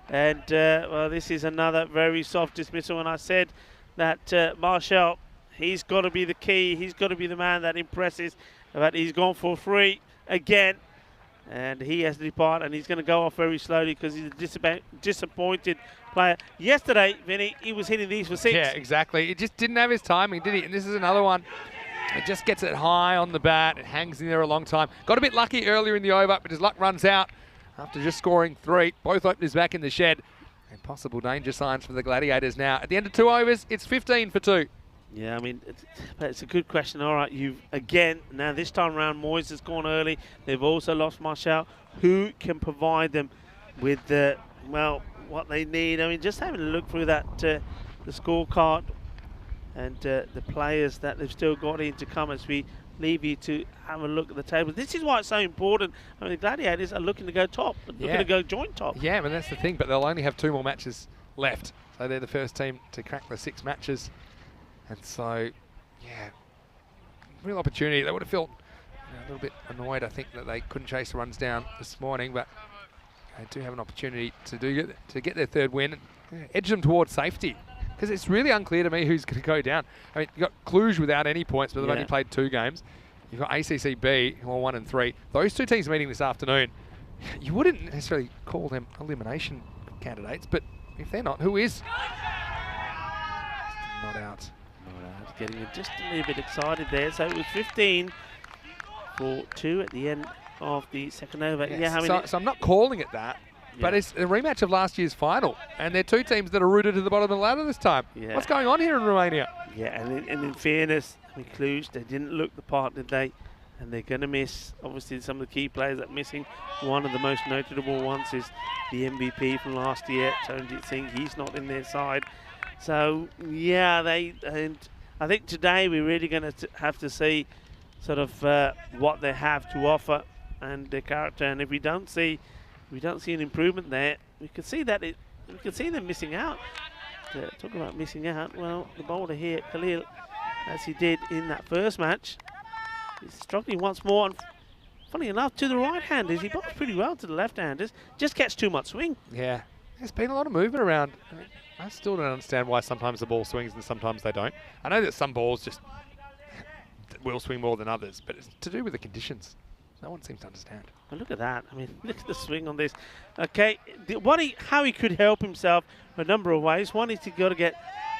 And, well, this is another very soft dismissal. And I said that Marshall, he's got to be the key. He's got to be the man that impresses. But he's gone for 3 again. And he has to depart. And he's going to go off very slowly because he's a disappointed player. Yesterday, Vinny, he was hitting these for 6. Yeah, exactly. He just didn't have his timing, did he? And this is another one. It just gets it high on the bat. It hangs in there a long time. Got a bit lucky earlier in the over, but his luck runs out after just scoring 3. Both openers back in the shed. And possible danger signs for the Gladiators now. At the end of 2 overs, it's 15 for 2. Yeah, I mean, it's a good question. All right, you've, again, now this time around, Moyes has gone early. They've also lost Marshall. Who can provide them with, well, what they need? I mean, just having a look through that, the scorecard, and the players that they've still got in to come as we leave you to have a look at the table. This is why it's so important. I mean, the Gladiators are looking to go top, looking to go joint top. Yeah, but that's the thing, but they'll only have 2 more matches left. So they're the first team to crack the 6 matches. And so, yeah, real opportunity. They would have felt a little bit annoyed, I think, that they couldn't chase the runs down this morning, but they do have an opportunity to get their third win and edge them towards safety. Because it's really unclear to me who's going to go down. I mean, you've got Cluj without any points, but they've only played 2 games. You've got ACCB, who are 1 and 3. Those 2 teams meeting this afternoon. You wouldn't necessarily call them elimination candidates, but if they're not, who is? Not out. Getting just a little bit excited there. So it was 15 for 2 at the end of the second over. Yes. I mean, so I'm not calling it that, but it's a rematch of last year's final, and they're 2 teams that are rooted to the bottom of the ladder this time. Yeah. What's going on here in Romania? Yeah, and in fairness, I mean, Cluj, they didn't look the part, did they? And they're going to miss, obviously, some of the key players that are missing. One of the most notable ones is the MVP from last year, Tonjit Singh. He's not in their side. So, yeah, and I think today we're really going to have to see sort of what they have to offer and their character. And if we don't see an improvement there, we could see that we could see them missing out. Talk about missing out. Well, the bowler here, Khalil, as he did in that first match, he's struggling once more. And funny enough, to the right-handers, he bowls pretty well to the left-handers. Just gets too much swing. Yeah, there's been a lot of movement around. I still don't understand why sometimes the ball swings and sometimes they don't. I know that some balls just will swing more than others, but it's to do with the conditions. No one seems to understand. Well, look at that. I mean, look at the swing on this. Okay, how he could help himself a number of ways. One is to got to get,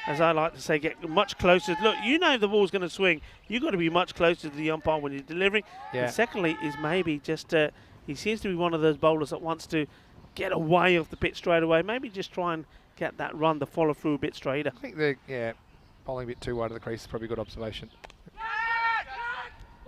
as I like to say, get much closer. Look, you know the ball's going to swing. You've got to be much closer to the umpire when you're delivering. Yeah. And secondly is maybe just, he seems to be one of those bowlers that wants to get away off the pitch straight away. Maybe just try and get that run, the follow through a bit straighter. I think bowling a bit too wide of the crease is probably a good observation.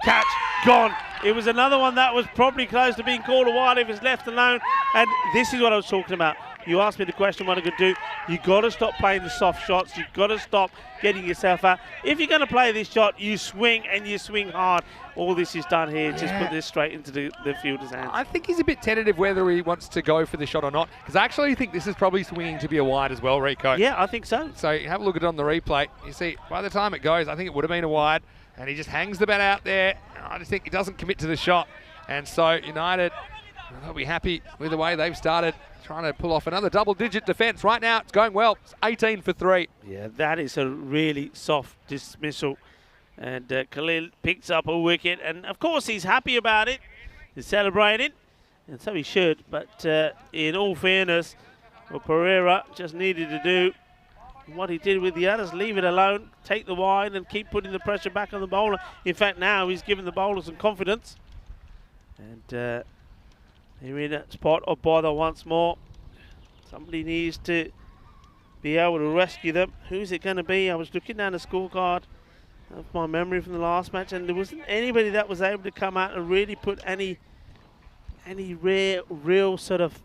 Catch, gone. It was another one that was probably close to being called a wide if it's left alone. And this is what I was talking about. You asked me the question what I could do. You got to stop playing the soft shots. You've got to stop getting yourself out. If you're going to play this shot, you swing and you swing hard. All this is done here. Just put this straight into the fielder's hands. I think he's a bit tentative whether he wants to go for the shot or not, because I actually think this is probably swinging to be a wide as well, Rico. Yeah, I think so. So have a look at it on the replay. You see, by the time it goes, I think it would have been a wide, and he just hangs the bat out there. I just think he doesn't commit to the shot. And so United, they'll be happy with the way they've started, trying to pull off another double-digit defence. Right now, it's going well. It's 18 for 3. Yeah, that is a really soft dismissal. And Khalil picks up a wicket. And, of course, he's happy about it. He's celebrating. And so he should. But in all fairness, what Pereira just needed to do what he did with the others, leave it alone, take the wide and keep putting the pressure back on the bowler. In fact, now he's giving the bowler some confidence. And they're in a spot of bother once more. Somebody needs to be able to rescue them. Who's it going to be? I was looking down the scorecard of my memory from the last match, and there wasn't anybody that was able to come out and really put any real sort of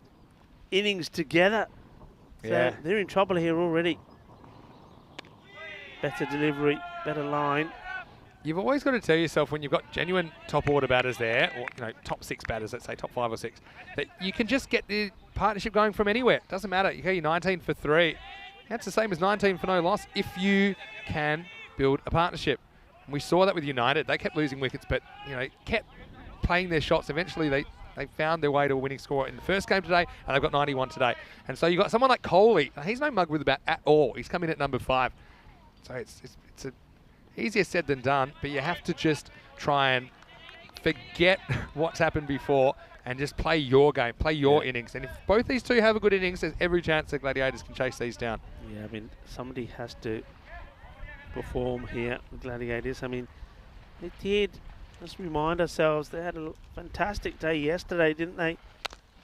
innings together. So they're in trouble here already. Better delivery, better line. You've always got to tell yourself when you've got genuine top order batters there, or top 6 batters, let's say top 5 or 6, that you can just get the partnership going from anywhere. Doesn't matter. You get 19 for 3. That's the same as 19 for no loss if you can build a partnership. And we saw that with United. They kept losing wickets, but kept playing their shots. Eventually, they found their way to a winning score in the first game today, and they've got 91 today. And so you've got someone like Coley. He's no mug with the bat at all. He's come in at number 5. So it's easier said than done, but you have to just try and forget what's happened before and just play your game, play your innings. And if both these two have a good innings, there's every chance the Gladiators can chase these down. Yeah, I mean, somebody has to perform here with Gladiators. I mean, they did. Let's remind ourselves, they had a fantastic day yesterday, didn't they?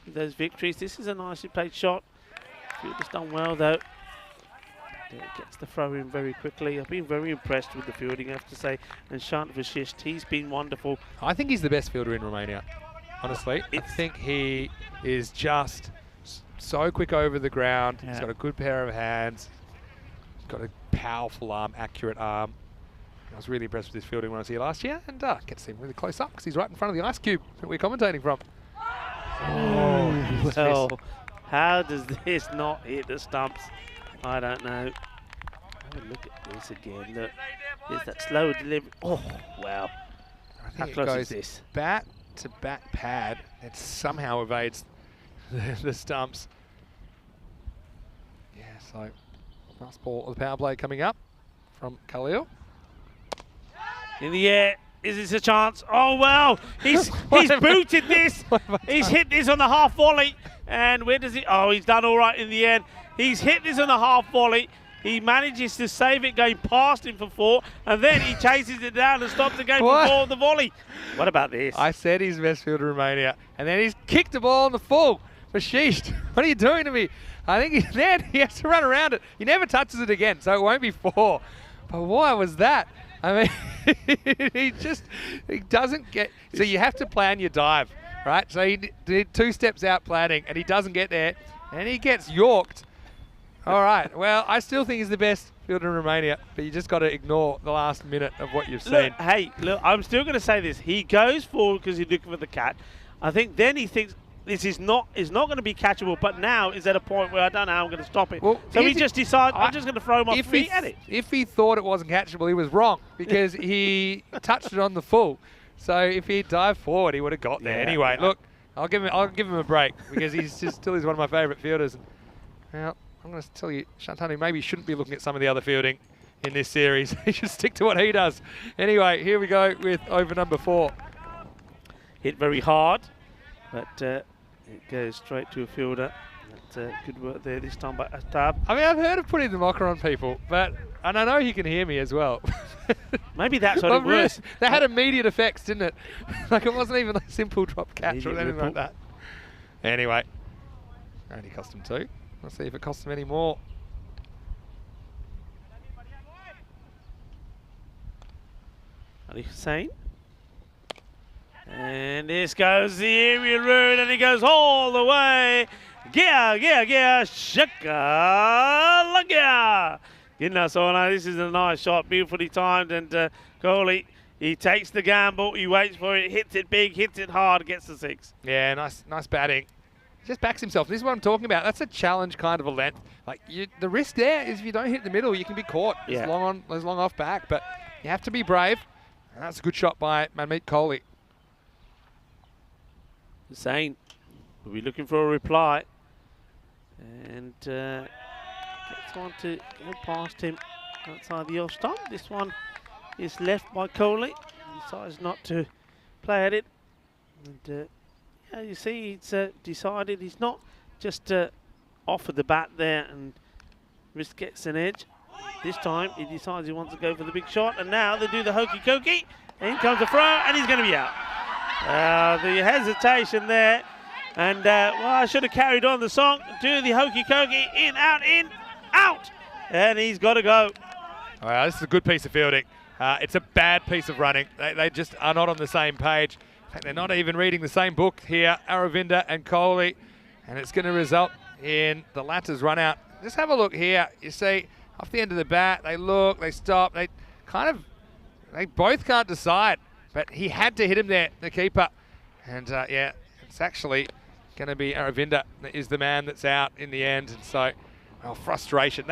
With those victories. This is a nicely played shot. Fielder's done well, though. Gets the throw in very quickly. I've been very impressed with the fielding, I have to say. And Shant Vashisht, he's been wonderful. I think he's the best fielder in Romania, honestly. I think he is just so quick over the ground. He's got a good pair of hands. He's got a powerful arm, accurate arm. I was really impressed with his fielding when I was here last year, and get to see him really close up because he's right in front of the ice cube that we're commentating from. Well, how does this not hit the stumps? I don't know. have a look at this again. Look, there's that slow delivery. Oh, wow. I How think it close goes is this? bat to bat pad. It somehow evades the stumps. Yeah, so last ball of the power play coming up from Khalil. In the air. Is this a chance? Oh, well, he's booted this. He's hit this on the half volley. And where does he? Oh, he's done all right in the end. He's hit this on the half volley. He manages to save it going past him for 4. And then he chases it down and stops the game for 4 on the volley. What about this? I said he's best fielder in Romania. And then he's kicked the ball on the full. Fashish, what are you doing to me? I think he has to run around it. He never touches it again, so it won't be 4. But why was that? I mean, he doesn't get, so you have to plan your dive, right? So he did 2 steps out planning and he doesn't get there and he gets yorked. All right, well, I still think he's the best fielder in Romania, but you just got to ignore the last minute of what you've seen. Look, I'm still going to say this. He goes forward because he's looking for the cat. I think then he thinks this is not going to be catchable, but now is at a point where I don't know how I'm going to stop it. Well, so he just decides, I'm just going to throw him off feet at it. If he thought it wasn't catchable, he was wrong because he touched it on the full. So if he dived forward, he would have got there. Anyway, look, I'll give him a break because he's still one of my favourite fielders. Well, I'm going to tell you, Shantanu maybe shouldn't be looking at some of the other fielding in this series. He should stick to what he does. Anyway, here we go with over number 4. Hit very hard, but it goes straight to a fielder. That's good work there this time by Astab. I mean, I've heard of putting the mocker on people, and I know he can hear me as well. Maybe that's what it was. That had immediate effects, didn't it? Like it wasn't even a simple drop catch or anything like that. Anyway, only cost him 2. Let's see if it costs him any more. Ali Hussain. And this goes the area route, and he goes all the way. Shaka. This is a nice shot, beautifully timed, and Coley, he takes the gamble, he waits for it, hits it big, hits it hard, gets the 6. Yeah, nice batting. He just backs himself. This is what I'm talking about. That's a challenge kind of a length. Like the risk there is if you don't hit the middle, you can be caught. Yeah. It's long off back, but you have to be brave. And that's a good shot by Manmeet Kohli. Hussain will be looking for a reply, and gets one to go past him outside the off stump. This one is left by Kohli. He decides not to play at it, and you see he's decided he's not just offered the bat there and wrist gets an edge. This time he decides he wants to go for the big shot, and now they do the hokey cokey. In comes the throw, and he's going to be out. The hesitation there, and well, I should have carried on the song. Do the hokey cokey, in, out, and he's got to go. All right, this is a good piece of fielding. It's a bad piece of running. They just are not on the same page. In fact, they're not even reading the same book here, Aravinda and Kohli, and it's going to result in the latter's run out. Just have a look here. You see, off the end of the bat, they look, they stop, they both can't decide. But he had to hit him there, the keeper. And yeah, it's actually going to be Aravinda that is the man that's out in the end. And so, well, frustration.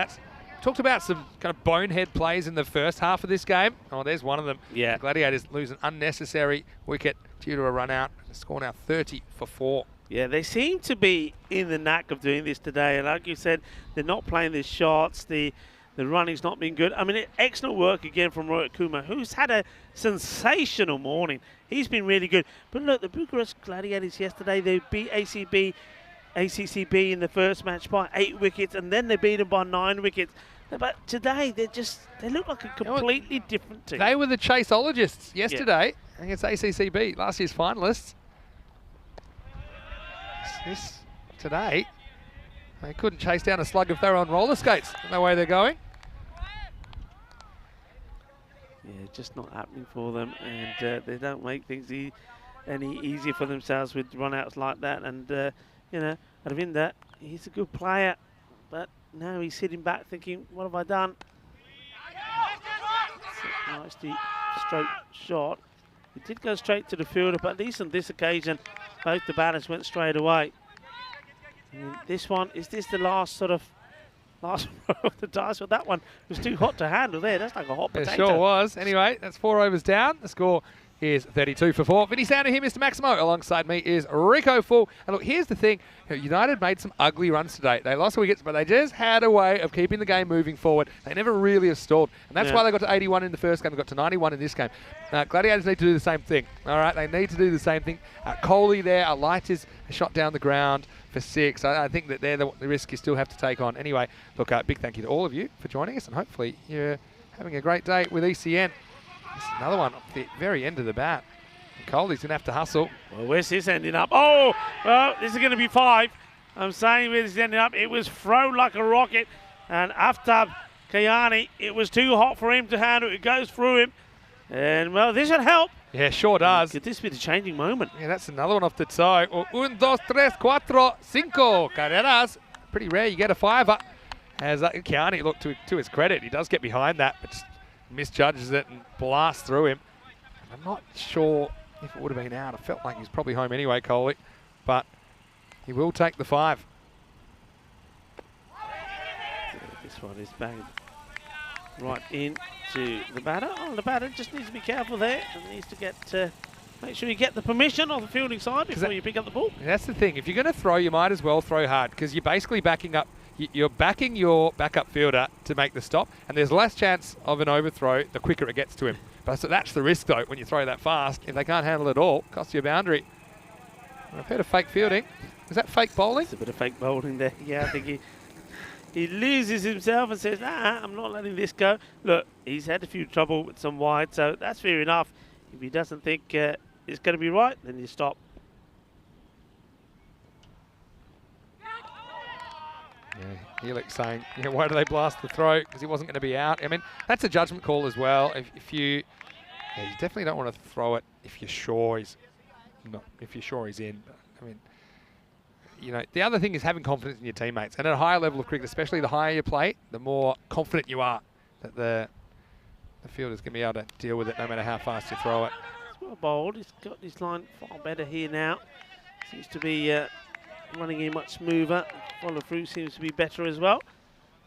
Talked about some kind of bonehead plays in the first half of this game. Oh, there's one of them. Yeah. The Gladiators lose an unnecessary wicket due to a run out. The score now 30 for 4. Yeah, they seem to be in the knack of doing this today. And like you said, they're not playing the shots. The running's not been good. I mean, excellent work again from Rohit Kumar, who's had a sensational morning. He's been really good. But look, the Bucharest Gladiators yesterday, they beat ACCB in the first match by 8 wickets, and then they beat them by 9 wickets. But today, they look like a completely different team. They were the chaseologists yesterday against ACCB, last year's finalists. Today, they couldn't chase down a slug if they were on roller skates. The way they're going. Yeah, just not happening for them, and they don't make things any easier for themselves with run-outs like that. And, Aravinda, he's a good player, but now he's sitting back thinking, what have I done? Nicely straight shot. He did go straight to the fielder, but at least on this occasion, both the batters went straight away. And this one, is this the last sort of last row of the dice, but that one was too hot to handle there. That's like a hot It potato. sure was. Anyway, that's 4 overs down. The score is 32 for 4. Vinny Sounder here, Mr. Maximo. Alongside me is Rico Full. And look, here's the thing. United made some ugly runs today. They lost wickets, but they just had a way of keeping the game moving forward. They never really have stalled. And that's why they got to 81 in the first game. They got to 91 in this game. Gladiators need to do the same thing. All right, they need to do the same thing. Coley there, a light is a shot down the ground for 6. I think that they're the risk you still have to take on. Anyway, look, big thank you to all of you for joining us, and hopefully you're having a great day with ECN. This is another one at the very end of the bat. And Coley's going to have to hustle. Well, where's this ending up? Oh, well, this is going to be 5. I'm saying where this is ending up. It was thrown like a rocket. And Aftab Kayani, it was too hot for him to handle. It goes through him. And, well, this should help. Yeah, sure does. Could this be the changing moment? Yeah, that's another one off the toe. 1, 2, 3, 4, 5 carreras. Pretty rare you get a 5-er. As Kayani, look, to his credit, he does get behind that, but just misjudges it and blasts through him. I'm not sure if it would have been out. I felt like he's probably home anyway, Coley, but he will take the 5. This one is banged right into the batter. Oh, the batter just needs to be careful there and needs to get make sure you get the permission of the fielding side before you pick up the ball. That's the thing. If you're going to throw, you might as well throw hard, because you're basically backing up. You're backing your backup fielder to make the stop, and there's less chance of an overthrow the quicker it gets to him. But so that's the risk, though, when you throw that fast. If they can't handle it all, it costs you a boundary. I've heard of fake fielding. Is that fake bowling? It's a bit of fake bowling there. Yeah, I think he loses himself and says, nah, I'm not letting this go. Look, he's had a few trouble with some wide, so that's fair enough. If he doesn't think it's going to be right, then you stop. Yeah, Helix saying, why do they blast the throw? Because he wasn't going to be out. I mean, that's a judgment call as well. If you definitely don't want to throw it if you're sure he's not. If you're sure he's in. But, I mean, the other thing is having confidence in your teammates. And at a higher level of cricket, especially the higher you play, the more confident you are that the fielder's going to be able to deal with it no matter how fast you throw it. It's well bowled. He's got his line far better here now. Seems to be running in much smoother. Follow through seems to be better as well.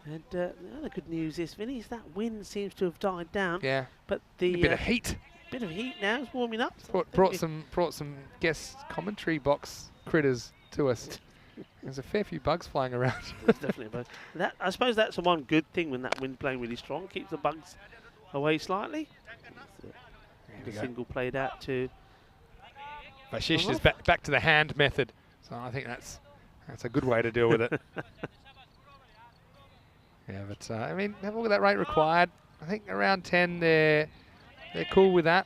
And the other good news is, Vinny, is that wind seems to have died down. Yeah. But the a bit of heat. Bit of heat now. It's warming up. So Brought some guest commentary box critters to us. There's a fair few bugs flying around. There's definitely a bug. I suppose that's the one good thing when that wind's blowing really strong. Keeps the bugs away slightly. The single played out to Bashish is back to the hand method. So I think that's a good way to deal with it. Yeah, but I mean, have a look at that rate required. I think around 10 they're cool with that.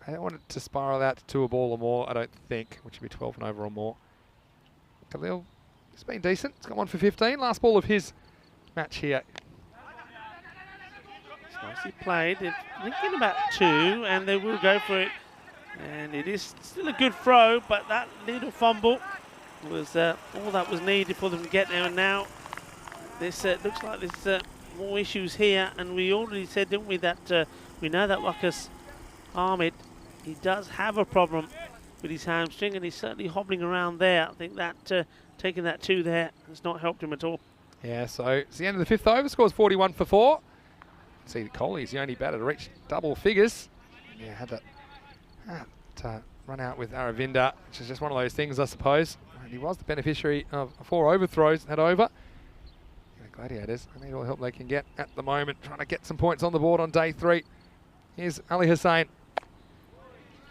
I don't want it to spiral out to a ball or more, I don't think, which would be 12 and over or more. Khalil, it's been decent. It's got 1 for 15. Last ball of his match here. It's nicely played. They're thinking about 2, and they will go for it. And it is still a good throw, but that little fumble was all that was needed for them to get there. And now this looks like there's more issues here. And we already said, didn't we, that we know that Wakas Ahmed, he does have a problem with his hamstring, and he's certainly hobbling around there. I think that taking that 2 there has not helped him at all. Yeah, so it's the end of the 5th over. Scores 41 for 4. See, the Coley's the only batter to reach double figures. Yeah, had that run out with Aravinda, which is just one of those things, I suppose. And he was the beneficiary of 4 overthrows that over. The Gladiators, I need all the help they can get at the moment, trying to get some points on the board on day 3. Here's Ali Hussain.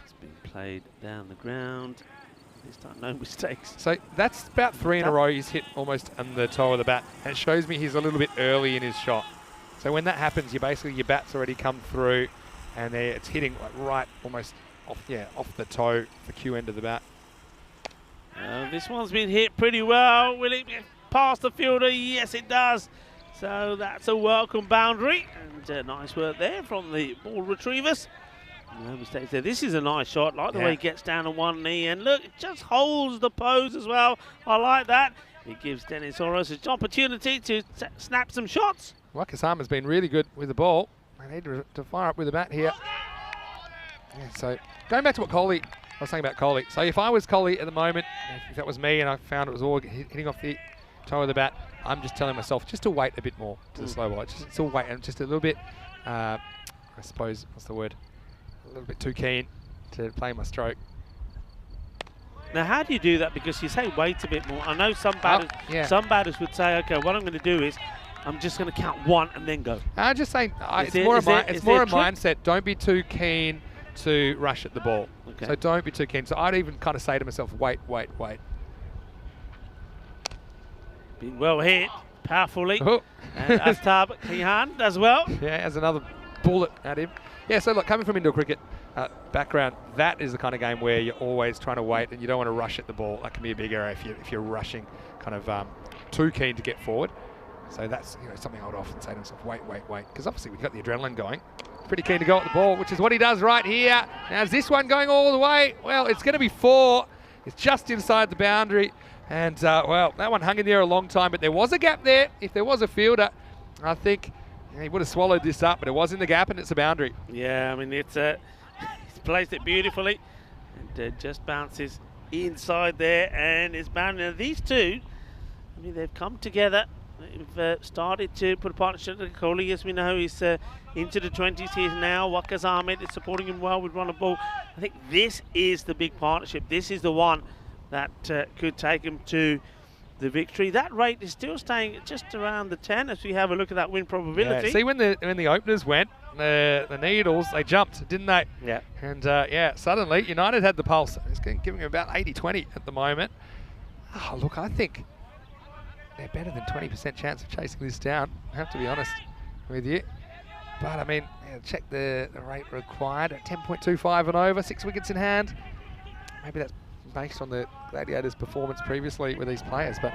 It's been played down the ground. This time, no mistakes. So that's about 3 in a row he's hit almost on the toe of the bat. And it shows me he's a little bit early in his shot. So when that happens, your bat's already come through, and it's hitting right almost off the toe, the Q end of the bat. This one's been hit pretty well. Will it get past the fielder? Yes, it does. So that's a welcome boundary. And nice work there from the ball retrievers. No mistakes there. This is a nice shot. Like the way he gets down on one knee. And look, it just holds the pose as well. I like that. It gives Dennis Oros an opportunity to snap some shots. Wakasama's been really good with the ball. They need to fire up with the bat here. Yeah, so going back to what I was saying about Coley. So if I was Coley at the moment, if that was me and I found it was all hitting off the toe of the bat, I'm just telling myself just to wait a bit more to the slow ball. Just to wait and just a little bit, I suppose, what's the word? A little bit too keen to play my stroke. Now, how do you do that? Because you say wait a bit more. I know some batters would say, okay, what I'm going to do is I'm just going to count 1 and then go. I'm just saying, it's more a mindset. Don't be too keen to rush at the ball. Okay. So don't be too keen. So I'd even kind of say to myself, wait. Being well hit, powerfully. Oh. And Aftab Kihan as well. Yeah, has another bullet at him. Yeah, so look, coming from indoor cricket background, that is the kind of game where you're always trying to wait and you don't want to rush at the ball. That can be a big error if you're rushing, kind of too keen to get forward. So that's something I would often say to myself, wait. Because obviously we've got the adrenaline going. Pretty keen to go at the ball, which is what he does right here. Now is this one going all the way? Well, it's going to be 4. It's just inside the boundary. And, well, that one hung in there a long time, but there was a gap there. If there was a fielder, I think he would have swallowed this up, but it was in the gap and it's a boundary. Yeah, I mean, it's he's placed it beautifully and just bounces inside there and it's boundary. Now, these two, I mean, they've come together. They've started to put a partnership with Kohli, as we know. He's into the 20s. He's now. Waqas Ahmed is supporting him well with run a ball. I think this is the big partnership. This is the one that could take him to the victory. That rate is still staying just around the 10 as we have a look at that win probability. Yeah, see, when the openers went, the needles, they jumped, didn't they? Yeah. And, yeah, suddenly United had the pulse. It's giving him about 80-20 at the moment. Oh, look, I think they're better than 20% chance of chasing this down. I have to be honest with you. But, I mean, check the rate required at 10.25 and over, 6 wickets in hand. Maybe that's based on the Gladiators' performance previously with these players. But,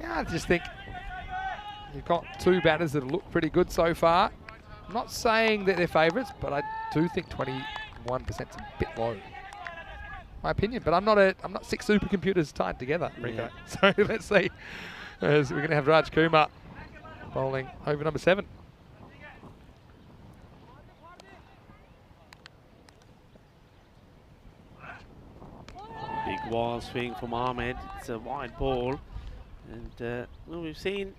yeah, I just think you've got 2 batters that look pretty good so far. I'm not saying that they're favourites, but I do think 21% is a bit low. My opinion, but I'm not 6 supercomputers tied together, Rico. Yeah. So let's see. As we're going to have Raj Kumar bowling over number 7. Big wild swing from Ahmed. It's a wide ball, and well, we've seen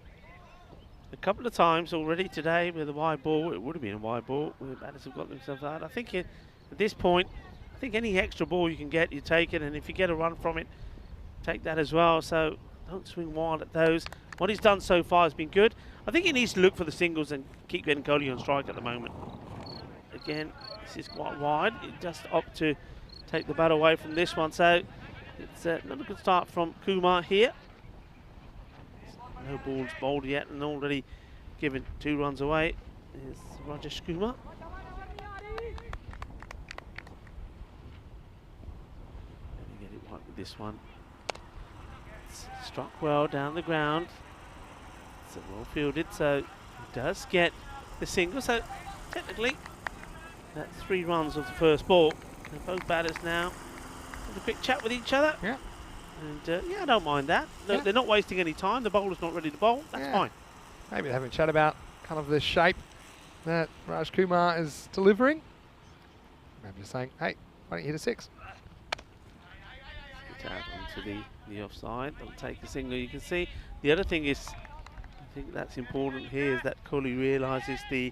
a couple of times already today with a wide ball. It would have been a wide ball where batters have got themselves out. I think at this point, I think any extra ball you can get, you take it, and if you get a run from it, take that as well. So don't swing wild at those. What he's done so far has been good. I think he needs to look for the singles and keep getting Kohli on strike at the moment. Again, this is quite wide. He just opt to take the bat away from this one. So it's not a good start from Kumar here. No balls bowled yet and already given 2 runs away. Here's Rajesh Kumar. Get it right with this one. It's struck well down the ground. It's well fielded, so he does get the single. So technically, that's 3 runs of the first ball. And both batters now have a quick chat with each other. Yeah. And yeah, I don't mind that. Yeah. They're not wasting any time. The bowler's not ready to bowl. That's fine. Maybe they're having a chat about kind of the shape that Raj Kumar is delivering. Maybe just saying, hey, why don't you hit a 6? Get out onto the offside. They'll take the single. You can see the other thing is, I think that's important here, is that Kohli realises the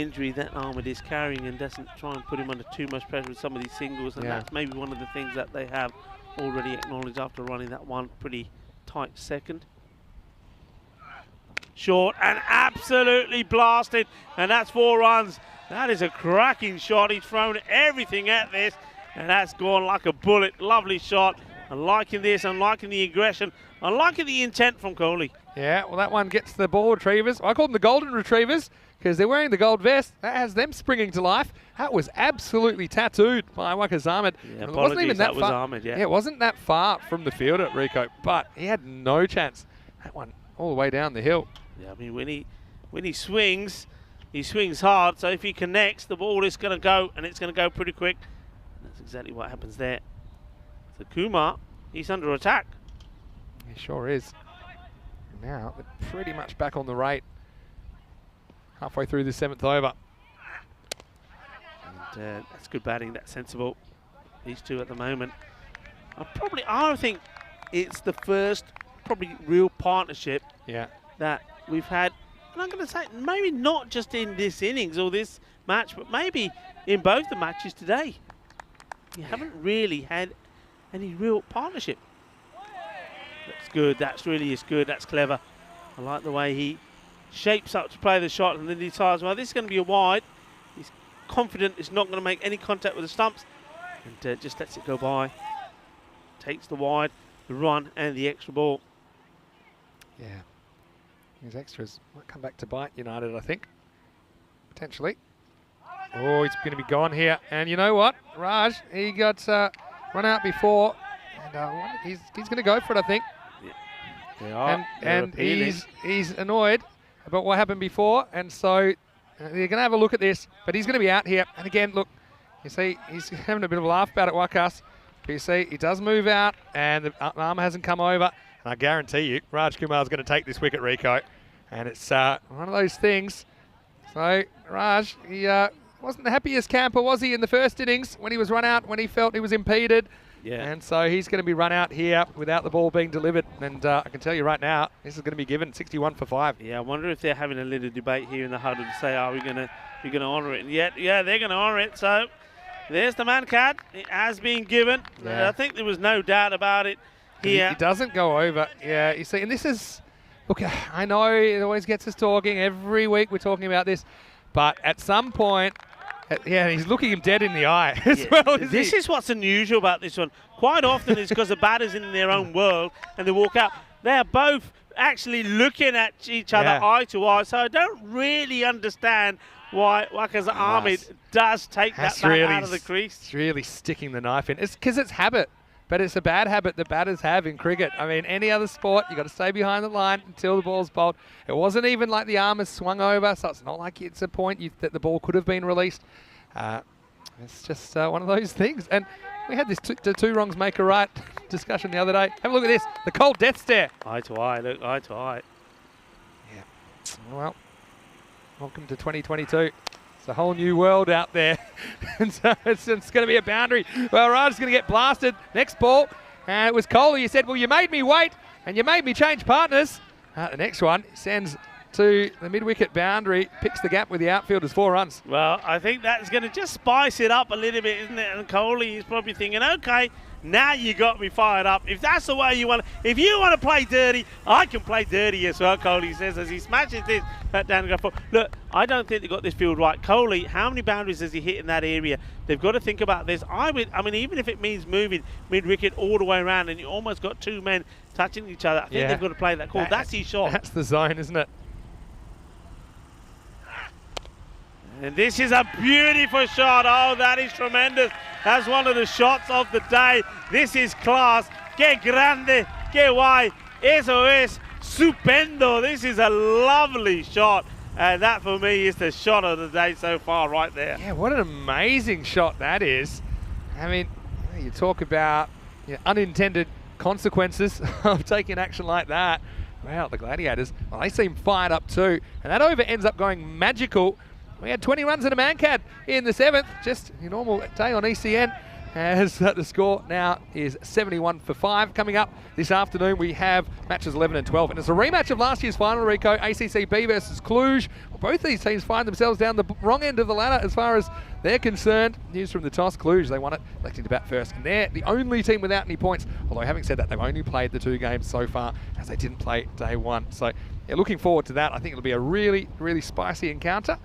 injury that Ahmed is carrying and doesn't try and put him under too much pressure with some of these singles, and that's maybe one of the things that they have already acknowledged after running that one pretty tight second. Short and absolutely blasted, and that's 4 runs. That is a cracking shot. He's thrown everything at this, and that's gone like a bullet. Lovely shot. I'm liking this. I'm liking the aggression. I'm liking the intent from Kohli. Yeah, well, that one gets the ball retrievers. I call them the golden retrievers because they're wearing the gold vest. That has them springing to life. That was absolutely tattooed by Waqas Ahmed. Yeah, it wasn't even that was far. Ahmed, yeah. It wasn't that far from the fielder, Rico, but he had no chance. That one all the way down the hill. Yeah, I mean, when he swings hard, so if he connects, the ball is going to go, and it's going to go pretty quick. And that's exactly what happens there. So Kumar, he's under attack. He sure is. Now they're pretty much back on the rate. Halfway through the 7th over. And that's good batting, that's sensible. These two at the moment. I think it's the first probably real partnership Yeah. that we've had. And I'm going to say maybe not just in this innings or this match, but maybe in both the matches today. You haven't really had any real partnership. That's good. That's really is good. That's clever. I like the way he shapes up to play the shot and then decides, well, this is going to be a wide. He's confident it's not going to make any contact with the stumps and just lets it go by. Takes the wide, the run and the extra ball. Yeah. His extras might come back to bite United, I think. Potentially. Oh, he's going to be gone here. And you know what? Raj, he got run out before. And he's going to go for it, I think. They are. And he's annoyed about what happened before. And so they're going to have a look at this. But he's going to be out here. And again, look, you see, he's having a bit of a laugh about it, Wakas. But you see, he does move out. And the arm hasn't come over. And I guarantee you, Raj Kumar's going to take this wicket, Rico. And it's one of those things. So, Raj, he wasn't the happiest camper, was he, in the first innings when he was run out, when he felt he was impeded. Yeah. And so he's going to be run out here without the ball being delivered. And I can tell you right now, this is going to be given 61 for 5. Yeah, I wonder if they're having a little debate here in the huddle to say, are we going to honour it? And yeah, they're going to honour it. So there's the man card. It has been given. Yeah. I think there was no doubt about it here. He doesn't go over. Yeah, you see, and this is, look, I know it always gets us talking. Every week we're talking about this. But at some point, yeah, he's looking him dead in the eye as well. This is what's unusual about this one. Quite often it's because the batter's in their own world and they walk out. They're both actually looking at each other eye to eye. So I don't really understand why Waqas Ahmed does take that bat out of the crease. It's really sticking the knife in. It's because it's habit. But it's a bad habit that batters have in cricket. I mean, any other sport, you've got to stay behind the line until the ball's bowled. It wasn't even like the arm has swung over, so it's not like it's a point that the ball could have been released. It's just one of those things. And we had this two wrongs make a right discussion the other day. Have a look at this. The cold death stare. Eye to eye, look, eye to eye. Yeah. Well, welcome to 2022. A whole new world out there. And so it's going to be a boundary. Well, Raj's going to get blasted. Next ball. And it was Kohli. He said, well, you made me wait and you made me change partners. The next one sends to the mid-wicket boundary, picks the gap with the outfielders, 4 runs. Well, I think that's going to just spice it up a little bit, isn't it? And Kohli is probably thinking, okay, now you got me fired up. If that's the way you want to, if you want to play dirty, I can play dirty as well, Kohli says as he smashes this back down and go for. Look, I don't think they got this field right. Kohli, how many boundaries has he hit in that area? They've got to think about this. I mean, even if it means moving mid-wicket all the way around and you almost got 2 men touching each other, I think they've got to play that call. That's his shot. That's the zone, isn't it? And this is a beautiful shot. Oh, that is tremendous. That's one of the shots of the day. This is class. Que grande, que guay. Eso es stupendo. This is a lovely shot. And that, for me, is the shot of the day so far right there. Yeah, what an amazing shot that is. I mean, you talk about unintended consequences of taking action like that. Wow, the Gladiators, well, they seem fired up too. And that over ends up going magical. We had 20 runs in a man-cad in the 7th, just a normal day on ECN. As the score now is 71 for 5. Coming up this afternoon, we have matches 11 and 12. And it's a rematch of last year's final, Rico, ACCB versus Cluj. Well, both these teams find themselves down the wrong end of the ladder as far as they're concerned. News from the toss, Cluj, they won it, electing to bat first. And they're the only team without any points. Although having said that, they've only played the 2 games so far as they didn't play day 1. So yeah, looking forward to that. I think it'll be a really, really spicy encounter.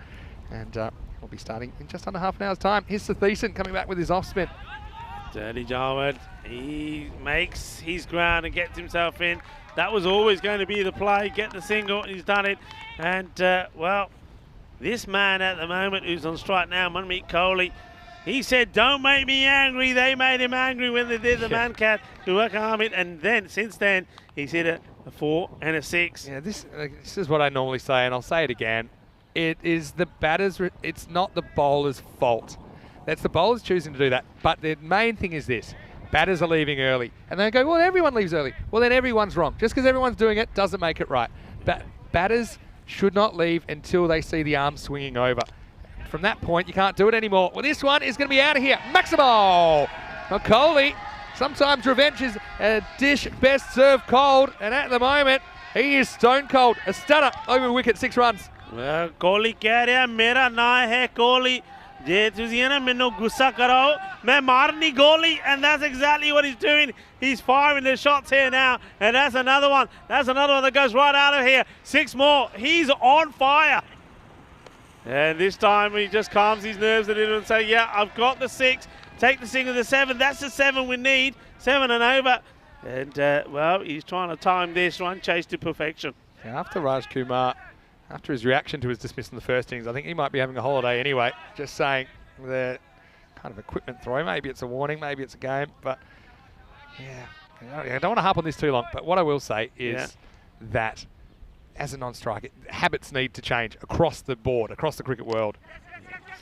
And we'll be starting in just under half an hour's time. Here's Satheesan coming back with his off spin. Dirty Jarwood, he makes his ground and gets himself in. That was always going to be the play, get the single, and he's done it. And, well, this man at the moment who's on strike now, Manmeet Kohli, he said, don't make me angry. They made him angry when they did the man-cat to Waqas Ahmed. And then, since then, he's hit a 4 and a 6. Yeah, this is what I normally say, and I'll say it again. It is the batter's, it's not the bowler's fault. That's the bowlers choosing to do that. But the main thing is this. Batters are leaving early. And they go, well, everyone leaves early. Well, then everyone's wrong. Just because everyone's doing it doesn't make it right. Batters should not leave until they see the arm swinging over. From that point, you can't do it anymore. Well, this one is going to be out of here. Maximo! Now, Kohli Sometimes revenge is a dish best served cold, and at the moment, he is stone cold. A stunner over wicket, 6 runs. Well, Kohli कह रहा है मेरा ना है कोहली जे तुसी है ना मैनू गुस्सा कराओ मैं मारनी गोली, and that's exactly what he's doing. He's firing the shots here now, and that's another one that goes right out of here. 6 more. He's on fire. And this time he just calms his nerves a little and say, yeah, I've got the 6. Take the single, the 7. That's the 7 we need. 7 and over. And, well, he's trying to time this run chase to perfection. Yeah, after Raj Kumar, after his reaction to his dismissal in the first innings, I think he might be having a holiday anyway. Just saying the kind of equipment throw. Maybe it's a warning, maybe it's a game. But, yeah, I don't want to harp on this too long. But what I will say is that as a non-striker, habits need to change across the board, across the cricket world.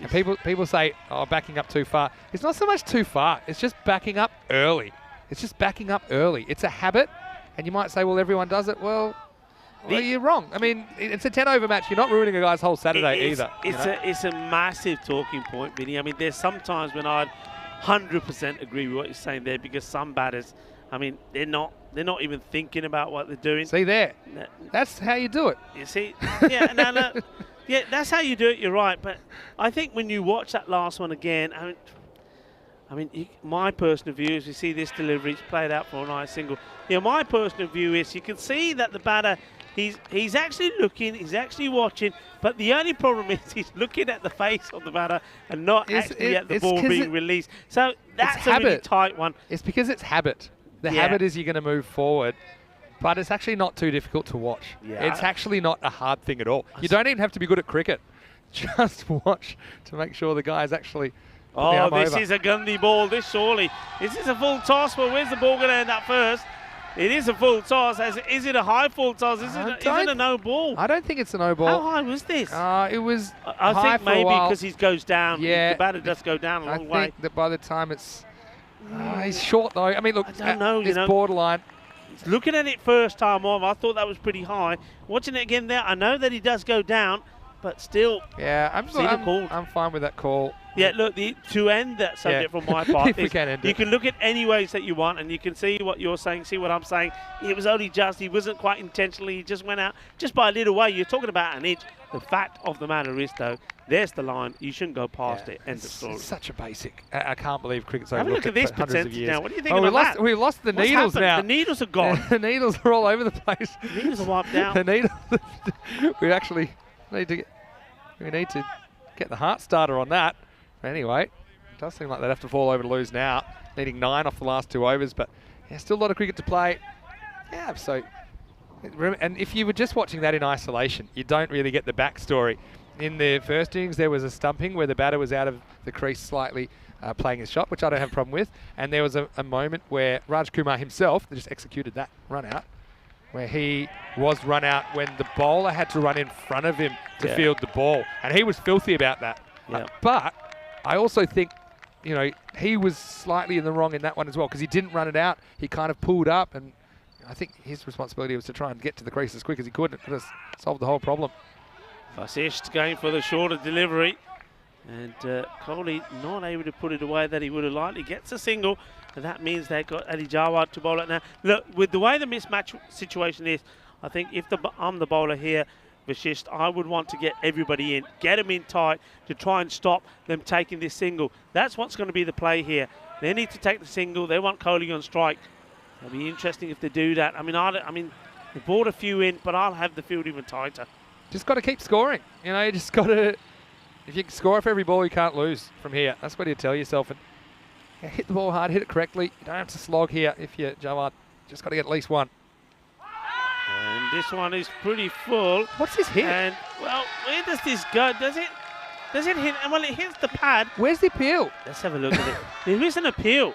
And people say, oh, backing up too far. It's not so much too far. It's just backing up early. It's a habit. And you might say, well, everyone does it. Well, you're wrong. I mean, it's a 10-over match. You're not ruining a guy's whole Saturday either. It's a massive talking point, Vinny. I mean, there's sometimes when I'd 100% agree with what you're saying there, because some batters, I mean, they're not even thinking about what they're doing. See there, that's how you do it. You see, yeah, no, yeah, that's how you do it. You're right, but I think when you watch that last one again, my personal view is you see this delivery, it's played out for a nice single. Yeah, my personal view is you can see that the batter, he's actually looking, he's actually watching, but the only problem is he's looking at the face of the batter and not actually at the ball being released. So that's a really tight one. It's because it's habit. The habit is you're going to move forward, but it's actually not too difficult to watch. Yeah. It's actually not a hard thing at all. You don't even have to be good at cricket. Just watch to make sure the guy's actually this is a Gundy ball, this surely. Is this a full toss? Well, where's the ball going to end up first? It is a full toss. Is it a high full toss? Is it a no ball? I don't think it's a no ball. How high was this? It was I high think maybe because he goes down. Yeah, the batter does go down a long way. I think that by the time it's... he's short though. I mean, look, I don't know, it's borderline. Looking at it first time on, I thought that was pretty high. Watching it again there, I know that he does go down, but still. Yeah, I'm fine with that call. Yeah, look, to end that subject from my part, if we can end you can look at any ways that you want, and you can see what you're saying, see what I'm saying. It was only just, he wasn't quite intentionally, he just went out just by a little way. You're talking about an inch. The fact of the matter is, though, there's the line. You shouldn't go past it. End of story. It's such a basic. I can't believe cricket's overlooked. Have a look at this percentage now. What do you think of that? We lost the needles now. The needles are gone. The needles are all over the place. The needles are wiped out. The needles. We actually need to get the heart starter on that. Anyway, it does seem like they'd have to fall over to lose now. Needing 9 off the last 2 overs, but still a lot of cricket to play. Yeah, so... And if you were just watching that in isolation, you don't really get the backstory. In the first innings, there was a stumping where the batter was out of the crease slightly playing his shot, which I don't have a problem with. And there was a moment where Raj Kumar himself just executed that run out, where he was run out when the bowler had to run in front of him to field the ball. And he was filthy about that. Yeah. But I also think, he was slightly in the wrong in that one as well, because he didn't run it out. He kind of pulled up, and I think his responsibility was to try and get to the crease as quick as he could. It could have solved the whole problem. Vasisht going for the shorter delivery. And Kohli not able to put it away that he would have liked. He gets a single, and that means they've got Ali Jawad to bowl it now. Look, with the way the mismatch situation is, I think if I'm the bowler here, Vasisht, I would want to get everybody in, get them in tight to try and stop them taking this single. That's what's going to be the play here. They need to take the single. They want Kohli on strike. It'll be interesting if they do that. I mean, they brought a few in, but I'll have the field even tighter. Just got to keep scoring. You just got to... If you can score off every ball, you can't lose from here. That's what you tell yourself. And hit the ball hard, hit it correctly. You don't have to slog here if you're Jawad. Just got to get at least one. And this one is pretty full. What's this hit? And, well, where does this go? Does it hit? Well, it hits the pad. Where's the appeal? Let's have a look at it. There is an appeal.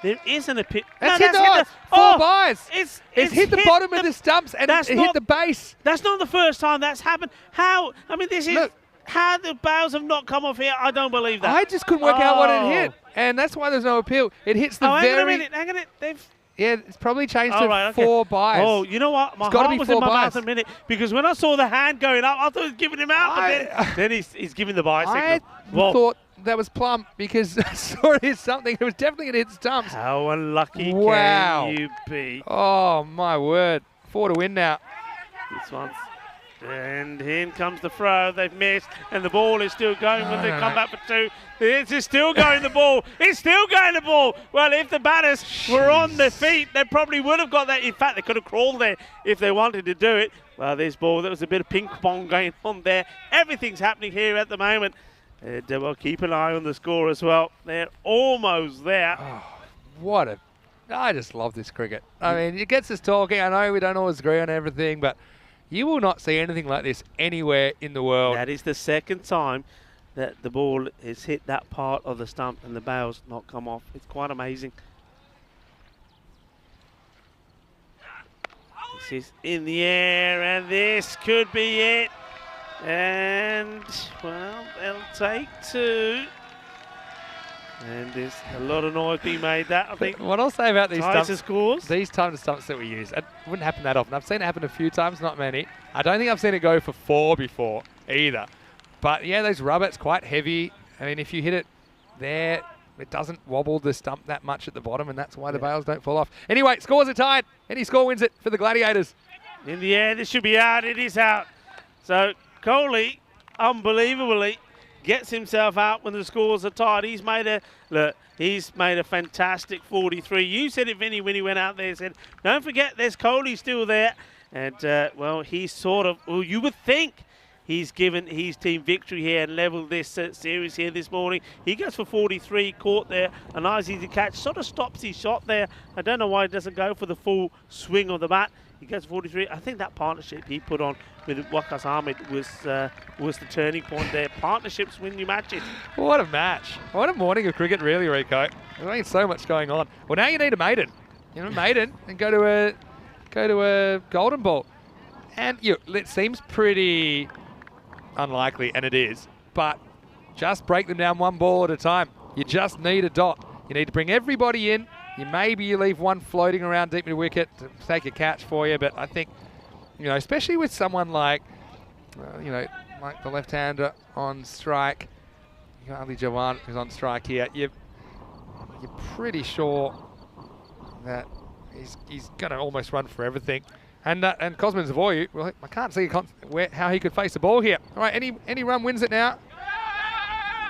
There is an appeal. That's hit the four byes. It's hit the bottom of the stumps and hit the base. That's not the first time that's happened. How? I mean, this is... Look, how the bows have not come off here, I don't believe that. I just couldn't work out what it hit. And that's why there's no appeal. It hits the Hang on a minute. Yeah, it's probably changed Oh, to right, okay. 4 buys. Oh, you know what? My It's gotta heart be was in 4 my mouth buys. a minute because when I saw the hand going up, I thought he was giving him out, but then he's giving the buy I signal. Well, thought that was plump because I saw it hit something. It was definitely going to hit stumps. how unlucky Wow. can you be? Oh, my word. 4 to win now. This one's. And in comes the throw. They've missed, and the ball is still going when they come back for 2. It's still going the ball. It's still going the ball. Well, if the batters were on their feet, they probably would have got that. In fact, they could have crawled there if they wanted to do it. Well, this ball, there was a bit of ping pong going on there. Everything's happening here at the moment. And we'll keep an eye on the score as well. They're almost there. I just love this cricket. I mean, it gets us talking. I know we don't always agree on everything, but you will not see anything like this anywhere in the world. That is the second time that the ball has hit that part of the stump and the bail's not come off. It's quite amazing. This is in the air, and this could be it. And, well, they'll take 2. And there's a lot of noise being made. That, I think, What I'll say about these ties the stumps, scores. these timed stumps that we use, it wouldn't happen that often. I've seen it happen a few times, not many. I don't think I've seen it go for 4 before either. But yeah, those rubber, it's quite heavy. I mean, if you hit it there, it doesn't wobble the stump that much at the bottom, and that's why the bails don't fall off. Anyway, scores are tied. Any score wins it for the Gladiators. In the air, this should be out. It is out. So Coley, unbelievably, gets himself out when the scores are tied. He's made a fantastic 43. You said it, Vinny, when he went out there. Said, don't forget, there's Coley still there. And, well, he's sort of, well, you would think he's given his team victory here and leveled this series here this morning. He goes for 43, caught there, a nice easy catch, sort of stops his shot there. I don't know why he doesn't go for the full swing of the bat. He goes for 43. I think that partnership he put on with Waqas Ahmed was the turning point there. Partnerships win you matches. What a match. What a morning of cricket, really, Rico. There's been so much going on. Well, now you need a maiden. You know, maiden, and go to a golden ball. And it seems pretty unlikely, and it is, but just break them down 1 ball at a time. You just need a dot. You need to bring everybody in. Maybe you leave one floating around deep mid wicket to take a catch for you, but I think, especially with someone like, like the left-hander on strike, Ali Jawan who's on strike here, you're pretty sure that he's going to almost run for everything. And Cosman Zavoyu, well, I can't see how he could face the ball here. All right, any run wins it now.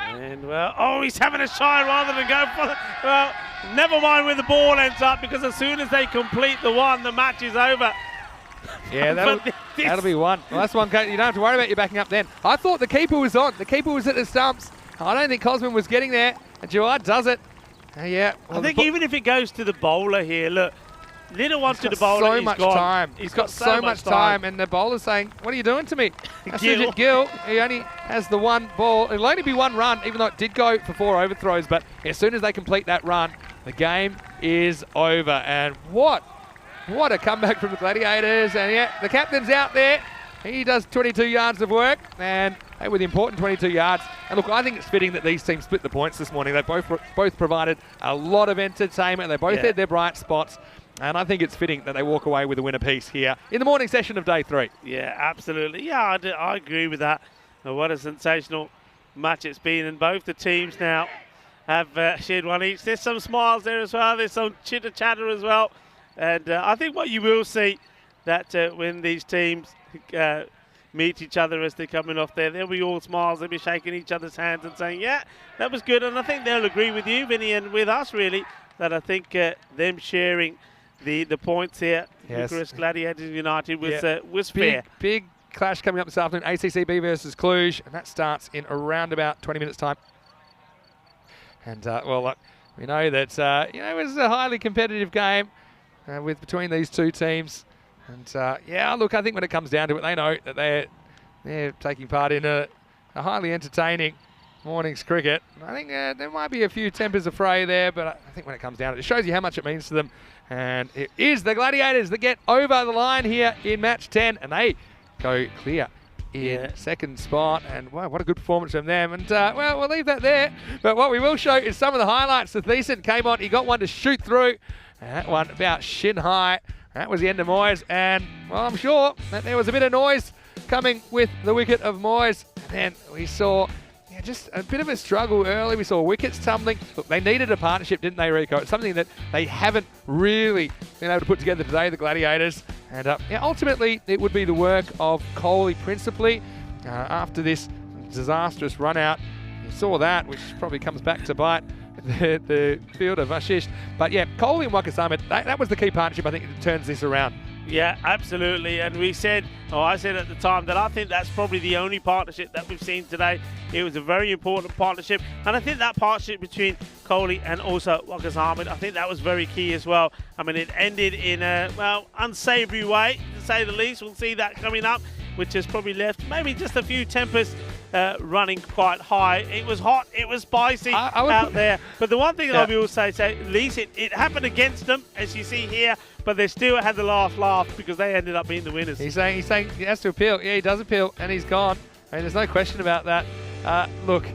And, well, he's having a shy rather than go for it. Well, never mind where the ball ends up, because as soon as they complete the 1, the match is over. Yeah, that'll be 1. Well, that's 1. You don't have to worry about you backing up then. I thought the keeper was on. The keeper was at the stumps. I don't think Cosman was getting there. And Jawad does it. Yeah. Well, I think even if it goes to the bowler here, look, Little wants to the bowler. So much time. He's got so much time, and the bowler's saying, "What are you doing to me?" Gill, he only has the 1 ball. It'll only be 1 run, even though it did go for 4 overthrows. But as soon as they complete that run, the game is over. And what a comeback from the Gladiators! And yeah, the captain's out there. He does 22 yards of work, and with the important 22 yards. And look, I think it's fitting that these teams split the points this morning. They both provided a lot of entertainment. They both had their bright spots. And I think it's fitting that they walk away with a win apiece here in the morning session of day 3. Yeah, absolutely. Yeah, I agree with that. What a sensational match it's been. And both the teams now have shared 1 each. There's some smiles there as well. There's some chitter-chatter as well. And I think what you will see, that when these teams meet each other as they're coming off there, they'll be all smiles. They'll be shaking each other's hands and saying, yeah, that was good. And I think they'll agree with you, Vinny, and with us, really, that I think them sharing the points here, yes. Bucharest Gladiators United, was fair. Big clash coming up this afternoon, ACCB versus Cluj, and that starts in around about 20 minutes' time. And, we know that, it was a highly competitive game between these 2 teams. And, look, I think when it comes down to it, they know that they're taking part in a highly entertaining morning's cricket. I think there might be a few tempers afray there, but I think when it comes down to it, it shows you how much it means to them. And it is the Gladiators that get over the line here in match 10, and they go clear in second spot. And wow, what a good performance from them. And we'll leave that there. But what we will show is some of the highlights. The Thiessen came on, he got one to shoot through, And that one about shin high. That was the end of Moyes. And, well, I'm sure that there was a bit of noise coming with the wicket of Moyes. And then we saw just a bit of a struggle early. We saw wickets tumbling. Look, they needed a partnership, didn't they, Rico? It's something that they haven't really been able to put together today, the Gladiators. And ultimately, it would be the work of Coley principally after this disastrous run out. You saw that, which probably comes back to bite the field of Vashish. But yeah, Coley and Wakasama, that was the key partnership, I think, that turns this around. Yeah, absolutely. And I said at the time that I think that's probably the only partnership that we've seen today. It was a very important partnership. And I think that partnership between Coley and also Wakasama, I think that was very key as well. I mean, it ended in a, unsavoury way, to say the least. We'll see that coming up, which has probably left maybe just a few tempers running quite high. It was hot, it was spicy out there. But the one thing I will say, at least it happened against them, as you see here, but they still had the last laugh because they ended up being the winners. He's saying he has to appeal. Yeah, he does appeal, and he's gone. I mean, there's no question about that. Look,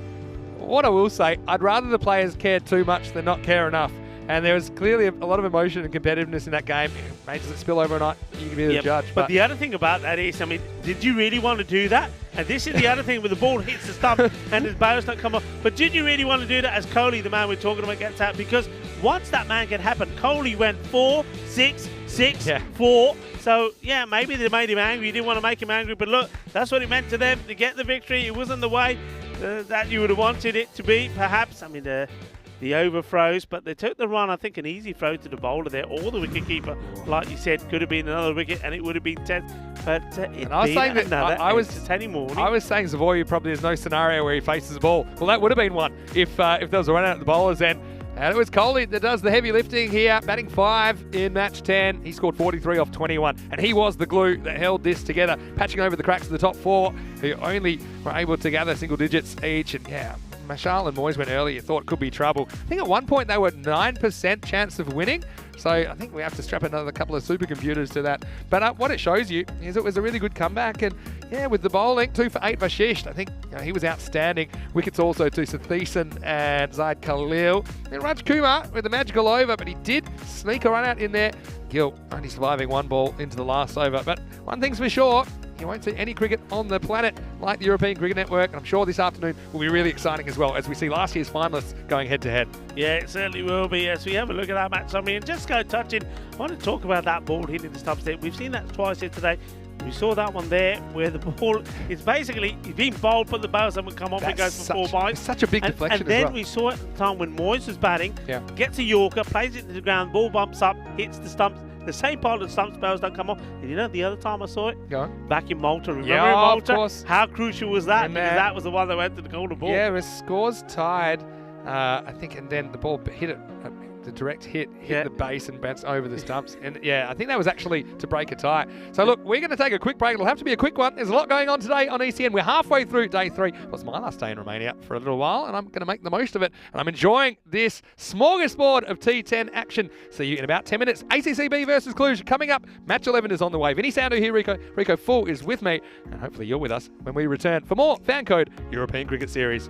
what I will say, I'd rather the players care too much than not care enough. And there was clearly a lot of emotion and competitiveness in that game. Does it spill over or not? You can be the judge. But the other thing about that is, I mean, did you really want to do that? And this is the other thing, where the ball hits the stump and his bails don't come off. But did you really want to do that as Coley, the man we're talking about, gets out? Because once that man can happen, Coley went 4, 6, 6, 4. So, yeah, maybe they made him angry. You didn't want to make him angry. But look, that's what it meant to them to get the victory. It wasn't the way that you would have wanted it to be, perhaps. I mean, the overthrows, but they took the run. I think an easy throw to the bowler there, or the wicketkeeper, like you said, could have been another wicket, and it would have been 10. But I was saying that I was saying Savoy probably there's no scenario where he faces the ball. Well, that would have been one if there was a run out of the bowlers then. And it was Coley that does the heavy lifting here, batting 5 in match 10. He scored 43 off 21, and he was the glue that held this together, patching over the cracks of the top 4, who only were able to gather single digits each. And yeah, Mashal and Moyes went early. You thought it could be trouble. I think at one point they were 9% chance of winning. So I think we have to strap another couple of supercomputers to that. But what it shows you is it was a really good comeback. And yeah, with the bowling, 2 for 8 Vashish. I think he was outstanding. Wickets also to Satheesan and Zaid Khalil. And Raj Kumar with the magical over, but he did sneak a run out in there. Gill only surviving 1 ball into the last over. But one thing's for sure, you won't see any cricket on the planet like the European Cricket Network. And I'm sure this afternoon will be really exciting as well, as we see last year's finalists going head-to-head. Yeah, it certainly will be. As we have a look at that match, I mean, just go touching. I want to talk about that ball hitting the stumps there. We've seen that twice here today. We saw that one there where the ball is basically being bowled, but the bails haven't come off. It goes for 4 bites. It's such a big deflection and then as well. we saw it at the time when Moyes was batting, gets a Yorker, plays it to the ground, ball bumps up, hits the stumps. The same part of the stumps, bails don't come off. And you know the other time I saw it? Go on. Back in Malta. Remember in Malta? Of course. How crucial was that? Because that was the one that went to the golden ball. Yeah, it was scores tied, I think, and then the ball hit it. The direct hit the base and bounced over the stumps. And yeah, I think that was actually to break a tie. So look, we're going to take a quick break. It'll have to be a quick one. There's a lot going on today on ECN. We're halfway through day 3. Well, it's my last day in Romania for a little while, and I'm going to make the most of it. And I'm enjoying this smorgasbord of T10 action. See you in about 10 minutes. ACCB versus Cluj coming up. Match 11 is on the way. Vinny Sandu here, Rico Full is with me, and hopefully you're with us when we return for more FanCode European Cricket Series.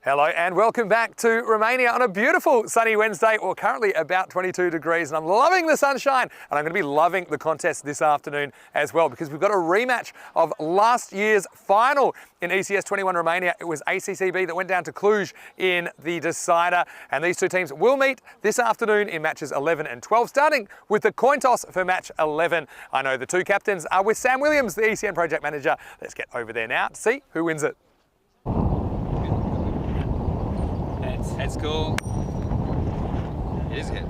Hello and welcome back to Romania on a beautiful sunny Wednesday. Well, currently about 22 degrees and I'm loving the sunshine, and I'm going to be loving the contest this afternoon as well, because we've got a rematch of last year's final in ECS 21 Romania. It was ACCB that went down to Cluj in the decider, and these two teams will meet this afternoon in matches 11 and 12, starting with the coin toss for match 11. I know the two captains are with Sam Williams, the ECN project manager. Let's get over there now to see who wins it. Heads go. It is hit.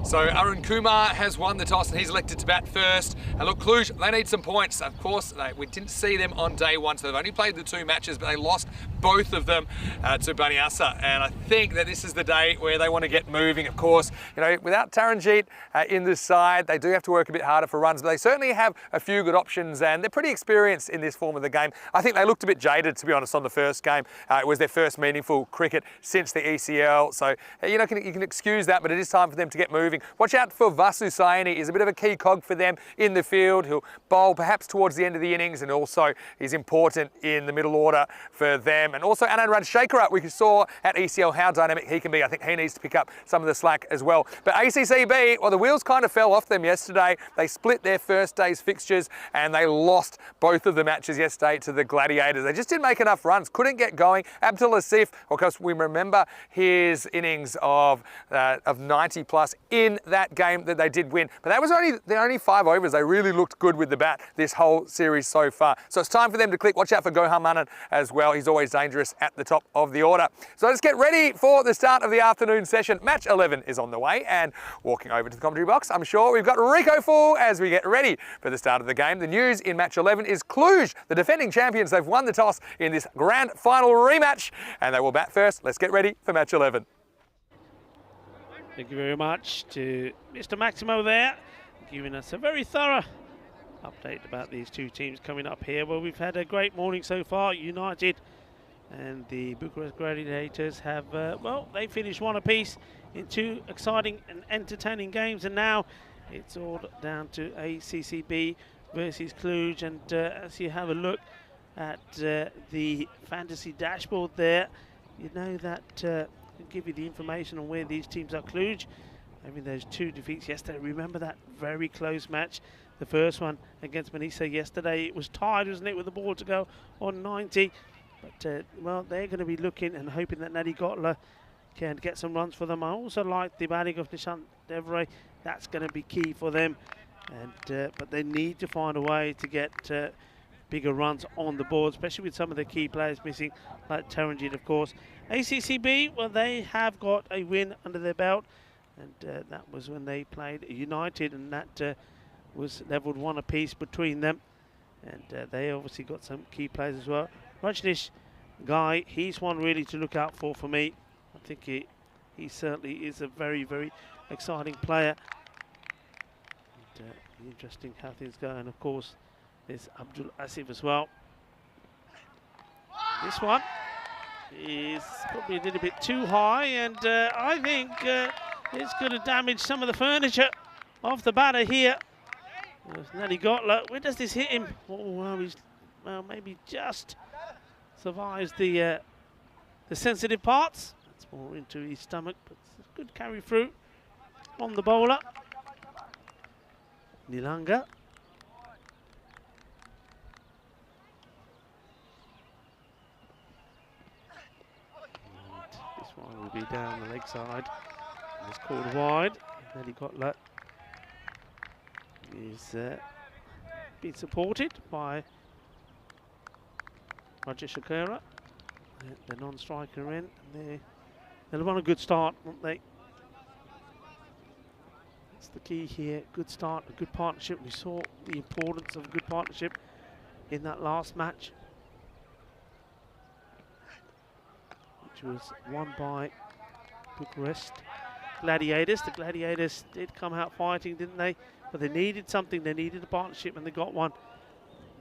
So Arun Kumar has won the toss and he's elected to bat first. And look, Cluj, they need some points. Of course, we didn't see them on day one, so they've only played the two matches, but they lost both of them to Baniasa. And I think that this is the day where they want to get moving. Of course, you know, without Taranjeet in this side, they do have to work a bit harder for runs, but they certainly have a few good options and they're pretty experienced in this form of the game. I think they looked a bit jaded, to be honest, on the first game. It was their first meaningful cricket since the ECL. So, you know, you can excuse that, but it is time for them to get moving. Watch out for Vasu Saini. He's a bit of a key cog for them in the field. He'll bowl perhaps towards the end of the innings, and also he's important in the middle order for them. And also Anand Rajshekhara, we saw at ECL how dynamic he can be. I think he needs to pick up some of the slack as well. But ACCB, well, the wheels kind of fell off them yesterday. They split their first day's fixtures and they lost both of the matches yesterday to the Gladiators. They just didn't make enough runs, couldn't get going. Abdul Asif, of course, we remember his innings of 90 plus in that game that they did win. But that was only 5 overs. They really looked good with the bat this whole series so far. So it's time for them to click. Watch out for Gohar Manan as well. He's always dangerous at the top of the order. So let's get ready for the start of the afternoon session. Match 11 is on the way, and walking over to the commentary box, I'm sure we've got Rico Full as we get ready for the start of the game. The news in match 11 is Cluj, the defending champions. They've won the toss in this grand final rematch, and they will bat first. Let's get ready for match 11. Thank you very much to Mr. Maximo there, giving us a very thorough update about these two teams coming up here. Well, we've had a great morning so far. United and the Bucharest Gladiators have, well, they finished one apiece in two exciting and entertaining games, and now it's all down to ACCB versus Cluj. And as you have a look at the fantasy dashboard there, you know that can give you the information on where these teams are. Cluj having those two defeats yesterday. Remember that very close match, the first one against Manisa yesterday. It was tied, wasn't it, with the ball to go on 90. But, well, they're going to be looking and hoping that Nadi Gotla can get some runs for them. I also like the batting of Nishant Devray. That's going to be key for them. And but they need to find a way to get bigger runs on the board, especially with some of the key players missing, like Taranjeet, of course. ACCB, well, they have got a win under their belt, and that was when they played United, and that was levelled one apiece between them. And they obviously got some key players as well. Rajnish Guy, he's one really to look out for me. I think he certainly is a very, very exciting player. And, interesting how things go. And of course, there's Abdul Asif as well. This one is probably a little bit too high, and I think it's going to damage some of the furniture of the batter here. Nadi Gotla, where does this hit him? Oh, well, he's maybe just survives the sensitive parts. That's more into his stomach, but it's a good carry through on the bowler. Nilanga. And this one will be down the leg side. And it's called wide. Nadi Gotla is being supported by Rajshekhara, the non-striker in. They'll want a good start, won't they? That's the key here. Good start, a good partnership. We saw the importance of a good partnership in that last match, which was won by Bucharest Gladiators. The Gladiators did come out fighting, didn't they? But they needed something. They needed a partnership, and they got one.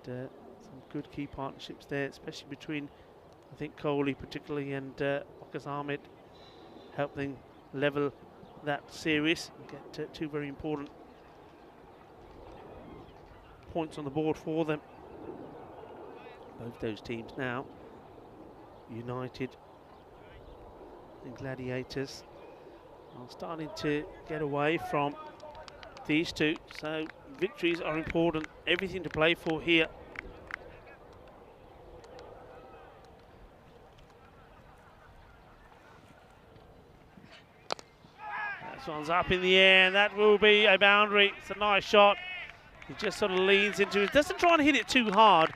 And, some good key partnerships there, especially between, I think, Kohli particularly and Waqas Ahmed, helping level that series and get two very important points on the board for them. Both those teams now, United and Gladiators, are starting to get away from these two. So victories are important, everything to play for here. This one's up in the air, and that will be a boundary. It's a nice shot. He just sort of leans into it. Doesn't try and hit it too hard.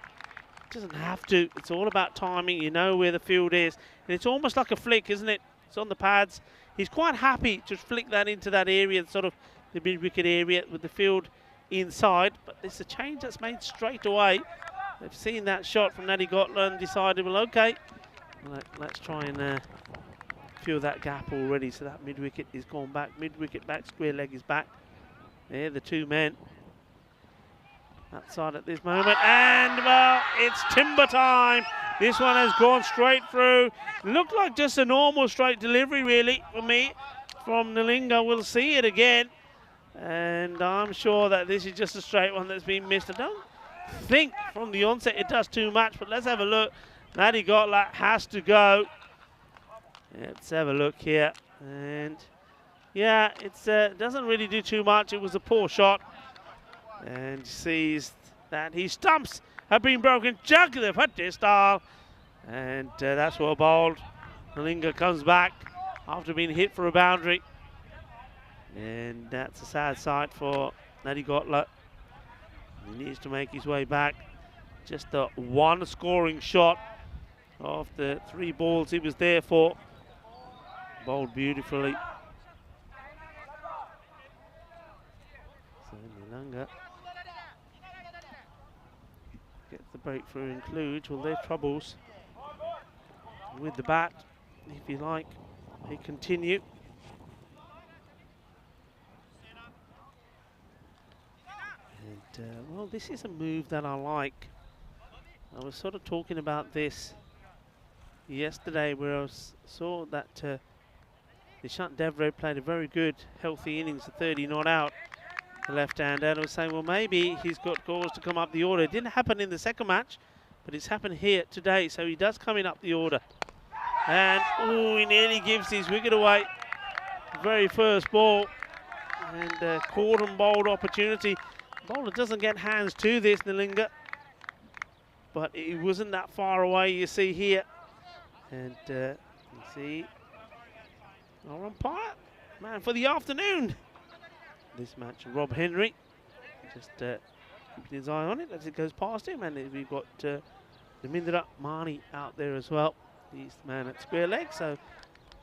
Doesn't have to. It's all about timing. You know where the field is. And it's almost like a flick, isn't it? It's on the pads. He's quite happy to flick that into that area, sort of the mid-wicket area with the field inside. But it's a change that's made straight away. They've seen that shot from Natty Gotland and decided, well, okay, let's try and fill that gap already. So that mid-wicket is gone back. Mid-wicket back, square leg is back. There, the two men outside at this moment, and well, it's timber time. This one has gone straight through. Looked like just a normal straight delivery really for me from Nilinga. We'll see it again, and I'm sure that this is just a straight one that's been missed. I don't think from the onset it does too much, but let's have a look. Natty Gotland has to go. Let's have a look here, and yeah, it's doesn't really do too much. It was a poor shot. And sees that his stumps have been broken. Jug, they've hit this style. And that's well bowled. Nilinga comes back after being hit for a boundary. And that's a sad sight for Natty Gotland. He needs to make his way back. Just a one scoring shot of the 3 balls he was there for. Bowled beautifully. So Nilinga gets the breakthrough in Cluj. Well, their troubles with the bat, if you like, they continue. And well, this is a move that I like. I was sort of talking about this yesterday, where I saw that Nishant Devre played a very good, healthy innings, a 30 not out. The left-hander, and I was saying, well, maybe he's got cause to come up the order. It didn't happen in the second match, but it's happened here today, so he does come in up the order. And, oh, he nearly gives his wicket away. Very first ball, and caught and bowled opportunity. Bowler doesn't get hands to this, Nilinga, but it wasn't that far away, you see here. And you see our umpire, man for the afternoon this match, Rob Henry, just keeping his eye on it as it goes past him. And we've got Ramindra Mani out there as well. He's the man at square leg, so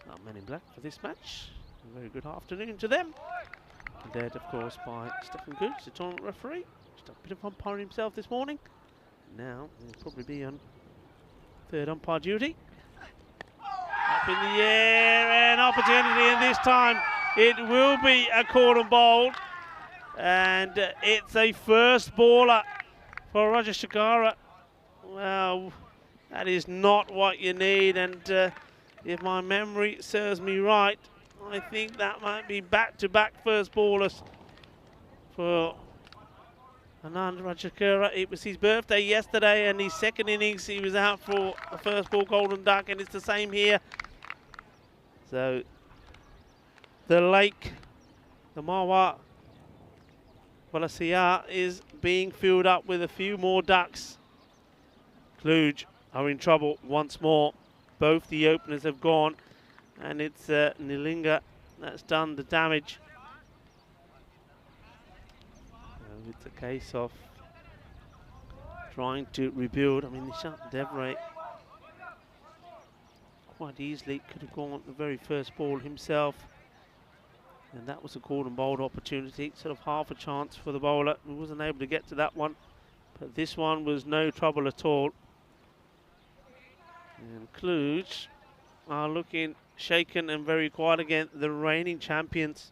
not men in black for this match. A very good afternoon to them. Led, of course, by Stephen Gooch, the tournament referee. Just a bit of umpiring himself this morning. Now he'll probably be on third umpire duty. Up in the air, and opportunity, and this time it will be a caught and bowled, and it's a first baller for Roger Shakara. Well, that is not what you need, and if my memory serves me right, I think that might be back-to-back first ballers for Anand Rajashekara. It was his birthday yesterday, and his second innings he was out for the first ball golden duck, and it's the same here. So the lake, the Mawa Valasia, is being filled up with a few more ducks. Cluj are in trouble once more. Both the openers have gone, and it's Nilinga that's done the damage. It's a case of trying to rebuild. I mean, Nishant Devre quite easily could have gone the very first ball himself, and that was a caught and bowled opportunity, sort of half a chance for the bowler. He wasn't able to get to that one, but this one was no trouble at all. And Cluj are looking shaken and very quiet again, the reigning champions.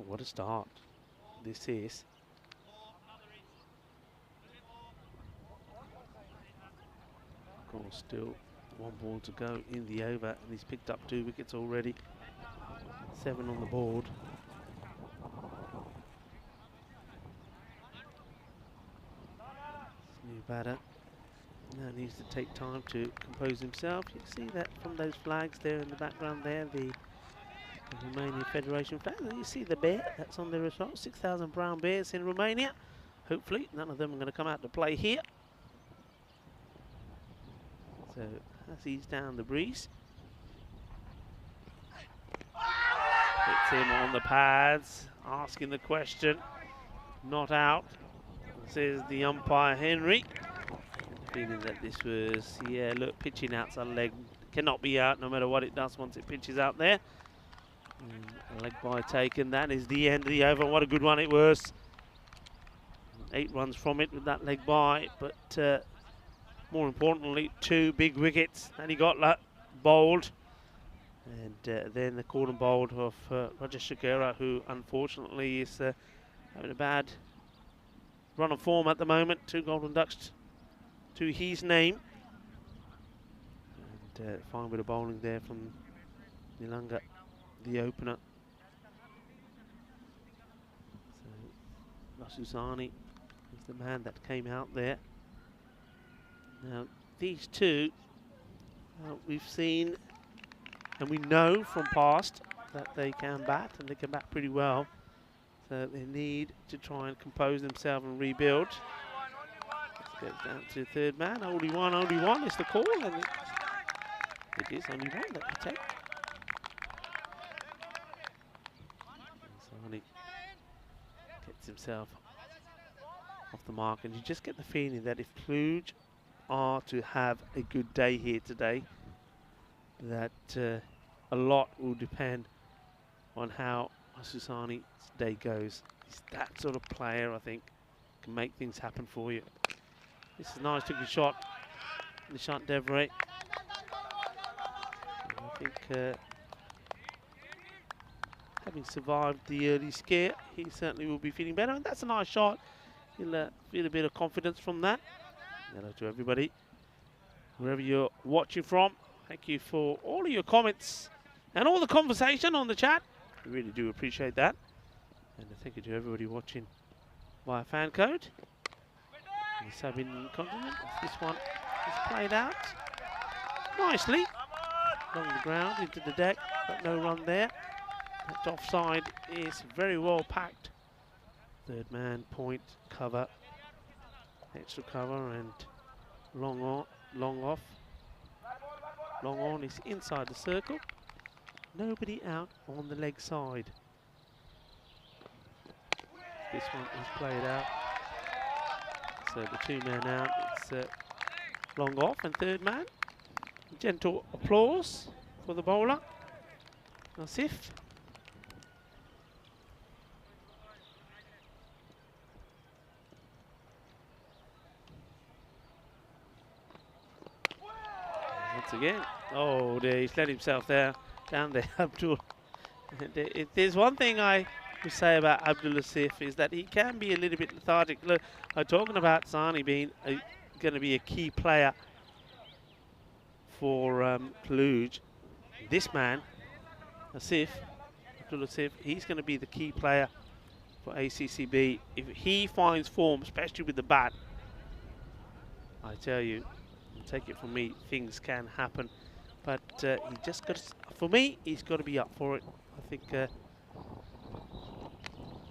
What a start this is. Of course, still one ball to go in the over, and he's picked up 2 wickets already. 7 on the board. batter now needs to take time to compose himself. You can see that from those flags there in the background there, the Romanian Federation flag. You see the bear that's on there as well. 6,000 brown bears in Romania. Hopefully none of them are going to come out to play here. So as he's down the breeze, hits him on the pads, asking the question. Not out, says the umpire Henry. Feeling that this was, yeah, look, pitching outside leg cannot be out no matter what it does once it pitches out there. A leg bye taken. That is the end of the over. What a good one it was. 8 runs from it with that leg bye, but more importantly, 2 big wickets that he got bowled. And then the caught and bowled of Roger Shigera, who unfortunately is having a bad run of form at the moment. 2 golden ducks to his name. And fine bit of bowling there from Nilanga, the opener. So Rasusani is the man that came out there. Now these two, we've seen and we know from past that they can bat, and they can bat pretty well. So they need to try and compose themselves and rebuild. Goes down to third man. Only one is the call, and it is only one that we take. Sani gets himself off the mark, and you just get the feeling that if Cluj are to have a good day here today, that a lot will depend on how Susani's day goes. He's that sort of player, I think, can make things happen for you. This is nice, took a shot. Nishant Devray. I think having survived the early scare, he certainly will be feeling better. And that's a nice shot. He'll feel a bit of confidence from that. Hello to everybody, wherever you're watching from. Thank you for all of your comments and all the conversation on the chat. We really do appreciate that. And thank you to everybody watching via FanCode. The sub-Indian continent. This one is played out nicely along the ground into the deck, but no run there. That offside is very well packed. Third man, point, cover, extra cover, and long on, long off. Long on is inside the circle. Nobody out on the leg side. This one is played out. So the 2-man out, it's long off, and third man. Gentle applause for the bowler, Asif. Once again, oh, there, he's let himself down there, Abdul. If there's one thing I would say about Abdul Asif is that he can be a little bit lethargic. Look, I'm talking about Sani being going to be a key player for Cluj. This man, Asif, Abdul Asif, he's going to be the key player for ACCB. If he finds form, especially with the bat, I tell you, take it from me, things can happen. But he just got to, for me, he's got to be up for it. I think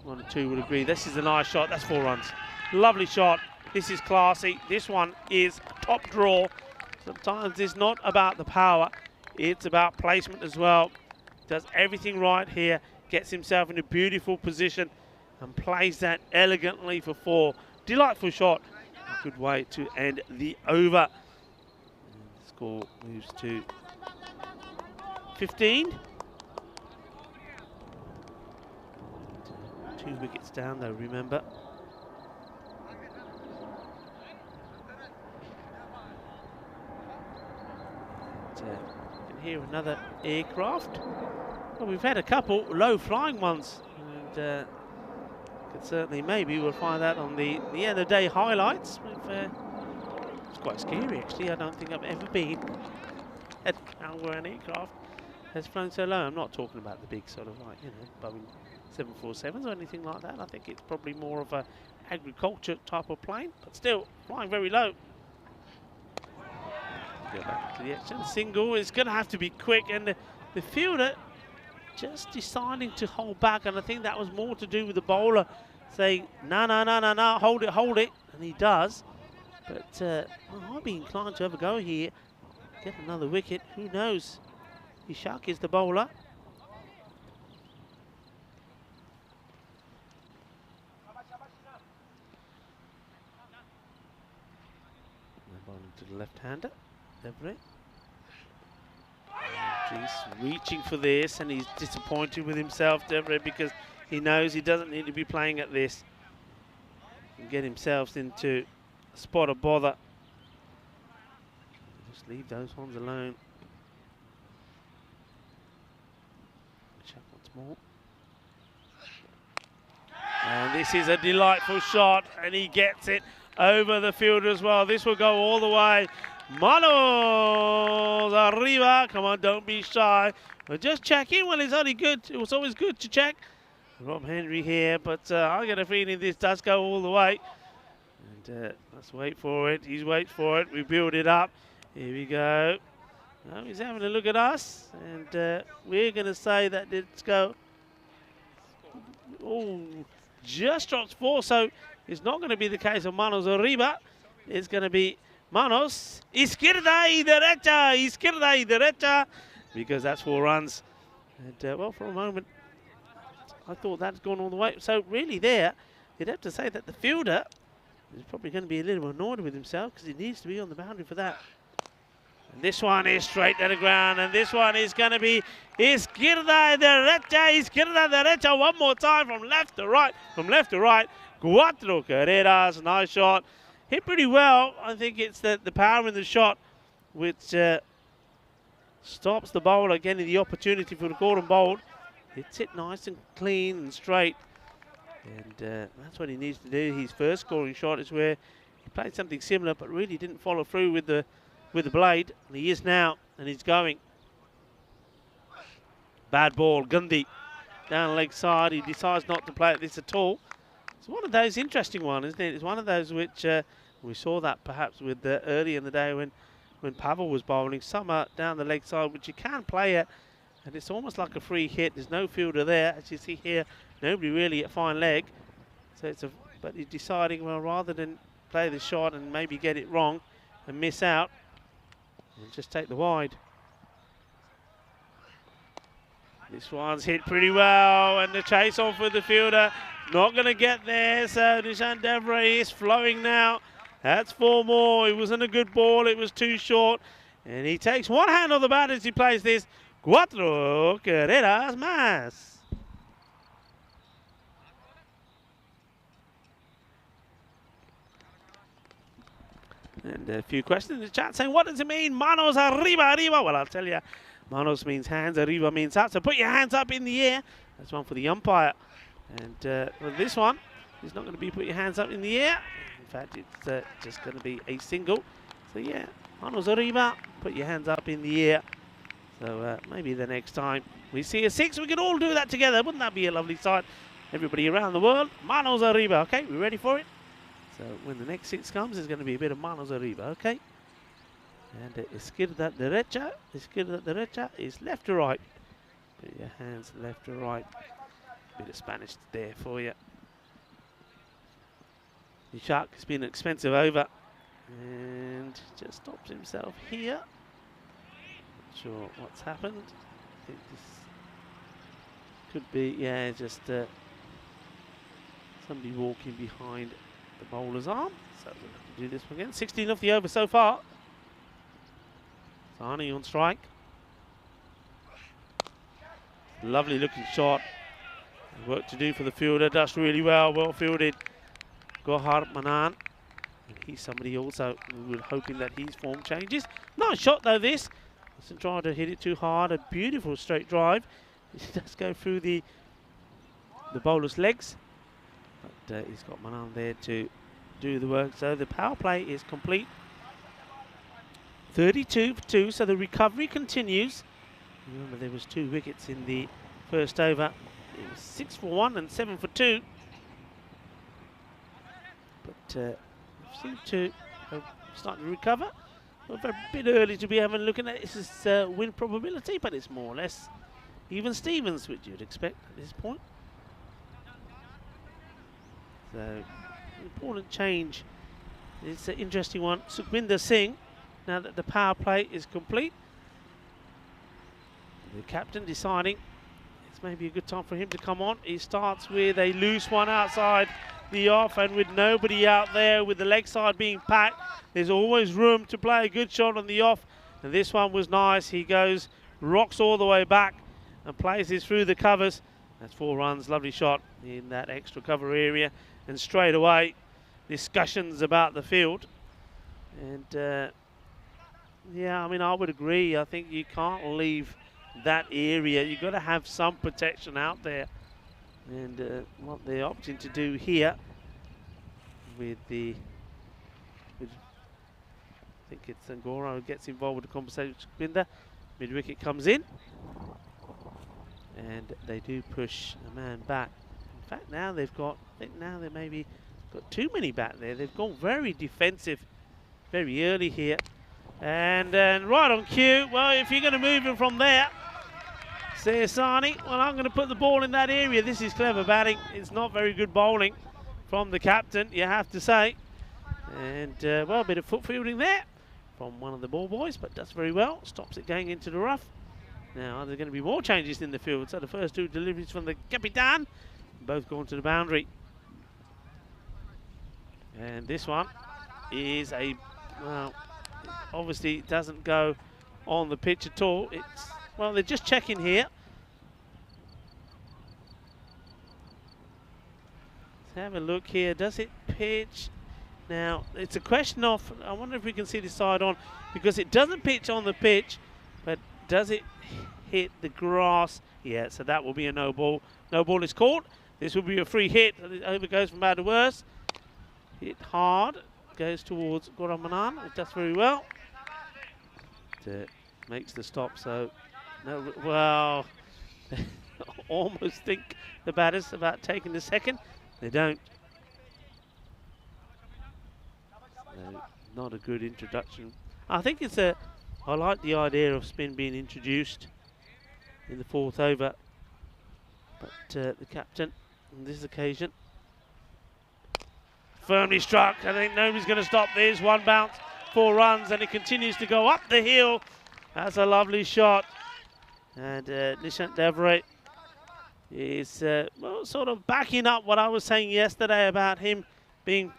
1 or 2 would agree. This is a nice shot. That's 4 runs. Lovely shot. This is classy. This one is top draw. Sometimes it's not about the power. It's about placement as well. Does everything right here. Gets himself in a beautiful position and plays that elegantly for 4. Delightful shot. A good way to end the over. And the score moves to 15. 2 wickets down though, remember. You can hear another aircraft. Well, we've had a couple low-flying ones, and could certainly, maybe we'll find that on the end of the day highlights. It's quite scary actually. I don't think I've ever been at where an aircraft has flown so low. I'm not talking about the big sort of, like, you know, Boeing 747s or anything like that. I think it's probably more of a agriculture type of plane, but still flying very low. Go back to the action. Single is going to have to be quick, and the fielder just deciding to hold back, and I think that was more to do with the bowler saying, no, no, no, no, no, hold it, and he does. But I'd be inclined to have a go here, get another wicket, who knows. Ishak is the bowler. Bowling to the left-hander, Devre. He's reaching for this, and he's disappointed with himself, Devre, because he knows he doesn't need to be playing at this and get himself into a spot of bother. Just leave those ones alone. Check once more. And this is a delightful shot, and he gets it over the fielder as well. This will go all the way. Manos arriba. Come on, don't be shy. We're just checking. Well, it's only good. It was always good to check. Rob Henry here, but I get a feeling this does go all the way. And let's wait for it. He waits for it. We build it up. Here we go. Oh, he's having a look at us, and we're going to say that it's go. Oh, just drops 4, so it's not going to be the case of Manos arriba. It's going to be Manos izquierda y derecha, because that's 4 runs. And well, for a moment, I thought that's gone all the way. So really there, you'd have to say that the fielder is probably going to be a little annoyed with himself, because he needs to be on the boundary for that. And this one is straight to the ground, and this one is going to be izquierda y derecha. One more time from left to right, Cuatro carreras, nice shot. Hit pretty well. I think it's the power in the shot which stops the bowler getting the opportunity for the caught and bowled. Hits it nice and clean and straight. And that's what he needs to do. His first scoring shot is where he played something similar, but really didn't follow through with the blade. And he is now, and he's going. Bad ball, Gundy down the leg side. He decides not to play at this at all. It's one of those interesting ones, isn't it? It's one of those which we saw that perhaps with early in the day when Pavel was bowling. Some are down the leg side, which you can play at, and it's almost like a free hit. There's no fielder there, as you see here. Nobody really at fine leg. So but he's deciding, well, rather than play the shot and maybe get it wrong and miss out, we'll just take the wide. This one's hit pretty well, and the chase on for the fielder. Not going to get there, so Nishan Devre is flowing now. That's 4 more. It wasn't a good ball. It was too short. And he takes one hand on the bat as he plays this. Cuatro carreras más. And a few questions in the chat saying, what does it mean? Manos arriba. Well, I'll tell you. Manos means hands, arriba means up. So put your hands up in the air. That's one for the umpire. And well, this one is not going to be put your hands up in the air. In fact, it's just going to be a single. So yeah, Manos arriba, put your hands up in the air. So maybe the next time we see a 6, we can all do that together. Wouldn't that be a lovely sight? Everybody around the world, Manos arriba. Okay, we ready for it? So when the next 6 comes, there's going to be a bit of Manos arriba. Okay. And izquierda derecha is left to right. Put your hands left to right. Bit of Spanish there for you. The Shark has been an expensive over, and just stops himself here. Not sure what's happened. I think this could be, yeah, just somebody walking behind the bowler's arm. So we'll have to do this one again. 16 off the over so far. Sani on strike. Lovely looking shot. Work to do for the fielder. Does really well. Well fielded. Gohar Manan. And he's somebody also we were hoping that his form changes. Nice shot though this. Doesn't try to hit it too hard. A beautiful straight drive. It does go through the bowler's legs. But he's got Manan there to do the work. So the power play is complete. 32 for 2, so the recovery continues. Remember there was 2 wickets in the first over. It was 6 for 1 and 7 for 2. but seem to start to recover. A bit early to be having a look at this is win probability, but it's more or less even Stevens, which you'd expect at this point. So, important change. It's an interesting one. Sukhvinder Singh, now that the power play is complete, the captain deciding it's maybe a good time for him to come on. He starts with a loose one outside the off, and with nobody out there, with the leg side being packed, there's always room to play a good shot on the off. And this one was nice. He goes, rocks all the way back and plays this through the covers. That's 4 runs, lovely shot in that extra cover area. And straight away, discussions about the field. And yeah, I mean, I would agree. I think you can't leave that area. You've got to have some protection out there. And what they're opting to do here with the, I think it's Angora who gets involved with the conversation with Sukhvinder. Mid wicket comes in, and they do push a man back. In fact, now they've got, I think now they maybe got too many back there. They've gone very defensive very early here. And right on cue, well, if you're going to move him from there, Sani, well, I'm going to put the ball in that area. This is clever batting. It's not very good bowling from the captain, you have to say. And, well, a bit of foot fielding there from one of the ball boys, but does very well. Stops it going into the rough. Now, are there going to be more changes in the field? So the first 2 deliveries from the Capitan, both going to the boundary. And this one is a, well, obviously it doesn't go on the pitch at all. It's, well, they're just checking here. Let's have a look here. Does it pitch? Now, it's a question of, I wonder if we can see the side on, because it doesn't pitch on the pitch, but does it hit the grass? Yeah, so that will be a no ball. No ball is called. This will be a free hit. Over goes from bad to worse. Hit hard. Goes towards Goramanan. It does very well. It makes the stop, so no, well, almost think the batters about taking the second. They don't. No, not a good introduction. I think it's a, I like the idea of spin being introduced in the 4th over. But the captain on this occasion firmly struck. I think nobody's going to stop this. 1 bounce, 4 runs, and it continues to go up the hill. That's a lovely shot. And Nishant Devre is well, sort of backing up what I was saying yesterday about him being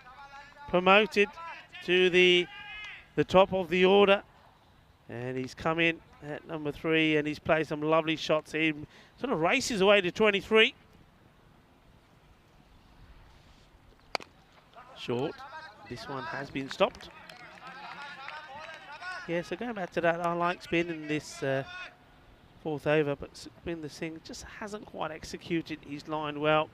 promoted to the top of the order. And he's come in at number 3, and he's played some lovely shots. He sort of races away to 23. Short. This one has been stopped. Yeah, so going back to that, I like spin in this 4th over, but Sukhvinder Singh just hasn't quite executed his line well.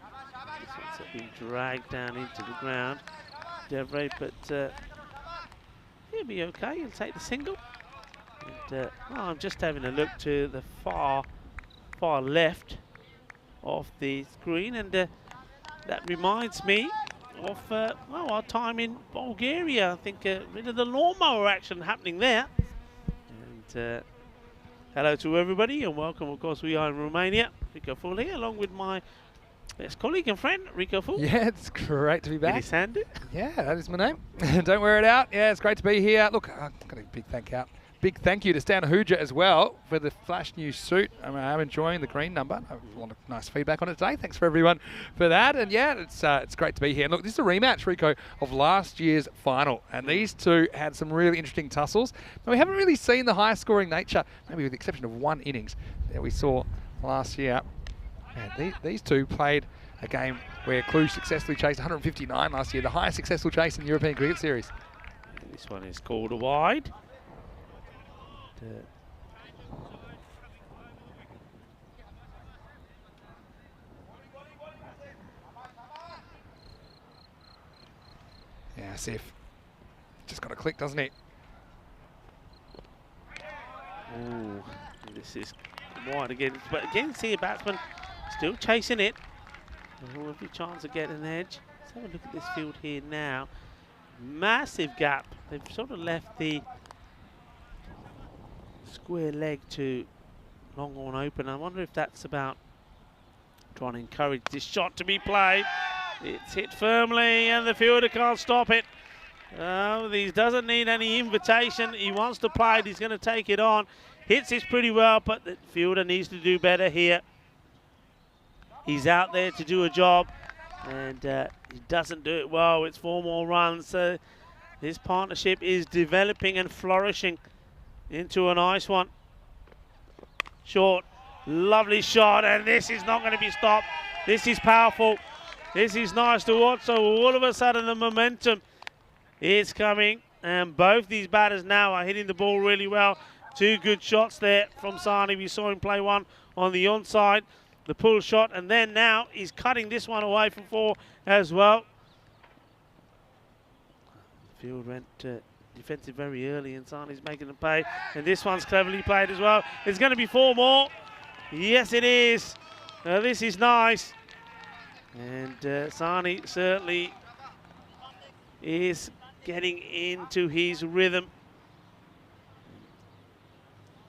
This one's been dragged down into the ground, Devre, but he'll be okay. He'll take the single. And, well, I'm just having a look to the far left of the screen, and that reminds me of well, our time in Bulgaria. I think a bit of the lawnmower action happening there. And hello to everybody, and welcome. Of course, we are in Romania. Rico Full here, along with my best colleague and friend, Rico Full. Yeah, it's great to be back. Sandy. Yeah, that is my name. Don't wear it out. Yeah, it's great to be here. Look, I've got a big thank you to Stan Ahuja as well for the flash new suit. I'm enjoying the green number. A lot of nice feedback on it today. Thanks for everyone for that. And yeah, it's great to be here. And look, this is a rematch, Rico, of last year's final. And these two had some really interesting tussles. But we haven't really seen the high scoring nature, maybe with the exception of one innings that we saw last year. And these two played a game where Cluj successfully chased 159 last year, the highest successful chase in the European Cricket Series. And this one is called a wide. Yeah, Sif. Just got to click, doesn't it? Ooh, this is wide again. But again, see a batsman still chasing it. Every chance to get an edge. Let's Let's have a look at this field here now. Massive gap. They've sort of left the square leg to Longhorn open. I wonder if that's about trying to encourage this shot to be played. It's hit firmly and the fielder can't stop it. He doesn't need any invitation. He wants to play it. He's going to take it on. Hits this pretty well, but the fielder needs to do better here. He's out there to do a job, and he doesn't do it well. It's 4 more runs. So this partnership is developing and flourishing into a nice one. Short, lovely shot, and this is not going to be stopped. This is powerful. This is nice to watch. So all of a sudden the momentum is coming, and both these batters now are hitting the ball really well. 2 good shots there from Sani. We saw him play one on the onside, the pull shot, and then now he's cutting this one away from 4 as well. The field went defensive very early, and Sani's making them pay, and this one's cleverly played as well. It's going to be 4 more. Yes, it is. This is nice, and Sani certainly is getting into his rhythm.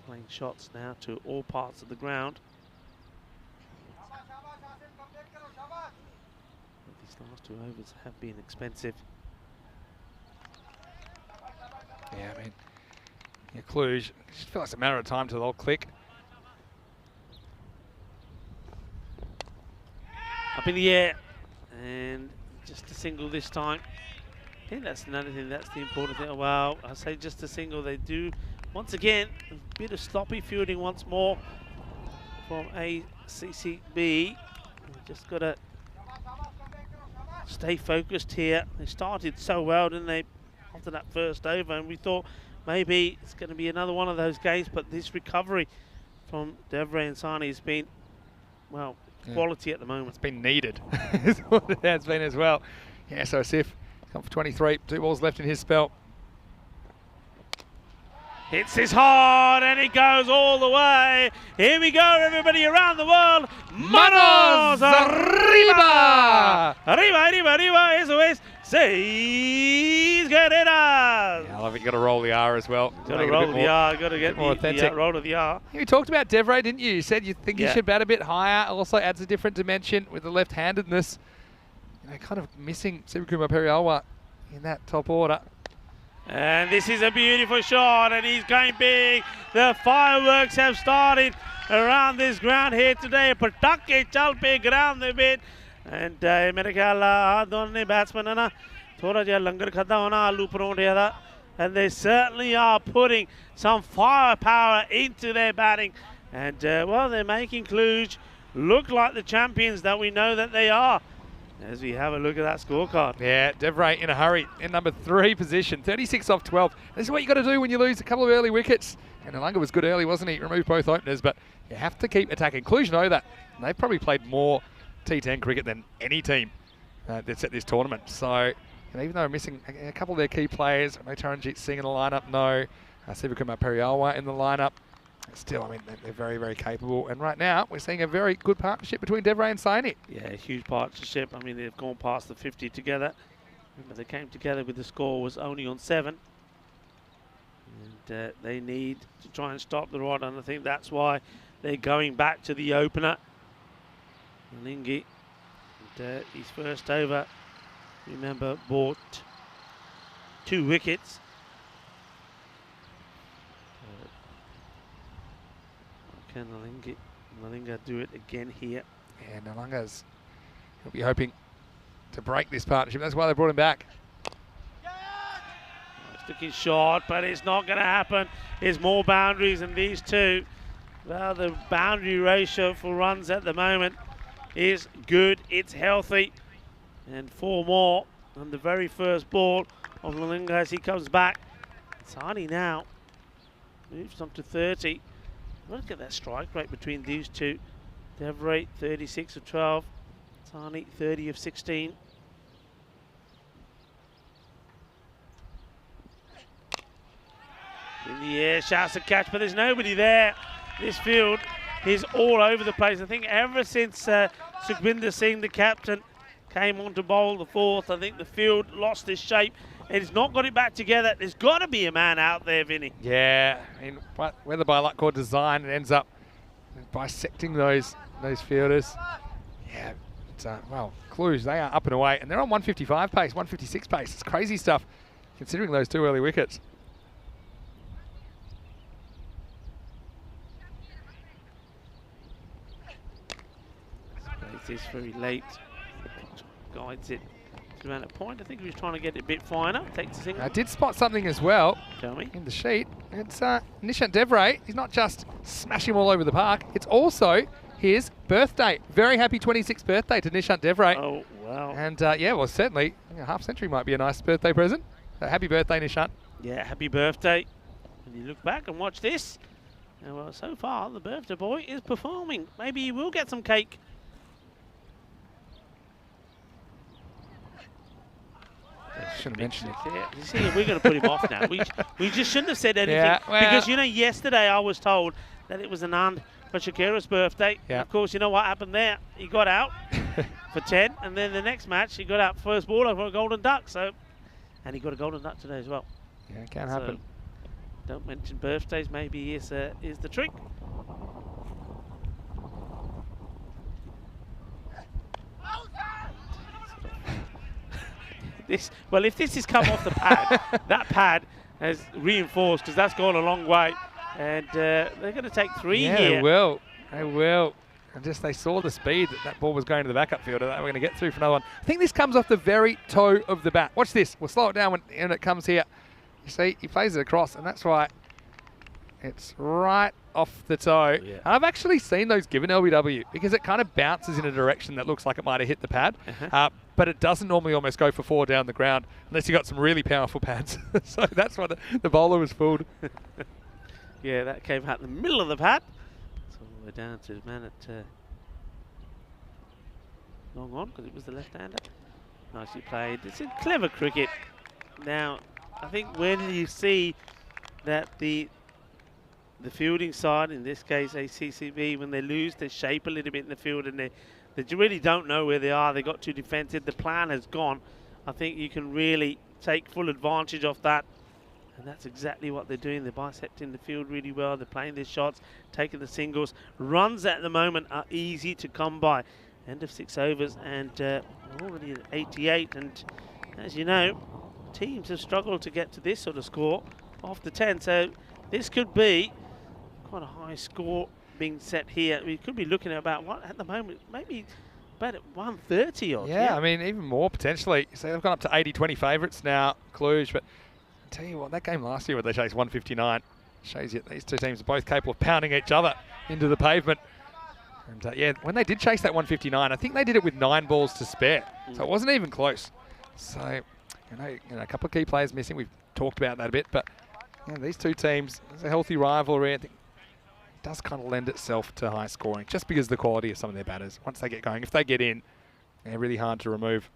Playing shots now to all parts of the ground. These last 2 overs have been expensive. Yeah, I mean, yeah, Cluj, it just feels like it's a matter of time till they'll click. Up in the air, and just a single this time. I think that's another thing, that's the important thing. Well, I say just a single. They do, once again, a bit of sloppy fielding once more from ACCB. Just got to stay focused here. They started so well, didn't they, after that first over, and we thought maybe it's going to be another one of those games, but this recovery from Devray and Sani has been, well, quality at the moment. It's been needed, is what it has been as well. Yeah, so Sif, come for 23, 2 balls left in his spell. Hits this hard, and it goes all the way. Here we go, everybody around the world. Manos arriba! Arriba, arriba, arriba, eso es 6 carreras. Yeah, I love it. You got to roll the R as well. Got to roll the R, got to get more the authentic. roll of the R. You talked about Devray, didn't you? You said you think he should bat a bit higher. Also adds a different dimension with the left-handedness. You know, kind of missing Sivakumar Periawa in that top order. And this is a beautiful shot, and he's going big. The fireworks have started around this ground here today. Patake chal pe ground de bit. And mere khayal donne batsmen na thoda ja langar khada hona alu paronthya da. And they certainly are putting some firepower into their batting. And well, they're making Cluj look like the champions that we know that they are. As we have a look at that scorecard. Yeah, Devray in a hurry in number 3 position, 36 off 12. This is what you got to do when you lose a couple of early wickets. And Alunga was good early, wasn't he? Removed both openers, but you have to keep attacking. Cluj know that. And they've probably played more T10 cricket than any team that's at this tournament. So, and even though we're missing a couple of their key players, no Taranjit Singh in the lineup, no Sivakumar Periawa in the lineup. Still, I mean, they're very, very capable. And right now, we're seeing a very good partnership between Devray and Saini. Yeah, a huge partnership. I mean, they've gone past the 50 together. Remember, they came together with the score was only on 7. And they need to try and stop the rod. And I think that's why they're going back to the opener, Malingi. And his first over, remember, bought 2 wickets. Can Malinga do it again here? Yeah, Nalanga's he'll be hoping to break this partnership. That's why they brought him back. Sticking shot, but it's not going to happen. There's more boundaries than these 2. Well, the boundary ratio for runs at the moment is good. It's healthy. And 4 more on the very first ball of Malinga as he comes back. Sani now moves on to 30. Look at that strike rate between these 2. Devray 36 of 12, Sani 30 of 16. In the air, shouts a catch, but there's nobody there. This field is all over the place. I think ever since Sukhbinder Singh, the captain, came on to bowl the fourth. I think the field lost its shape. It's not got it back together. There's got to be a man out there, Vinny. Yeah, I mean, whether by luck or design, it ends up bisecting those fielders. Yeah, well, Cluj, they are up and away, and they're on 155 pace, 156 pace. It's crazy stuff, considering those 2 early wickets. Plays this very late. Guides it to around a point. I think he was trying to get it a bit finer. Takes a single. I did spot something as well. Tell me. In the sheet. It's Nishant Devray. He's not just smashing him all over the park. It's also his birthday. Very happy 26th birthday to Nishant Devray. Oh, wow. And yeah, well, certainly a half century might be a nice birthday present. Happy birthday, Nishant. Yeah, happy birthday. And you look back and watch this. And well, so far, the birthday boy is performing. Maybe he will get some cake. Shouldn't have mentioned it. Yeah, you see, we're going to put him off now. We just shouldn't have said anything. Yeah, well, because, you know, yesterday I was told that it was Anand Shakira's birthday. Yeah. Of course, you know what happened there? He got out for 10, and then the next match, he got out first ball over a golden duck. So, and he got a golden duck today as well. Yeah, it can happen. So, don't mention birthdays, maybe is the trick. Well, if this has come off the pad, that pad has reinforced because that's gone a long way. And they're going to take 3 yeah, here. They will. They will. And just they saw the speed that ball was going to the backup fielder. They were going to get through for another one. I think this comes off the very toe of the bat. Watch this. We'll slow it down when it comes here. You see, he plays it across, and that's why it's right off the toe. Yeah. I've actually seen those given LBW because it kind of bounces in a direction that looks like it might have hit the pad. But it doesn't normally almost go for 4 down the ground unless you've got some really powerful pads. So that's why the bowler was fooled. Yeah, that came out in the middle of the pad. So we're down to the man at long on because it was the left-hander. Nicely played. It's a clever cricket. Now, I think when you see that the fielding side, in this case ACCB, when they lose their shape a little bit in the field and they really don't know where they are, they got too defensive, the plan has gone. I think you can really take full advantage of that. And that's exactly what they're doing. They're bisecting the field really well. They're playing their shots, taking the singles. Runs at the moment are easy to come by. End of 6 overs and we're already at 88. And as you know, teams have struggled to get to this sort of score after 10. So this could be quite a high score being set here. We could be looking at about what at the moment, maybe about at 130 odd. Yeah, I mean, even more potentially. So they've gone up to 80-20 favourites now, Cluj. But I tell you what, that game last year where they chased 159 shows you these two teams are both capable of pounding each other into the pavement. And yeah, when they did chase that 159, I think they did it with 9 balls to spare. So it wasn't even close. So, you know, a couple of key players missing. We've talked about that a bit. But these two teams, there's a healthy rivalry. I think it does kind of lend itself to high scoring just because of the quality of some of their batters. Once they get going, if they get in, they're really hard to remove.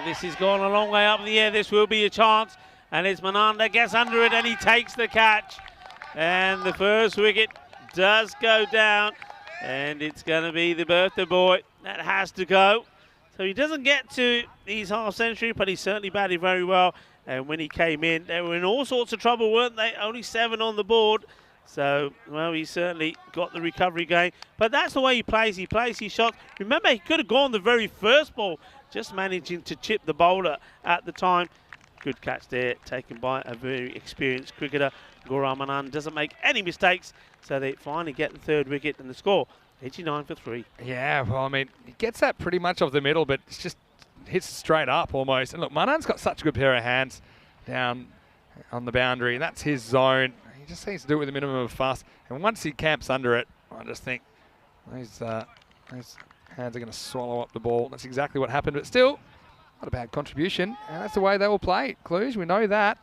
This has gone a long way up in the air. This will be a chance. And it's Mananda gets under it and he takes the catch. And the first wicket does go down. And it's going to be the birthday boy that has to go. So he doesn't get to his half century, but he certainly batted very well. And when he came in, they were in all sorts of trouble, weren't they? Only 7 on the board. So, well, he certainly got the recovery going. But that's the way he plays. He plays his shots. Remember, he could have gone the very first ball, just managing to chip the bowler at the time. Good catch there, taken by a very experienced cricketer. Gaurav Anand doesn't make any mistakes. So they finally get the 3rd wicket and the score, 89 for 3. Yeah, well, I mean, he gets that pretty much off the middle, but it's just hits straight up almost. And look, Manand's got such a good pair of hands down on the boundary, and that's his zone. He just seems to do it with a minimum of fuss. And once he camps under it, I just think those hands are going to swallow up the ball. That's exactly what happened, but still, not a bad contribution. And that's the way they will play Cluj, we know that.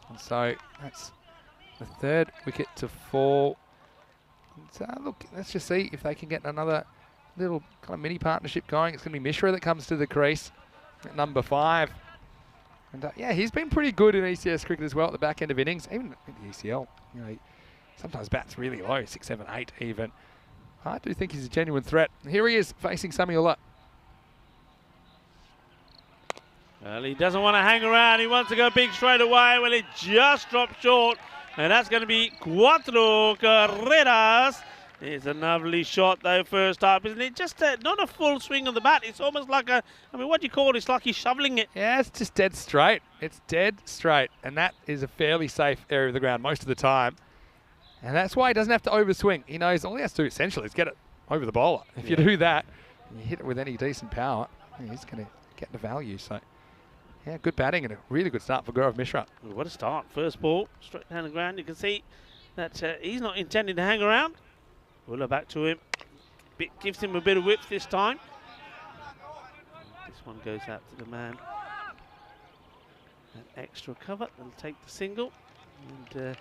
And so that's the 3rd wicket to fall. So look, let's just see if they can get another little kind of mini partnership going. It's going to be Mishra that comes to the crease at number 5. And yeah, he's been pretty good in ECS cricket as well at the back end of innings, even in the ECL. You know, sometimes bats really low, 6, 7, 8 even. I do think he's a genuine threat. Here he is facing Samiola. Well, he doesn't want to hang around. He wants to go big straight away. Well, it just dropped short. And that's going to be cuatro carreras. It's a lovely shot, though, first up, isn't it? Just not a full swing of the bat. It's almost like a, I mean, what do you call it? It's like he's shoveling it. Yeah, it's just dead straight. It's dead straight. And that is a fairly safe area of the ground most of the time. And that's why he doesn't have to overswing. He knows all he has to do essentially is get it over the bowler. If you do that, and you hit it with any decent power, he's going to get the value. So, yeah, good batting and a really good start for Gaurav Mishra. Well, what a start. First ball, straight down the ground. You can see that he's not intending to hang around. Willer back to him. Gives him a bit of whip this time. This one goes out to the man. An extra cover. They'll take the single. And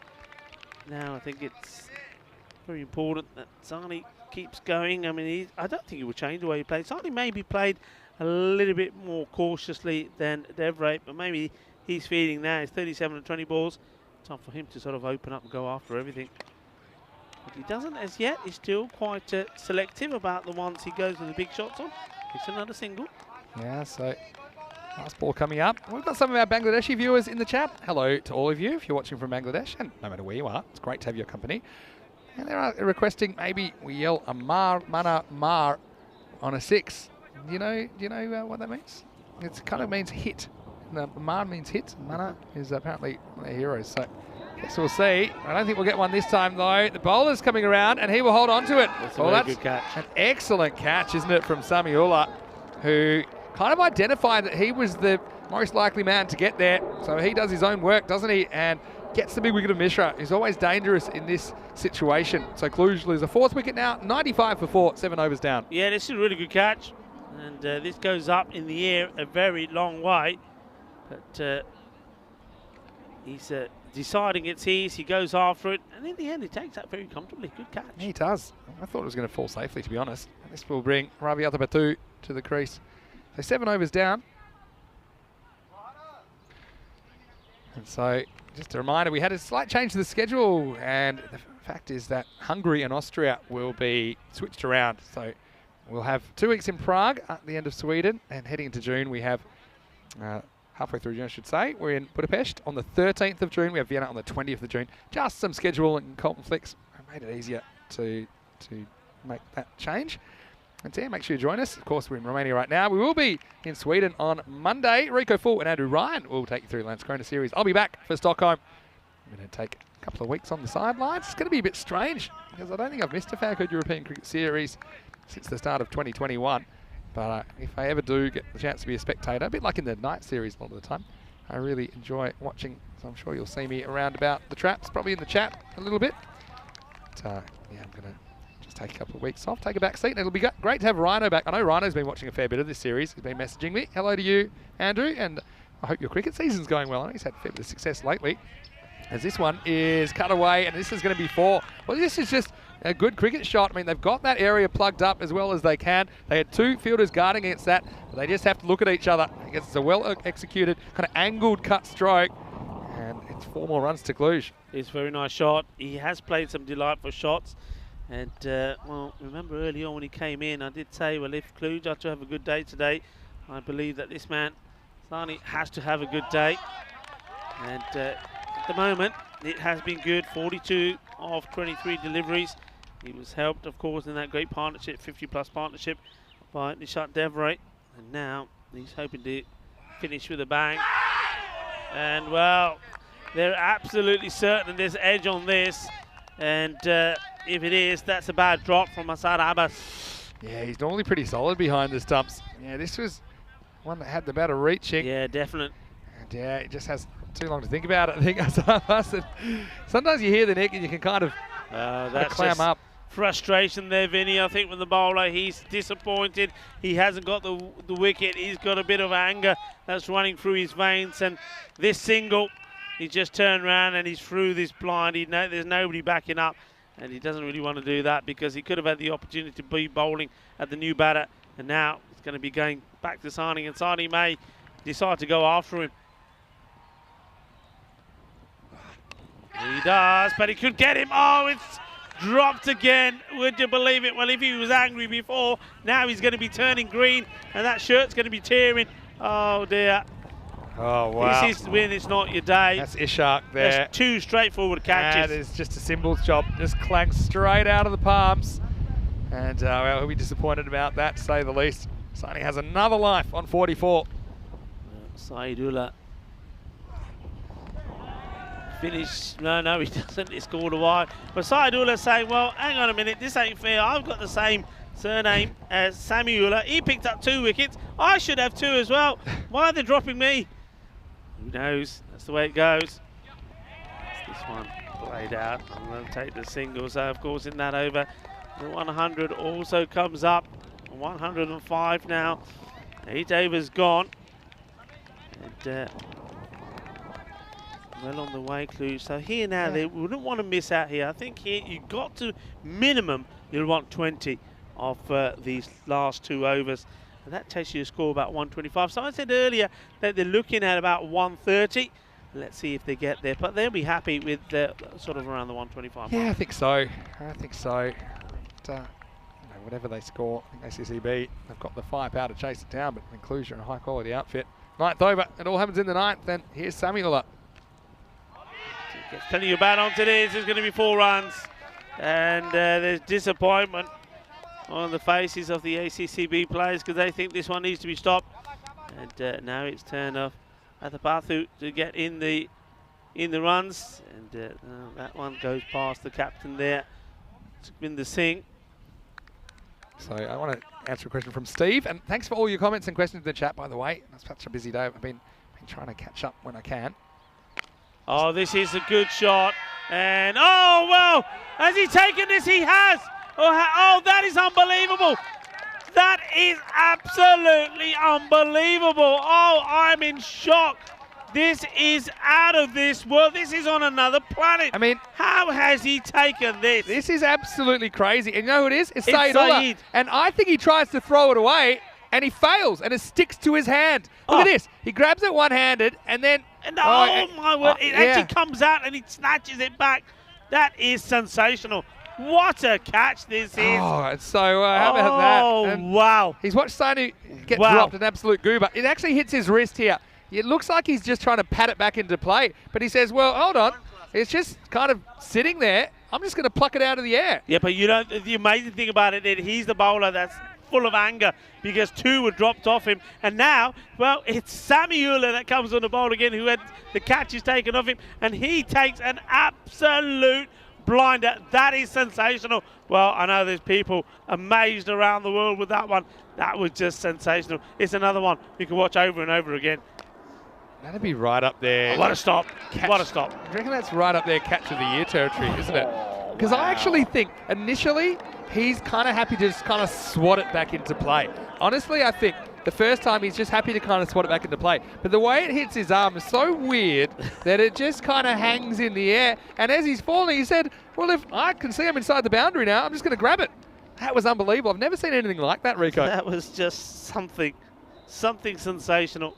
now I think it's very important that Sani keeps going. I mean, I don't think he will change the way he plays. Sani maybe played a little bit more cautiously than Devray, but maybe he's feeling now. It's 37 and 20 balls. Time for him to sort of open up and go after everything. But he doesn't as yet. He's still quite selective about the ones he goes with the big shots on. It's another single. Yeah, so last ball coming up. We've got some of our Bangladeshi viewers in the chat. Hello to all of you if you're watching from Bangladesh, and no matter where you are, it's great to have your company. And they're requesting maybe we yell a mar, mana, mar on a 6. Do you know what that means? It kind of means hit. The mar means hit. Mana is apparently one of their heroes. So guess we'll see. I don't think we'll get one this time though. The bowler's coming around and he will hold on to it. That's a very good catch. An excellent catch, isn't it, from Samiola, who kind of identified that he was the most likely man to get there. So he does his own work, doesn't he? And gets the big wicket of Mishra. He's always dangerous in this situation. So Cluj lose a 4th wicket now, 95 for 4, 7 overs down. Yeah, this is a really good catch. And this goes up in the air a very long way. But he's deciding it's his. He goes after it. And in the end, he takes that very comfortably. Good catch. He does. I thought it was going to fall safely, to be honest. And this will bring Ravi Batu to the crease. So 7 overs down. And so just a reminder, we had a slight change to the schedule. And the fact is that Hungary and Austria will be switched around. So we'll have 2 weeks in Prague at the end of Sweden, and heading into June we have, halfway through June I should say, we're in Budapest on the 13th of June, we have Vienna on the 20th of June. Just some schedule and conflicts made it easier to make that change. And yeah, make sure you join us. Of course, we're in Romania right now. We will be in Sweden on Monday. Rico Full and Andrew Ryan will take you through the Landskrona series. I'll be back for Stockholm. I'm going to take a couple of weeks on the sidelines. It's going to be a bit strange because I don't think I've missed a FanCode European Cricket Series since the start of 2021. But if I ever do get the chance to be a spectator, a bit like in the night series a lot of the time, I really enjoy watching. So I'm sure you'll see me around about the traps, probably in the chat a little bit. But yeah, I'm going to just take a couple of weeks off, take a back seat. And it'll be great to have Rhino back. I know Rhino's been watching a fair bit of this series. He's been messaging me. Hello to you, Andrew, and I hope your cricket season's going well. I know he's had a fair bit of success lately. As this one is cut away, and this is going to be 4. Well, this is just a good cricket shot. I mean, they've got that area plugged up as well as they can. They had 2 fielders guarding against that, but they just have to look at each other. I guess it's a well-executed, kind of angled cut stroke, and it's 4 more runs to Cluj. It's a very nice shot. He has played some delightful shots. And, well, remember early on when he came in, I did say, well, if Cluj are to have a good day today, I believe that this man, Sani, has to have a good day. And at the moment, it has been good. 42 of 23 deliveries. He was helped, of course, in that great partnership, 50-plus partnership by Nishat Devray. And now he's hoping to finish with a bang. And, well, they're absolutely certain there's edge on this. And if it is, that's a bad drop from Asad Abbas. Yeah, he's normally pretty solid behind the stumps. Yeah, this was one that had the batter reaching. Yeah, definite. And yeah, it just has too long to think about it, I think. Sometimes you hear the nick and you can kind of clam up. Frustration there, Vinny. I think with the bowler, he's disappointed. He hasn't got the wicket. He's got a bit of anger that's running through his veins. And this single, he just turned around and he's through this blind. There's nobody backing up. And he doesn't really want to do that because he could have had the opportunity to be bowling at the new batter. And now it's going to be going back to Sani. And Sani may decide to go after him. He does, but he could get him. Oh, it's dropped again. Would you believe it? Well, if he was angry before, now he's going to be turning green, and that shirt's going to be tearing. Oh, dear. Oh, wow. This is when it's not your day. That's Ishak there. That's two straightforward catches. That is just a symbols job. Just clanked straight out of the palms. And well, he'll be disappointed about that, to say the least. Sani has another life on 44. Saidullah. Finish. No, he doesn't. He scored a wide. But Saidullah saying, well, hang on a minute. This ain't fair. I've got the same surname as Samiullah. He picked up 2 wickets. I should have 2 as well. Why are they dropping me? Who knows? That's the way it goes. This one played out. I'm going to take the single. So, of course, in that over, the 100 also comes up. 105 now. 8 overs gone. And well on the way, Clue. So here now, they wouldn't want to miss out here. I think here you've got to minimum, you'll want 20 of these last 2 overs. And that takes you to score about 125. So I said earlier that they're looking at about 130. Let's see if they get there. But they'll be happy with sort of around the 125 Yeah, mark. I think so. I think so. But, you know, whatever they score, I think ACCB, they've got the firepower to chase it down, but inclusion and a high-quality outfit. 9th over. It all happens in the 9th. Then here's Samuel. Gets plenty of bat onto this. There's going to be 4 runs. And there's disappointment on the faces of the ACCB players because they think this one needs to be stopped. And now it's turned off at the Bathu to get in the runs. And that one goes past the captain there. It's been the Singh. So I want to answer a question from Steve. And thanks for all your comments and questions in the chat, by the way. It's such a busy day. I've been trying to catch up when I can. Oh, this is a good shot. And, oh, well, has he taken this? He has. Oh, that is unbelievable. That is absolutely unbelievable. Oh, I'm in shock. This is out of this world. This is on another planet. I mean, how has he taken this? This is absolutely crazy. And you know who it is? It's Saeed. Saeed. And I think he tries to throw it away, and he fails, and it sticks to his hand. Look at this. He grabs it one-handed, and then... Oh, my word. It actually comes out, and he snatches it back. That is sensational. What a catch this is. Oh, so how about that? Oh, wow. He's watched Sani get dropped, an absolute goober. It actually hits his wrist here. It looks like he's just trying to pat it back into play. But he says, well, hold on. It's just kind of sitting there. I'm just going to pluck it out of the air. Yeah, but you know, the amazing thing about it is he's the bowler that's full of anger because 2 were dropped off him. And now, well, it's Samiullah that comes on the bowl again who had the catches taken off him. And he takes an absolute blinder. That is sensational. Well, I know there's people amazed around the world with that one. That was just sensational. It's another one you can watch over and over again. That'd be right up there. Oh, what a stop. What a stop. I reckon that's right up there, catch of the year territory, isn't it? Because I actually think initially he's kind of happy to just kind of swat it back into play. Honestly, I think the first time he's just happy to kind of swat it back into play. But the way it hits his arm is so weird that it just kind of hangs in the air. And as he's falling, he said, well, if I can see him inside the boundary now, I'm just going to grab it. That was unbelievable. I've never seen anything like that, Rico. That was just something sensational.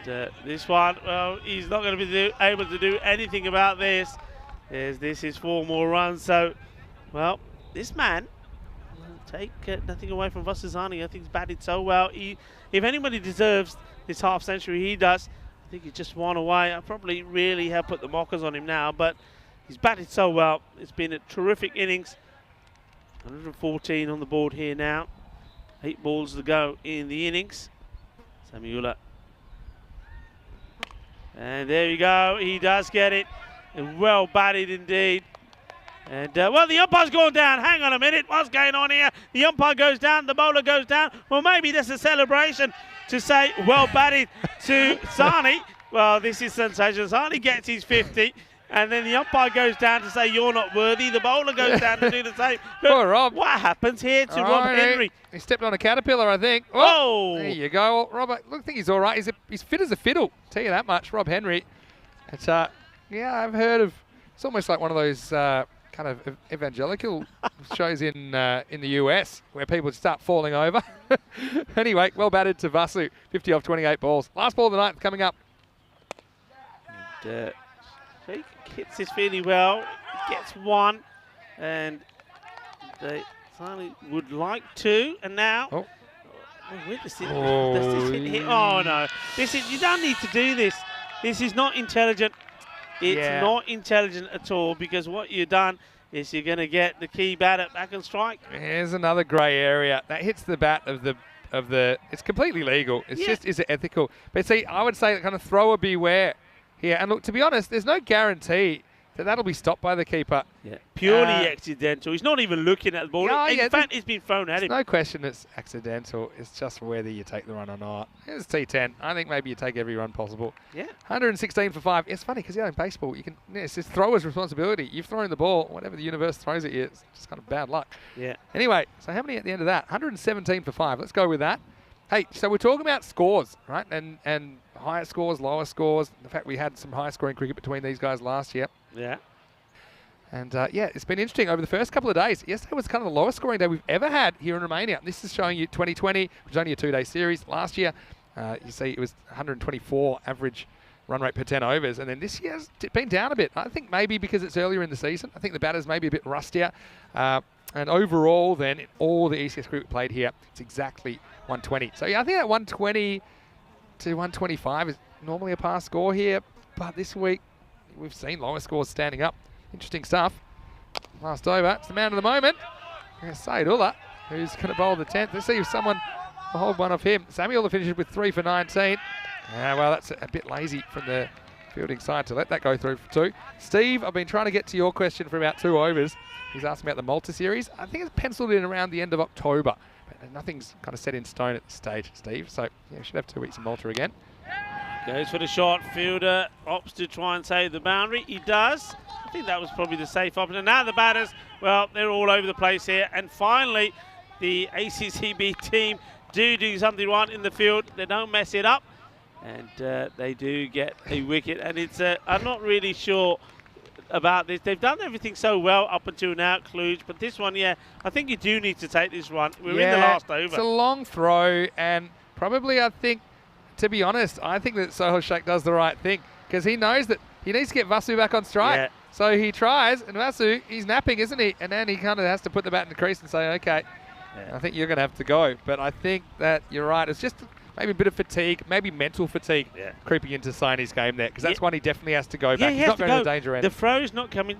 And this one, well, he's not going to be able to do anything about this. As this is 4 more runs. So, well, this man will take nothing away from Vasazani. I think he's batted so well. If anybody deserves this half century, he does. I think he's just one away. I probably really have put the mockers on him now, but he's batted so well. It's been a terrific innings. 114 on the board here now. 8 balls to go in the innings. Samiullah. And there you go. He does get it. And well batted indeed. And, well, the umpire's gone down. Hang on a minute. What's going on here? The umpire goes down. The bowler goes down. Well, maybe that's a celebration to say well batted to Sani. Well, this is sensational. Sani gets his 50. And then the umpire goes down to say you're not worthy. The bowler goes down to do the same. Look, poor Rob. What happens here to Rob Henry? He stepped on a caterpillar, I think. Oh! There you go. Rob, I think he's all right. He's fit as a fiddle. Tell you that much, Rob Henry. It's, yeah, I've heard of. It's almost like one of those kind of evangelical shows in the US where people just start falling over. Anyway, well batted to Vasu. 50 off 28 balls. Last ball of the night coming up. And, Sheikh hits this fairly well, gets one, and they finally would like two, and now. Oh. Where does this hit? Oh no! You don't need to do this. This is not intelligent. It's not intelligent at all, because what you've done is you're going to get the key batter back and strike. Here's another grey area that hits the bat of the. It's completely legal. It's just, is it ethical? But see, I would say kind of thrower beware here. And look, to be honest, there's no guarantee that that'll be stopped by the keeper. Yeah, purely accidental. He's not even looking at the ball. In fact, it's been thrown at him. No question it's accidental. It's just whether you take the run or not. Here's T10. I think maybe you take every run possible. Yeah. 116 for 5. It's funny because, in baseball, you can. It's just thrower's responsibility. You've thrown the ball. Whatever the universe throws at you, it's just kind of bad luck. Yeah. Anyway, so how many at the end of that? 117 for 5. Let's go with that. Hey, so we're talking about scores, right? And higher scores, lower scores. The fact we had some high-scoring cricket between these guys last year. Yeah. And, it's been interesting over the first couple of days. Yesterday was kind of the lowest scoring day we've ever had here in Romania. This is showing you 2020, which was only a 2-day series. Last year, you see it was 124 average run rate per 10 overs. And then this year's been down a bit. I think maybe because it's earlier in the season. I think the batters may be a bit rustier. And overall, then, in all the ECS cricket played here, it's exactly 120. So, I think that 120 to 125 is normally a pass score here. But this week, we've seen lower scores standing up. Interesting stuff. Last over. It's the man of the moment. Saidullah, who's going to bowl the 10th. Let's see if someone will hold one of him. Samuel finishes with 3 for 19. Well, that's a bit lazy from the fielding side to let that go through for 2. Steve, I've been trying to get to your question for about 2 overs. He's asking about the Malta series. I think it's penciled in around the end of October. But nothing's kind of set in stone at this stage, Steve. So, we should have 2 weeks in Malta again. Goes for the short. Fielder opts to try and save the boundary. He does. I think that was probably the safe option. And now the batters, well, they're all over the place here. And finally, the ACCB team do something right in the field. They don't mess it up. And they do get a wicket. And it's I'm not really sure about this. They've done everything so well up until now, Kluge. But this one, I think you do need to take this one. We're in the last over. It's a long throw. And probably, I think, to be honest, I think that Sohail Sheikh does the right thing. Because he knows that he needs to get Vasu back on strike. Yeah. So he tries, and Vasu, he's napping, isn't he? And then he kind of has to put the bat in the crease and say, okay, I think you're going to have to go. But I think that you're right. It's just maybe a bit of fatigue, maybe mental fatigue creeping into Saini's game there. Because that's one he definitely has to go back. He's not going to the danger end. The throw's not coming.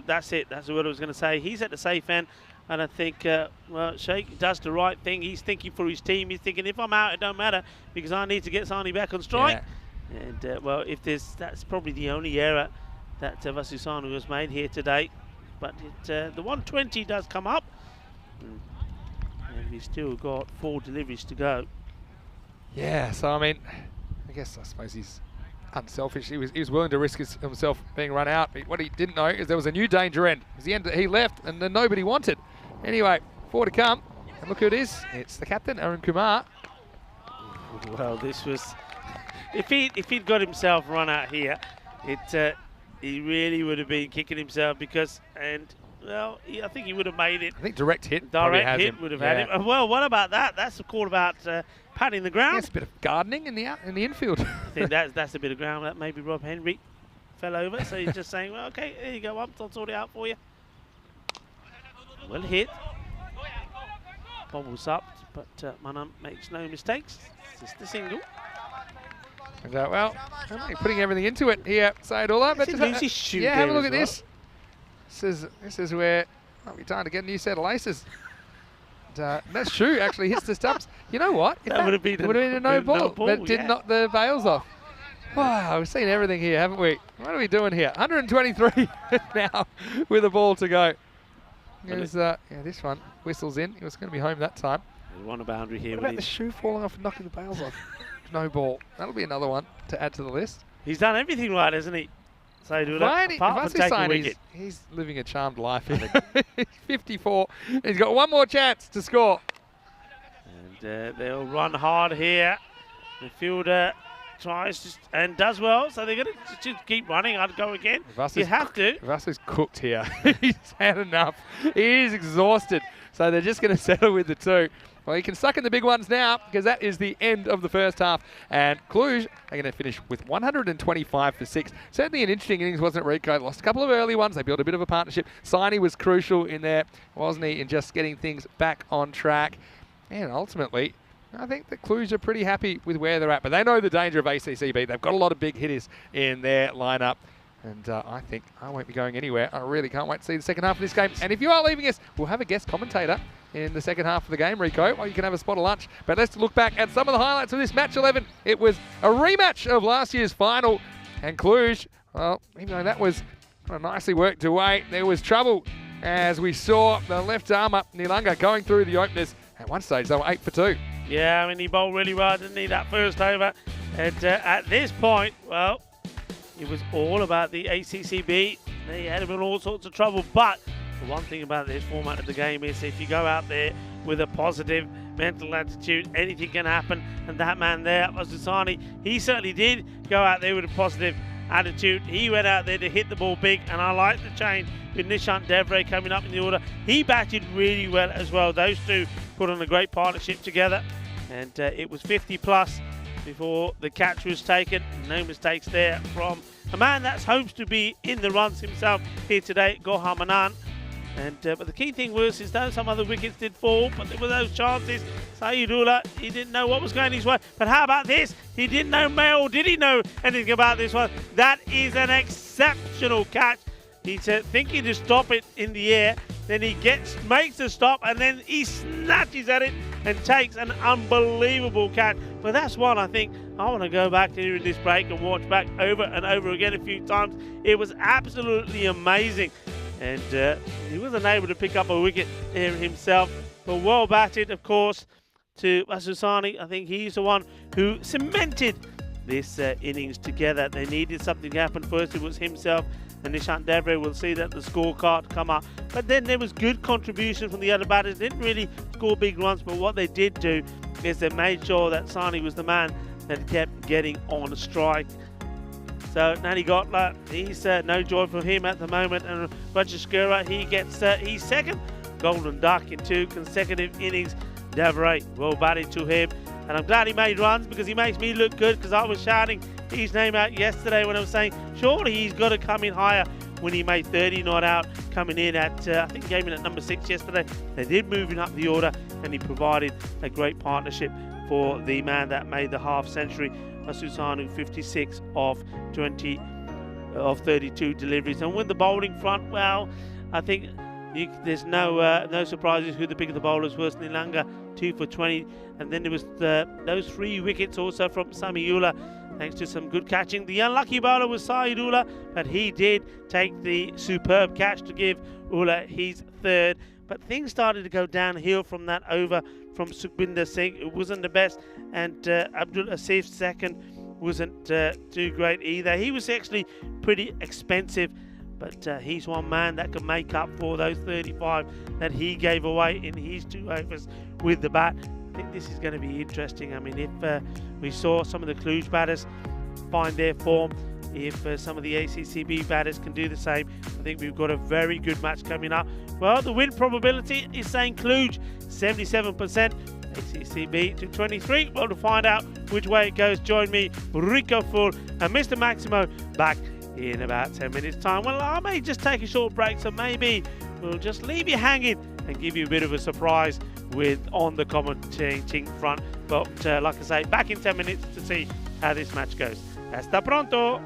That's it. That's what I was going to say. He's at the safe end. And I think, Sheikh does the right thing. He's thinking for his team. He's thinking, if I'm out, it don't matter because I need to get Saini back on strike. Yeah. And, that's probably the only error that Vasu Sanu has made here today. But the 120 does come up. And we've still got 4 deliveries to go. Yeah, so, I suppose he's unselfish. He was willing to risk himself being run out. But what he didn't know is there was a new danger end. It was the end that he left and then nobody wanted. Anyway, 4 to come. And look who it is. It's the captain, Arun Kumar. Well, this was... If he'd got himself run out here, he really would have been kicking himself because... I think he would have made it. I think direct hit would have had him. Well, what about that? That's a call about patting the ground. That's a bit of gardening in the infield. I think that's a bit of ground that maybe Rob Henry fell over. So he's just saying, well, okay, there you go, I'll sort it out for you. Well hit. Bobbles up, but Manam makes no mistakes. It's just a single. And, putting everything into it here, Saidullah. But have a look at this. This is where might be time to get a new set of laces. And, that shoe actually hits the stumps. You know what? That would have been a no ball, but did knock the bails off. Wow, we've seen everything here, haven't we? What are we doing here? 123 now with a ball to go. This one whistles in. He was going to be home that time. He won a boundary here. What about the shoe falling off and knocking the bails off? No ball. That'll be another one to add to the list. He's done everything right, hasn't he? He's living a charmed life. He's 54. He's got one more chance to score. And they'll run hard here. The fielder tries and does well, so they're going to just keep running. I'd go again. You have to. Vasu's cooked here. He's had enough. He is exhausted. So they're just going to settle with the 2. Well, you can suck in the big ones now because that is the end of the first half. And Cluj are going to finish with 125 for 6. Certainly an interesting innings, wasn't it, Rico? Lost a couple of early ones. They built a bit of a partnership. Saini was crucial in there, wasn't he, in just getting things back on track. And ultimately, I think the Cluj are pretty happy with where they're at. But they know the danger of ACCB. They've got a lot of big hitters in their lineup. And I think I won't be going anywhere. I really can't wait to see the second half of this game. And if you are leaving us, we'll have a guest commentator in the second half of the game, Rico, or you can have a spot of lunch. But let's look back at some of the highlights of this match 11. It was a rematch of last year's final. And Cluj, well, even though that was nicely worked away, there was trouble as we saw the left armer, Nilanga, going through the openers. At one stage, they were 8 for 2. Yeah, I mean, he bowled really well, didn't he, that first over? And at this point, well, it was all about the ACCB. They had him in all sorts of trouble. But the one thing about this format of the game is if you go out there with a positive mental attitude, anything can happen. And that man there, Asusani, he certainly did go out there with a positive attitude. He went out there to hit the ball big. And I like the change with Nishant Devre coming up in the order. He batted really well as well. Those two put on a great partnership together. And it was 50 plus before the catch was taken. No mistakes there from a man that's hopes to be in the runs himself here today, Gohar Manan. And but the key thing was, is though some other wickets did fall, but there were those chances. Saidullah, he didn't know what was going his way. But how about this? He didn't know Mail. Did he know anything about this one? That is an exceptional catch. He's thinking to stop it in the air. Then he makes a stop, and then he snatches at it and takes an unbelievable catch. But that's one I think I want to go back to during this break and watch back over and over again a few times. It was absolutely amazing. And he wasn't able to pick up a wicket there himself. But well batted, of course, to Asusani. I think he's the one who cemented this innings together. They needed something to happen. First, it was himself. And Nishant Devre will see that the scorecard come up. But then there was good contribution from the other batters. They didn't really score big runs, but what they did do is they made sure that Sani was the man that kept getting on a strike. So Nani Gotla, he's no joy for him at the moment. And Rajashkura, he gets he's second golden duck in 2 consecutive innings. Devre, well batted to him. And I'm glad he made runs because he makes me look good, because I was shouting his name out yesterday when I was saying surely he's got to come in higher when he made 30 not out, coming in at, I think he came in at number 6 yesterday. They did move him up the order, and he provided a great partnership for the man that made the half century, Asusanu, 56 of 32 deliveries. And with the bowling front, well, I think there's no surprises who the bigger the bowlers were. Nilanga, 2 for 20, and then there was those 3 wickets also from Samiullah, thanks to some good catching. The unlucky bowler was Saidullah, but he did take the superb catch to give Ullah his 3rd. But things started to go downhill from that over from Sukhbinder Singh. It wasn't the best, and Abdul Asif's 2nd wasn't too great either. He was actually pretty expensive, but he's one man that can make up for those 35 that he gave away in his 2 overs with the bat. I think this is going to be interesting. I mean, if we saw some of the Cluj batters find their form, if some of the ACCB batters can do the same, I think we've got a very good match coming up. Well, the win probability is saying Cluj 77%, ACCB to 23. Well, to find out which way it goes, join me, Rico Full and Mr. Maximo, back in about 10 minutes time. Well, I may just take a short break, so maybe we'll just leave you hanging and give you a bit of a surprise with on the commentating front. But like I say, back in 10 minutes to see how this match goes. Hasta pronto.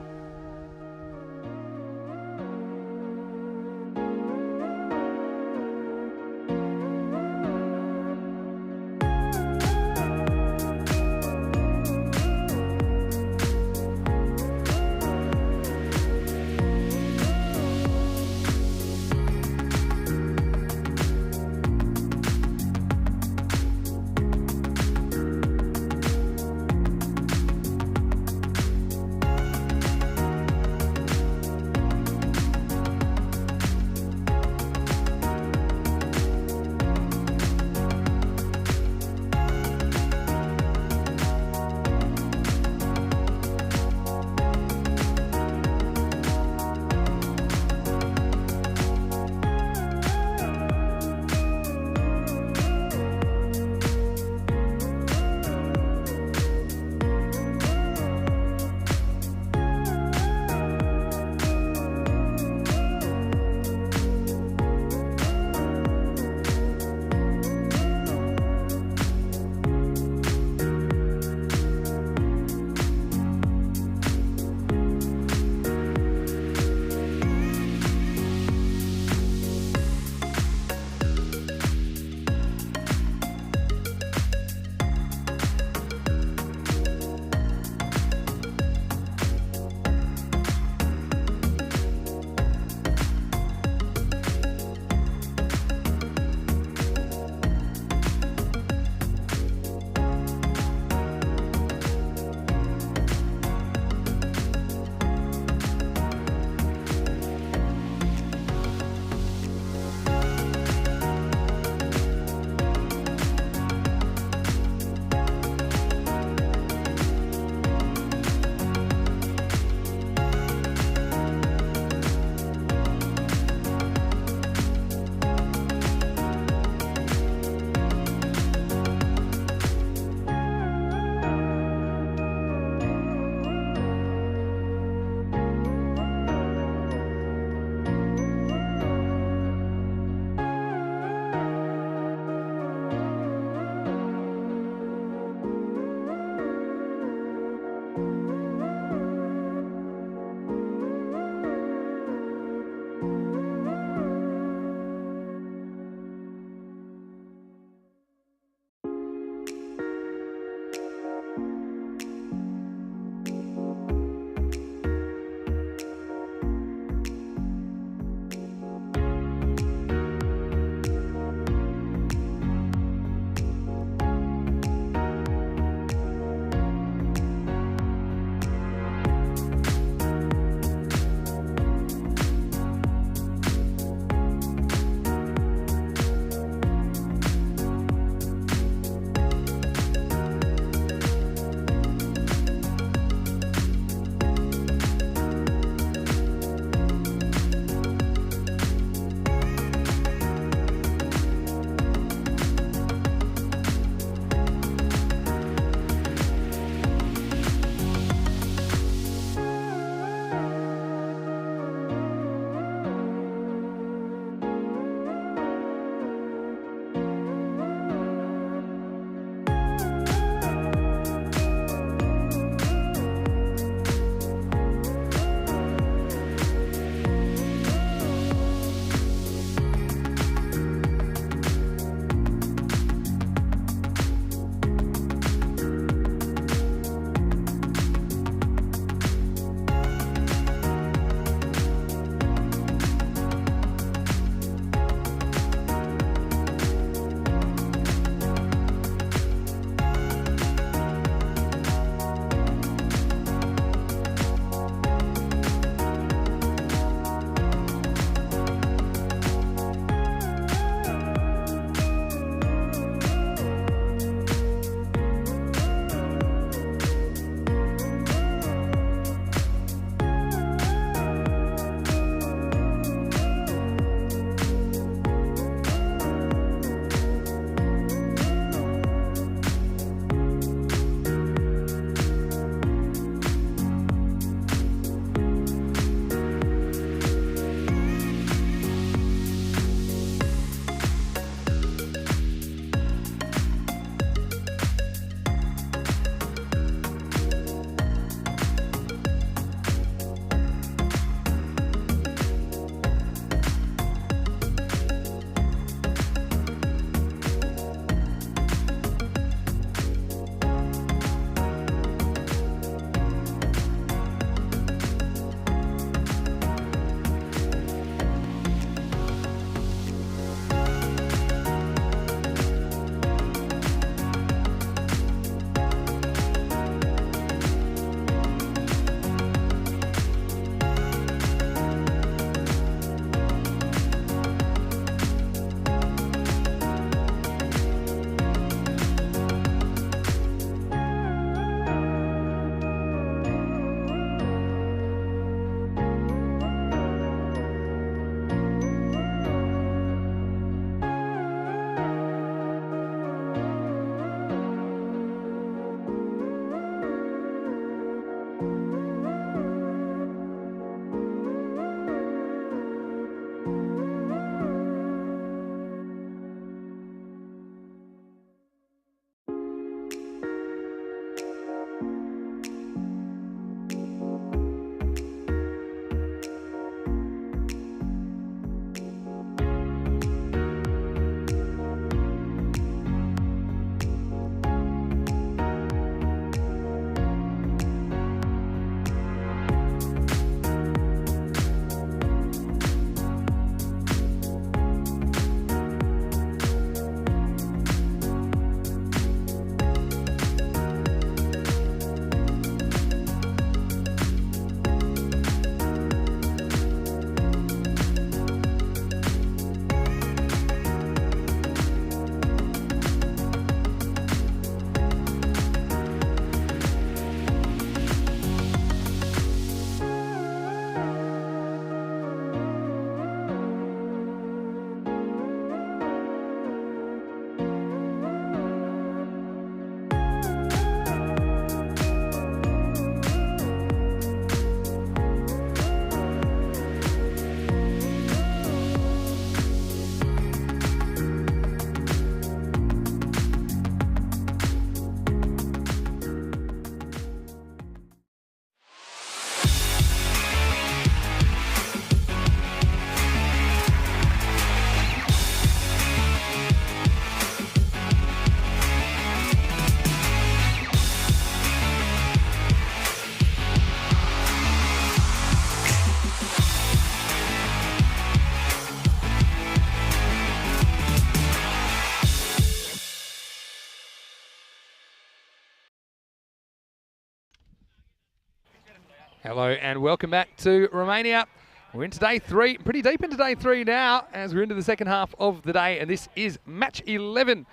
Hello and welcome back to Romania. We're into day 3, pretty deep into day 3 now as we're into the second half of the day, and this is match 11.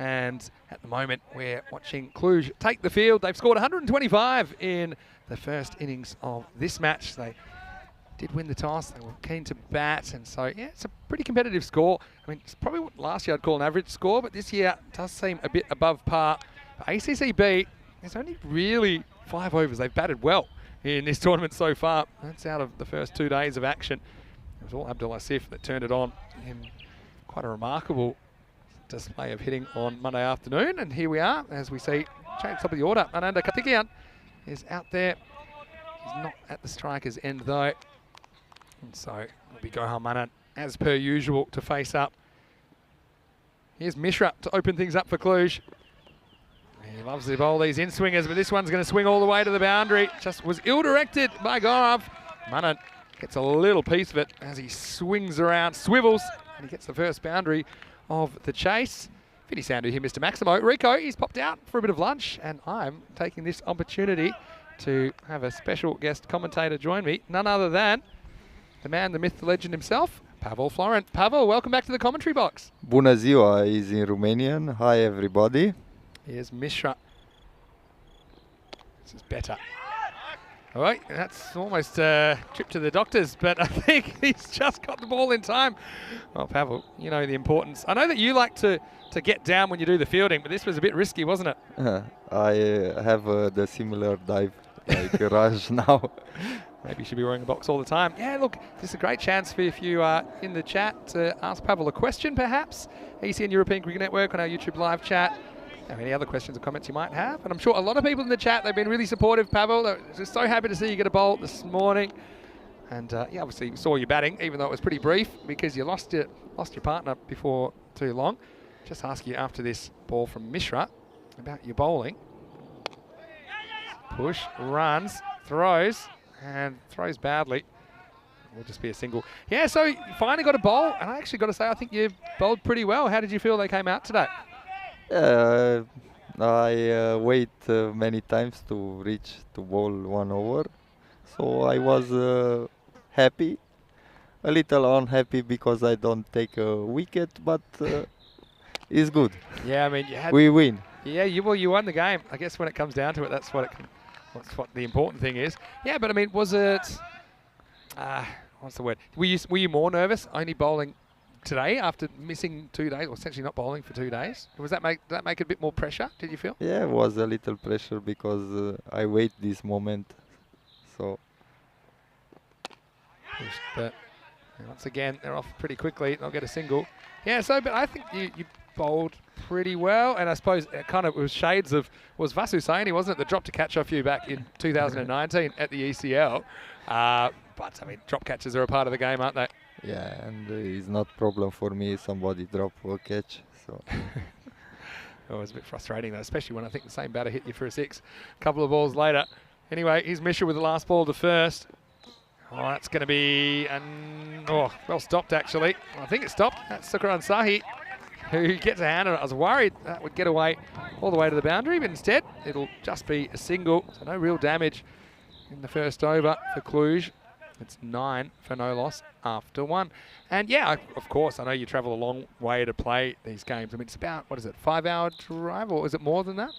And at the moment we're watching Cluj take the field. They've scored 125 in the first innings of this match. They did win the toss, they were keen to bat, and so yeah, it's a pretty competitive score. I mean, it's probably what last year I'd call an average score, but this year does seem a bit above par. For ACCB, there's only really 5 overs. They've batted well in this tournament so far. That's out of the first 2 days of action. It was all Abdul Asif that turned it on in quite a remarkable display of hitting on Monday afternoon. And here we are, as we see, change top of the order. Ananda Karthikeyan is out there. He's not at the striker's end though. And so it'll be Gohar Manan as per usual to face up. Here's Mishra to open things up for Cluj. He loves to bowl these in-swingers, but this one's going to swing all the way to the boundary. Just was ill-directed by Gaurav. Manan gets a little piece of it as he swings around, swivels, and he gets the first boundary of the chase. Fitty Sandu here, Mr. Maximo. Rico, he's popped out for a bit of lunch, and I'm taking this opportunity to have a special guest commentator join me, none other than the man, the myth, the legend himself, Pavel Florent. Pavel, welcome back to the commentary box. Bună ziua is in Romanian. Hi everybody. Here's Mishra. This is better. All right, that's almost a trip to the doctors, but I think he's just got the ball in time. Well, Pavel, you know the importance. I know that you like to get down when you do the fielding, but this was a bit risky, wasn't it? I have the similar dive like Raj now. Maybe you should be wearing a box all the time. Yeah, look, this is a great chance for if you are in the chat to ask Pavel a question, perhaps. ECN European Cricket Network on our YouTube live chat. Any other questions or comments you might have. And I'm sure a lot of people in the chat, they've been really supportive, Pavel. They're just so happy to see you get a bowl this morning. And yeah, obviously saw you batting, even though it was pretty brief because you lost your partner before too long. Just ask you after this ball from Mishra about your bowling. Push, runs, throws, and throws badly. Will just be a single. Yeah, so you finally got a bowl, and I actually got to say, I think you bowled pretty well. How did you feel they came out today? I wait many times to reach to bowl 1 over, so I was happy, a little unhappy because I don't take a wicket, but it's good. Yeah, I mean, we win. Yeah, you won the game. I guess when it comes down to it, that's what the important thing is. Yeah, but I mean, was it? What's the word? Were you more nervous only bowling today after missing 2 days, or essentially not bowling for 2 days? Did that make it a bit more pressure, did you feel? Yeah, it was a little pressure because I wait this moment. So. But once again, they're off pretty quickly. They'll get a single. Yeah, so, but I think you bowled pretty well, and I suppose it kind of was shades of, was Vasu Saini, wasn't it, that dropped a catch off you back in 2019 at the ECL. But, I mean, drop catches are a part of the game, aren't they? Yeah, and it's not problem for me. Somebody drop a catch, so. Oh, it was a bit frustrating though, especially when I think the same batter hit you for a 6 a couple of balls later. Anyway, here's Mishra with the last ball to first. Oh, that's going to be well stopped actually. I think it stopped. That's Sukharan Sahi who gets a hand on it. I was worried that would get away all the way to the boundary, but instead it'll just be a single. So no real damage in the first over for Cluj. It's 9 for no loss after 1. And yeah, of course, I know you travel a long way to play these games. I mean, it's about, 5-hour drive, or is it more than that?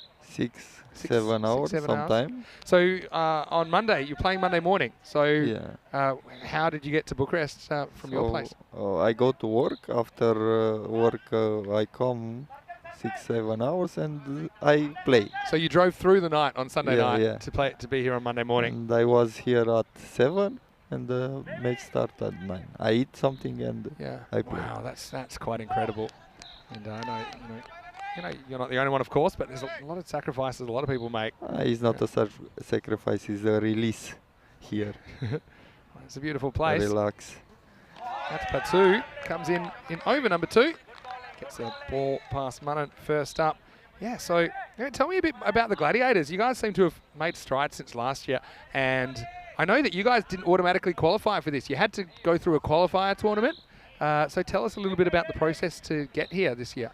7 hours sometime. So on Monday, you're playing Monday morning. So yeah. How did you get to Bucharest from your place? I go to work. After work, I come 6-7 hours and I play. So you drove through the night on Sunday night to be here on Monday morning. And I was here at 7. And match start at 9. I eat something and I play. Wow, that's quite incredible. And I know, you're not the only one, of course, but there's a lot of sacrifices a lot of people make. It's not a sacrifice; it's a release here. It's a beautiful place. Relax. That's Patu comes in over number 2. Gets the ball past Manan first up. Yeah, so tell me a bit about the Gladiators. You guys seem to have made strides since last year, and I know that you guys didn't automatically qualify for this. You had to go through a qualifier tournament. So tell us a little bit about the process to get here this year.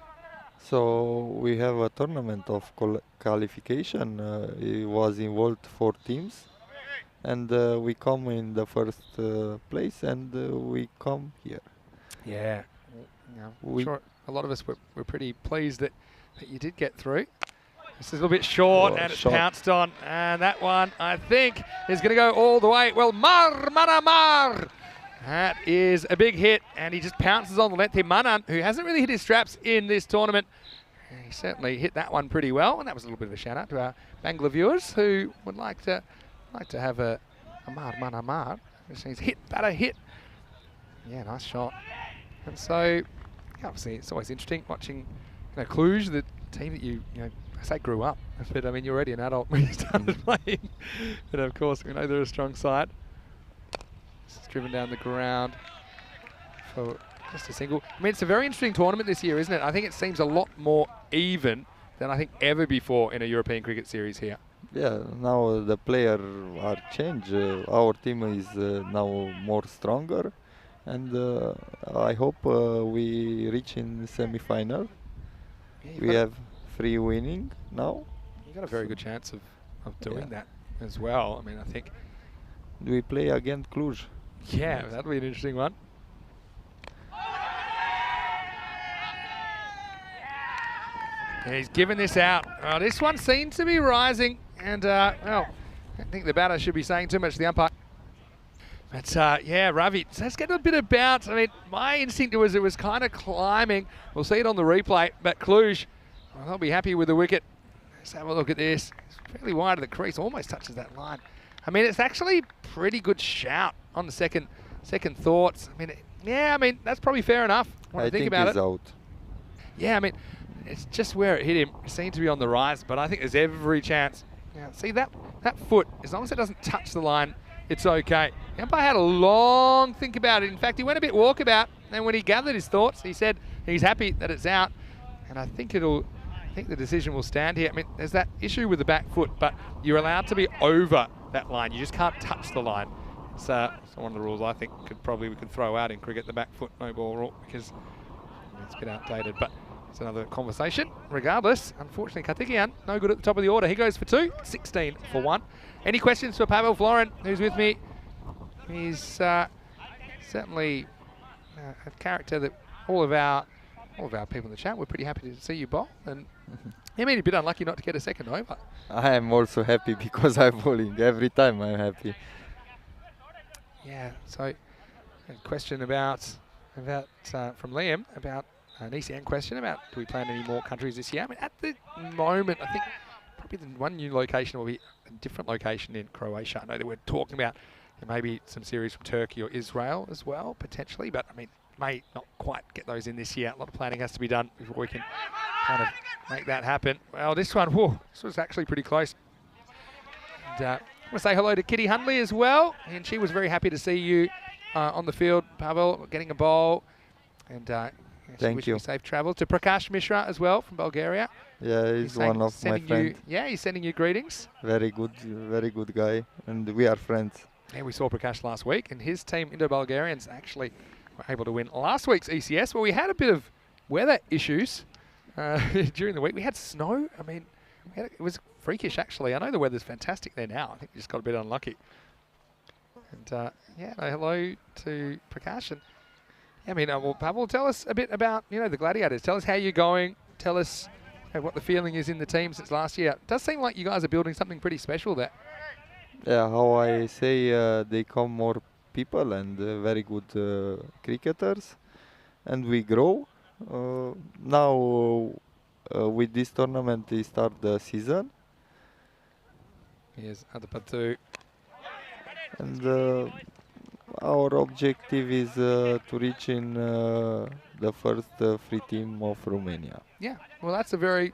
So we have a tournament of qualification. It was involved 4 teams. and we come in the first place, and we come here. Yeah. You know, I'm We- sure a lot of us were pretty pleased that you did get through. This is a little bit short, Oh, and it's short. pounced on. And that one, I think, is going to go all the way. Well, Mar. That is a big hit, and he just pounces on the length here. Manan, who hasn't really hit his straps in this tournament, he certainly hit that one pretty well. And that was a little bit of a shout out to our Bangla viewers who would like to have a Mar, which means hit, batter, hit. Yeah, nice shot. And so, obviously, it's always interesting watching, Cluj, the team that you I say grew up, but I mean you're already an adult when you started playing. But of course, we know they're a strong side. It's driven down the ground for just a single. I mean, it's a very interesting tournament this year, isn't it? I think it seems a lot more even than I think ever before in a European cricket series here. Yeah, now the player are changed. Our team is now more stronger, and I hope we reach in semi-final. Yeah, We have 3 winning now. You've got a very good chance of doing Yeah. that as well. I mean, I think, We play against Cluj. yeah, that'll be an interesting one. And he's given this out. Oh, this one seems to be rising, and well, I think the batter should be saying too much to the umpire. But yeah, Ravi, so let's get a bit of bounce. I mean, my instinct was it was kind of climbing. We'll see it on the replay, but Cluj, well, they'll be happy with the wicket. Let's have a look at this. It's fairly wide of the crease, almost touches that line. I mean, it's actually pretty good shout on the second thoughts. I mean, yeah, I mean, that's probably fair enough when I think about it's it. out. Yeah, I mean, it's just where it hit him. It seemed to be on the rise, but I think there's every chance. Yeah, see that foot, as long as it doesn't touch the line, it's okay. The umpire had a long think about it. In fact, he went a bit walkabout, and when he gathered his thoughts, he said he's happy that it's out. And I think the decision will stand here. I mean, there's that issue with the back foot, but you're allowed to be over that line. You just can't touch the line. It's one of the rules I think we could throw out in cricket, the back foot no ball rule, because it's a bit outdated. But it's another conversation. Regardless, unfortunately, Karthikeyan, no good at the top of the order. He goes for 2, 16 for 1. Any questions for Pavel Florin, who's with me? He's certainly a character that all of our people in the chat were pretty happy to see you bowl. And I mean, a bit unlucky not to get a second over. I am also happy because I'm bowling. Every time I'm happy. Yeah. So, a question about from Liam about an ECN question about do we plan any more countries this year? I mean, at the moment, I think probably the one new location will be a different location in Croatia. I know that we're talking about maybe some series from Turkey or Israel as well, potentially, but I mean, may not quite get those in this year. A lot of planning has to be done before we can kind of make that happen. Well, this one, whoa, this was actually pretty close. And I want to say hello to Kitty Hundley as well, and she was very happy to see you on the field, Pavel, getting a bowl. And Thank you. Safe travel to Prakash Mishra as well from Bulgaria. Yeah, he's one of my friends. Yeah, he's sending you greetings. Very good guy, and we are friends. Yeah, we saw Prakash last week, and his team, Indo-Bulgarians, actually were able to win last week's ECS. Well, we had a bit of weather issues during the week. We had snow. I mean, it was freakish, actually. I know the weather's fantastic there now. I think we just got a bit unlucky. And, yeah, hello to Prakash. And, I mean, well, Pavel, tell us a bit about, the Gladiators. Tell us how you're going. Tell us what the feeling is in the team since last year. It does seem like you guys are building something pretty special there. Yeah, how I say, they come more people and very good cricketers, and we grow. Now, with this tournament, we start the season. Here's Adapatu. And our objective is to reach in the first free team of Romania. Yeah, well, that's a very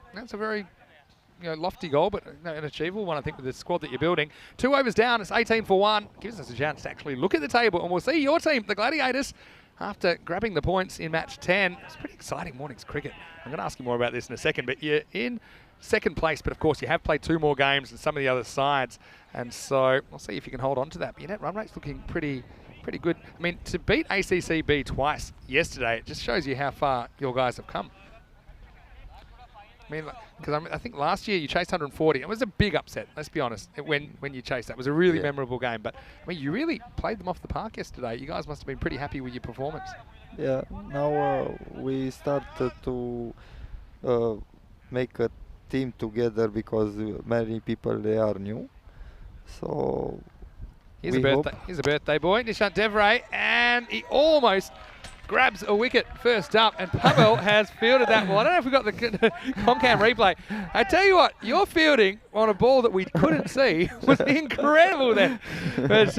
lofty goal, but an achievable one, I think, with the squad that you're building. 2 overs down, it's 18 for 1. Gives us a chance to actually look at the table, and we'll see your team, the Gladiators, after grabbing the points in match 10. It's pretty exciting morning's cricket. I'm going to ask you more about this in a second, but you're in second place, but of course you have played 2 more games than some of the other sides, and so we'll see if you can hold on to that. But your net run rate's looking pretty good. I mean, to beat ACCB twice yesterday, it just shows you how far your guys have come. I mean, because I think last year you chased 140. It was a big upset, let's be honest, when you chased that. It was a really memorable game. But, I mean, you really played them off the park yesterday. You guys must have been pretty happy with your performance. Yeah, now we start to make a team together because many people, they are new. So Here's a birthday boy, Nishant Devray, and he almost grabs a wicket first up, and Pavel has fielded that ball. I don't know if we got the Comcam replay. I tell you what, your fielding on a ball that we couldn't see was incredible then. But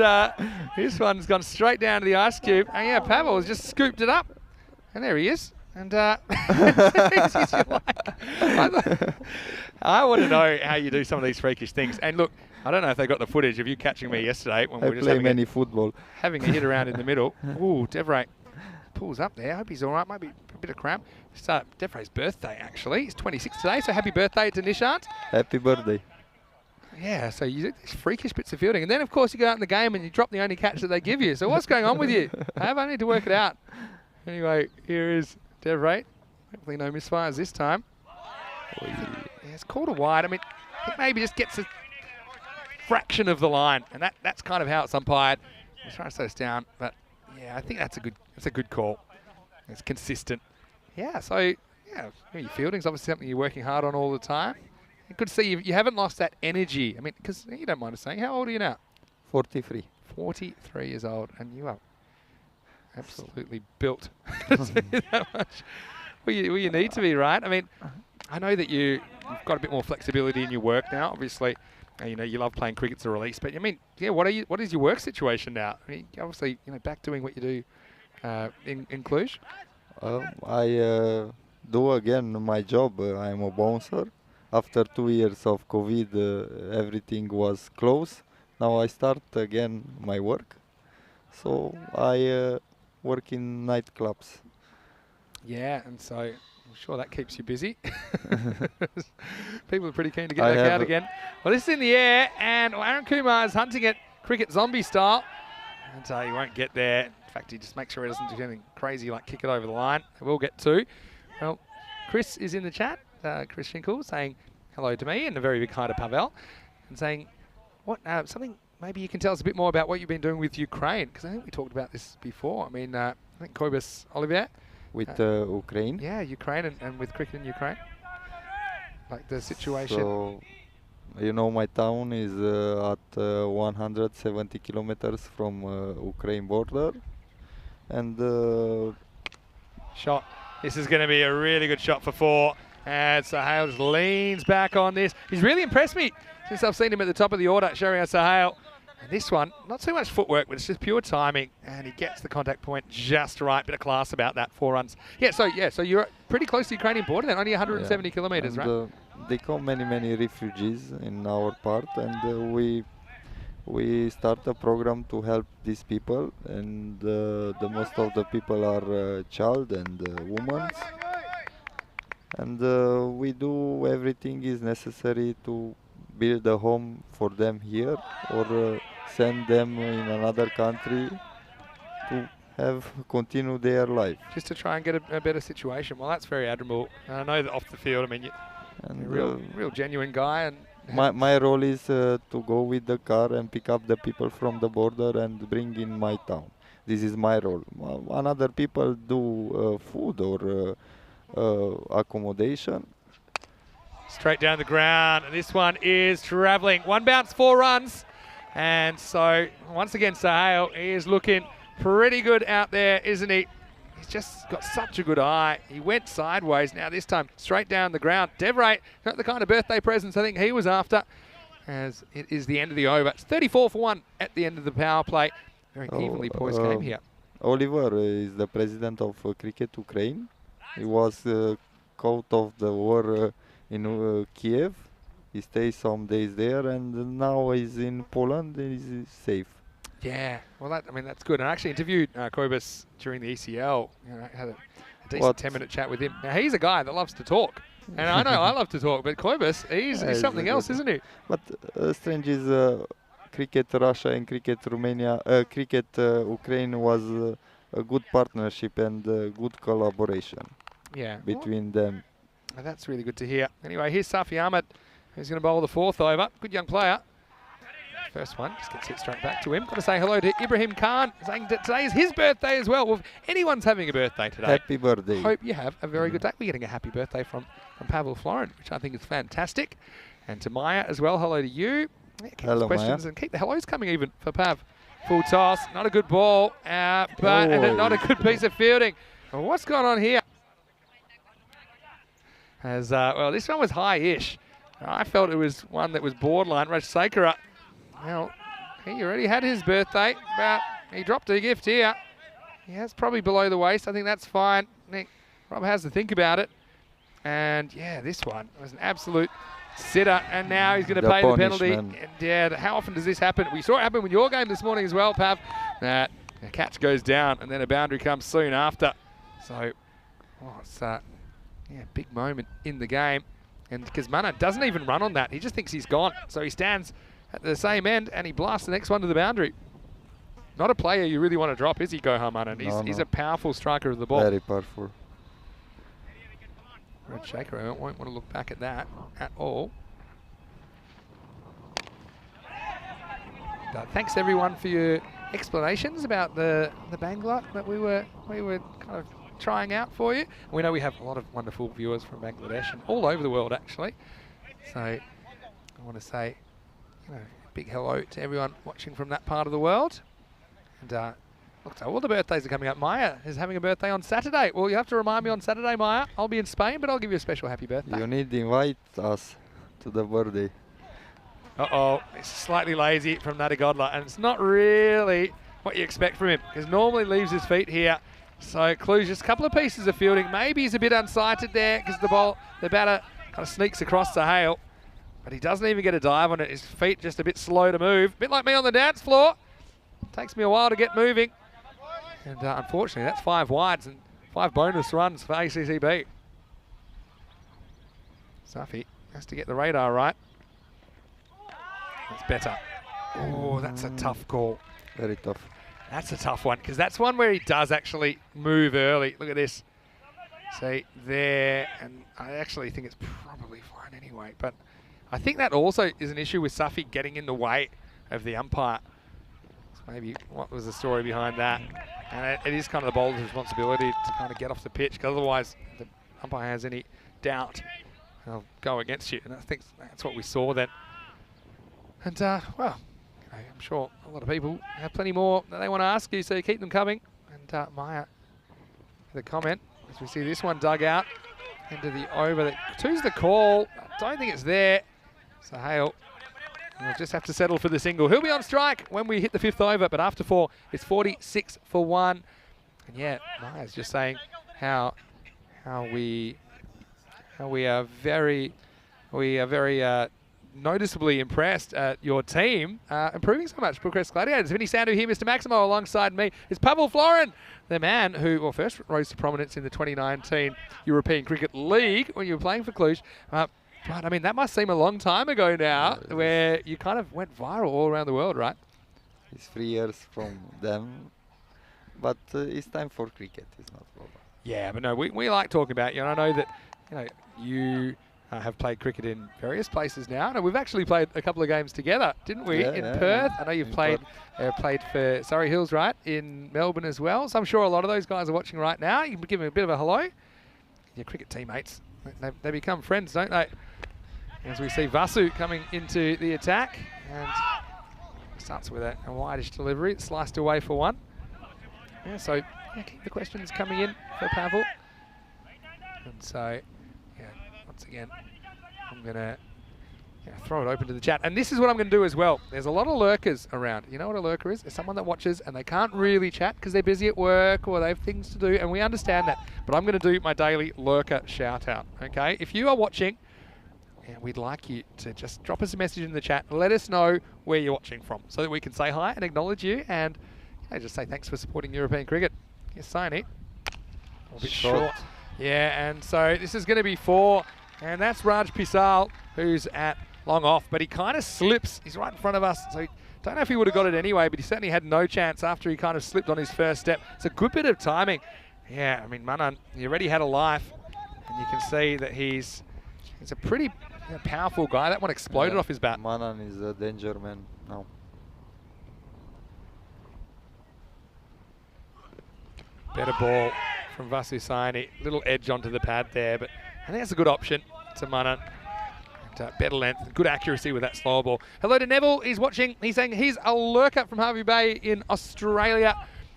this one's gone straight down to the ice cube, and yeah, Pavel has just scooped it up, and there he is. And I want to know how you do some of these freakish things. And look, I don't know if they got the footage of you catching me yesterday when we were just having a hit around in the middle. Ooh, Devray pulls up there. I hope he's all right. Might be a bit of cramp. It's Devray's birthday, actually. He's 26 today, so happy birthday to Nishant. Happy birthday. Yeah, so you do these freakish bits of fielding. And then, of course, you go out in the game and you drop the only catch that they give you. So what's going on with you? I need to work it out. Anyway, here is Devray. Hopefully no misfires this time. Yeah, it's called a wide. I mean, I think maybe just gets a fraction of the line, and that's kind of how it's umpired. He's trying to slow us down, but yeah, I think that's a good call. It's consistent. Yeah, so yeah, your fielding's obviously something you're working hard on all the time. Good to see you haven't lost that energy. I mean, because you don't mind us saying, how old are you now? 43. 43 years old, and you are absolutely built that much. Well, you need to be, right? I mean, I know that you've got a bit more flexibility in your work now. Obviously, you know you love playing cricket to release, but I mean, yeah, what is your work situation now? I mean, obviously, back doing what you do in Cluj. I do again my job. I'm a bouncer. After 2 years of COVID, everything was closed. Now I start again my work. So I work in nightclubs. Yeah, and so I'm sure that keeps you busy. People are pretty keen to get back out again. Well, this is in the air, and Aaron Kumar is hunting it cricket zombie style. And he won't get there. In fact, he just makes sure he doesn't do anything crazy like kick it over the line. We'll get to. Well, Chris is in the chat, Chris Schinkel, saying hello to me and a very big hi to Pavel, and saying, what something maybe you can tell us a bit more about what you've been doing with Ukraine, because I think we talked about this before. I mean, I think Koibus Olivier. With Ukraine? Yeah, Ukraine and with cricket in Ukraine. Like the situation. So, my town is at 170 kilometers from Ukraine border. And shot. This is going to be a really good shot for 4. And Sahel just leans back on this. He's really impressed me since I've seen him at the top of the order, Shariar Sahel. And this one, not so much footwork, but it's just pure timing. And he gets the contact point just right. Bit of class about that, 4 runs. So you're pretty close to the Ukrainian border then, only 170 kilometers, right? They come many refugees in our part, and we start a program to help these people. And the most of the people are child and women. And we do everything is necessary to build a home for them here, or send them in another country to continue their life. Just to try and get a better situation. Well, that's very admirable. I know that off the field, I mean, you're a real genuine guy. And my role is to go with the car and pick up the people from the border and bring in my town. This is my role. Another people do food or accommodation. Straight down the ground, and this one is travelling. 1 bounce, 4 runs. And so, once again, Sahel is looking pretty good out there, isn't he? He's just got such a good eye. He went sideways. Now this time, straight down the ground. Devray, not the kind of birthday presents I think he was after, as it is the end of the over. It's 34 for 1 at the end of the power play. Very evenly poised game here. Oliver is the president of Cricket Ukraine. He was caught of the war in Kiev. He stays some days there, and now he's in Poland. He's safe. Yeah, well, that's good. And I actually interviewed Koibus during the ECL. Had a decent 10-minute chat with him. Now he's a guy that loves to talk, and I know I love to talk, but Koibus, he's something else, isn't he? But strange is cricket Russia and cricket Romania, cricket Ukraine was a good partnership and good collaboration. Yeah, between them. Well, that's really good to hear. Anyway, here's Safi Ahmed, who's going to bowl the 4th over. Good young player. First one, just gets hit straight back to him. Got to say hello to Ibrahim Khan, saying that today is his birthday as well. Well, if anyone's having a birthday today, Happy birthday. hope you have a very good day. We're getting a happy birthday from Pavel Florin, which I think is fantastic. And to Maya as well, hello to you. Yeah, keep Hello, those questions Maya. and keep the hellos coming even for Pav. Full toss, not a good ball, and not a good piece of fielding. Well, what's going on here? As well, this one was high-ish. I felt it was one that was borderline. Rajsekara, well, he already had his birthday, but he dropped a gift here. Yeah, it's probably below the waist. I think that's fine. Nick, Rob has to think about it. And yeah, this one was an absolute sitter, and now he's going to pay the penalty. And yeah, how often does this happen? We saw it happen with your game this morning as well, Pav. That a catch goes down, and then a boundary comes soon after. So, it's big moment in the game. And because Mana doesn't even run on that, he just thinks he's gone. So he stands at the same end, and he blasts the next one to the boundary. Not a player you really want to drop, is he, Gohar Manan? He's a powerful striker of the ball. Very powerful. Rajsekara won't want to look back at that at all. But thanks everyone for your explanations about the Bangla that we were kind of trying out for you. We know we have a lot of wonderful viewers from Bangladesh and all over the world actually. So I want to say, a big hello to everyone watching from that part of the world. And look, all the birthdays are coming up. Maya is having a birthday on Saturday. Well, you have to remind me on Saturday, Maya. I'll be in Spain, but I'll give you a special happy birthday. You need to invite us to the birthday. Uh-oh, it's slightly lazy from Nadagodla, and it's not really what you expect from him, because normally leaves his feet here. So Cluj, just a couple of pieces of fielding. Maybe he's a bit unsighted there, because the batter kind of sneaks across to Hale, but he doesn't even get a dive on it. His feet just a bit slow to move. A bit like me on the dance floor. Takes me a while to get moving. And unfortunately, that's 5 wides and 5 bonus runs for ACCB. Safi has to get the radar right. That's better. Oh, that's a tough call. Very tough. That's a tough one, because that's one where he does actually move early. Look at this. See, there, and I actually think it's probably fine anyway. But I think that also is an issue with Safi getting in the way of the umpire. So maybe what was the story behind that? And it is kind of the bowler's responsibility to kind of get off the pitch, because otherwise the umpire has any doubt, he'll go against you. And I think that's what we saw then. And, well, I'm sure a lot of people have plenty more that they want to ask you, so you keep them coming. And Maya, the comment, as we see this one dug out into the over. Two's the call. I don't think it's there. So Hale will just have to settle for the single. He'll be on strike when we hit the 5th over, but after 4, it's 46 for 1. And yeah, Maya's just saying how we are very noticeably impressed at your team improving so much. Bucharest Gladiators. Vinny Sandu here, Mr. Maximo alongside me is Pavel Florin, the man who first rose to prominence in the 2019 European Cricket League when you were playing for Cluj. But I mean, that must seem a long time ago now, where you kind of went viral all around the world, right? It's 3 years from them, but it's time for cricket. It's not problem. Yeah, but no, we like talking about you, and I know that you have played cricket in various places now, and we've actually played a couple of games together, didn't we? In Perth. I know you've played for Surrey Hills, right? In Melbourne as well. So I'm sure a lot of those guys are watching right now. You can give them a bit of a hello. Your cricket teammates, they become friends, don't they? As we see Vasu coming into the attack, and starts with a wide-ish delivery. It's sliced away for 1. Yeah, so keep the questions coming in for Pavel. And so, yeah, once again, I'm going to throw it open to the chat. And this is what I'm going to do as well. There's a lot of lurkers around. You know what a lurker is? It's someone that watches and they can't really chat because they're busy at work or they have things to do, and we understand that. But I'm going to do my daily lurker shout-out, okay? If you are watching, and we'd like you to just drop us a message in the chat. Let us know where you're watching from so that we can say hi and acknowledge you, and just say thanks for supporting European cricket. Yes, Sony. A bit short. Yeah, and so this is going to be 4, and that's Raj Pisal, who's at long off, but he kind of slips. He's right in front of us, so don't know if he would have got it anyway, but he certainly had no chance after he kind of slipped on his first step. It's a good bit of timing. Yeah, I mean, Manan, he already had a life. And And you can see that he's a pretty powerful guy. That one exploded off his bat. Manan is a danger man now. Better ball from Vasu Saini. Little edge onto the pad there, but I think that's a good option to Manan. And, better length, good accuracy with that slow ball. Hello to Neville, he's watching. He's saying he's a lurker from Harvey Bay in Australia.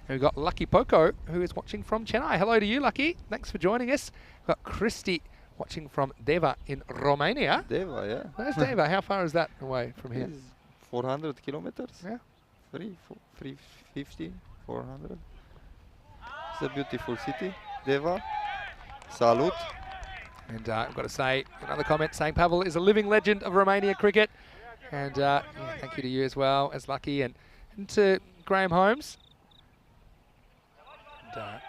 And we've got Lucky Poco, who is watching from Chennai. Hello to you, Lucky. Thanks for joining us. We've got Christy watching from Deva in Romania. Deva, yeah. Where's Deva? How far is that away from here? It's 400 kilometers. Yeah. 350, 400. It's a beautiful city, Deva. Salut. And I've got to say, another comment saying Pavel is a living legend of Romania cricket. And yeah, thank you to you as well as Lucky and to Graham Holmes. And,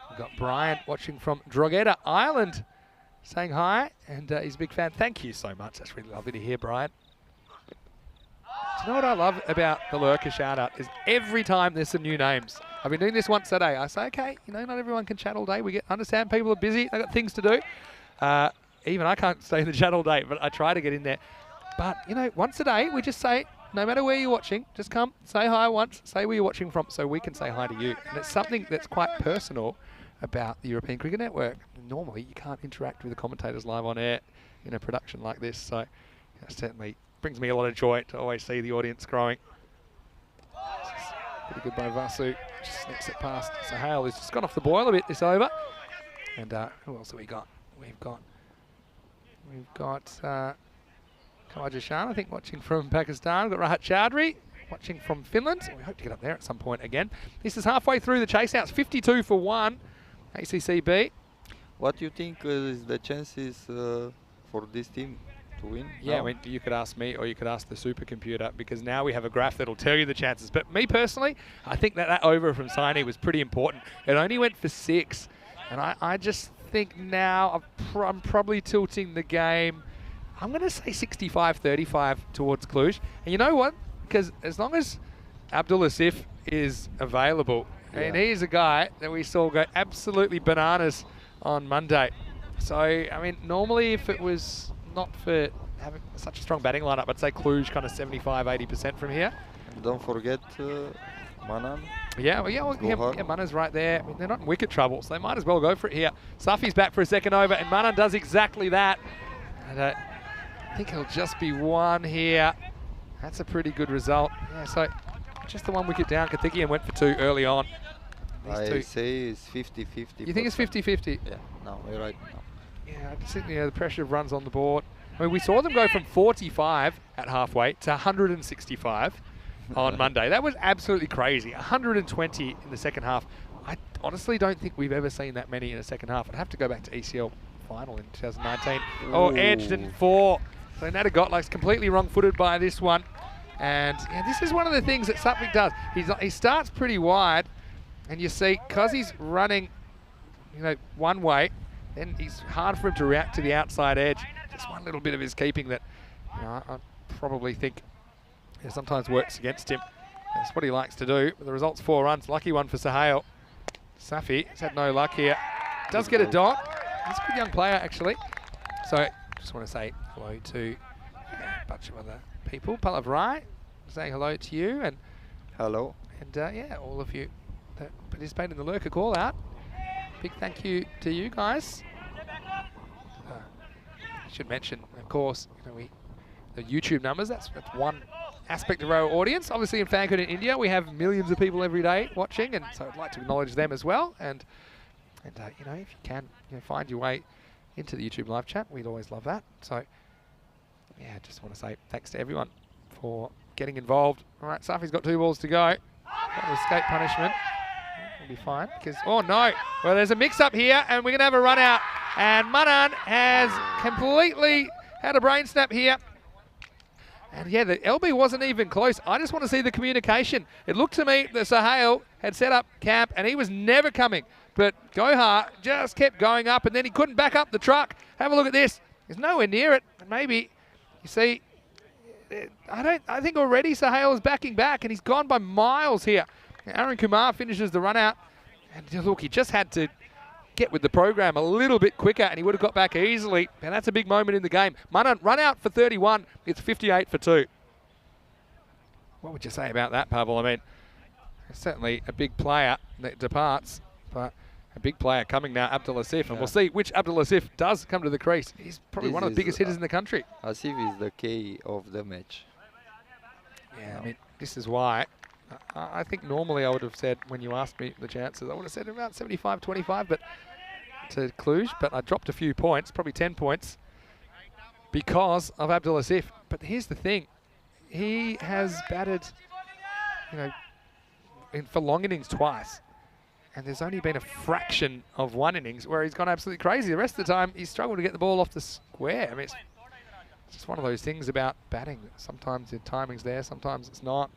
we've got Brian watching from Drogheda, Ireland, saying hi. And he's a big fan. Thank you so much. That's really lovely to hear, Brian. Do you know what I love about the Lurker shout-out is every time there's some new names. I've been doing this once a day. I say, okay, not everyone can chat all day. We understand people are busy. They've got things to do. Even I can't stay in the chat all day, but I try to get in there. But, once a day, we just say, no matter where you're watching, just come, say hi once, say where you're watching from so we can say hi to you. And it's something that's quite personal about the European Cricket Network. Normally, you can't interact with the commentators live on air in a production like this. So it certainly brings me a lot of joy to always see the audience growing. Pretty good by Vasu. Just sneaks it past Sahale, who's just gone off the boil a bit this over. And who else have we got? We've got Khawaja Shan, I think, watching from Pakistan. We've got Rahat Chowdhury watching from Finland. So we hope to get up there at some point again. This is halfway through the chase outs. 52 for 1. ACCB. What do you think is the chances for this team to win? Yeah, I mean, you could ask me or you could ask the supercomputer because now we have a graph that'll tell you the chances. But me personally, I think that over from Saini was pretty important. It only went for 6. And I just think now I'm probably tilting the game. I'm going to say 65-35 towards Cluj. And you know what? Because as long as Abdul Asif is available, and he's a guy that we saw go absolutely bananas on Monday. So, I mean, normally if it was not for having such a strong batting lineup, I'd say Cluj kind of 75-80% from here. And don't forget Manan. Yeah, Mana's right there. I mean, they're not in wicket trouble, so they might as well go for it here. Safi's back for a second over, and Manan does exactly that. And I think he'll just be 1 here. That's a pretty good result. Yeah, so just the 1 wicket down. Kathikian went for 2 early on. I say it's 50-50. You think it's 50-50? Yeah, no, you're right. No. Yeah, I just think the pressure of runs on the board. I mean, we saw them go from 45 at halfway to 165 on Monday. That was absolutely crazy. 120 in the second half. I honestly don't think we've ever seen that many in a second half. I'd have to go back to ECL final in 2019. Oh, edged and 4. So Natagotlik's completely wrong-footed by this one. And yeah, this is one of the things that Suffolk does. He starts pretty wide, and you see, because he's running, one way, then it's hard for him to react to the outside edge. Just one little bit of his keeping that I probably think sometimes works against him. That's what he likes to do. But the result's 4 runs. Lucky one for Sahale. Safi has had no luck here. Does get a dot. He's a good young player, actually. So just want to say hello to a bunch of other people. Pallav Rai saying hello to you. And hello. And all of you that participate in the Lurker call out. Big thank you to you guys. I should mention, of course, the YouTube numbers. That's one aspect of our audience. Obviously, in FanCode in India, we have millions of people every day watching, and so I'd like to acknowledge them as well. And if you can, find your way into the YouTube live chat, we'd always love that. So, yeah, just want to say thanks to everyone for getting involved. All right, Safi's got 2 balls to go. Got to escape punishment. We'll be fine because, oh no, well, there's a mix-up here, and we're going to have a run out. And Manan has completely had a brain snap here. And yeah, the LB wasn't even close. I just want to see the communication. It looked to me that Sahale had set up camp and he was never coming. But Gohar just kept going up and then he couldn't back up the truck. Have a look at this. He's nowhere near it. And maybe, you see, I think already Sahale is backing back and he's gone by miles here. Aaron Kumar finishes the run out. And look, he just had to get with the program a little bit quicker and he would have got back easily. And that's a big moment in the game. Manan run out for 31. It's 58 for 2. What would you say about that, Pavel? I mean, certainly a big player that departs, but a big player coming now, Abdelasif. And we'll see which Abdelasif does come to the crease. He's probably one of the biggest hitters in the country. Asif is the key of the match. Yeah, I mean, this is why. I think normally I would have said, when you asked me the chances, I would have said about 75-25 but to Cluj, but I dropped a few points, probably 10 points, because of Abdelasif. But here's the thing. He has batted, for long innings twice. And there's only been a fraction of one innings where he's gone absolutely crazy. The rest of the time, he's struggled to get the ball off the square. I mean, it's just one of those things about batting. Sometimes the timing's there, sometimes it's not.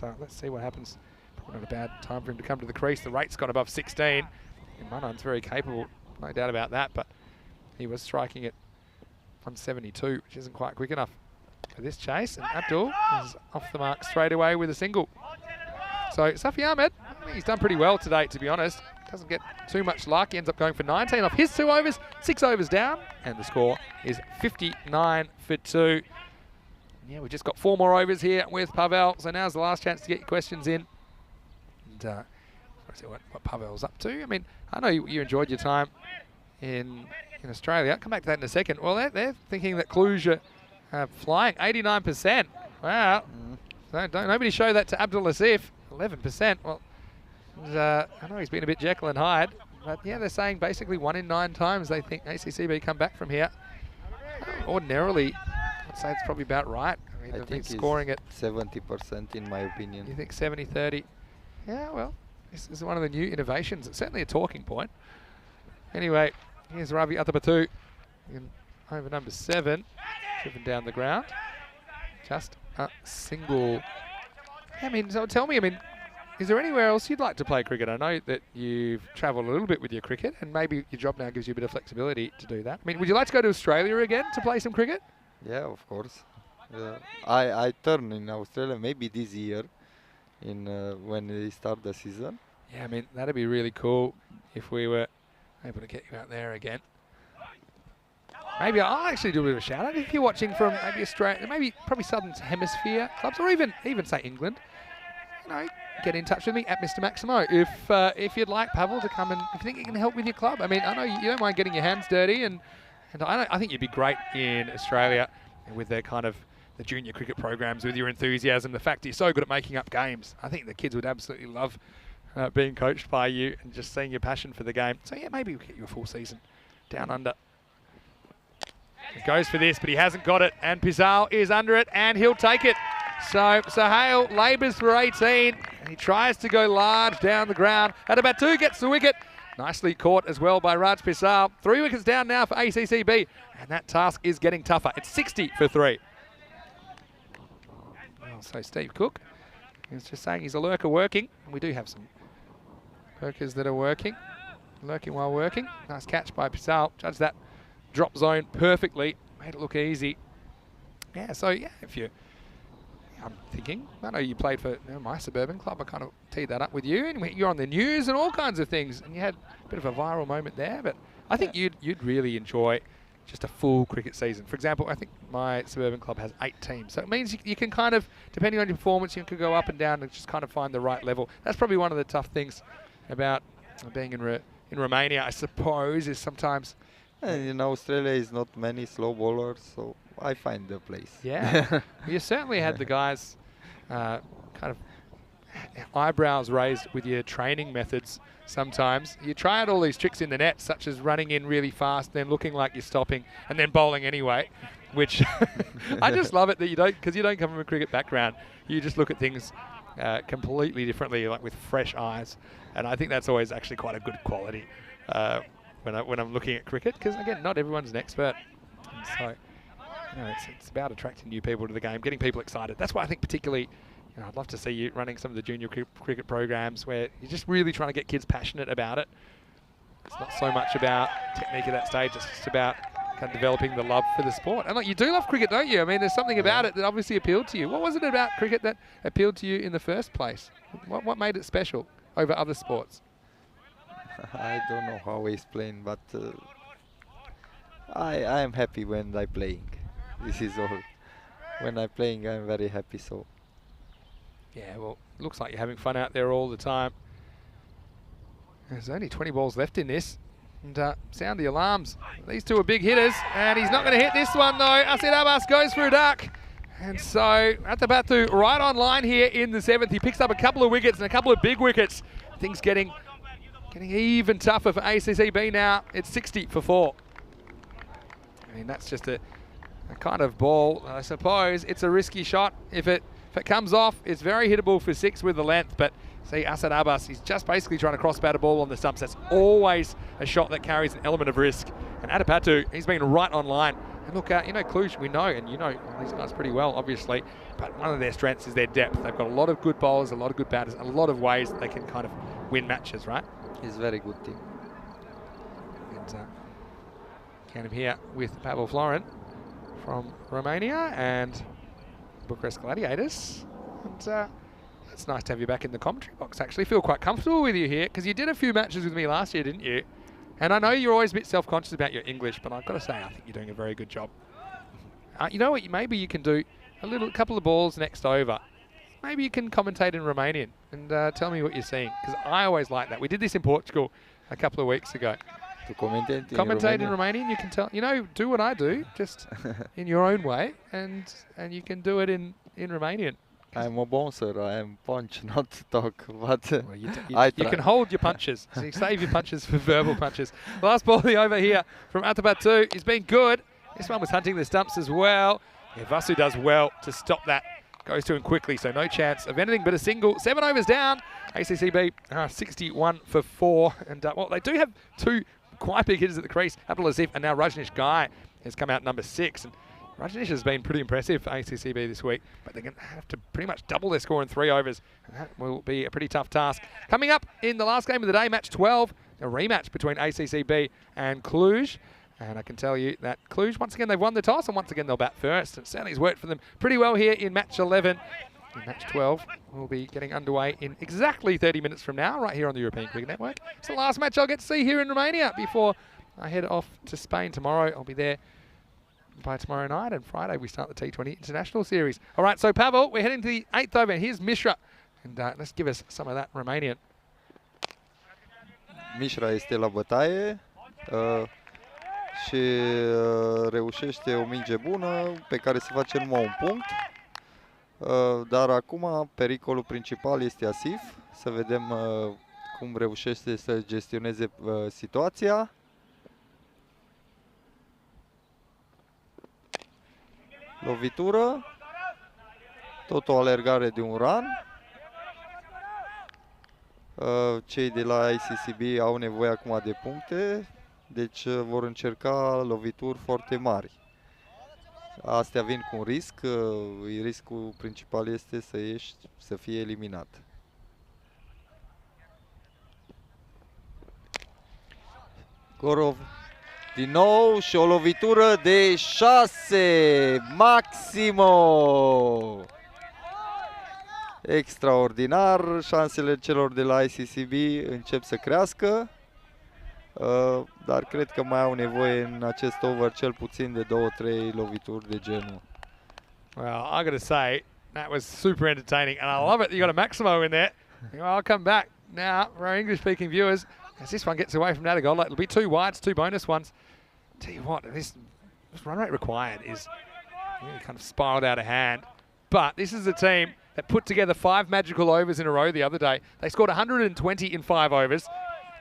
But, let's see what happens. Probably not a bad time for him to come to the crease. The rate's got above 16. And Manan's very capable, no doubt about that. But he was striking at 172, which isn't quite quick enough for this chase. And Abdul is off the mark straight away with a single. So Safi Ahmed, I think he's done pretty well today, to be honest. Doesn't get too much luck. He ends up going for 19 off his 2 overs, 6 overs down, and the score is 59 for 2. Yeah, we've just got 4 more overs here with Pavel, so now's the last chance to get your questions in. And let's see what Pavel's up to. I mean, I know you enjoyed your time in Australia. I'll come back to that in a second. Well, they're thinking that Cluj are flying 89%. Wow. Don't nobody show that to Abdelasif. 11%. Well, I know he's been a bit Jekyll and Hyde, but yeah, they're saying basically 1 in 9 times they think ACCB come back from here. Ordinarily, I'd say it's probably about right. I mean, I they've think been scoring at 70% in my opinion. You think 70-30? Yeah, well, this is one of the new innovations. It's certainly a talking point. Anyway, here's Ravi Atabatu in over number 7, driven down the ground. Just a single. I mean, so tell me, is there anywhere else you'd like to play cricket? I know that you've travelled a little bit with your cricket, and maybe your job now gives you a bit of flexibility to do that. I mean, would you like to go to Australia again to play some cricket? Yeah, of course. I turn in Australia maybe this year, when they start the season. Yeah, I mean, that'd be really cool if we were able to get you out there again. Maybe I'll actually do a bit of a shout out if you're watching from maybe Australia, probably Southern Hemisphere clubs, or even say England. Get in touch with me at Mr. Maximo if you'd like Pavel to come and if you think he can help with your club. I mean, I know you don't mind getting your hands dirty, and I think you'd be great in Australia with their kind of the junior cricket programs, with your enthusiasm, the fact that you're so good at making up games. I think the kids would absolutely love being coached by you and just seeing your passion for the game. So yeah, maybe we'll get you a full season down under. He goes for this, but he hasn't got it, and Pizarro is under it, and he'll take it. So Hale labours for 18, and he tries to go large down the ground. Atabatu gets the wicket. Nicely caught as well by Raj Pizarro. 3 wickets down now for ACCB, and that task is getting tougher. It's 60 for 3. Well, so Steve Cook is just saying he's a lurker working, and we do have some lurkers that are working while working. Nice catch by Pizarro. Judge that drop zone perfectly, made it look easy. Yeah, so yeah, I'm thinking, I know you played for my suburban club. I kind of teed that up with you, and you're on the news and all kinds of things, and you had a bit of a viral moment there. But I think you'd really enjoy just a full cricket season. For example, I think my suburban club has 8 teams, so it means you can kind of, depending on your performance, you can go up and down and just kind of find the right level. That's probably one of the tough things about being in Romania, I suppose, is sometimes. And in Australia is not many slow bowlers, so I find the place. Yeah, you certainly had the guys kind of eyebrows raised with your training methods sometimes. You try out all these tricks in the net, such as running in really fast, then looking like you're stopping, and then bowling anyway, which I just love it that you don't, because you don't come from a cricket background. You just look at things completely differently, like with fresh eyes. And I think that's always actually quite a good quality when I'm looking at cricket, because again, not everyone's an expert. And so, it's about attracting new people to the game, getting people excited. That's why I think particularly, I'd love to see you running some of the junior cricket programs where you're just really trying to get kids passionate about it. It's not so much about technique at that stage, it's just about kind of developing the love for the sport. And like, you do love cricket, don't you? I mean, there's something about it that obviously appealed to you. What was it about cricket that appealed to you in the first place? What made it special over other sports? I don't know how he's playing, but I am happy when I playing. This is all. When I playing, I'm very happy. So Yeah, well, looks like you're having fun out there all the time. There's only 20 balls left in this. And sound the alarms. These two are big hitters, and he's not going to hit this one though. Asid Abbas goes for a duck. And so Atabatu right on line here in the 7th. He picks up a couple of wickets and a couple of big wickets. Things getting even tougher for ACCB now. It's 60 for 4. I mean, that's just a kind of ball. I suppose it's a risky shot. If it comes off, it's very hittable for 6 with the length. But see, Asid Abbas, he's just basically trying to cross-bat a ball on the stumps. That's always a shot that carries an element of risk. And Atabatu, he's been right on line. And look, you know, Cluj, we know, and you know these guys pretty well, obviously. But one of their strengths is their depth. They've got a lot of good bowlers, a lot of good batters, a lot of ways that they can kind of win matches, right? it's very good team. And count him here with Pavel Florin from Romania and Bucharest Gladiators. And it's nice to have you back in the commentary box, actually. Feel quite comfortable with you here, because you did a few matches with me last year, didn't you? And I know you're always a bit self-conscious about your English, but I've got to say, I think you're doing a very good job. You know what, maybe you can do a couple of balls next over. Maybe you can commentate in Romanian and tell me what you're seeing, because I always like that. We did this in Portugal a couple of weeks ago. To commentate In Romanian, you can tell, you know, do what I do, just in your own way, and you can do it in Romanian. I'm a bouncer. I am punch, not talk. But Well, you can hold your punches. So you save your punches for verbal punches. Last ball of the over here from Atabatu. He's been good. This one was hunting the stumps as well. Yeah, Vasu does well to stop that. Goes to him quickly, so no chance of anything but a single. 7 overs down. ACCB 61 for 4. And well, they do have 2 quite big hitters at the crease. Abdulazif and now Rajneesh Guy has come out number 6. And Rajneesh has been pretty impressive for ACCB this week, but they're going to have to pretty much double their score in 3 overs, and that will be a pretty tough task. Coming up in the last game of the day, match 12, a rematch between ACCB and Cluj. And I can tell you that Cluj, once again, they've won the toss, and once again, they'll bat first. And certainly it's worked for them pretty well here in match 11. And match 12 will be getting underway in exactly 30 minutes from now, right here on the European Cricket Network. It's the last match I'll get to see here in Romania before I head off to Spain tomorrow. I'll be there by tomorrow night, and Friday we start the T20 International Series. All right, so Pavel, we're heading to the 8th over. Here's Mishra, and let's give us some of that Romanian. Mishra este la bătaie și reușește o minge bună pe care se face numai un punct. Dar acum pericolul principal este Asif. Să vedem cum reușește să gestioneze situația. Lovitură, tot o alergare de un run. Cei de la ICCB au nevoie acum de puncte, deci vor încerca lovituri foarte mari. Astea vin cu un risc, riscul principal este să fie eliminat. Gorov din nou și o lovitură de 6, Maximo! Extraordinar, șansele celor de la ICCB încep să crească, dar cred că mai au nevoie în acest over cel puțin de 2-3 lovituri de genul. Well, I got to say, that was super entertaining, and I love it that you got a Maximo in there. Well, I'll come back now for our English-speaking viewers as this one gets away from Nadagola. It'll be 2 wides, 2 bonus ones. Tell you what, this run rate required is really kind of spiraled out of hand. But this is a team that put together 5 magical overs in a row the other day. They scored 120 in 5 overs.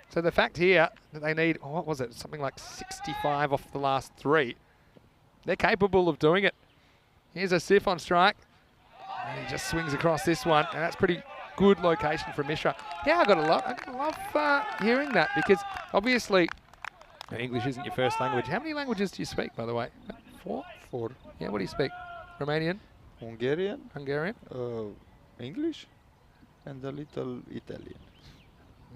So the fact here that they need, what was it, something like 65 off the last 3. They're capable of doing it. Here's a Sif on strike. And he just swings across this one, and that's pretty good location from Mishra. Yeah, I gotta love hearing that, because obviously English isn't your first language. How many languages do you speak, by the way? 4? 4. Yeah, what do you speak? Romanian? Hungarian, English, and a little Italian.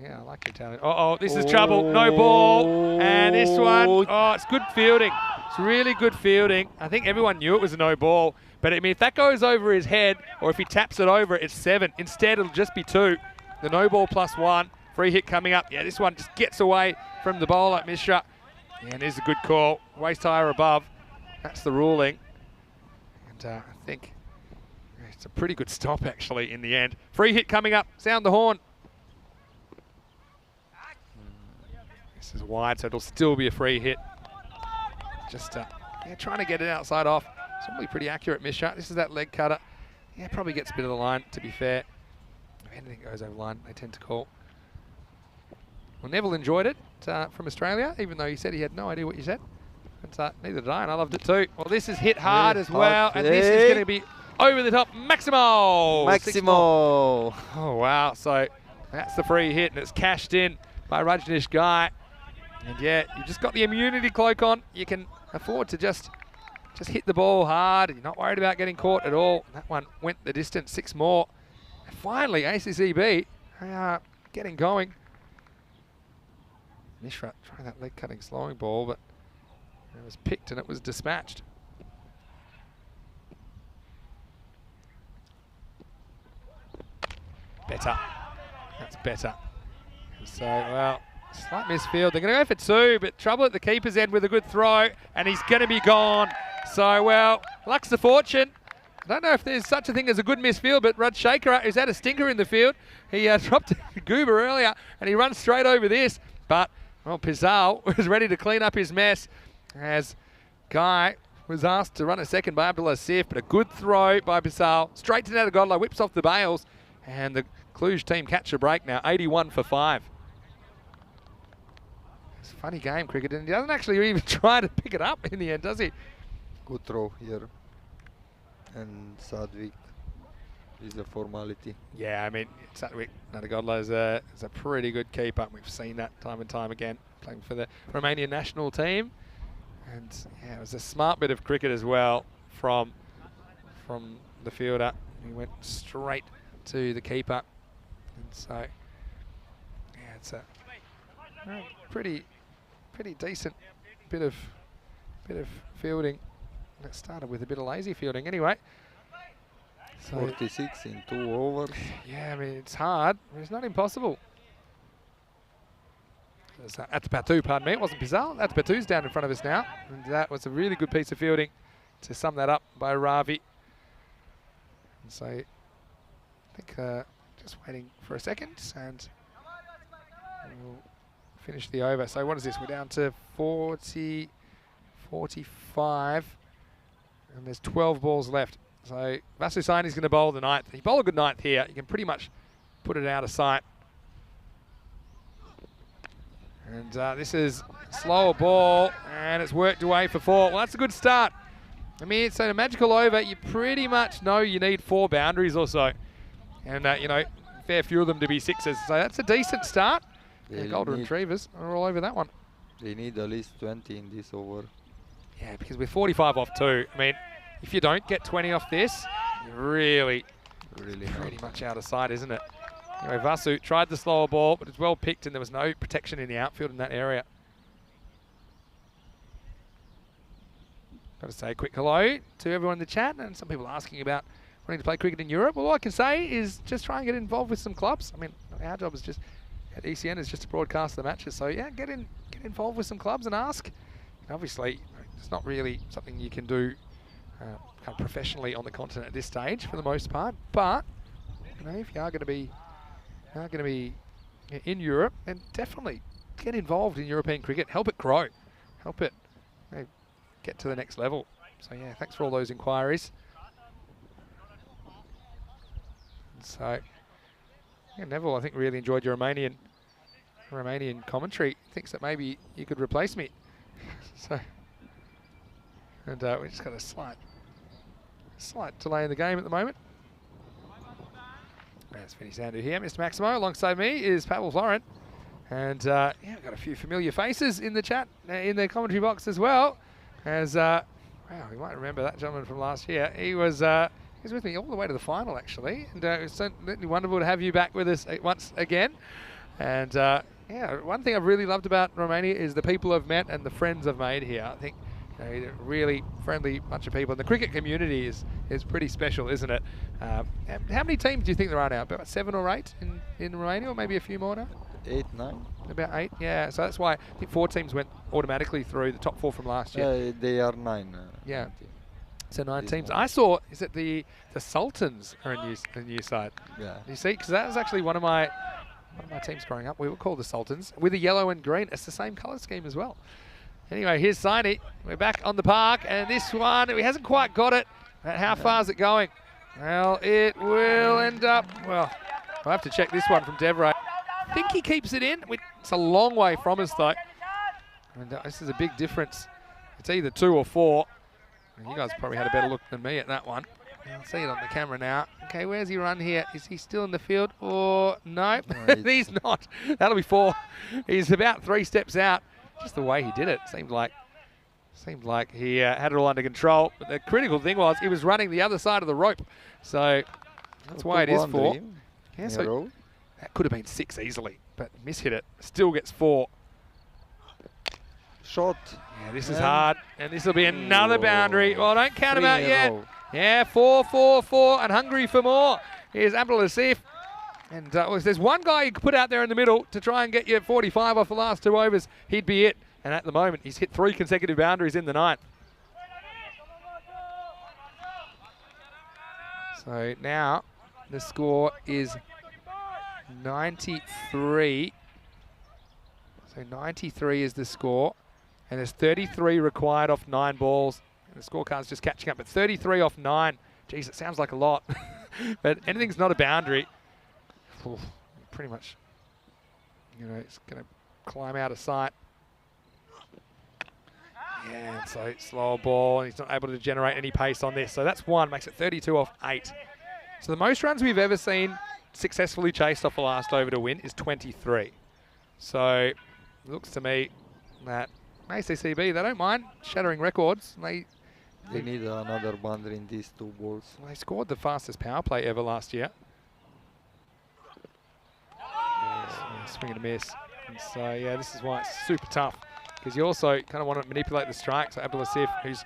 Yeah, I like Italian. Uh-oh, this is trouble. No ball. And this one, oh, it's good fielding. It's really good fielding. I think everyone knew it was a no ball. But, I mean, if that goes over his head, or if he taps it over, it's 7. Instead, it'll just be 2. The no ball +1 Free hit coming up. Yeah, this one just gets away from the bowler, Mishra. Yeah, and there's a good call. Waist high or above. That's the ruling. And I think it's a pretty good stop, actually, in the end. Free hit coming up. Sound the horn. This is wide, so it'll still be a free hit. Just yeah, trying to get it outside off. It's probably pretty accurate, Mishra. This is that leg cutter. Yeah, probably gets a bit of the line, to be fair. If anything goes over line, they tend to call. Well, Neville enjoyed it from Australia, even though he said he had no idea what you said. And neither did I, and I loved it too. Well, this is hit hard as well, and this is going to be over the top. Maximo! Maximo! Oh, wow. So that's the free hit, and it's cashed in by Rajneesh Guy. And yeah, you just got the immunity cloak on. You can afford to just hit the ball hard. You're not worried about getting caught at all. That one went the distance, 6 more. And finally, ACCB, they are getting going. Mishra trying that leg cutting slowing ball, but it was picked and it was dispatched. Better. That's better. So, well, slight misfield. They're going to go for 2, but trouble at the keeper's end with a good throw, and he's going to be gone. So, well, luck's the fortune. I don't know if there's such a thing as a good misfield, but Rajshekar has had a stinker in the field. He dropped a goober earlier, and he runs straight over this. But, well, Pizal was ready to clean up his mess as Guy was asked to run a second by Abdullah Sif, but a good throw by Pizal. Straight to Natagodla, whips off the bails, and the Cluj team catch a break now, 81 for 5. It's a funny game, cricket, and he doesn't actually even try to pick it up in the end, does he? Good throw here. And Sadvik is a formality. Yeah, I mean, Sadvik Natagodla is a pretty good keeper. We've seen that time and time again, playing for the Romanian national team. And yeah, it was a smart bit of cricket as well from the fielder. He went straight to the keeper. And so, yeah, it's a pretty decent bit of fielding. That started with a bit of lazy fielding anyway. So 46 in 2 overs. yeah, I mean, it's hard. It's not impossible. Atapatu, pardon me, it wasn't Pizal. Atapatu's down in front of us now. And that was a really good piece of fielding to sum that up by Ravi. And so I think just waiting for a second and we'll finish the over. So what is this? We're down to 40, 45. And there's 12 balls left. So Vasu Saini's going to bowl the 9th. He bowled a good 9th here. You can pretty much put it out of sight. And this is slower ball, and it's worked away for 4. Well, that's a good start. I mean, it's a magical over. You pretty much know you need 4 boundaries or so. And, you know, fair few of them to be 6s. So that's a decent start. Yeah, Golden Retrievers are all over that one. They need at least 20 in this over. Yeah, because we're 45 off 2. I mean, if you don't get 20 off this, you're really pretty much out of sight, isn't it? Anyway, Vasu tried the slower ball, but it's well picked and there was no protection in the outfield in that area. Got to say a quick hello to everyone in the chat, and some people asking about wanting to play cricket in Europe. Well, all I can say is just try and get involved with some clubs. I mean, our job is just at ECN is just to broadcast the matches. So yeah, get involved with some clubs and ask. And obviously, it's not really something you can do kind of professionally on the continent at this stage for the most part. But you know, if you are going to be in Europe, then definitely get involved in European cricket. Help it grow. Help it get to the next level. So yeah, thanks for all those inquiries. And so yeah, Neville, I think, really enjoyed your Romanian commentary. Thinks that maybe you could replace me. So, and we just got a slight delay in the game at the moment. That's Vinny Sandu here. Mr. Maximo alongside me is Pavel Florent. And yeah, we've got a few familiar faces in the chat, in the commentary box as well. As, wow, you might remember that gentleman from last year. He was with me all the way to the final, actually. And it was certainly wonderful to have you back with us once again. And yeah, one thing I've really loved about Romania is the people I've met and the friends I've made here. I think a really friendly bunch of people. And the cricket community is pretty special, isn't it? How many teams do you think there are now? About 7 or 8 in Romania, or maybe a few more now? 8, 9. About 8, yeah. So that's why I think 4 teams went automatically through, the top 4 from last year. They are 9. Yeah. So 9 This teams. one. I saw, is it the Sultans are a new side? Yeah. You see, because that was actually one of my teams growing up. We were called the Sultans with a yellow and green. It's the same colour scheme as well. Anyway, here's Siney. We're back on the park, and this one, he hasn't quite got it. How far is it going? Well, it will end up, well, I'll have to check this one from Devray. I think he keeps it in. It's a long way from us, though. And this is a big difference. It's either 2 or 4. And you guys probably had a better look than me at that one. I'll see it on the camera now. Okay, where's he run here? Is he still in the field? Or no, he's not. That'll be 4. He's about 3 steps out. Just the way he did it seemed like he had it all under control. But the critical thing was he was running the other side of the rope. So that's why it is 4. Yeah, so that could have been 6 easily, but mishit it. Still gets 4. Shot. Yeah, this is hard, and this will be another boundary. Well, don't count him out yet. Row. Yeah, 4, 4, 4, and hungry for more. Here's Abdul Asif. And if there's one guy you could put out there in the middle to try and get you 45 off the last 2 overs, he'd be it. And at the moment, he's hit 3 consecutive boundaries in the 9th. So now the score is 93. So 93 is the score. And there's 33 required off 9 balls. And the scorecard's just catching up, but 33 off 9. Geez, it sounds like a lot. But anything's not a boundary. Pretty much, it's going to climb out of sight. Yeah, so slow ball, and he's not able to generate any pace on this. So that's 1, makes it 32 off 8. So the most runs we've ever seen successfully chased off the last over to win is 23. So it looks to me that ACCB, they don't mind shattering records. They need another boundary in these 2 balls. They scored the fastest power play ever last year. Swing and a miss. And so, yeah, this is why it's super tough, because you also kind of want to manipulate the strike. So Abdul Asif, who's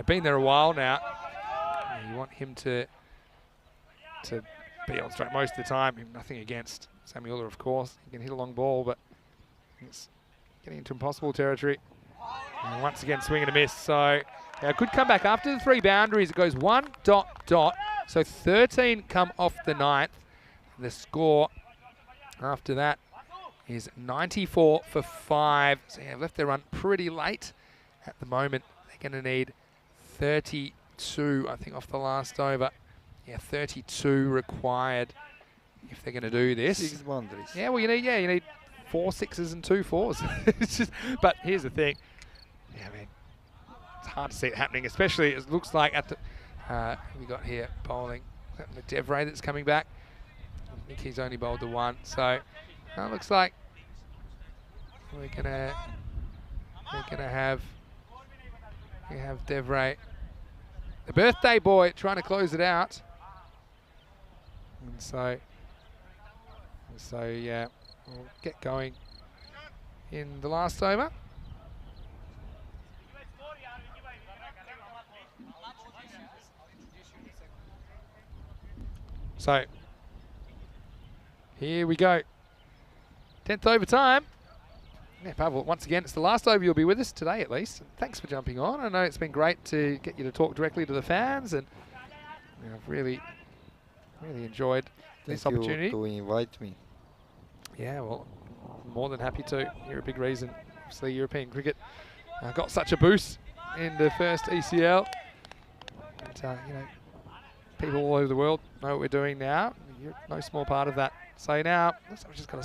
been there a while now, you want him to be on strike most of the time. Nothing against Sammy Uller, of course. He can hit a long ball, but it's getting into impossible territory. And once again, swing and a miss. So it could come back after the 3 boundaries. It goes 1, dot, dot. So 13 come off the 9th. The score after that is 94 for 5. So yeah, left their run pretty late. At the moment, they're going to need 32, I think, off the last over. Yeah, 32 required if they're going to do this. 6 boundaries. Yeah, well, you need 4 6s and 2 4s. It's just, but here's the thing. Yeah, I mean, it's hard to see it happening, especially it looks like at the we got here bowling Devray that's coming back. I think he's only bowled the 1, so it looks like we're gonna have Devray, the birthday boy, trying to close it out. And so yeah, we'll get going in the last over. So here we go. 10th overtime. Yeah, Pavel, once again, it's the last over you'll be with us today, at least. Thanks for jumping on. I know it's been great to get you to talk directly to the fans, and I've really enjoyed this opportunity. Thank you to invite me. Yeah, well, more than happy to. You're a big reason. Obviously, European cricket got such a boost in the first ECL. And, people all over the world know what we're doing now. You're no small part of that. So now, looks like we've just got a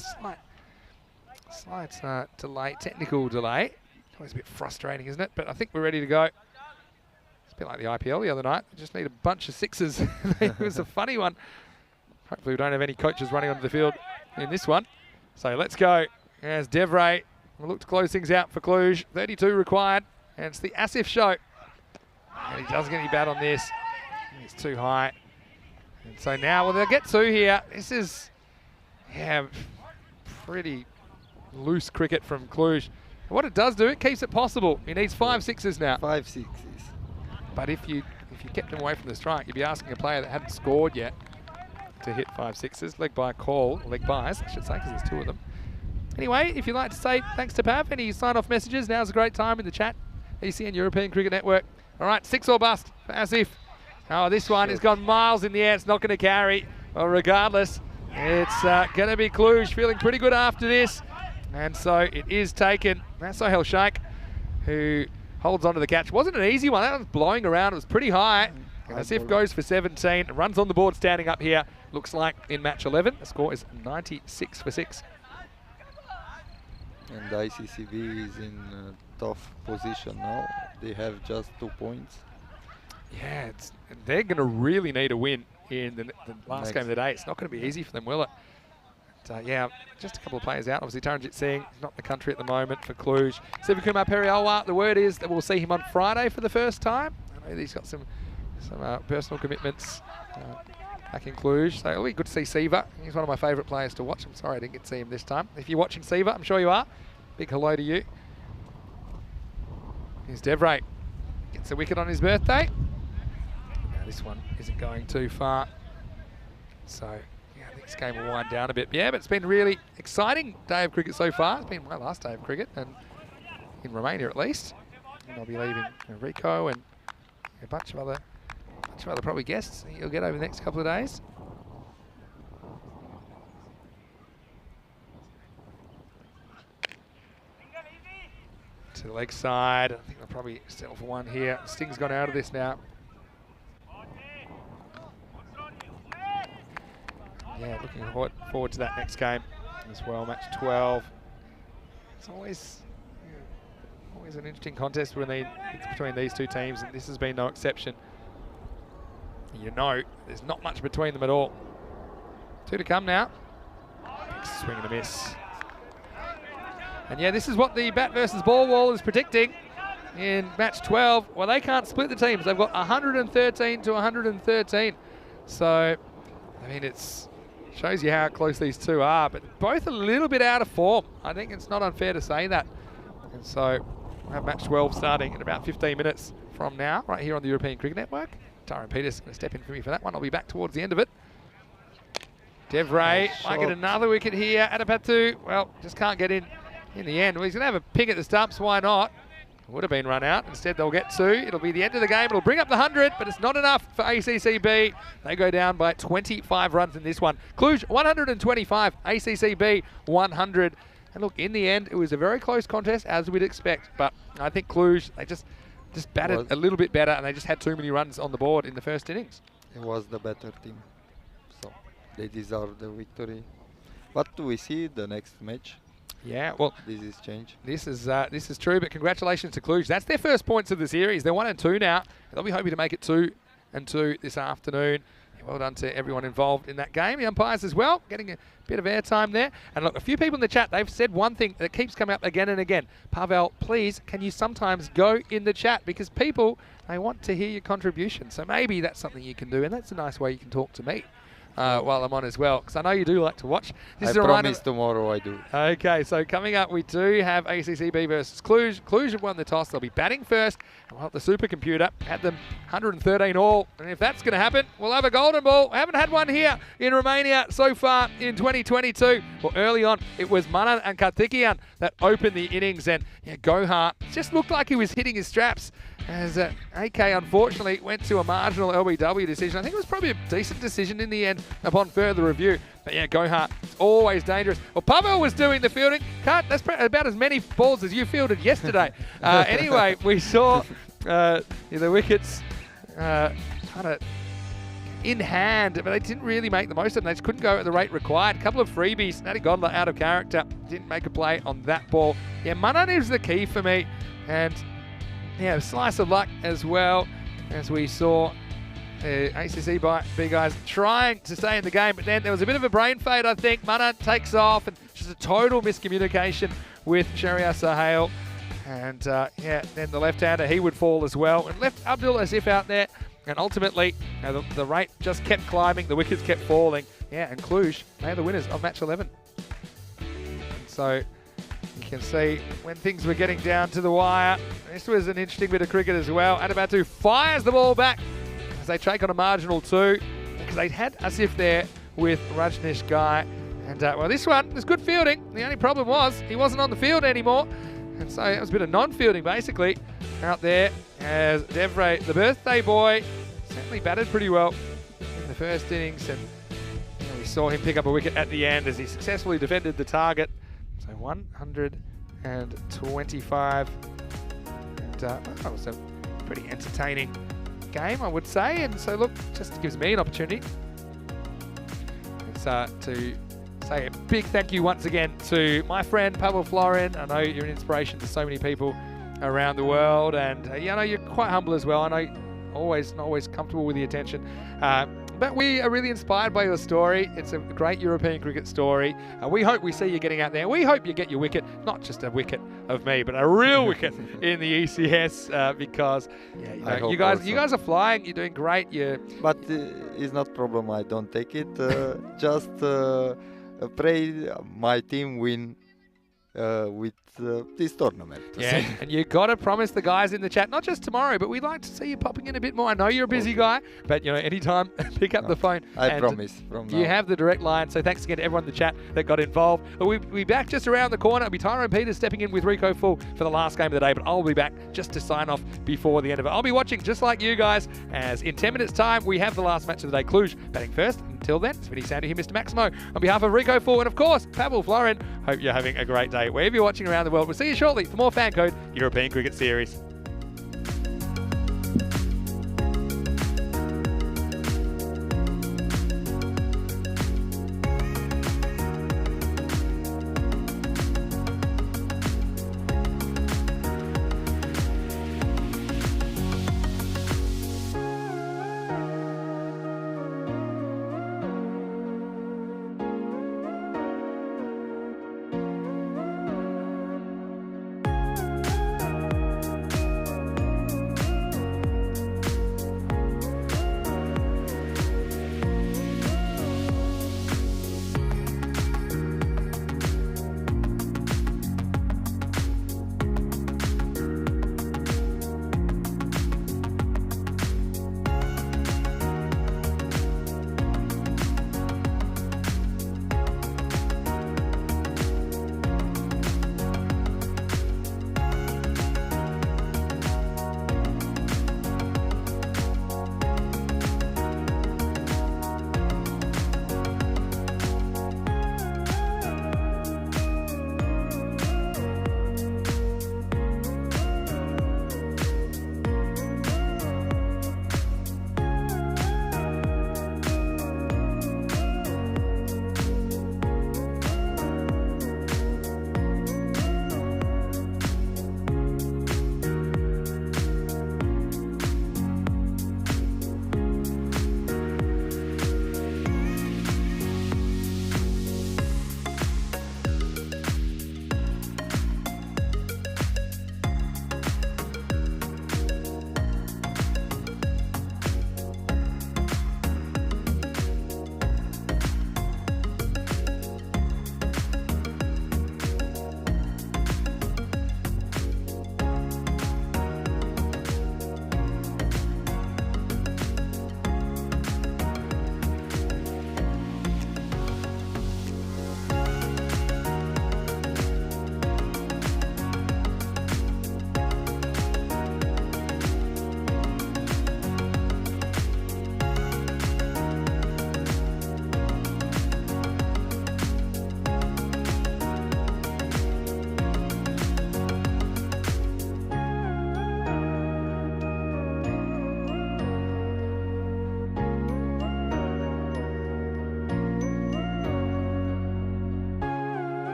slight delay, technical delay. Always a bit frustrating, isn't it? But I think we're ready to go. It's a bit like the IPL the other night. We just need a bunch of 6s. It was a funny one. Hopefully we don't have any coaches running onto the field in this one. So let's go. There's Devray. We'll look to close things out for Cluj. 32 required. And it's the Asif show. And he doesn't get any bat on this. It's too high. And so now, well, they'll get 2 here. This is, yeah, pretty loose cricket from Cluj. What it does do, it keeps it possible. He needs 5 6s now. 5 6s. But if you kept him away from the strike, you'd be asking a player that hadn't scored yet to hit 5 6s. Leg by call, leg bys, I should say, because there's 2 of them. Anyway, if you'd like to say thanks to Pav, any sign-off messages, now's a great time in the chat. ECN European Cricket Network. All right, 6 or bust for Asif. Oh, this one has gone miles in the air. It's not going to carry. Well, regardless, it's going to be Cluj feeling pretty good after this. And so it is taken. That's Sohail Sheikh, who holds onto the catch. Wasn't an easy one. That was blowing around. It was pretty high. And Asif goes for 17 and runs on the board standing up here. Looks like in match 11. The score is 96 for 6. And ICCB is in a tough position now. They have just 2 points. Yeah, they're going to really need a win in the last Next. game of the day. It's not going to be easy for them, will it? But, yeah, just a couple of players out. Obviously, Taranjit Singh not in the country at the moment for Cluj. Sivakumar Perialwa, the word is that we'll see him on Friday for the first time. I know he's got some personal commitments back in Cluj. So it'll be good to see Siva. He's one of my favourite players to watch. I'm sorry I didn't get to see him this time. If you're watching Siva, I'm sure you are. Big hello to you. Here's Devray. Gets a wicket on his birthday. Now this one isn't going too far. So yeah, I think this game will wind down a bit. Yeah, but it's been a really exciting day of cricket so far. It's been my last day of cricket, and in Romania at least. And I'll be leaving Rico and a bunch of other probably guests you'll get over the next couple of days. To the leg side. I think they'll probably settle for one here. Sting's gone out of this now. Yeah, looking forward to that next game as well. Match 12. It's always an interesting contest between these two teams, and this has been no exception. You know, there's not much between them at all. 2 to come now. Big swing and a miss. And yeah, this is what the bat versus ball wall is predicting in match 12. Well, they can't split the teams. They've got 113 to 113. So, I mean, it shows you how close these two are, but both a little bit out of form. I think it's not unfair to say that. And so, we'll have match 12 starting in about 15 minutes from now, right here on the European Cricket Network. Tyrone Peters going to step in for me for that one. I'll be back towards the end of it. Devray might get another wicket here. Adipatu, well, just can't get in the end. Well, he's going to have a ping at the stumps. Why not? Would have been run out. Instead, they'll get 2. It'll be the end of the game. It'll bring up the 100, but it's not enough for ACCB. They go down by 25 runs in this one. Cluj, 125. ACCB, 100. And look, in the end, it was a very close contest, as we'd expect. But I think Cluj, they just batted a little bit better, and they just had too many runs on the board in the first innings. It was the better team, so they deserve the victory. What do we see the next match? Yeah, well, This is change. this is true, but congratulations to Cluj. That's their first points of the series. They're 1 and 2 now. They'll be hoping to make it 2 and 2 this afternoon. Well done to everyone involved in that game. The umpires as well, getting a bit of airtime there. And look, a few people in the chat, they've said one thing that keeps coming up again and again. Pavel, please, can you sometimes go in the chat? Because people, they want to hear your contribution. So maybe that's something you can do, and that's a nice way you can talk to me while I'm on as well, because I know you do like to watch. I promise tomorrow I do. Okay, so coming up, we do have ACCB versus Cluj. Cluj have won the toss. They'll be batting first. And we'll have the supercomputer had them 113 all. And if that's going to happen, we'll have a golden ball. I haven't had one here in Romania so far in 2022. Well, early on, it was Manan and Karthikeyan that opened the innings. And yeah, Gohar just looked like he was hitting his straps, as AK unfortunately went to a marginal LBW decision. I think it was probably a decent decision in the end upon further review. But yeah, Gohar, always dangerous. Well, Pavel was doing the fielding. That's about as many balls as you fielded yesterday. Anyway, we saw the wickets kind of in hand, but they didn't really make the most of them. They just couldn't go at the rate required. A couple of freebies. Natty Godler out of character. Didn't make a play on that ball. Yeah, Manan is the key for me. And yeah, a slice of luck as well, as we saw ACCB guys trying to stay in the game, but then there was a bit of a brain fade, I think. Manan takes off, and just a total miscommunication with Shahriar Sohail. And yeah, then the left-hander, he would fall as well, and left Abdul Asif out there. And ultimately, the rate just kept climbing, the wickets kept falling. Yeah, and Cluj, they are the winners of match 11. So you can see when things were getting down to the wire, this was an interesting bit of cricket as well. Adipatu fires the ball back as they take on a marginal 2, because they had Asif there with Rajneesh Guy. And well, this one was good fielding. The only problem was he wasn't on the field anymore. And so it was a bit of non-fielding, basically, out there as Devray, the birthday boy, certainly batted pretty well in the first innings. And we saw him pick up a wicket at the end as he successfully defended the target. So 125. And that was a pretty entertaining game, I would say. And so, look, just gives me an opportunity to say a big thank you once again to my friend Pavel Florin. I know you're an inspiration to so many people around the world, and you know, you're quite humble as well. I know not always comfortable with the attention, but we are really inspired by your story. It's a great European cricket story. We hope we see you getting out there. We hope you get your wicket, not just a wicket of me, but a real wicket in the ECS, because you guys are flying. You're doing great. But it's not problem. I don't take it. Just pray my team win with this tournament. Yeah, and you got to promise the guys in the chat, not just tomorrow, but we'd like to see you popping in a bit more. I know you're a busy guy, but you know, anytime, pick up the phone. I promise. From you now. have the direct line, so thanks again to everyone in the chat that got involved. We'll be back just around the corner. It'll be Tyrone Peters stepping in with Rico Full for the last game of the day, but I'll be back just to sign off before the end of it. I'll be watching just like you guys, as in 10 minutes time, we have the last match of the day, Cluj batting first. Until then, it's Vinny Sandy here, Mr. Maximo, on behalf of Rico Full and of course, Pavel Florin. Hope you're having a great day wherever you're watching around the world. We'll see you shortly for more FanCode European Cricket Series.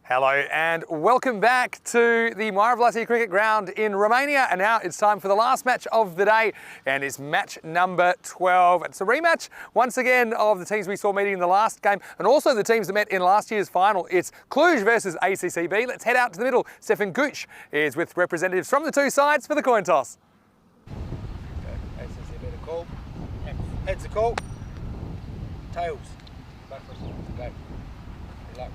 Hello and welcome back to the Mairavlasi Cricket Ground in Romania, and now it's time for the last match of the day, and it's match number 12. It's a rematch once again of the teams we saw meeting in the last game and also the teams that met in last year's final. It's Cluj versus ACCB. Let's head out to the middle. Stefan Guch is with representatives from the two sides for the coin toss. Okay, ACCB the call. Heads the call. Tails. Back first. Go. Good luck.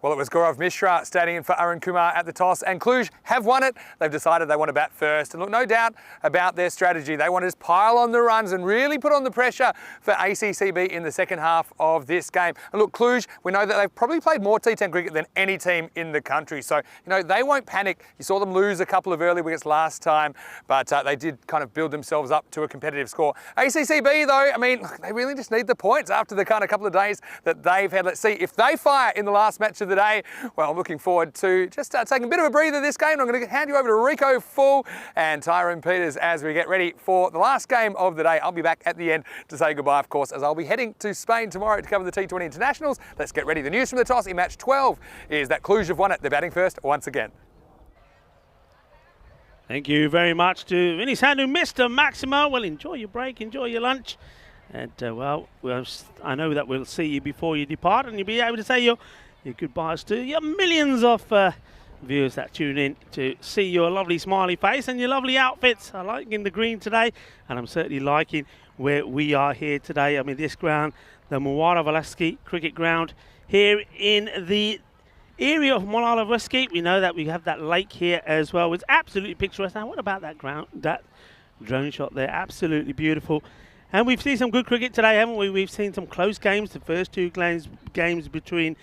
Well, it was Gaurav Mishra standing in for Arun Kumar at the toss, and Cluj have won it. They've decided they want to bat first. And look, no doubt about their strategy. They want to just pile on the runs and really put on the pressure for ACCB in the second half of this game. And look, Cluj, we know that they've probably played more T10 cricket than any team in the country. So, they won't panic. You saw them lose a couple of early wickets last time, but they did kind of build themselves up to a competitive score. ACCB, though, I mean, they really just need the points after the kind of couple of days that they've had. Let's see if they fire in the last match of the day. Well, I'm looking forward to just taking a bit of a breather this game. I'm going to hand you over to Rico Full and Tyrone Peters as we get ready for the last game of the day. I'll be back at the end to say goodbye, of course, as I'll be heading to Spain tomorrow to cover the T20 Internationals. Let's get ready. The news from the toss in match 12 is that Cluj have won it. They're batting first once again. Thank you very much to Vinny Sandu, Mr. Maximo. Well, enjoy your break, enjoy your lunch. And, well, I know that we'll see you before you depart, and you'll be able to say your goodbyes to your millions of viewers that tune in to see your lovely smiley face and your lovely outfits. I like in the green today, and I'm certainly liking where we are here today. I mean, this ground, the Mairavlasi Cricket Ground, here in the area of Mairavlasi. We know that we have that lake here as well. It's absolutely picturesque. Now, what about that ground, that drone shot there? Absolutely beautiful. And we've seen some good cricket today, haven't we? We've seen some close games. The first two games between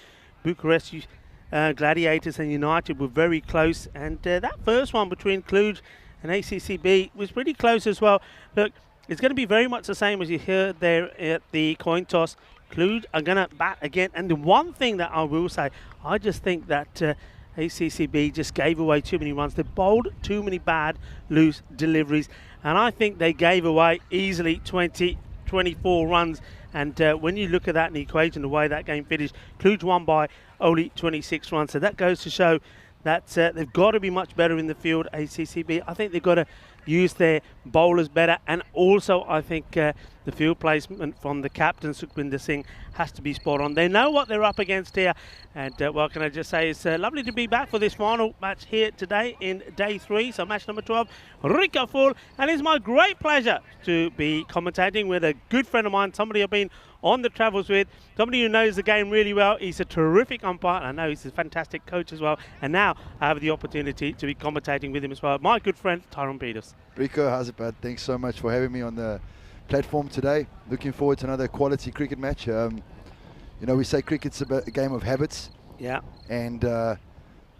Bucharest Gladiators and United were very close, and that first one between Cluj and ACCB was pretty close as well. Look, it's going to be very much the same as you heard there at the coin toss. Cluj are going to bat again, and the one thing that I will say, I just think that ACCB just gave away too many runs. They bowled too many bad loose deliveries, and I think they gave away easily 24 runs. And when you look at that in the equation, the way that game finished, Cluj won by only 26 runs. So that goes to show that they've got to be much better in the field, ACCB. I think they've got to use their bowlers better. And also, I think the field placement from the captain, Sukhbinder Singh, has to be spot on. They know what they're up against here. And what can I just say? It's lovely to be back for this final match here today in day 3. So match number 12, Rico Full. And it's my great pleasure to be commentating with a good friend of mine, somebody I've been on the travels with, somebody who knows the game really well. He's a terrific umpire. I know he's a fantastic coach as well. And now I have the opportunity to be commentating with him as well. My good friend, Tyrone Peters. Rico, how's it, bud? Thanks so much for having me on the platform today. Looking forward to another quality cricket match. We say cricket's a game of habits. Yeah. And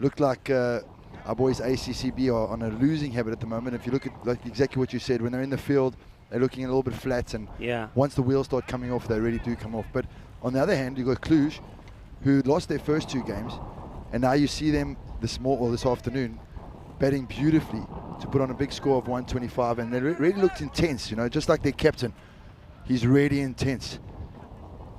looked like our boys ACCB are on a losing habit at the moment. If you look at exactly what you said, when they're in the field, they're looking a little bit flat, and once the wheels start coming off, they really do come off. But on the other hand, you've got Cluj, who lost their first 2 games, and now you see them this afternoon batting beautifully to put on a big score of 125, and they really looked intense, just like their captain. He's really intense.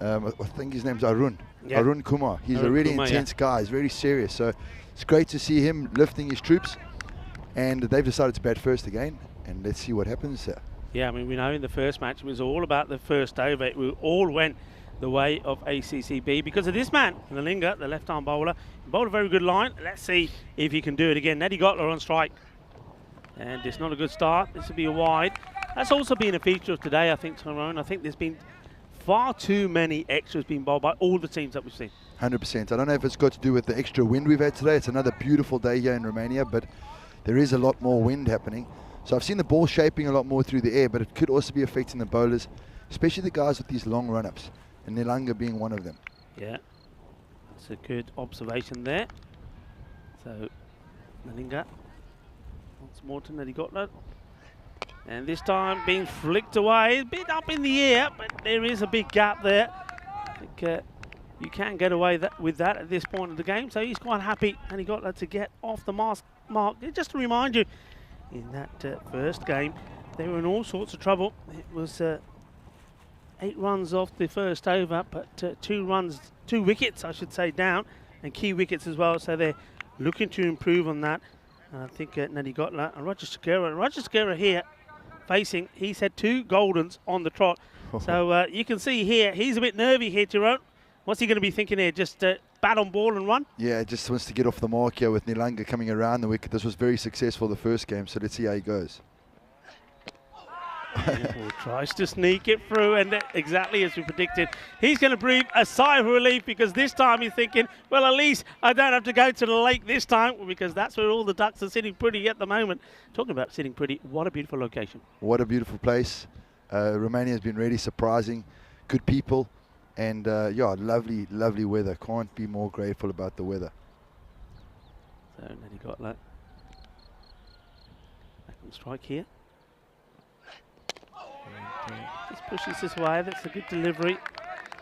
I think his name's Arun. Yeah. Arun Kumar. He's a really intense guy. He's very serious. So it's great to see him lifting his troops, and they've decided to bat first again, and let's see what happens. Yeah, I mean, we know in the first match it was all about the first over. It all went the way of ACCB because of this man, Nalinga, the left-arm bowler. He bowled a very good line. Let's see if he can do it again. Neddy Gotler on strike. And it's not a good start. This will be a wide. That's also been a feature of today, I think, Tyrone. I think there's been far too many extras being bowled by all the teams that we've seen. 100%. I don't know if it's got to do with the extra wind we've had today. It's another beautiful day here in Romania, but there is a lot more wind happening. So I've seen the ball shaping a lot more through the air, but it could also be affecting the bowlers, especially the guys with these long run-ups, and Nilanga being one of them. Yeah, that's a good observation there. So, Nalinga once more to Neddy Gotler. And this time being flicked away, a bit up in the air, but there is a big gap there. I think you can get away with that at this point of the game. So he's quite happy, and he got that to get off the mark. Just to remind you, in that first game, they were in all sorts of trouble. It was 8 runs off the first over, but 2 wickets, I should say, down, and key wickets as well. So they're looking to improve on that. And I think Nadi Gotla and Roger Segura here facing, he's had 2 Goldens on the trot. So you can see here, he's a bit nervy here, Tyrone. What's he going to be thinking here? Just bat on ball and run? Yeah, just wants to get off the mark here with Nilanga coming around the wicket. This was very successful the first game, so let's see how he goes. Tries to sneak it through, and exactly as we predicted, he's going to breathe a sigh of relief, because this time he's thinking, well, at least I don't have to go to the lake this time, because that's where all the ducks are sitting pretty at the moment. Talking about sitting pretty, what a beautiful location. What a beautiful place. Romania has been really surprising. Good people, and yeah, lovely, lovely weather. Can't be more grateful about the weather. So Nadi Gotla back on strike here. Just pushes this way, that's a good delivery.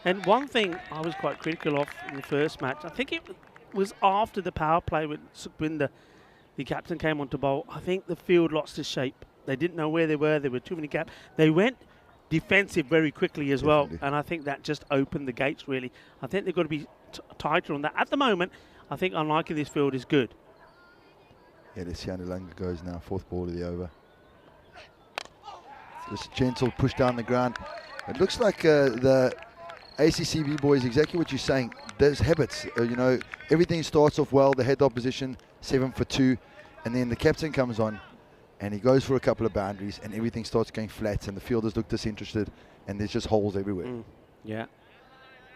And one thing I was quite critical of in the first match, I think it was after the power play when Sukhwinder, the captain, came on to bowl. I think the field lost its shape. They didn't know where they were. There were too many gaps. They went defensive very quickly as well, and I think that just opened the gates, really. I think they've got to be tighter on that. At the moment, I think unliking this field is good. Yeah, let's see how Nilanga goes now. 4th ball of the over. Just gentle push down the ground. It looks like the ACCB boys, exactly what you're saying. There's habits, you know, everything starts off well. The head opposition, 7 for 2, and then the captain comes on and he goes for a couple of boundaries and everything starts going flat and the fielders look disinterested and there's just holes everywhere. Yeah.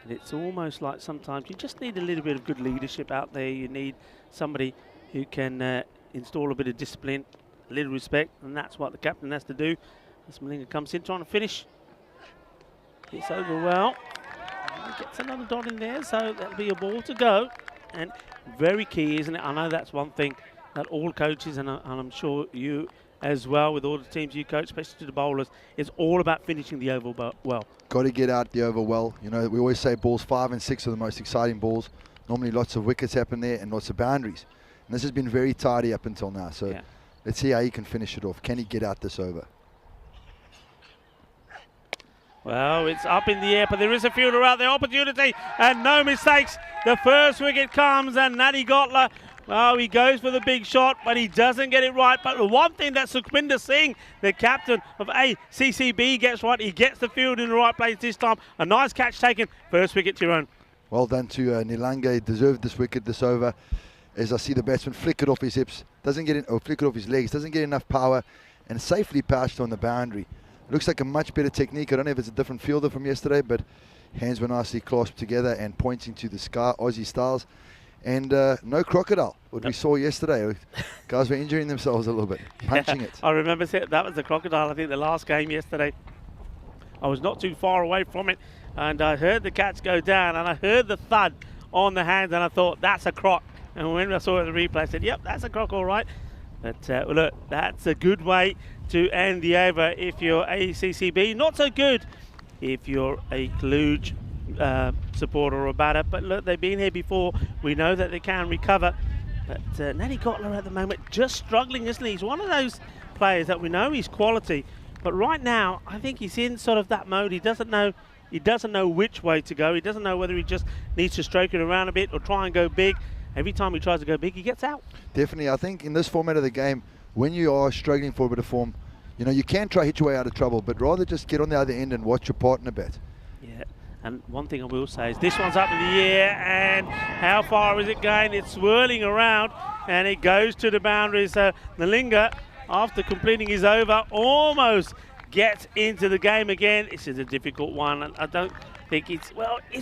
And it's almost like sometimes you just need a little bit of good leadership out there. You need somebody who can install a bit of discipline, a little respect, and that's what the captain has to do. As Malinga comes in trying to finish. It's over well. And gets another dot in there, so that'll be a ball to go. And very key, isn't it? I know that's one thing that all coaches, and I'm sure you as well, with all the teams you coach, especially to the bowlers, is all about finishing the over well. Got to get out the over well. You know, we always say balls 5 and 6 are the most exciting balls. Normally lots of wickets happen there and lots of boundaries. And this has been very tidy up until now. So let's see how he can finish it off. Can he get out this over? Well, it's up in the air, but there is a fielder out there. Opportunity, and no mistakes. The first wicket comes, and Nadi Gotla, well, he goes for the big shot, but he doesn't get it right. But the one thing that Sukhwinder Singh, the captain of ACCB, gets right, he gets the field in the right place this time. A nice catch taken. First wicket, Tyrone. Well done to Nilanga. He deserved this wicket, this over. As I see the batsman flick it off his hips, doesn't get it, or flick it off his legs, doesn't get enough power, and safely patched on the boundary. Looks like a much better technique. I don't know if it's a different fielder from yesterday, but hands were nicely clasped together and pointing to the sky, Aussie styles. And no crocodile, what we saw yesterday. Guys were injuring themselves a little bit, punching it. I remember that was the crocodile, I think, the last game yesterday. I was not too far away from it, and I heard the catch go down, and I heard the thud on the hands, and I thought, that's a croc. And when I saw it in the replay, I said, yep, that's a croc, all right. But look, that's a good way to end the over if you're ACCB. Not so good if you're a Kluge supporter or a batter. But look, they've been here before. We know that they can recover. But Nadi Gotla at the moment just struggling, isn't he? He's one of those players that we know he's quality. But right now, I think he's in sort of that mode. He doesn't know which way to go. He doesn't know whether he just needs to stroke it around a bit or try and go big. Every time he tries to go big, he gets out. Definitely. I think in this format of the game, when you are struggling for a bit of form, you know, you can try hit your way out of trouble, but rather just get on the other end and watch your partner bat. Yeah, and one thing I will say is this one's up in the air, and how far is it going? It's swirling around, and it goes to the boundary. So Nilanga, after completing his over, almost gets into the game again. This is a difficult one, and I don't think it's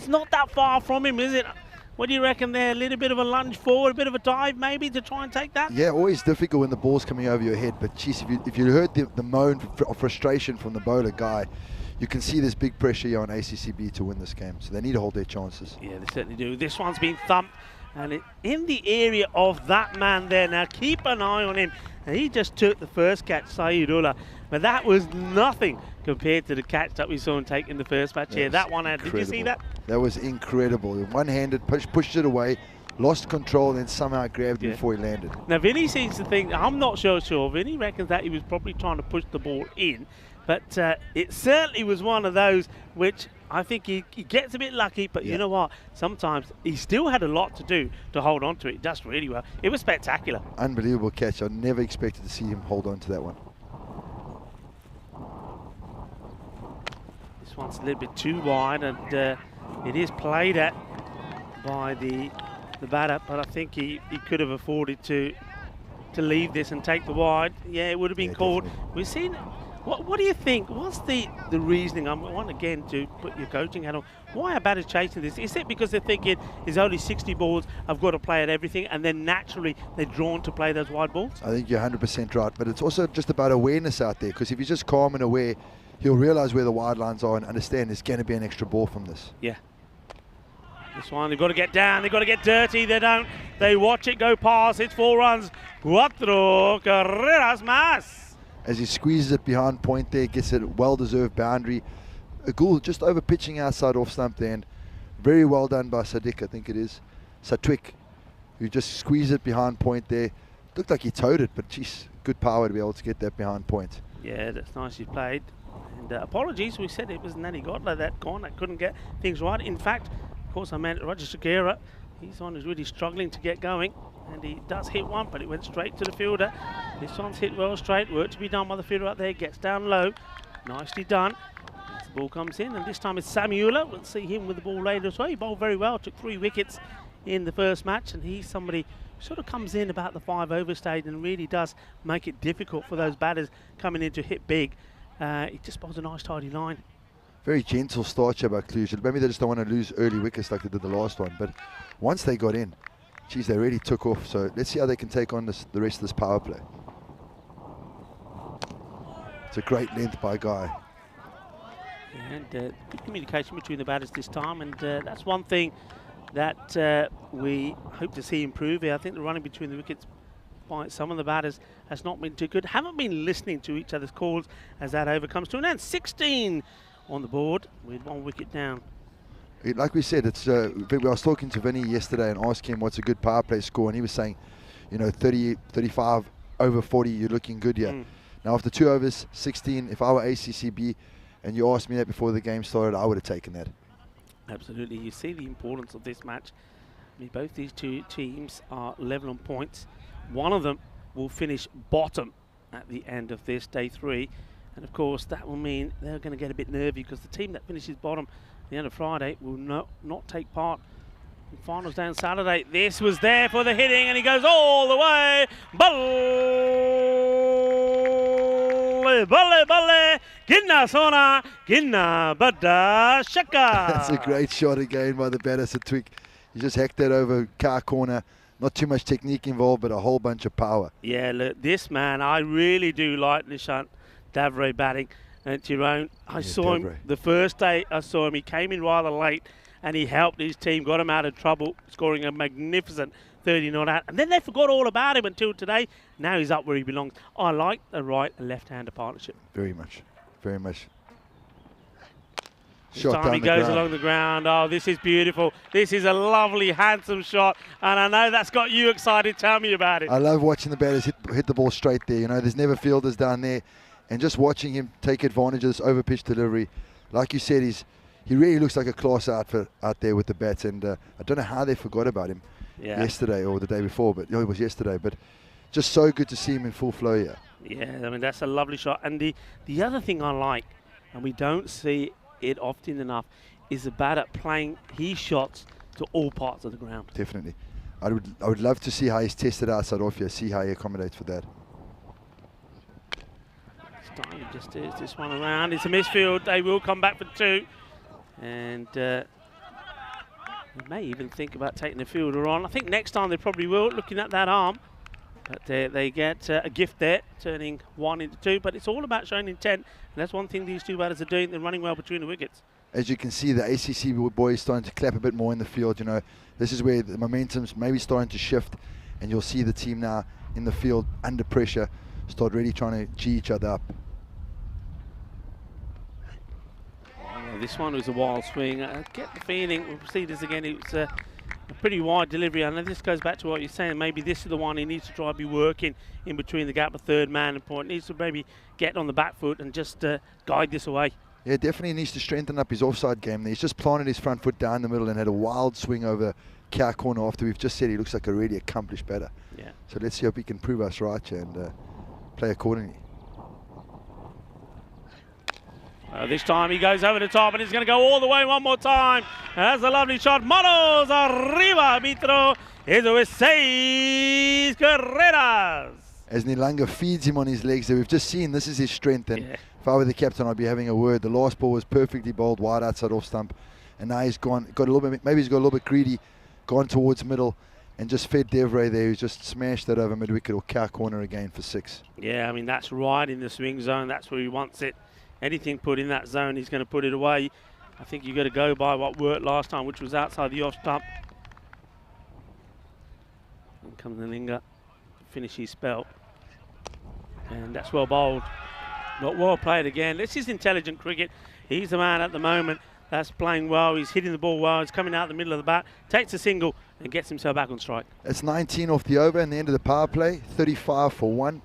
not that far from him, is it? What do you reckon there? A little bit of a lunge forward, a bit of a dive maybe to try and take that? Yeah, always difficult when the ball's coming over your head. But geez, if you heard the moan of frustration from the bowler guy, you can see there's big pressure here on ACCB to win this game. So they need to hold their chances. Yeah, they certainly do. This one's been thumped, and in the area of that man there. Now keep an eye on him. And he just took the first catch, Saeedullah. But that was nothing compared to the catch that we saw him take in the first match here. That one, did you see that? That was incredible. One-handed, pushed it away, lost control, and then somehow grabbed it before he landed. Now, Vinny seems to think, I'm not sure. Vinny reckons that he was probably trying to push the ball in, But it certainly was one of those which I think he gets a bit lucky, but you know what? Sometimes he still had a lot to do to hold on to it. He does really well. It was spectacular. Unbelievable catch. I never expected to see him hold on to that one. This one's a little bit too wide, and it is played at by the batter, but I think he could have afforded to leave this and take the wide. Yeah, it would have been called. Definitely. We've seen. What do you think? What's the reasoning? I want again to put your coaching hat on. Why are batters chasing this? Is it because they're thinking there's only 60 balls, I've got to play at everything, and then naturally they're drawn to play those wide balls? I think you're 100% right, but it's also just about awareness out there, because if he's just calm and aware, he'll realize where the wide lines are and understand there's going to be an extra ball from this. Yeah. This one, they've got to get down, they've got to get dirty. They don't. They watch it go past. It's 4 runs. Cuatro carreras más. As he squeezes it behind point there, gets a well-deserved boundary. Agul just over pitching outside off stump there, and very well done by Sadiq, I think it is. Satwik, who just squeezed it behind point there. Looked like he towed it, but geez, good power to be able to get that behind point. Yeah, that's nicely played. And apologies, we said it was Natty Godler that corner, couldn't get things right. In fact, of course, I meant Roger Segura. He's one who's really struggling to get going. And he does hit one, but it went straight to the fielder. This one's hit well straight. Work to be done by the fielder up there. Gets down low. Nicely done. As the ball comes in, and this time it's Samuela. We'll see him with the ball later as well. He bowled very well. Took 3 wickets in the first match, and he's somebody who sort of comes in about the 5-over stage and really does make it difficult for those batters coming in to hit big. He just bowls a nice tidy line. Very gentle start here by Cluj. Maybe they just don't want to lose early wickets like they did the last one, but once they got in, geez, they really took off. So let's see how they can take on the rest of this power play. It's a great length by Guy. And good communication between the batters this time, and that's one thing that we hope to see improve here. I think the running between the wickets by some of the batters has not been too good. Haven't been listening to each other's calls as that over comes to an end. 16 on the board with 1 wicket down. Like we said, it's. I was talking to Vinny yesterday and asked him what's a good power play score, and he was saying, 30, 35 over 40, you're looking good here. Now after 2 overs, 16, if I were ACCB and you asked me that before the game started, I would have taken that. Absolutely. You see the importance of this match. I mean, both these two teams are level on points. One of them will finish bottom at the end of this day 3. And of course, that will mean they're going to get a bit nervy, because the team that finishes bottom at the end of Friday will not take part in finals down Saturday. This was there for the hitting, and he goes all the way. Balle, balle, balle. Ginna sona, ginna bada shaka. That's a great shot again by the batter, Satwik. He just hacked that over car corner. Not too much technique involved, but a whole bunch of power. Yeah, look, this man, I really do like Nishant Davre batting. And Tyrone, I saw him the first day I saw him. He came in rather late, and he helped his team, got him out of trouble, scoring a magnificent 30 not out. And then they forgot all about him until today. Now he's up where he belongs. I like the right and left-hander partnership. Very much, very much. This Shot time down he the goes ground. along the ground. Oh, this is beautiful. This is a lovely, handsome shot. And I know that's got you excited. Tell me about it. I love watching the batters hit the ball straight there. There's never fielders down there. And just watching him take advantage of this over-pitch delivery. Like you said, he really looks like a class outfit out there with the bats. And I don't know how they forgot about him yesterday or the day before. But it was yesterday. But just so good to see him in full flow here. Yeah, I mean, that's a lovely shot. And the other thing I like, and we don't see it often enough, is the batter playing his shots to all parts of the ground. Definitely. I would love to see how he's tested outside off here, see how he accommodates for that. He just steers this one around. It's a misfield. They will come back for 2. And they may even think about taking the fielder on. I think next time they probably will, looking at that arm. But they get a gift there, turning 1 into 2. But it's all about showing intent. And that's one thing these two batters are doing. They're running well between the wickets. As you can see, the ACC boys starting to clap a bit more in the field. This is where the momentum's maybe starting to shift. And you'll see the team now in the field under pressure start really trying to G each other up. This one was a wild swing. I get the feeling, we'll see this again, it's a pretty wide delivery. I know this goes back to what you're saying. Maybe this is the one he needs to try to be working in between the gap of third man and point. Needs to maybe get on the back foot and just guide this away. Yeah, definitely needs to strengthen up his offside game. He's just planted his front foot down the middle and had a wild swing over cow corner after we've just said he looks like a really accomplished batter. Yeah. So let's see if he can prove us right here and play accordingly. This time he goes over the top and he's going to go all the way one more time. That's a lovely shot. Manos arriba, Mitro. Eso es 6 carreras. As Nilanga feeds him on his legs there, we've just seen this is his strength, and if I were the captain I'd be having a word. The last ball was perfectly bowled wide outside off stump, and now he's got a little bit, maybe he's got a little bit greedy, gone towards middle and just fed Devray there, who's just smashed that over mid wicket or cow corner again for 6. Yeah, I mean that's right in the swing zone. That's where he wants it. Anything put in that zone, he's going to put it away. I think you've got to go by what worked last time, which was outside the off stump. And comes Nilinga to finish his spell. And that's well bowled. Not well played again. This is intelligent cricket. He's the man at the moment that's playing well. He's hitting the ball well. He's coming out the middle of the bat, takes a single and gets himself back on strike. It's 19 off the over and the end of the power play, 35 for 1.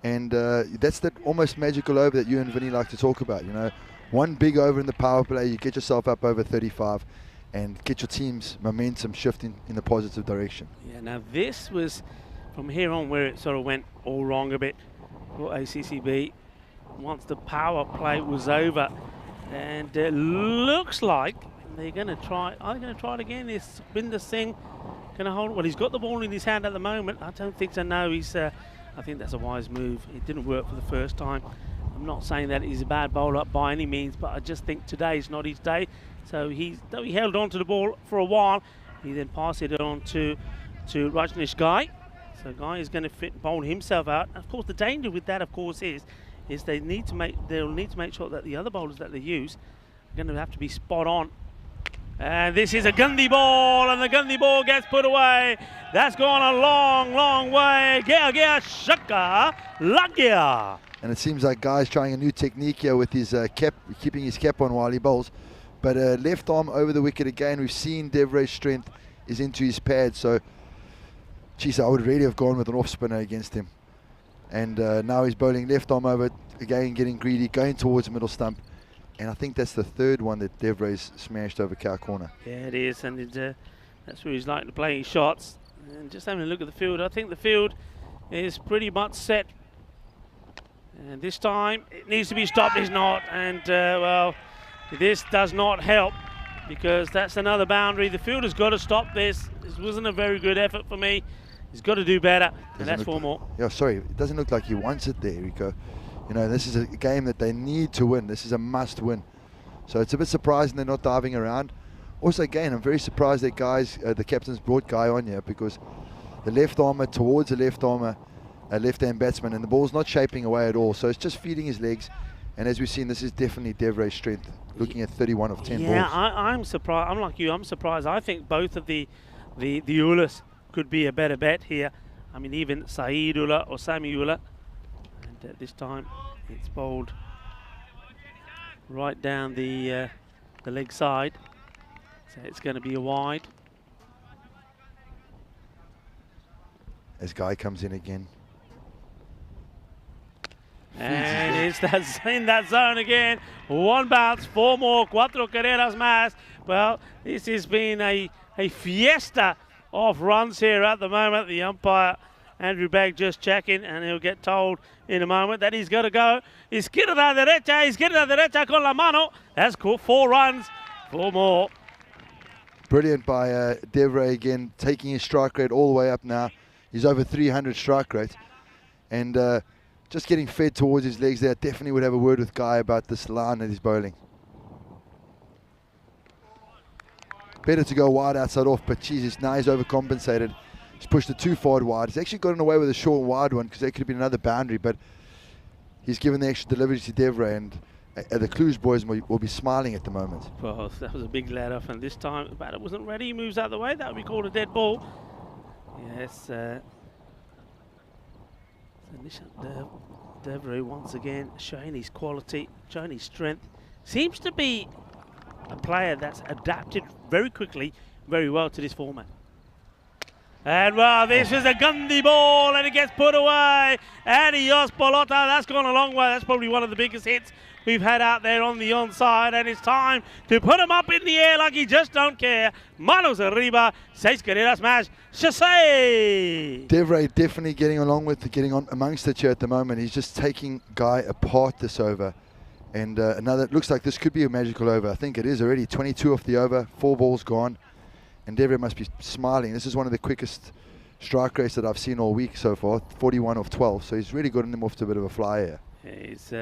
And that's that almost magical over that you and Vinny like to talk about. You know, one big over in the power play, you get yourself up over 35 and get your team's momentum shifting in the positive direction. Yeah, now this was from here on where it sort of went all wrong a bit for ACCB. Once the power play was over, and it looks like they're going to try. Are they going to try it again? Is Binder Singh going to hold it? Well, he's got the ball in his hand at the moment. I don't think so. No, he's. I think that's a wise move. It didn't work for the first time. I'm not saying that he's a bad bowler by any means, but I just think today's not his day. So he held on to the ball for a while. He then passed it on to Rajneesh Guy. So Guy is going to bowl himself out. Of course, the danger with that, of course, is they'll need to make sure that the other bowlers that they use are going to have to be spot on. And this is a Gandhi ball, and the Gandhi ball gets put away. That's gone a long, long way. Gaya Shaka Lagya. And it seems like Guy's trying a new technique here with his cap, keeping his cap on while he bowls. But left arm over the wicket again. We've seen Devray's strength is into his pad. So, geez, I would really have gone with an off spinner against him. And now he's bowling left arm over, again getting greedy, going towards the middle stump. And I think that's the third one that Devray's smashed over cow corner. Yeah, it is, and that's where he's like to play his shots. And just having a look at the field, I think the field is pretty much set. And this time it needs to be stopped. It's not, and well, this does not help because that's another boundary. The field has got to stop this. This wasn't a very good effort for me. He's got to do better, and that's 4 more. Yeah, sorry, it doesn't look like he wants it there, Rico. You know, this is a game that they need to win. This is a must win. So it's a bit surprising they're not diving around. Also, again, I'm very surprised that the captain's brought Guy on here because the left armer towards the left armer, a left-hand batsman, and the ball's not shaping away at all. So it's just feeding his legs. And as we've seen, this is definitely Devray's strength, looking at 31 of 10 balls. Yeah, I'm surprised. I'm like you. I'm surprised. I think both of the Ullahs could be a better bet here. I mean, even Saeed Ullah or Sami Ullah. And this time it's bowled right down the leg side. So it's going to be a wide. As Guy comes in again. And it's in that zone again. 1 bounce, 4 more, 4 carreras más. Well, this has been a fiesta of runs here at the moment. The umpire, Andrew Bagg, just checking, and he'll get told in a moment that he's got to go. Izquierda derecha con la mano. That's cool. 4 runs, 4 more. Brilliant by Devray again, taking his strike rate all the way up now. He's over 300 strike rate. And just getting fed towards his legs there. Definitely would have a word with Guy about this line that he's bowling. Better to go wide outside off, but Jesus, now he's overcompensated. He's pushed it too far wide. He's actually gotten away with a short wide one because that could have been another boundary, but he's given the extra delivery to Devray, and the Cluj boys will be smiling at the moment. Well, that was a big let off, and this time the batter wasn't ready. He moves out of the way. That would be called a dead ball. Yes. Devray once again showing his quality, showing his strength. Seems to be a player that's adapted very quickly, very well to this format. And well, this is a Gundy ball, and it gets put away. Adios, Bolota. That's gone a long way. That's probably one of the biggest hits we've had out there on the onside, and it's time to put him up in the air like he just don't care. Manos arriba, seis carreras más, chassé. Devray definitely getting on amongst it here at the moment. He's just taking Guy apart this over. And another, looks like this could be a magical over. I think it is already. 22 off the over, 4 balls gone. And Devray must be smiling. This is one of the quickest strike rates that I've seen all week so far, 41 off 12. So he's really gotten him off to a bit of a fly here. Yeah, he's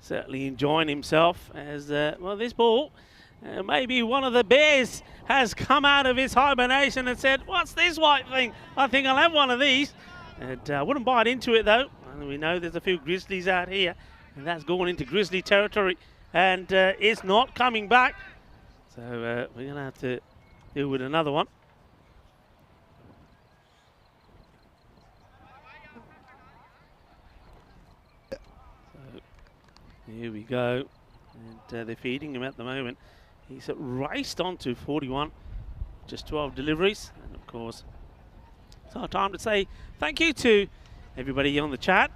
certainly enjoying himself as, well, this ball, maybe one of the bears has come out of his hibernation and said, what's this white thing? I think I'll have one of these. And I wouldn't bite into it, though. And we know there's a few grizzlies out here, and that's going into grizzly territory, and it's not coming back. So we're going to have to deal with another one. So here we go, and they're feeding him at the moment. He's raced on to 41, just 12 deliveries, and of course it's our time to say thank you to everybody on the chat.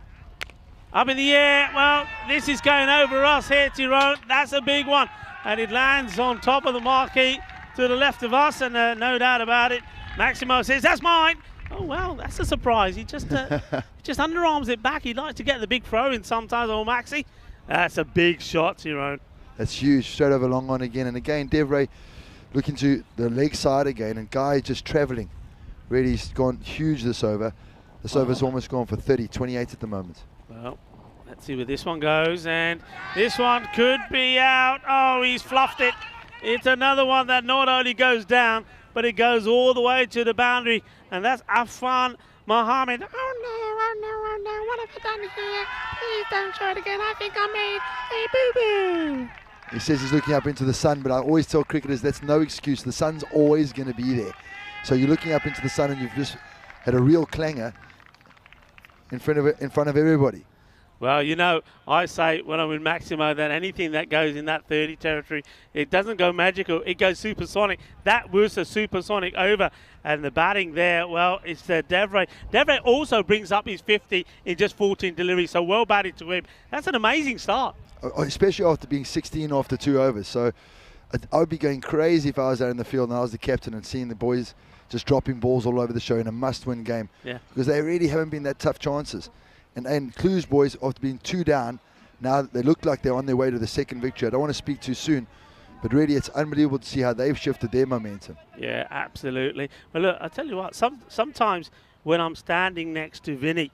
Up in the air, well, this is going over us here, Tyrone. That's a big one, and it lands on top of the marquee to the left of us, and no doubt about it, Maximo says, that's mine. Oh, well, that's a surprise. He just just underarms it back. He likes to get the big throw in sometimes, old Maxi. That's a big shot, Tyrone. That's huge, straight over long on again. And again, Devray looking to the leg side again, and Guy just travelling. Really, he's gone huge this over. This over's almost gone for 30, 28 at the moment. Well, let's see where this one goes, and this one could be out. Oh, he's fluffed it. It's another one that not only goes down, but it goes all the way to the boundary, and that's Afan Mohammed. Oh no, what have I done here? Please don't show it again. I think I made a boo-boo. He says he's looking up into the sun, but I always tell cricketers that's no excuse. The sun's always going to be there. So you're looking up into the sun, and you've just had a real clanger in front of everybody. Well, you know, I say when I'm in Maximo that anything that goes in that 30 territory, it doesn't go magical, it goes supersonic. That was a supersonic over. And the batting there, well, it's Devray. Devray also brings up his 50 in just 14 deliveries, so well batted to him. That's an amazing start. Especially after being 16 after 2 overs. So I would be going crazy if I was out in the field and I was the captain and seeing the boys just dropping balls all over the show in a must-win game. Yeah. Because they really haven't been that tough chances. And Clues boys, after being 2 down, now they look like they're on their way to the second victory. I don't want to speak too soon, but really it's unbelievable to see how they've shifted their momentum. Yeah, absolutely. But look, I tell you what, sometimes when I'm standing next to Vinny,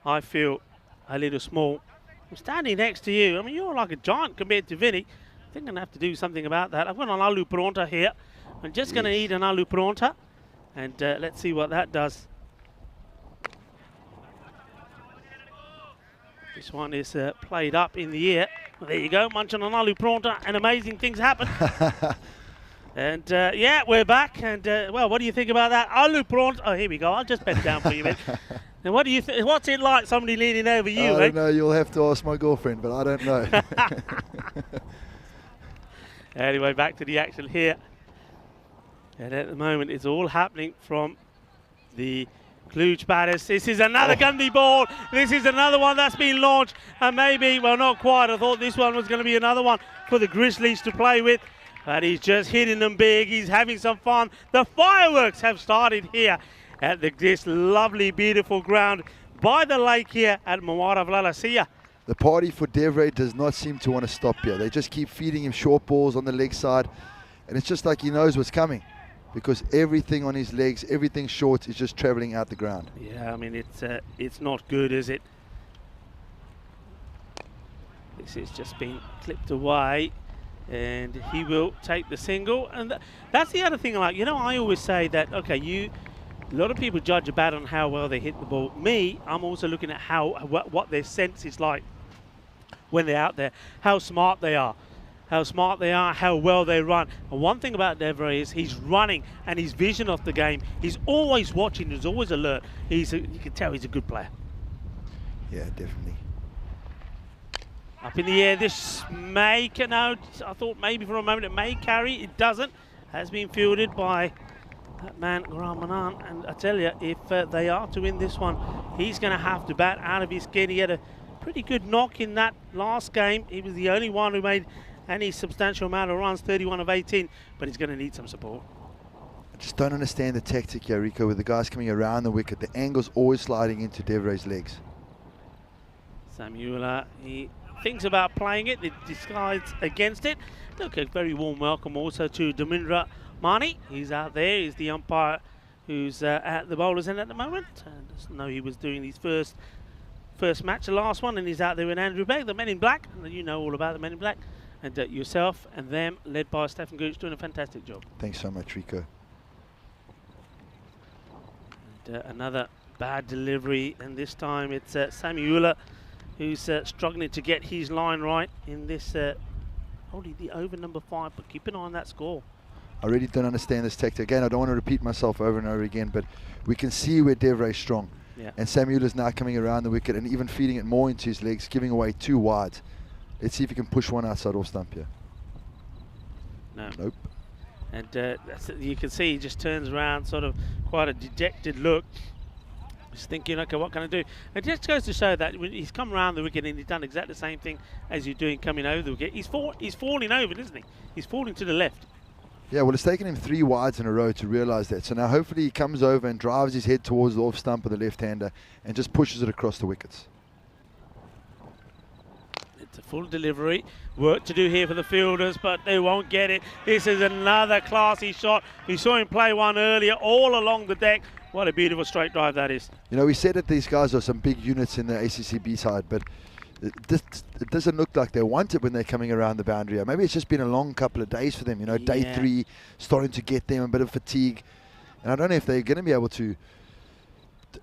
I feel a little small. I'm standing next to you. I mean, you're like a giant compared to Vinny. I think I'm going to have to do something about that. I've got an aloo pronta here. I'm just going to eat an aloo pronta, and let's see what that does. This one is played up in the air. Well, there you go, munching on aloo pronta, and amazing things happen. And yeah, we're back. And well, what do you think about that aloo pronta? Oh, here we go. I'll just bend down for you, man. Now, what do you think? What's it like? Somebody leaning over you? I don't know. You'll have to ask my girlfriend, but I don't know. Anyway, back to the action here. And at the moment, it's all happening from the Kluge batters. This is another Gundy ball. This is another one that's been launched. And maybe, well, not quite. I thought this one was going to be another one for the Grizzlies to play with. But he's just hitting them big. He's having some fun. The fireworks have started here at this lovely, beautiful ground by the lake here at Mawara Vlalasia. The party for Devray does not seem to want to stop here. They just keep feeding him short balls on the leg side. And it's just like he knows what's coming, because everything on his legs, everything short, is just traveling out the ground. Yeah, I mean, it's not good, is it? This has just been clipped away, and he will take the single. And that's the other thing, like, you know, I always say that, okay, a lot of people judge a bat on how well they hit the ball. Me, I'm also looking at what their sense is like when they're out there, how smart they are. How well they run. And one thing about Devray is he's running, and his vision of the game, he's always watching, he's always alert. You can tell he's a good player. Yeah, definitely. Up in the air, this may, I thought maybe for a moment it may carry, it doesn't. Has been fielded by that man Ramanan, and I tell you, if they are to win this one, he's going to have to bat out of his skin. He had a pretty good knock in that last game. He was the only one who made any substantial amount of runs, 31 of 18, but he's going to need some support. I just don't understand the tactic here, Rico, with the guys coming around the wicket. The angle's always sliding into Devray's legs. Samuela, he thinks about playing it, he decides against it. Look, a very warm welcome also to Dhamindra Mani. He's out there, he's the umpire who's at the bowler's end at the moment. And doesn't know he was doing his first match, the last one, and he's out there with Andrew Begg, the Men in Black. And you know all about the Men in Black. And yourself and them, led by Stefan Gooch, doing a fantastic job. Thanks so much, Rico. And another bad delivery, and this time it's Samuela who's struggling to get his line right in this, only the over number 5, but keep an eye on that score. I really don't understand this tactic. Again, I don't want to repeat myself over and over again, but we can see where Devray's strong. Yeah. And Samuela's now coming around the wicket and even feeding it more into his legs, giving away 2 wides. Let's see if he can push one outside off stump here. No. Nope. And you can see he just turns around, sort of quite a dejected look. He's thinking, okay, what can I do? It just goes to show that when he's come around the wicket and he's done exactly the same thing as you're doing coming over the wicket. He's falling over, isn't he? He's falling to the left. Yeah, well, it's taken him 3 wides in a row to realise that. So now hopefully he comes over and drives his head towards the off stump of the left-hander and just pushes it across the wickets. It's a full delivery. Work to do here for the fielders, but they won't get it. This is another classy shot. We saw him play one earlier all along the deck. What a beautiful straight drive that is. You know, we said that these guys are some big units in the ACCB side, but it doesn't look like they want it when they're coming around the boundary. Maybe it's just been a long couple of days for them. You know, day 3 starting to get them a bit of fatigue. And I don't know if they're going to be able to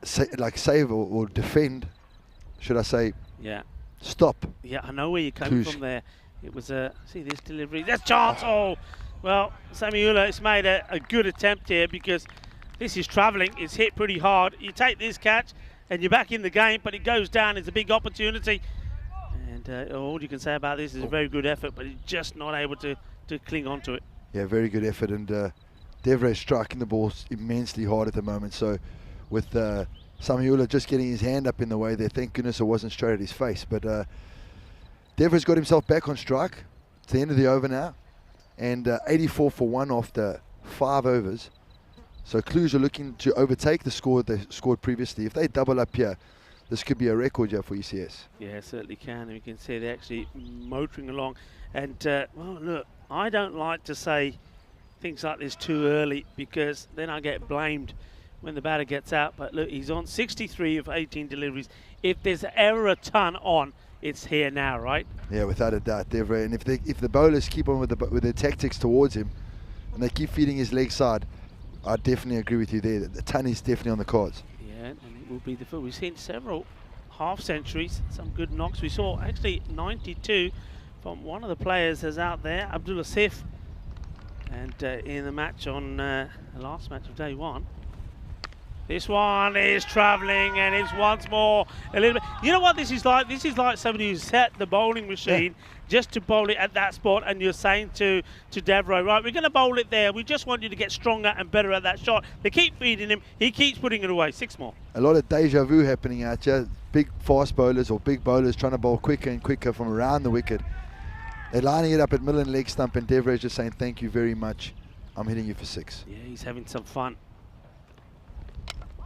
save or defend, should I say. Yeah. Stop. Yeah, I know where you're coming from there. It was see this delivery. That's chance. Oh, well, Samuela has made a good attempt here because this is travelling. It's hit pretty hard. You take this catch and you're back in the game, but it goes down. It's a big opportunity. And all you can say about this is a very good effort, but he's just not able to cling on to it. Yeah, very good effort. And Devray striking the ball immensely hard at the moment. So with Samuela just getting his hand up in the way there, thank goodness it wasn't straight at his face. But Devray's got himself back on strike. It's the end of the over now. And 84 for 1 after 5 overs. So Cluj are looking to overtake the score they scored previously. If they double up here, this could be a record here for ECS. Yeah, it certainly can. And you can see they're actually motoring along. And, well, look, I don't like to say things like this too early because then I get blamed when the batter gets out. But look, he's on 63 of 18 deliveries. If there's ever a ton on, it's here now, right? Yeah, without a doubt, Devray. And if the bowlers keep on with their tactics towards him and they keep feeding his leg side, I definitely agree with you there. The ton is definitely on the cards. Yeah, and it will be the full. We've seen several half centuries, some good knocks. We saw actually 92 from one of the players that's out there, Abdullah Sif, and in the match on the last match of day 1. This one is travelling, and it's once more a little bit. You know what this is like? This is like somebody who set the bowling machine just to bowl it at that spot, and you're saying to Devray, right, we're going to bowl it there. We just want you to get stronger and better at that shot. They keep feeding him. He keeps putting it away. 6 more. A lot of deja vu happening out here. Big fast bowlers or big bowlers trying to bowl quicker and quicker from around the wicket. They're lining it up at middle and leg stump, and Devray's just saying, thank you very much. I'm hitting you for 6. Yeah, he's having some fun.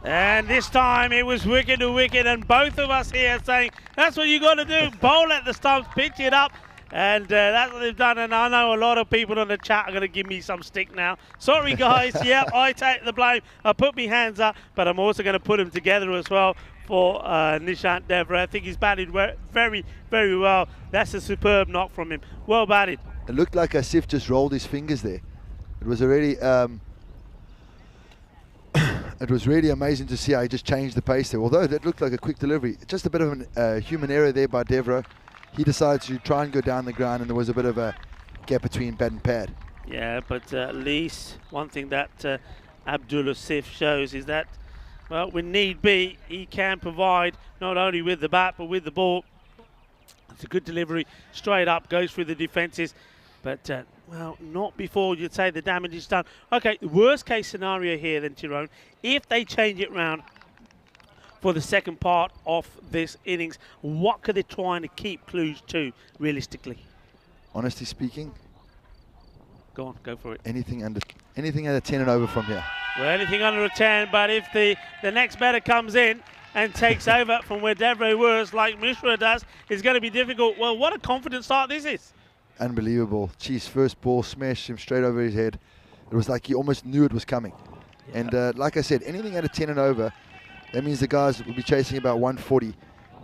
And this time it was wicket to wicket, and both of us here saying, that's what you got to do, bowl at the stumps, pitch it up. And that's what they've done, and I know a lot of people on the chat are going to give me some stick now. Sorry, guys. Yep, I take the blame. I put my hands up, but I'm also going to put them together as well for Nishant Devray. I think he's batted very, very well. That's a superb knock from him. Well batted. It looked like Asif just rolled his fingers there. It was already... it was really amazing to see how he just changed the pace there. Although that looked like a quick delivery, just a bit of a human error there by Devray. He decided to try and go down the ground, and there was a bit of a gap between bat and pad. Yeah, but at least one thing that Abdullah Sif shows is that, well, when need be, he can provide not only with the bat but with the ball. It's a good delivery, straight up, goes through the defences. But Well, not before you'd say the damage is done. Okay, the worst case scenario here then, Tyrone, if they change it round for the second part of this innings, what could they try to keep Cluj to, realistically? Honestly speaking, go on, go for it. Anything under 10 and over from here. Well, anything under a 10, but if the next batter comes in and takes over from where Devre was, like Mishra does, it's going to be difficult. Well, what a confident start this is. Unbelievable. Geez, first ball smashed him straight over his head. It was like he almost knew it was coming. Yeah. And like I said, anything under 10 and over, that means the guys will be chasing about 140,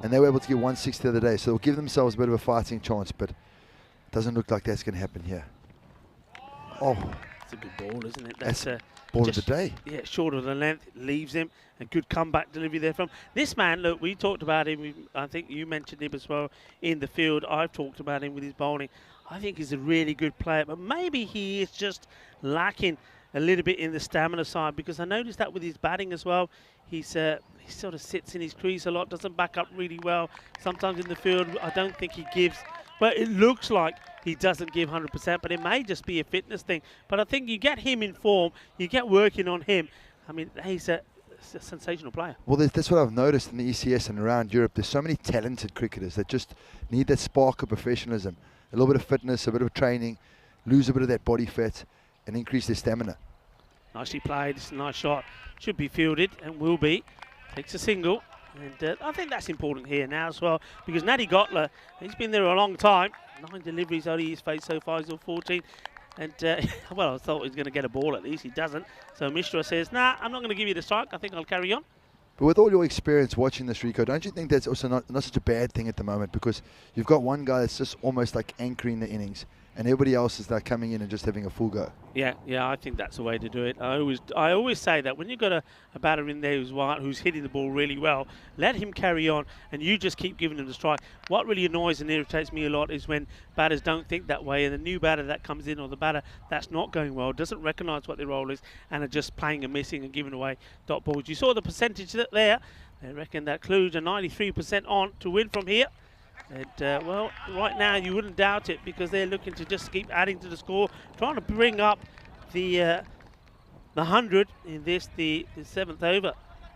and they were able to get 160 the other day. So they'll give themselves a bit of a fighting chance, but it doesn't look like that's going to happen here. Oh. It's a good ball, isn't it? That's ball of the day. Yeah, short of the length, leaves him. A good comeback delivery there from this man. Look, we talked about him. I think you mentioned him as well in the field. I've talked about him with his bowling. I think he's a really good player, but maybe he is just lacking a little bit in the stamina side, because I noticed that with his batting as well. He sort of sits in his crease a lot, doesn't back up really well. Sometimes in the field, I don't think he gives. Well, it looks like he doesn't give 100%, but it may just be a fitness thing. But I think you get him in form, you get working on him. I mean, he's a sensational player. Well, that's what I've noticed in the ECS and around Europe. There's so many talented cricketers that just need that spark of professionalism, a little bit of fitness, a bit of training, lose a bit of that body fat, and increase their stamina. Nicely played. It's a nice shot. Should be fielded and will be. Takes a single. And I think that's important here now as well, because Natty Gotler, he's been there a long time. 9 deliveries only he's faced so far. He's on 14. And, well, I thought he was going to get a ball at least. He doesn't. So Mishra says, nah, I'm not going to give you the strike. I think I'll carry on. But with all your experience watching this, Rico, don't you think that's also not such a bad thing at the moment? Because you've got one guy that's just almost like anchoring the innings, and everybody else is like coming in and just having a full go. Yeah, I think that's the way to do it. I always say that when you've got a batter in there who's hitting the ball really well, let him carry on and you just keep giving him the strike. What really annoys and irritates me a lot is when batters don't think that way, and the new batter that comes in, or the batter that's not going well, doesn't recognise what their role is and are just playing and missing and giving away dot balls. You saw the percentage there. They reckon that Cluj are 93% on to win from here. And, well, right now you wouldn't doubt it, because they're looking to just keep adding to the score, trying to bring up the 100 in the 7th over.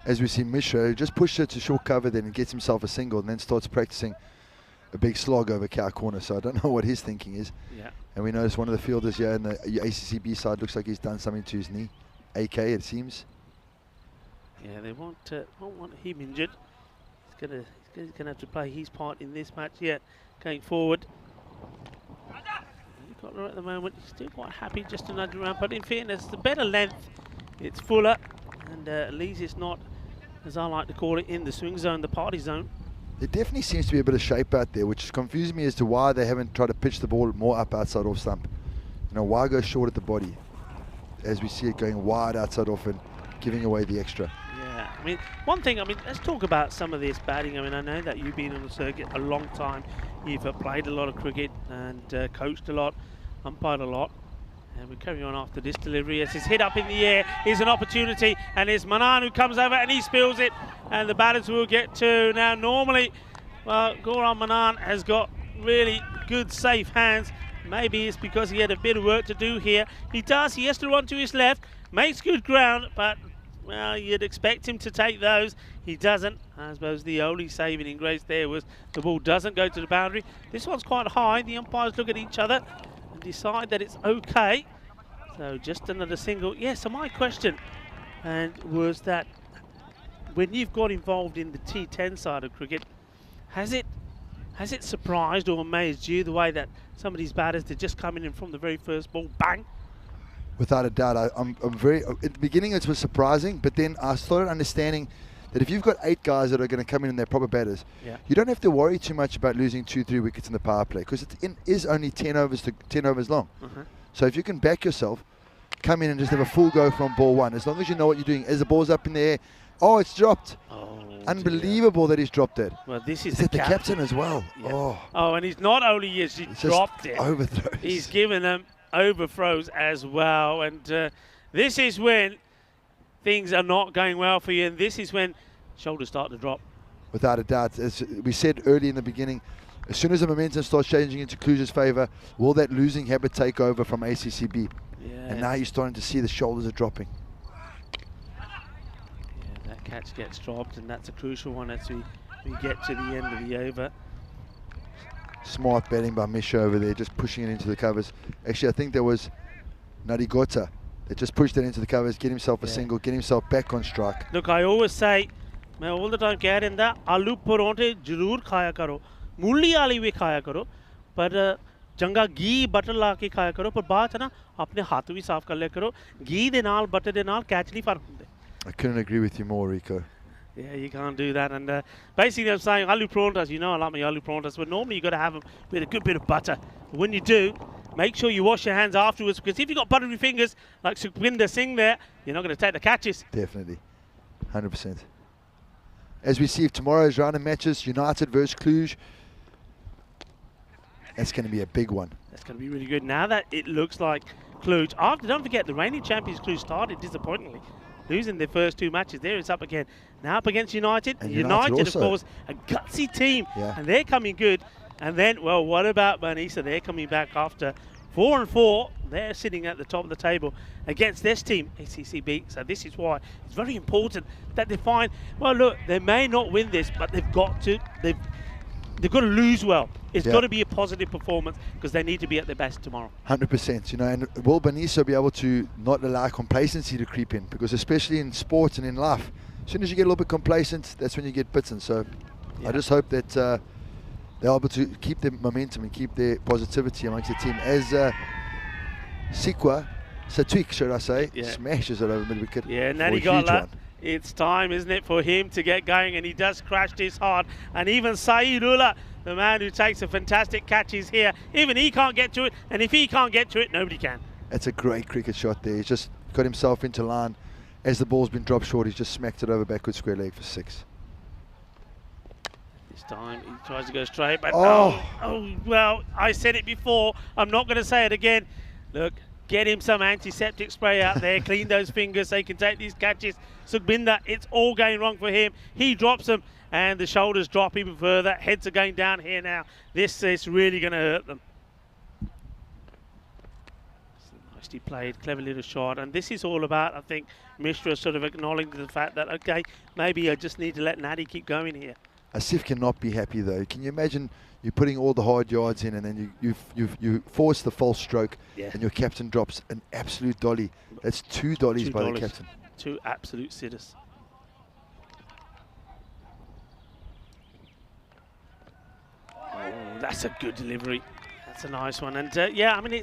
As we see Mishra, just pushes it to short cover then and gets himself a single, and then starts practicing a big slog over cow corner. So I don't know what his thinking is. Yeah. And we notice one of the fielders here in the ACCB side looks like he's done something to his knee. AK, it seems. Yeah, they won't want him injured. He's gonna have to play his part in this match yet, going forward. Got at the moment, he's still quite happy just to nudge around, but in fairness, the better length, it's fuller, and at least it's not, as I like to call it, in the swing zone, the party zone. There definitely seems to be a bit of shape out there, which confuses me as to why they haven't tried to pitch the ball more up outside off stump. You know, why go short at the body, as we see it going wide outside off and giving away the extra. Yeah, I mean, one thing, let's talk about some of this batting. I know that you've been on the circuit a long time. You've played a lot of cricket and coached a lot, umpired a lot. And we carry on after this delivery as it's hit up in the air. Here's an opportunity, and it's Manan who comes over and he spills it, and the batters will get two. Now, normally, well, Goran Manan has got really good, safe hands. Maybe it's because he had a bit of work to do here. He does. He has to run to his left, makes good ground, but, well, you'd expect him to take those. He doesn't. I suppose the only saving grace there was the ball doesn't go to the boundary. This one's quite high. The umpires look at each other and decide that it's okay. So just another single. Yeah, so my question was that when you've got involved in the T10 side of cricket, has it surprised or amazed you the way that some of these batters, they're just coming in from the very first ball, bang? Without a doubt, I'm very. At the beginning, it was surprising, but then I started understanding that if you've got 8 guys that are going to come in and they're proper batters, you don't have to worry too much about losing 2-3 wickets in the power play, because it is only 10 overs long. So if you can back yourself, come in and just have a full go from ball one, as long as you know what you're doing. As the ball's up in the air, oh, it's dropped. Oh, unbelievable that he's dropped it. Well, this is the captain as well. Yeah. Oh, and he's not only has he dropped it, overthrows. He's given them overthrows as well, and this is when things are not going well for you, and this is when shoulders start to drop. Without a doubt, as we said early in the beginning, As soon as the momentum starts changing into Cluj's favour, will that losing habit take over from ACCB? Yeah. And now you're starting to see the shoulders are dropping. Yeah, that catch gets dropped, and that's a crucial one as we get to the end of the over. Smart batting by Misha over there, just pushing it into the covers. Actually, I think there was Narigota that just pushed it into the covers, get himself a single, get himself back on strike. Look, I always say, मैं all the time कह रहा हूँ आलू परोंठे जरूर खाया करो, मूली आली भी खाया करो, पर चंगा घी बटर ला के खाया करो, पर बात है ना अपने हाथ भी साफ कर लिया करो, घी दे नाल बटर दे नाल कैच नहीं फर्क होंदे. I couldn't agree with you more, Rico. Yeah, you can't do that. And basically, I'm saying aloo paranthas. You know, I like my aloo paranthas, but normally you got to have them with a good bit of butter. But when you do, make sure you wash your hands afterwards, because if you got buttery fingers like Sukhwinder Singh there, you're not going to take the catches. Definitely, 100%. As we see, if tomorrow's round of matches, United versus Cluj, that's going to be a big one. That's going to be really good. Now that it looks like Cluj, after, don't forget, the reigning champions Cluj started disappointingly, losing their first 2 matches. There it's up again. Now up against United. And United of course, a gutsy team, and they're coming good. And then, well, what about Manisa? They're coming back after 4 and 4. They're sitting at the top of the table against this team, ACCB. So this is why it's very important that they find, well, look, they may not win this, but they've got to lose well. It's got to be a positive performance, because they need to be at their best tomorrow. 100%, you know, and will Beniso be able to not allow complacency to creep in? Because especially in sports and in life, as soon as you get a little bit complacent, that's when you get bitten. So I just hope that they're able to keep their momentum and keep their positivity amongst the team. As Sikwa, Satwik, should I say, smashes it over mid-wicket. Yeah, Nani Gala. It's time, isn't it, for him to get going, and he does crash this hard. And even Saeedullah, the man who takes a fantastic catch, is here. Even he can't get to it, and if he can't get to it, nobody can. That's a great cricket shot there. He's just got himself into line. As the ball's been dropped short, he's just smacked it over backward square leg for 6. This time he tries to go straight, but well, I said it before, I'm not going to say it again. Look, get him some antiseptic spray out there, clean those fingers so he can take these catches. Sukhbinder, it's all going wrong for him. He drops them, and the shoulders drop even further. Heads are going down here now. This is really going to hurt them. Nicely played, clever little shot. And this is all about, I think, Mishra sort of acknowledging the fact that, okay, maybe I just need to let Natty keep going here. Asif cannot be happy though. Can you imagine you're putting all the hard yards in, and then you force the false stroke, and your captain drops an absolute dolly. That's 2 dollies by the captain. 2 absolute sitters. Oh, that's a good delivery. That's a nice one. And yeah, I mean,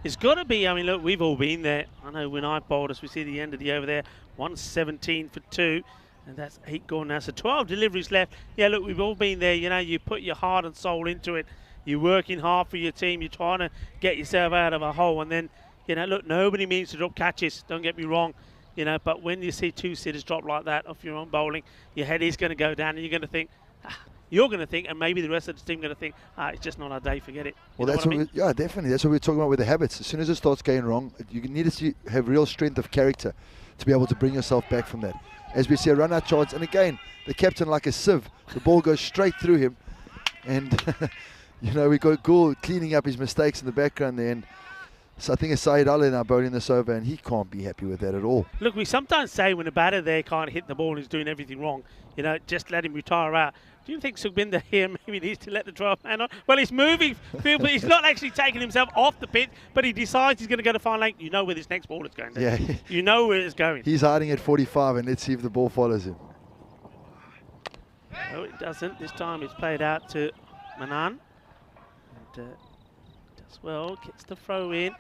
it's got to be. I mean, look, we've all been there. I know when I bowled us, we see the end of the over there, 117 for 2. And that's 8 gone now, so 12 deliveries left. Yeah, look, we've all been there. You know, you put your heart and soul into it. You're working hard for your team. You're trying to get yourself out of a hole. And then, you know, look, nobody means to drop catches. Don't get me wrong. You know, but when you see 2 sitters drop like that off your own bowling, your head is going to go down, and you're going to think, and maybe the rest of the team going to think, it's just not our day, forget it. Well, that's what I mean? Yeah, definitely. That's what we're talking about with the habits. As soon as it starts going wrong, you need to have real strength of character to be able to bring yourself back from that. As we see a run-out chance, and again, the captain like a sieve. The ball goes straight through him, and you know, we got Gould cleaning up his mistakes in the background there. And so I think it's Saeed Ali now bowling this over, and he can't be happy with that at all. Look, we sometimes say when a batter there can't hit the ball and is doing everything wrong, you know, just let him retire out. Do you think Sukhbinder here maybe needs to let the 12 man on? Well, he's moving, but he's not actually taking himself off the pitch, but he decides he's going to go to fine length. You know where this next ball is going. Yeah. You know where it's going. He's hiding at 45, and let's see if the ball follows him. No, it doesn't. This time it's played out to Manan. And does well, gets the throw in.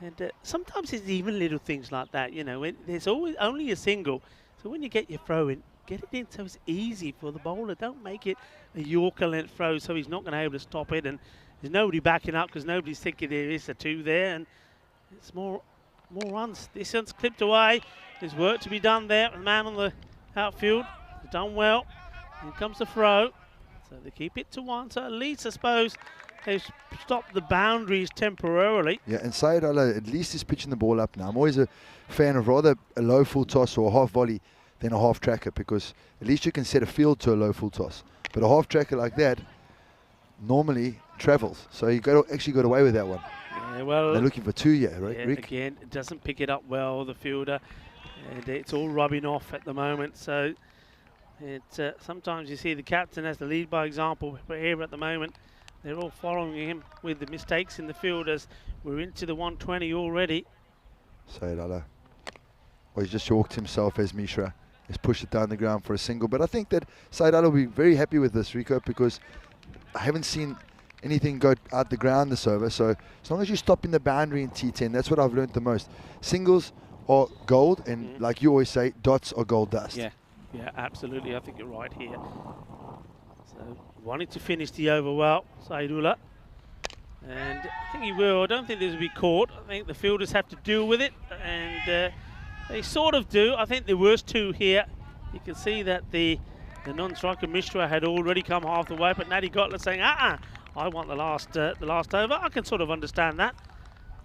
And sometimes it's even little things like that, you know, when there's always only a single. So when you get your throw in, get it in so it's easy for the bowler. Don't make it a Yorker length throw so he's not going to be able to stop it. And there's nobody backing up because nobody's thinking there is a 2 there. And it's more runs. This one's clipped away. There's work to be done there. The man on the outfield has done well. Here comes the throw. So they keep it to 1. So at least, I suppose, they've stopped the boundaries temporarily. Yeah, and Saeed Allah at least is pitching the ball up now. I'm always a fan of rather a low full toss or a half volley than a half tracker, because at least you can set a field to a low full toss. But a half tracker like that, normally travels. So he actually got away with that one. Yeah, well, They're looking for 2 here, right, yeah, Rick? again, it doesn't pick it up well, the fielder, and it's all rubbing off at the moment. So sometimes you see the captain has to lead by example, but here at the moment, they're all following him with the mistakes in the field as we're into the 120 already. Sayadala. Well, he's just chalked himself as Mishra. He's pushed it down the ground for a single. But I think that Sayadala will be very happy with this, Rico, because I haven't seen anything go out the ground this over. So as long as you stop in the boundary in T10, that's what I've learned the most. Singles are gold, and like you always say, dots are gold dust. Yeah, absolutely. I think you're right here. So wanting to finish the over well, Saidullah. And I think he will. I don't think this will be caught. I think the fielders have to deal with it, and they sort of do. I think the worst two here, you can see that the non-striker Mishra had already come half the way, but Natty Gotler saying, I want the last over. I can sort of understand that.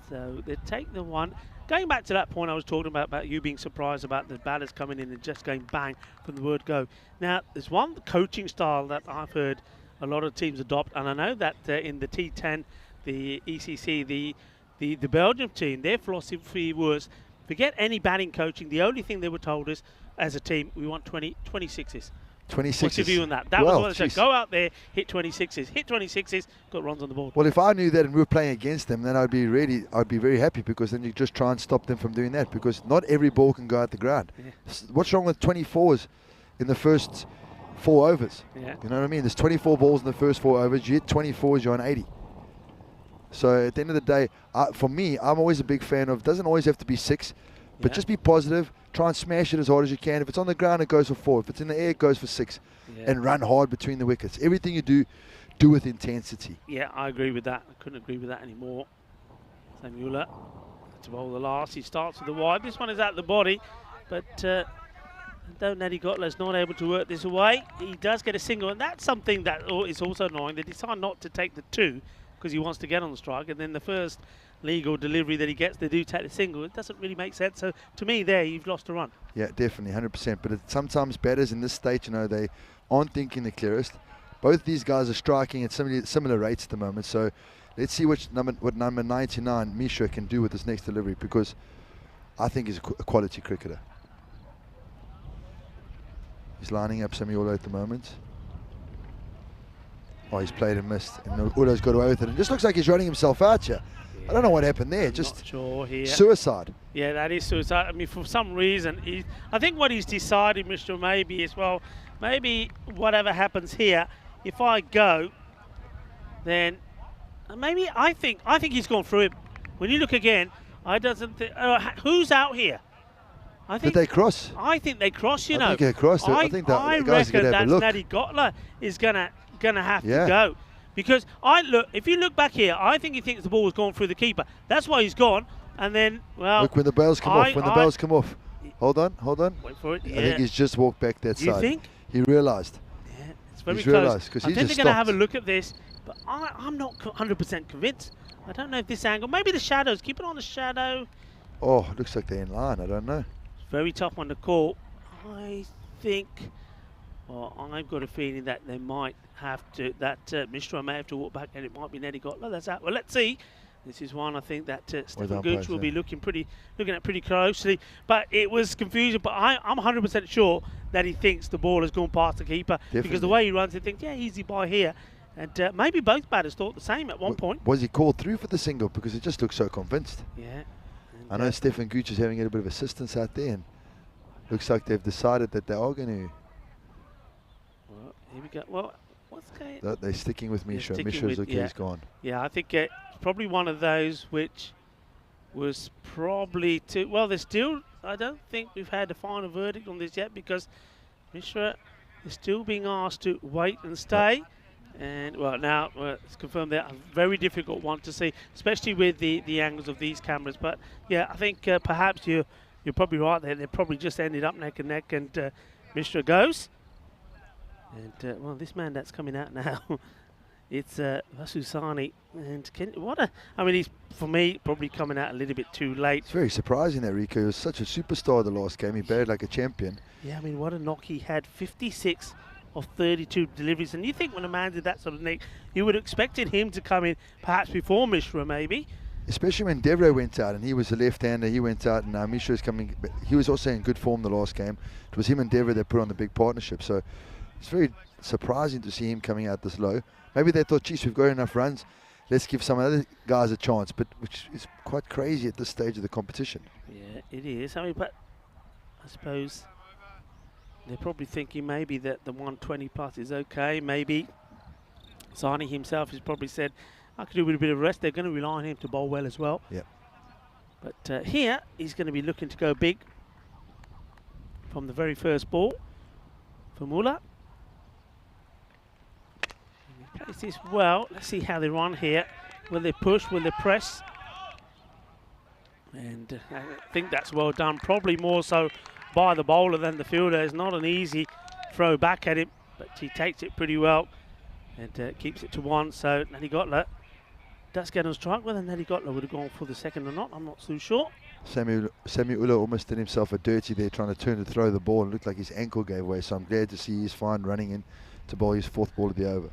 So they take the one. Going back to that point I was talking about you being surprised about the batters coming in and just going bang from the word go. Now, there's one coaching style that I've heard a lot of teams adopt, and I know that in the T10, the ECC, the Belgium team, their philosophy was forget any batting coaching. The only thing they were told is, as a team, we want 26s. 26s. What's your view on that? That was what they said. Go out there, hit 26s. Hit 26s, got runs on the board. Well, if I knew that and we were playing against them, then I'd be very happy, because then you just try and stop them from doing that, because not every ball can go out the ground. Yeah. What's wrong with 24s in the first 4 overs? Yeah. You know what I mean? There's 24 balls in the first 4 overs. You hit 24s, you're on 80. So at the end of the day, for me, I'm always a big fan of, doesn't always have to be 6, but just be positive. Try and smash it as hard as you can. If it's on the ground, it goes for 4. If it's in the air, it goes for 6. Yeah. And run hard between the wickets. Everything you do with intensity. Yeah, I agree with that. I couldn't agree with that anymore. Samuela to bowl the last. He starts with the wide. This one is at the body, but though Natty Gotler's not able to work this away, he does get a single, and that's something that is also annoying. They decide not to take the 2 because he wants to get on the strike, and then the first legal delivery that he gets, they do take the single. It doesn't really make sense. So to me, there you've lost a run. Yeah, definitely, 100%. But sometimes batters in this stage, they aren't thinking the clearest. Both these guys are striking at similar rates at the moment. So let's see what number 99 Mishra can do with this next delivery, because I think he's a quality cricketer. He's lining up Samuel at the moment. Oh, he's played and missed, and Udo's got away with it. It just looks like he's running himself out here. I don't know what happened there. Just not sure here. Suicide. Yeah, that is suicide. I mean, for some reason, I think what he's decided, Mr. Maybe, is, well, maybe whatever happens here, if I go, then maybe I think he's gone through him. When you look again, who's out here? I think did they cross? I think they cross. I think they crossed. I think that I reckon that's Natty Gotler is gonna have to go. Because if you look back here, I think he thinks the ball has gone through the keeper. That's why he's gone. And then, well, look when the bells come off. When the bells come off. Hold on. Wait for it. Yeah. I think he's just walked back that side. You think? He realised. Yeah, it's very he's close. Realised, I think they're going to have a look at this, but I'm not 100% convinced. I don't know if this angle, maybe the shadows. Keep it on the shadow. Oh, it looks like they're in line. I don't know. It's very tough one to call. I think. Well, I've got a feeling that they might have to, Mishra may have to walk back, and it might be Natty Gotler. That's out. Well, let's see. This is one I think that Stefan Gooch will be looking at pretty closely. But it was confusing. But I'm 100% sure that he thinks the ball has gone past the keeper. Definitely. Because the way he runs, he thinks, yeah, easy by here. And maybe both batters thought the same at one point. Was he called through for the single? Because it just looks so convinced. Yeah. I know Stefan Gooch is having a little bit of assistance out there, and looks like they've decided that they are going to. Well, here we go. Well, what's going? They're sticking with Mishra. Mishra's okay, he's gone. Yeah, I think it's probably one of those which was probably too. Well, there's still. I don't think we've had a final verdict on this yet, because Mishra is still being asked to wait and stay. And well, now it's confirmed that a very difficult one to see, especially with the angles of these cameras. But yeah, I think perhaps you're probably right there. They probably just ended up neck and neck, and Mishra goes. And well, this man that's coming out now, it's Vasusani. And I mean, he's, for me, probably coming out a little bit too late. It's very surprising that Rico was such a superstar the last game. He batted like a champion. Yeah, I mean, what a knock he had. 56 of 32 deliveries. And you think when a man did that sort of nick, you would have expected him to come in perhaps before Mishra, maybe. Especially when Devro went out and he was a left-hander, he went out and Mishra's coming. But he was also in good form the last game. It was him and Devro that put on the big partnership. So it's very surprising to see him coming out this low. Maybe they thought, geez, we've got enough runs. Let's give some other guys a chance. But which is quite crazy at this stage of the competition. Yeah, it is. I mean, but I suppose they're probably thinking maybe that the 120 plus is okay. Maybe Sani himself has probably said, I could do with a bit of rest. They're going to rely on him to bowl well as well. Yep. But here, he's going to be looking to go big from the very first ball for Muller. He plays this well. Let's see how they run here. Will they push? Will they press? And I think that's well done. Probably more so by the bowler than the fielder. It's not an easy throw back at him, but he takes it pretty well and keeps it to 1. So Nadi Gotler does get on strike. Whether Nadi Gotler would have gone for the second or not, I'm not so sure. Sammy Ulla almost did himself a dirty there, trying to turn to throw the ball. It looked like his ankle gave way, so I'm glad to see he's fine running in to bowl his 4th ball of the over.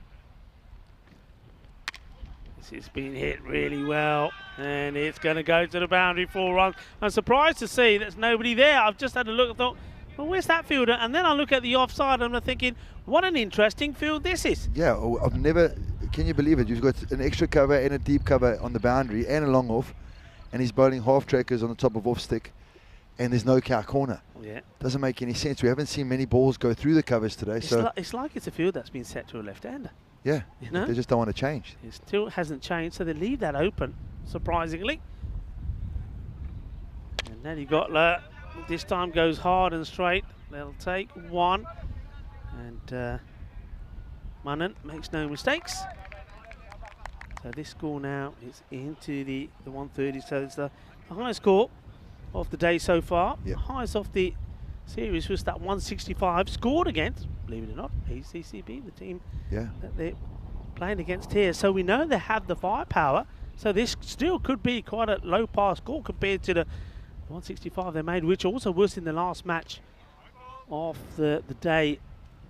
This has been hit really well, and it's going to go to the boundary 4 runs. I'm surprised to see there's nobody there. I've just had a look and thought, well, where's that fielder? And then I look at the offside and I'm thinking, what an interesting field this is. Yeah, I've never, can you believe it? You've got an extra cover and a deep cover on the boundary and a long off, and he's bowling half trackers on the top of off stick, and there's no cow corner. Yeah. Doesn't make any sense. We haven't seen many balls go through the covers today. It's like it's a field that's been set to a left-hander. Yeah, you know? They just don't want to change. It still hasn't changed, so they leave that open, surprisingly. And Nadi Gotler this time goes hard and straight. They'll take 1. And Manan makes no mistakes. So this score now is into the 130. So it's the highest score of the day so far. Yep. The highest of the series was that 165 scored against, believe it or not, ACCB, the team that they're playing against here. So we know they have the firepower. So this still could be quite a low par score compared to the 165 they made, which also was in the last match of the day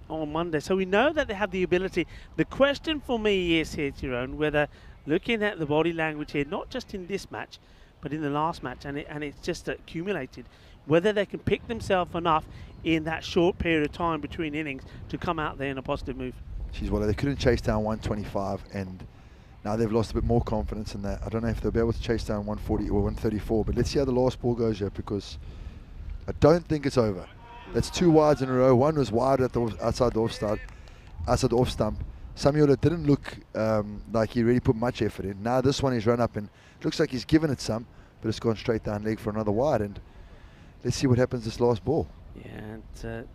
on Monday. So we know that they have the ability. The question for me is here, Tyrone, whether looking at the body language here, not just in this match, but in the last match, and it's just accumulated, whether they can pick themselves enough in that short period of time between innings to come out there in a positive move. Geez, well, they couldn't chase down 125, and now they've lost a bit more confidence in that. I don't know if they'll be able to chase down 140 or 134, but let's see how the last ball goes here, because I don't think it's over. That's 2 wides in a row. One was wide at the outside the off stump. Samuel didn't look like he really put much effort in. Now this one he's run up and it looks like he's given it some, but it's gone straight down leg for another wide. And let's see what happens this last ball. Yeah, and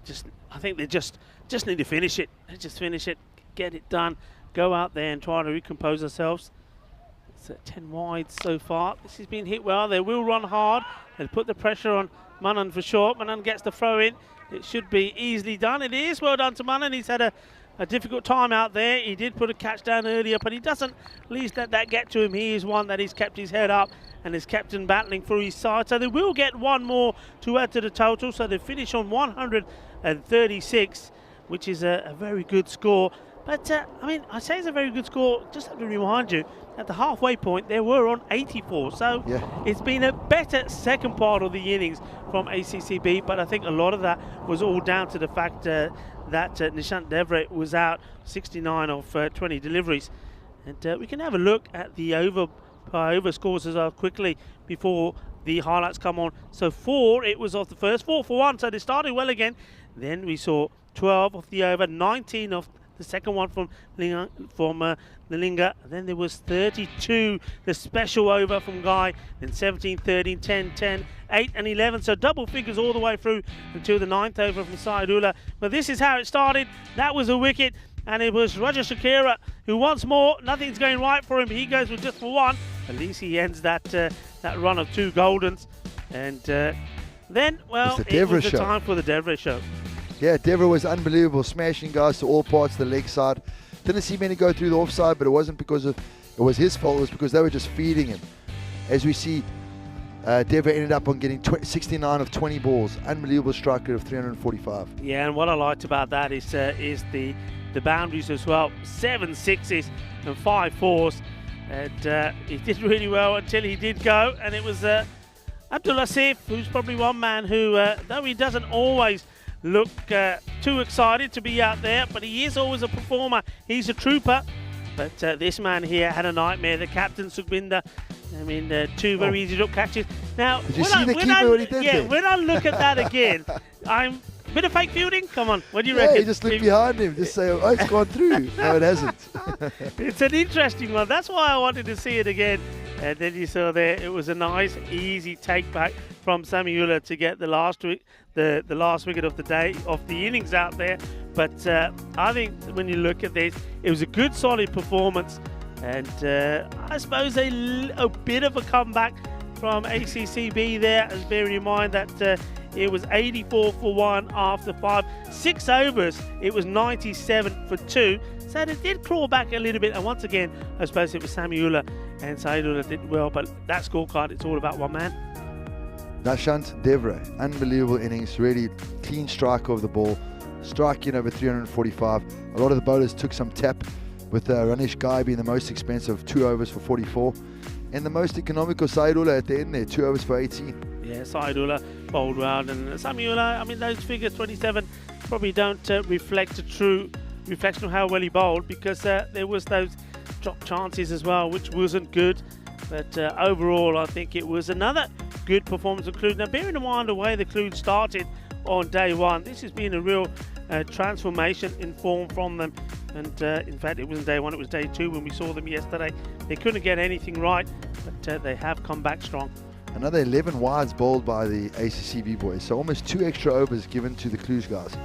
I think they just need to finish it. Just finish it, get it done, go out there and try to recompose ourselves. It's 10 wide so far. This has been hit well. They will run hard and put the pressure on Manan for short. Manan gets the throw in. It should be easily done. It is well done to Manan. He's had a difficult time out there. He did put a catch down earlier, but he doesn't at least let that get to him. He is one that he's kept his head up and is captain battling for his side. So they will get 1 more to add to the total. So they finish on 136, which is a very good score. But, I mean, I say it's a very good score. Just have to remind you, at the halfway point, they were on 84. So it's been a better second part of the innings from ACCB. But I think a lot of that was all down to the fact that Nishant Devre was out 69 of 20 deliveries. And we can have a look at the over scores as well quickly before the highlights come on. So 4, it was off the first, 4 for 1. So they started well again. Then we saw 12 off the over, 19 off the second one from Nalinga. Then there was 32, the special over from Guy. Then 17, 13, 10, 10, 8 and 11. So double figures all the way through until the 9th over from Saidullah. But this is how it started. That was a wicket. And it was Roger Shakira who once more, nothing's going right for him. He goes with just for 1. At least he ends that run of 2 Goldens. And then, well, it was the time for the Devre show. Yeah, Devre was unbelievable, smashing guys to all parts of the leg side. Didn't see many go through the offside, but it wasn't because it was his fault. It was because they were just feeding him. As we see, Dever ended up on getting 69 of 20 balls. Unbelievable strike rate of 345. Yeah, and what I liked about that is the boundaries as well. 7 sixes and 5 fours. And he did really well until he did go. And it was Abdul Asif, who's probably one man who, though he doesn't always look too excited to be out there, but he is always a performer. He's a trooper. But this man here had a nightmare. The captain, Sukhbinder, I mean, 2 very easy look catches. Now, Did you see the keeper what he did there? when I look at that again, I'm a bit of fake fielding. Come on, what do you Yeah, reckon? you just look behind him, just say, oh, it's gone through. No, it hasn't. It's an interesting one. That's why I wanted to see it again. And then you saw there, it was a nice, easy take back from Samiullah to get the last wicket of the day, of the innings out there. But I think when you look at this, it was a good, solid performance. And I suppose a bit of a comeback from ACCB there, as bearing in mind that it was 84 for 1 after 6 overs. It was 97 for 2. So they did claw back a little bit. And once again, I suppose it was Samiullah and Saidullah did well. But that scorecard, it's all about one man. Nashant Devre, unbelievable innings, really clean strike over the ball, striking over 345. A lot of the bowlers took some tap, with Ranesh Ghai being the most expensive, 2 overs for 44. And the most economical, Saidullah at the end there, 2 overs for 18. Yeah, Saidullah bowled well, and Samiullah, I mean, those figures, 27, probably don't reflect a true reflection of how well he bowled, because there was those drop chances as well, which wasn't good. But overall, I think it was another good performance of Cluj. Now, bearing in mind the way the Cluj started on day 1, this has been a real transformation in form from them. And in fact, it wasn't day 1, it was day 2 when we saw them yesterday. They couldn't get anything right, but they have come back strong. Another 11 wides bowled by the ACCB boys, so almost 2 extra overs given to the Cluj guys.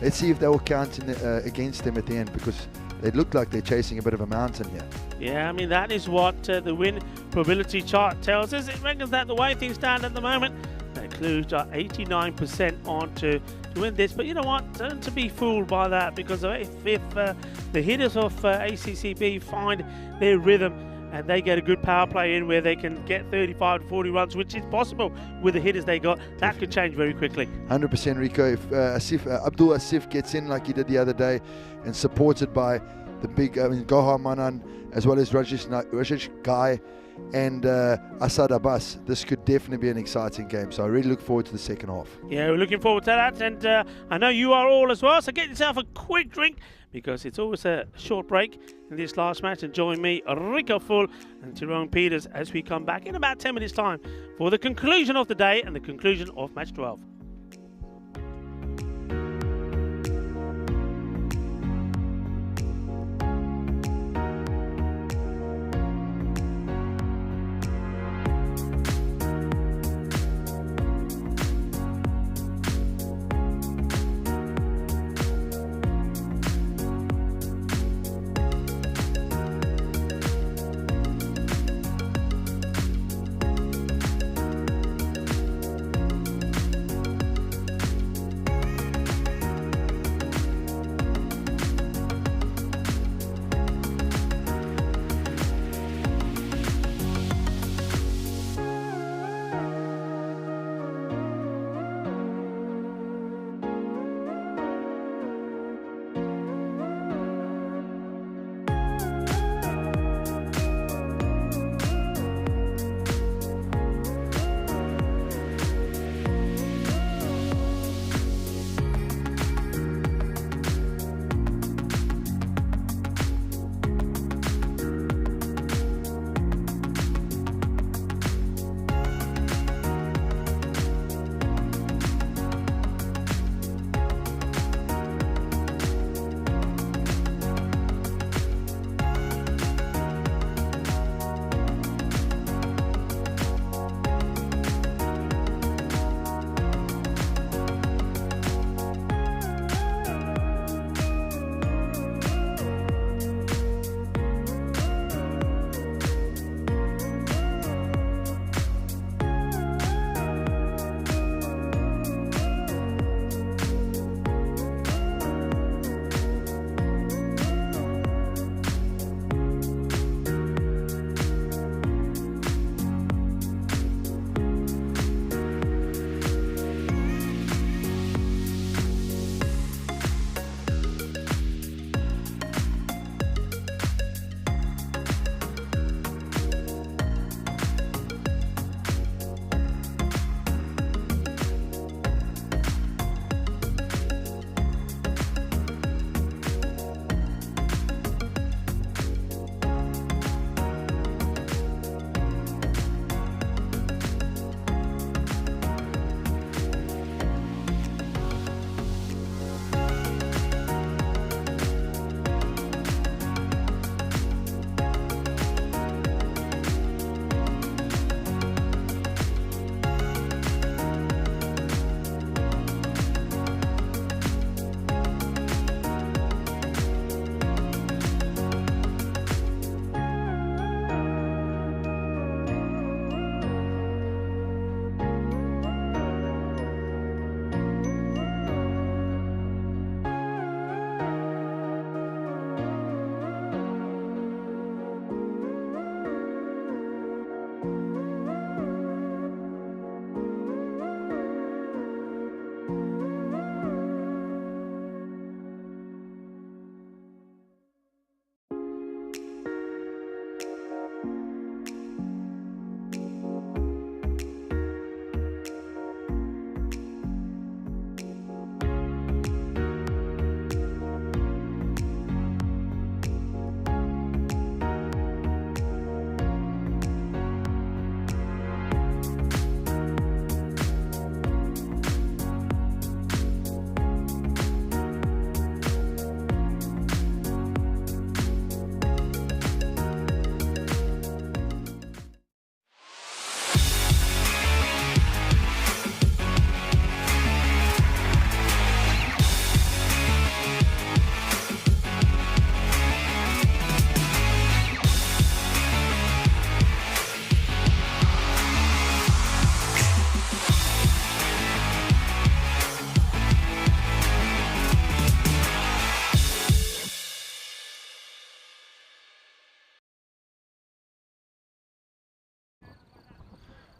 Let's see if they will count against them at the end, because they look like they're chasing a bit of a mountain here. Yeah, I mean, that is what the win probability chart tells us. It reckons that the way things stand at the moment, that Cluj are 89% on to win this. But you know what? Don't to be fooled by that, because if the hitters of ACCB find their rhythm and they get a good power play in where they can get 35 to 40 runs, which is possible with the hitters they got, that could change very quickly. 100% Rico. If Abdul Asif gets in like he did the other day, and supported by the big Gohar Manan, as well as Rajesh Ghai and Asad Abbas, this could definitely be an exciting game. So I really look forward to the second half. Yeah, we're looking forward to that, and I know you are all as well. So get yourself a quick drink, because it's always a short break in this last match. And join me, Rico Full and Tyrone Peters, as we come back in about 10 minutes' time for the conclusion of the day and the conclusion of match 12.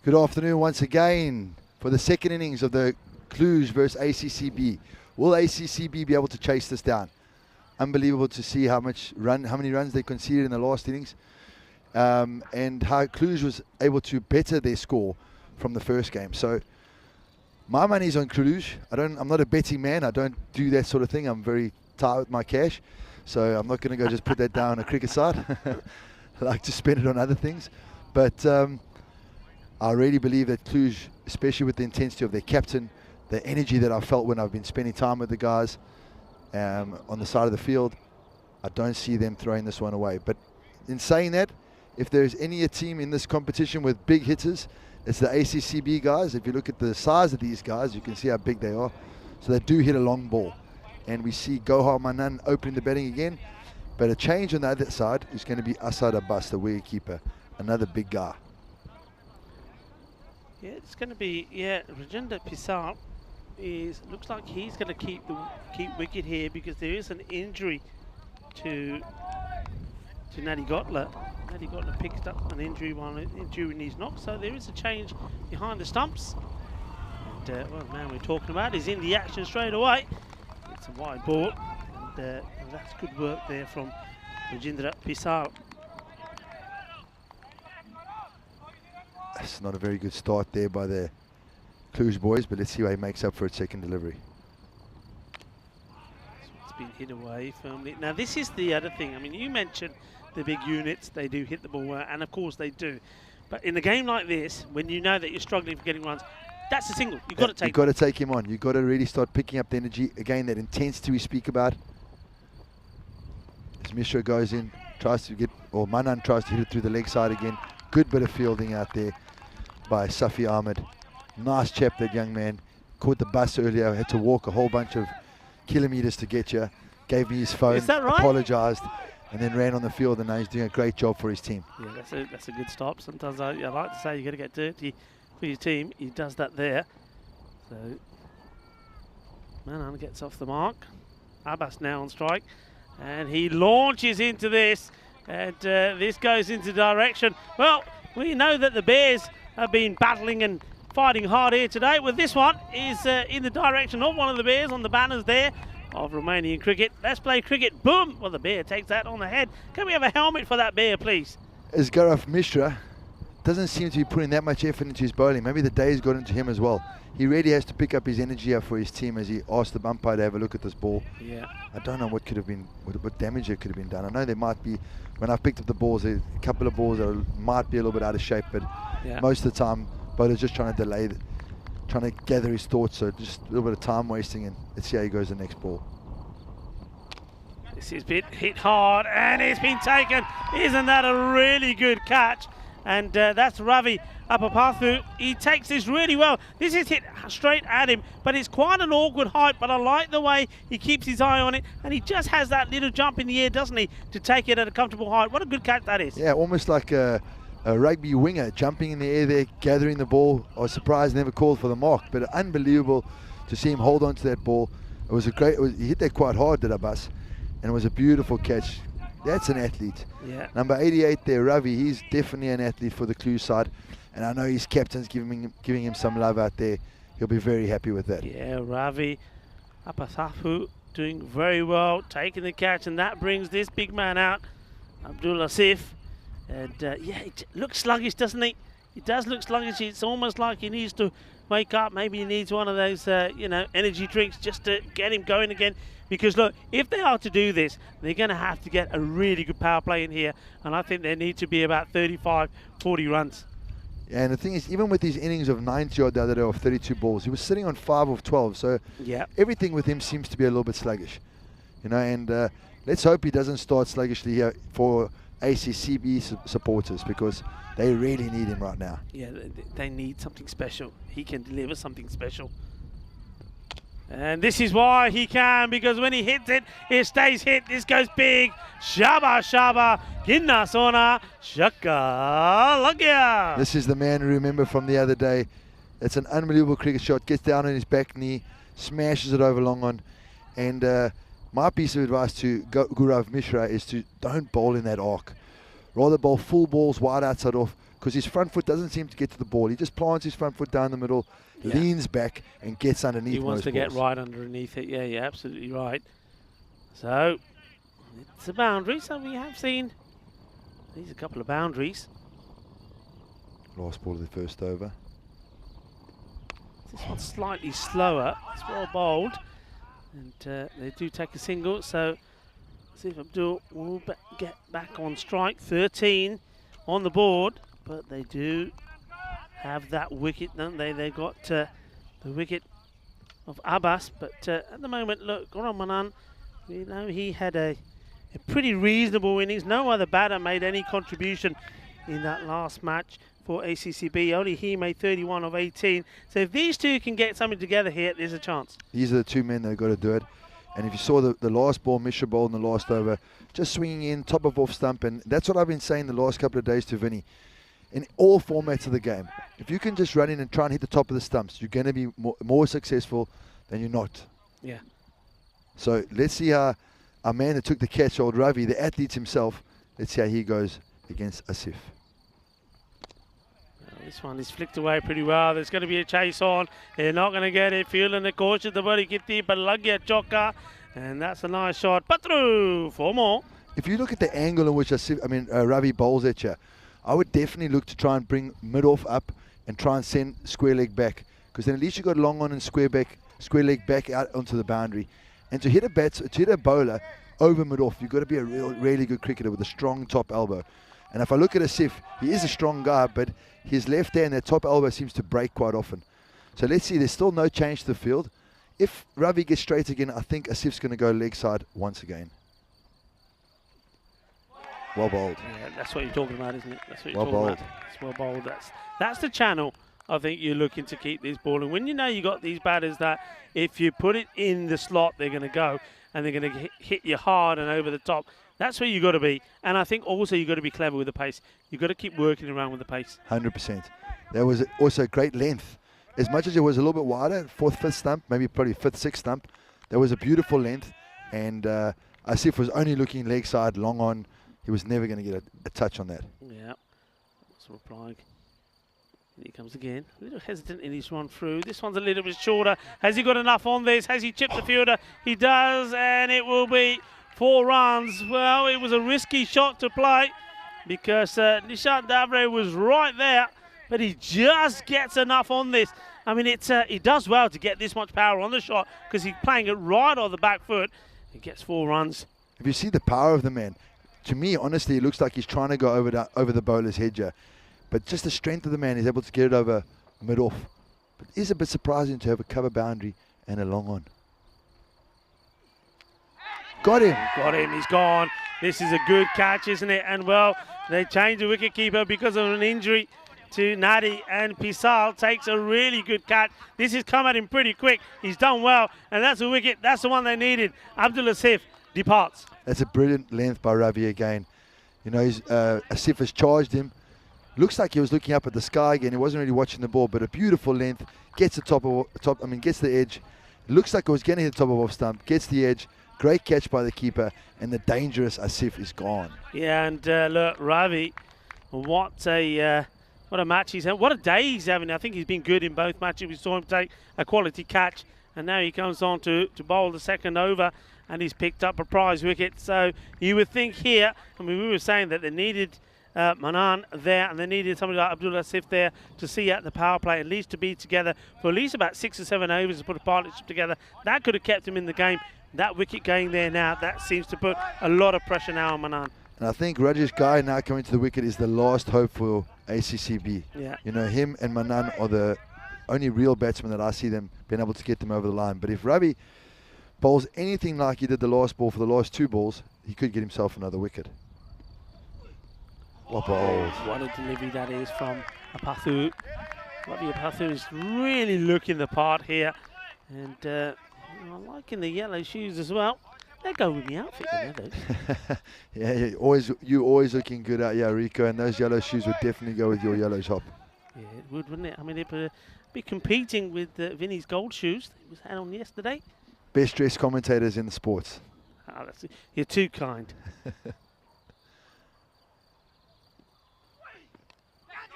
Good afternoon once again for the second innings of the Cluj versus ACCB. Will ACCB be able to chase this down? Unbelievable to see how many runs they conceded in the last innings, and how Cluj was able to better their score from the first game. So my money's on Cluj. I'm not a betting man. I don't do that sort of thing. I'm very tight with my cash, so I'm not going to go just put that down on a cricket side. I like to spend it on other things, but I really believe that Cluj, especially with the intensity of their captain, the energy that I felt when I've been spending time with the guys on the side of the field, I don't see them throwing this one away. But in saying that, if there's any team in this competition with big hitters, it's the ACCB guys. If you look at the size of these guys, you can see how big they are. So they do hit a long ball. And we see Gohar Manan opening the batting again. But a change on the other side is going to be Asad Abbas, the wicketkeeper, another big guy. Yeah, it's going to be, Rajinder Pisar looks like he's going to keep wicket here because there is an injury to Nadi Gotler. Nadi Gotler picked up an injury during his knock, so there is a change behind the stumps. And well, the man we're talking about is in the action straight away. It's a wide ball, and that's good work there from Rajendra Pisar. That's not a very good start there by the Cluj boys, but let's see how he makes up for its second delivery. It's been hit away firmly. Now this is the other thing. I mean, you mentioned the big units, they do hit the ball well, and of course they do. But in a game like this, when you know that you're struggling for getting runs, that's a single. You've got to take You've got to take him on. You've got to really start picking up the energy. Again, that intensity we speak about. As Mishra goes in, Manan tries to hit it through the leg side again. Good bit of fielding out there by Safi Ahmed. Nice chap, that young man. Caught the bus earlier, had to walk a whole bunch of kilometers to get here. Gave me his phone, Is that right? apologized, and then ran on the field, and now he's doing a great job for his team. Yeah, that's a good stop. Sometimes I like to say you got to get dirty for your team. He does that there. So Manan gets off the mark. Abbas now on strike, and he launches into this, and this goes into direction. Well, we know that the Bears have been battling and fighting hard here today. Well, this one is in the direction of one of the Bears on the banners there of Romanian cricket. Let's play cricket. Boom! Well, the Bear takes that on the head. Can we have a helmet for that Bear, please? As Gaurav Mishra doesn't seem to be putting that much effort into his bowling. Maybe the day's got into him as well. He really has to pick up his energy up for his team as he asked the umpire to have a look at this ball. Yeah. I don't know what could have been, what damage there could have been done. I know there might be, when I've picked up the balls, a couple of balls that might be a little bit out of shape, but most of the time, bowler's just trying to delay, trying to gather his thoughts, so just a little bit of time wasting, and let's see how he goes the next ball. This has been hit hard, and it's been taken. Isn't that a really good catch? And that's Ravi Apapathu. He takes this really well. This is hit straight at him, but it's quite an awkward height, but I like the way he keeps his eye on it, and he just has that little jump in the air, doesn't he, to take it at a comfortable height. What a good catch that is. Yeah, almost like a rugby winger jumping in the air there, gathering the ball. I was surprised never called for the mark, but unbelievable to see him hold on to that ball. It was he hit that quite hard, did Abbas, and it was a beautiful catch. That's an athlete. Yeah. Number 88 there, Ravi, he's definitely an athlete for the Cluj side, and I know his captain's giving him some love out there. He'll be very happy with that. Yeah, Ravi Apathafu doing very well, taking the catch, and that brings this big man out, Abdul Asif. And yeah, it looks sluggish, doesn't he? It does look sluggish. It's almost like he needs to wake up. Maybe he needs one of those, energy drinks just to get him going again. Because look, if they are to do this, they're going to have to get a really good power play in here. And I think there need to be about 35, 40 runs. Yeah, and the thing is, even with his innings of 90 odd the other day of 32 balls, he was sitting on 5 of 12. So everything with him seems to be a little bit sluggish. And let's hope he doesn't start sluggishly here for ACCB supporters, because they really need him right now. Yeah, they need something special. He can deliver something special. And this is why he can, because when he hits it, it stays hit. This goes big. Shaba, Shaba, Ginna Sona, Shaka, Lagya. This is the man we remember from the other day. It's an unbelievable cricket shot. Gets down on his back knee, smashes it over long on. And my piece of advice to Gaurav Mishra is to don't bowl in that arc. Rather bowl full balls wide outside off. because his front foot doesn't seem to get to the ball. He just plants his front foot down the middle, leans back, and gets underneath. He wants to get balls. right underneath it. Yeah, you're absolutely right. So it's a boundary. So we have seen these a couple of boundaries. Last ball of the first over. This one's slightly slower. It's well bowled, and they do take a single. So see if Abdul will get back on strike. 13 on the board, but they do have that wicket, don't they? They got the wicket of Abbas, but at the moment, look, Goram Manan, you know, he had a pretty reasonable innings. No other batter made any contribution in that last match for ACCB. Only he made 31 of 18. So if these two can get something together here, there's a chance. These are the two men that have got to do it. And if you saw the last ball, Mishra bowled in the last over, just swinging in, top of off stump. And that's what I've been saying the last couple of days to Vinny. In all formats of the game, if you can just run in and try and hit the top of the stumps, you're going to be more successful than you're not. Yeah. So let's see how our man that took the catch, old Ravi, the athlete himself, let's see how he goes against Asif. This one is flicked away pretty well. There's going to be a chase on. They're not going to get it. Fielding the cautious, the body kitty, but Lagya Choka. And that's a nice shot. Patru, 4 more. If you look at the angle in which Ravi bowls at you, I would definitely look to try and bring mid-off up and try and send square leg back. Because then at least you got long on and square leg back out onto the boundary. And to hit a bowler over mid-off, you've got to be a really good cricketer with a strong top elbow. And if I look at Asif, he is a strong guy, but his left hand, that top elbow seems to break quite often. So let's see, there's still no change to the field. If Ravi gets straight again, I think Asif's going to go leg side once again. Well bowled. Yeah, that's what you're talking about, isn't it? That's what you're Well talking bowled. about. It's well bowled. That's the channel I think you're looking to keep this ball. And when you know you got these batters that if you put it in the slot, they're going to go and they're going to hit you hard and over the top. That's where you got to be. And I think also you got to be clever with the pace. You've got to keep working around with the pace. 100%. There was also great length. As much as it was a little bit wider, 4th, 5th stump, maybe probably 5th, 6th stump, there was a beautiful length. And Asif was only looking leg side, long on. He was never going to get a touch on that. Yeah. That's replying. Here he comes again. A little hesitant in his run through. This one's a little bit shorter. Has he got enough on this? Has he chipped the fielder? He does, and it will be 4 runs. Well, it was a risky shot to play because Nishant Davre was right there, but he just gets enough on this. I mean, he does well to get this much power on the shot because he's playing it right on the back foot. He gets 4 runs. If you see the power of the man, to me, honestly, it looks like he's trying to go over the bowler's head here. But just the strength of the man, he's able to get it over mid-off. But it is a bit surprising to have a cover boundary and a long on. Got him. Got him, he's gone. This is a good catch, isn't it? And well, they changed the wicketkeeper because of an injury to Nadi, and Pisal takes a really good catch. This has come at him pretty quick. He's done well, and that's a wicket. That's the one they needed. Abdul Asif departs. That's a brilliant length by Ravi again. You know, Asif has charged him. Looks like he was looking up at the sky again. He wasn't really watching the ball, but a beautiful length. Gets the gets the edge. Looks like it was getting the top of off stump. Gets the edge. Great catch by the keeper, and the dangerous Asif is gone. Yeah, and look, Ravi, what a match he's having. What a day he's having. I think he's been good in both matches. We saw him take a quality catch, and now he comes on to bowl the second over, and he's picked up a prize wicket. So you would think here, I mean, we were saying that they needed Manan there, and they needed somebody like Abdul Asif there to see out the power play, at least to be together for at least about 6 or 7 overs to put a partnership together. That could have kept him in the game. That wicket going there now, that seems to put a lot of pressure now on Manan. And I think Rajesh Ghai now coming to the wicket is the last hope for ACCB. Yeah. You know, him and Manan are the only real batsmen that I see them being able to get them over the line. But if Ravi bowls anything like he did the last ball for the last 2 balls, he could get himself another wicket. What bowled. What a delivery that is from Apathu. Ravi Apathu is really looking the part here. And I'm liking the yellow shoes as well. They go with the outfit, those. Yeah, you always looking good out, yeah, Rico, and those yellow shoes would definitely go with your yellow top. Yeah, it would, wouldn't it? I mean, it'd be competing with Vinny's gold shoes that was had on yesterday. Best dressed commentators in the sports. Oh, you're too kind.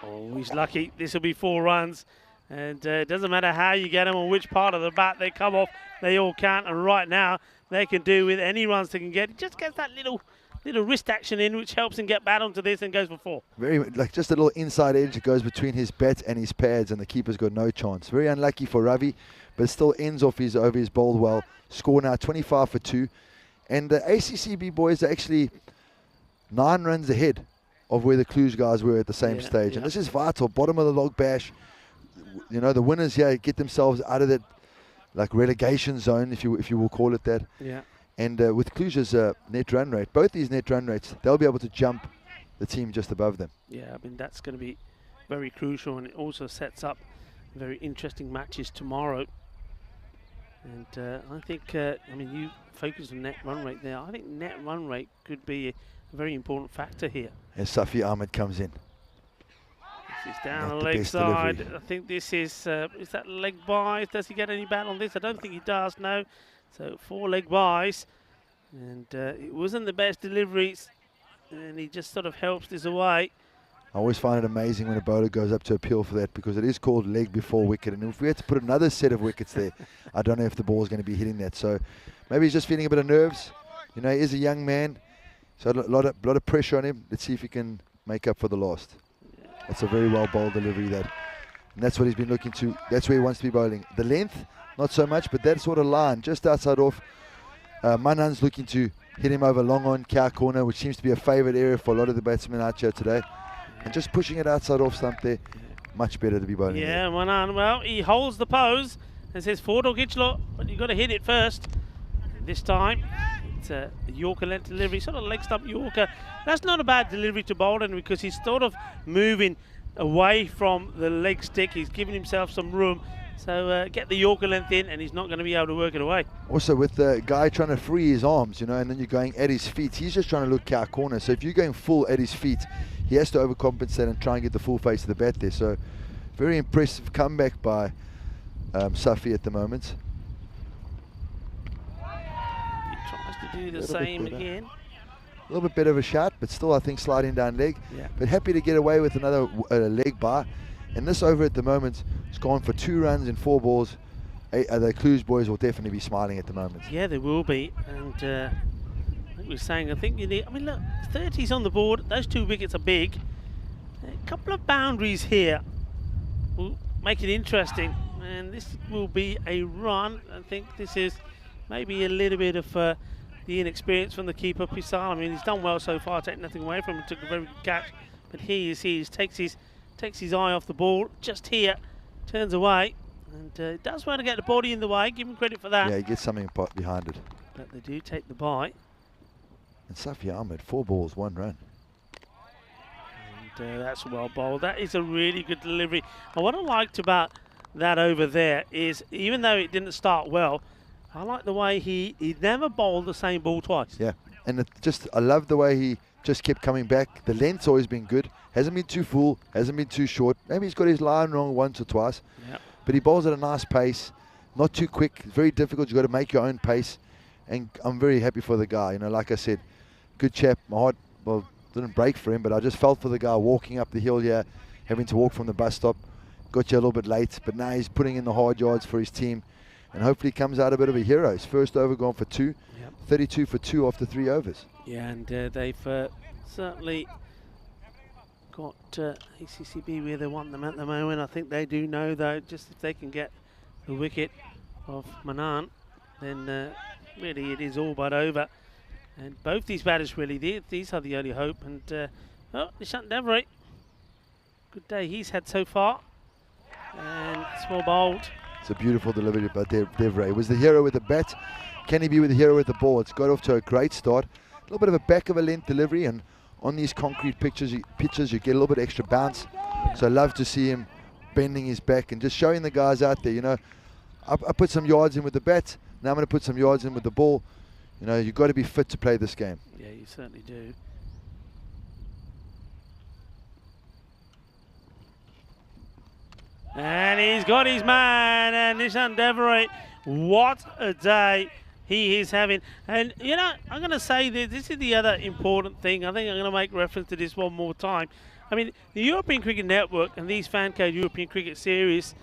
Oh, he's lucky. This will be 4 runs. And it doesn't matter how you get them or which part of the bat they come off, they all count. And right now, they can do with any runs they can get. He just gets that little wrist action in, which helps him get bat onto this and goes for 4. Very, like just a little inside edge that goes between his bat and his pads, and the keeper's got no chance. Very unlucky for Ravi, but still ends off over his bowled well. Score now 25 for 2. And the ACCB boys are actually 9 runs ahead of where the Cluj guys were at the same stage. And this is vital. Bottom of the log bash. You know, the winners here get themselves out of that like relegation zone, if you will call it that. Yeah. And with Cluj's net run rate, both these net run rates, they'll be able to jump the team just above them. Yeah, I mean, that's going to be very crucial, and it also sets up very interesting matches tomorrow. And I think, I mean, you focus on net run rate there. I think net run rate could be a very important factor here. As Safi Ahmed comes in. This is down Not the the leg best side. delivery. I think this is that leg by? Does he get any bat on this? I don't think he does, no. So 4 leg buys. And it wasn't the best deliveries. And he just sort of helps this away. I always find it amazing when a bowler goes up to appeal for that, because it is called leg before wicket. And if we had to put another set of wickets there, I don't know if the ball is going to be hitting that. So maybe he's just feeling a bit of nerves. You know, he is a young man. So a lot of pressure on him. Let's see if he can make up for the lost. That's a very well bowled delivery, that. And that's what he's been looking to. That's where he wants to be bowling. The length, not so much, but that sort of line, just outside off. Manan's looking to hit him over long on cow corner, which seems to be a favourite area for a lot of the batsmen out here today. And just pushing it outside off stump there, much better to be bowling. Yeah, Manan, well, he holds the pose and says, Fordo Gichlo, but you've got to hit it first. And this time, it's a Yorker length delivery, sort of leg stump Yorker. That's not a bad delivery to Bolden, because he's sort of moving away from the leg stick. He's giving himself some room. So get the Yorker length in, and he's not going to be able to work it away. Also, with the guy trying to free his arms, you know, and then you're going at his feet, he's just trying to look cow corner. So if you're going full at his feet, he has to overcompensate and try and get the full face of the bat there. So very impressive comeback by Safi at the moment. He tries to do the same again. A little bit better of a shot, but still I think sliding down leg. Yeah. But happy to get away with another leg bar. And this over at the moment has gone for 2 runs in 4 balls. The Cluj boys will definitely be smiling at the moment. Yeah, they will be. And like we were saying, I think you need, I mean, look, 30's on the board. Those 2 wickets are big. A couple of boundaries here will make it interesting. And this will be a run. I think this is maybe a little bit of the inexperience from the keeper, Pisal. I mean, he's done well so far, taking nothing away from him. Took a very good catch. But here he takes his eye off the ball, just here, turns away, and it does want to get the body in the way. Give him credit for that. Yeah, he gets something behind it. But they do take the bite. And Safi Ahmed, 4 balls, 1 run. And that's well bowled. That is a really good delivery. And what I liked about that over there is, even though it didn't start well, I like the way he never bowled the same ball twice. Yeah, and I love the way he just kept coming back. The length's always been good. Hasn't been too full, hasn't been too short. Maybe he's got his line wrong once or twice. Yep. But he bowls at a nice pace, not too quick. It's very difficult. You've got to make your own pace. And I'm very happy for the guy. You know, like I said, good chap. My heart, well, didn't break for him, but I just felt for the guy walking up the hill here, having to walk from the bus stop. Got you a little bit late, but now he's putting in the hard yards for his team. And hopefully he comes out a bit of a hero. His first over gone for 2. Yep. 32 for 2 after 3 overs. Yeah, and they've certainly got ACCB where they want them at the moment. I think they do know, though, just if they can get the wicket of Manan, then really it is all but over. And both these batters really, these are the only hope. And oh, Nishant Devray, good day he's had so far. And small bowled. It's a beautiful delivery by Devray. Was the hero with the bat. Can he be with the hero with the ball? It's got off to a great start. A little bit of a back of a length delivery, and on these concrete pitches you get a little bit extra bounce. So I love to see him bending his back and just showing the guys out there, you know, I put some yards in with the bat, now I'm going to put some yards in with the ball. You know, you've got to be fit to play this game. Yeah, you certainly do. And he's got his man, and Nishant Devray, what a day he is having. And, you know, I'm going to say this is the other important thing. I think I'm going to make reference to this one more time. I mean, the European Cricket Network and these FanCode European Cricket Series,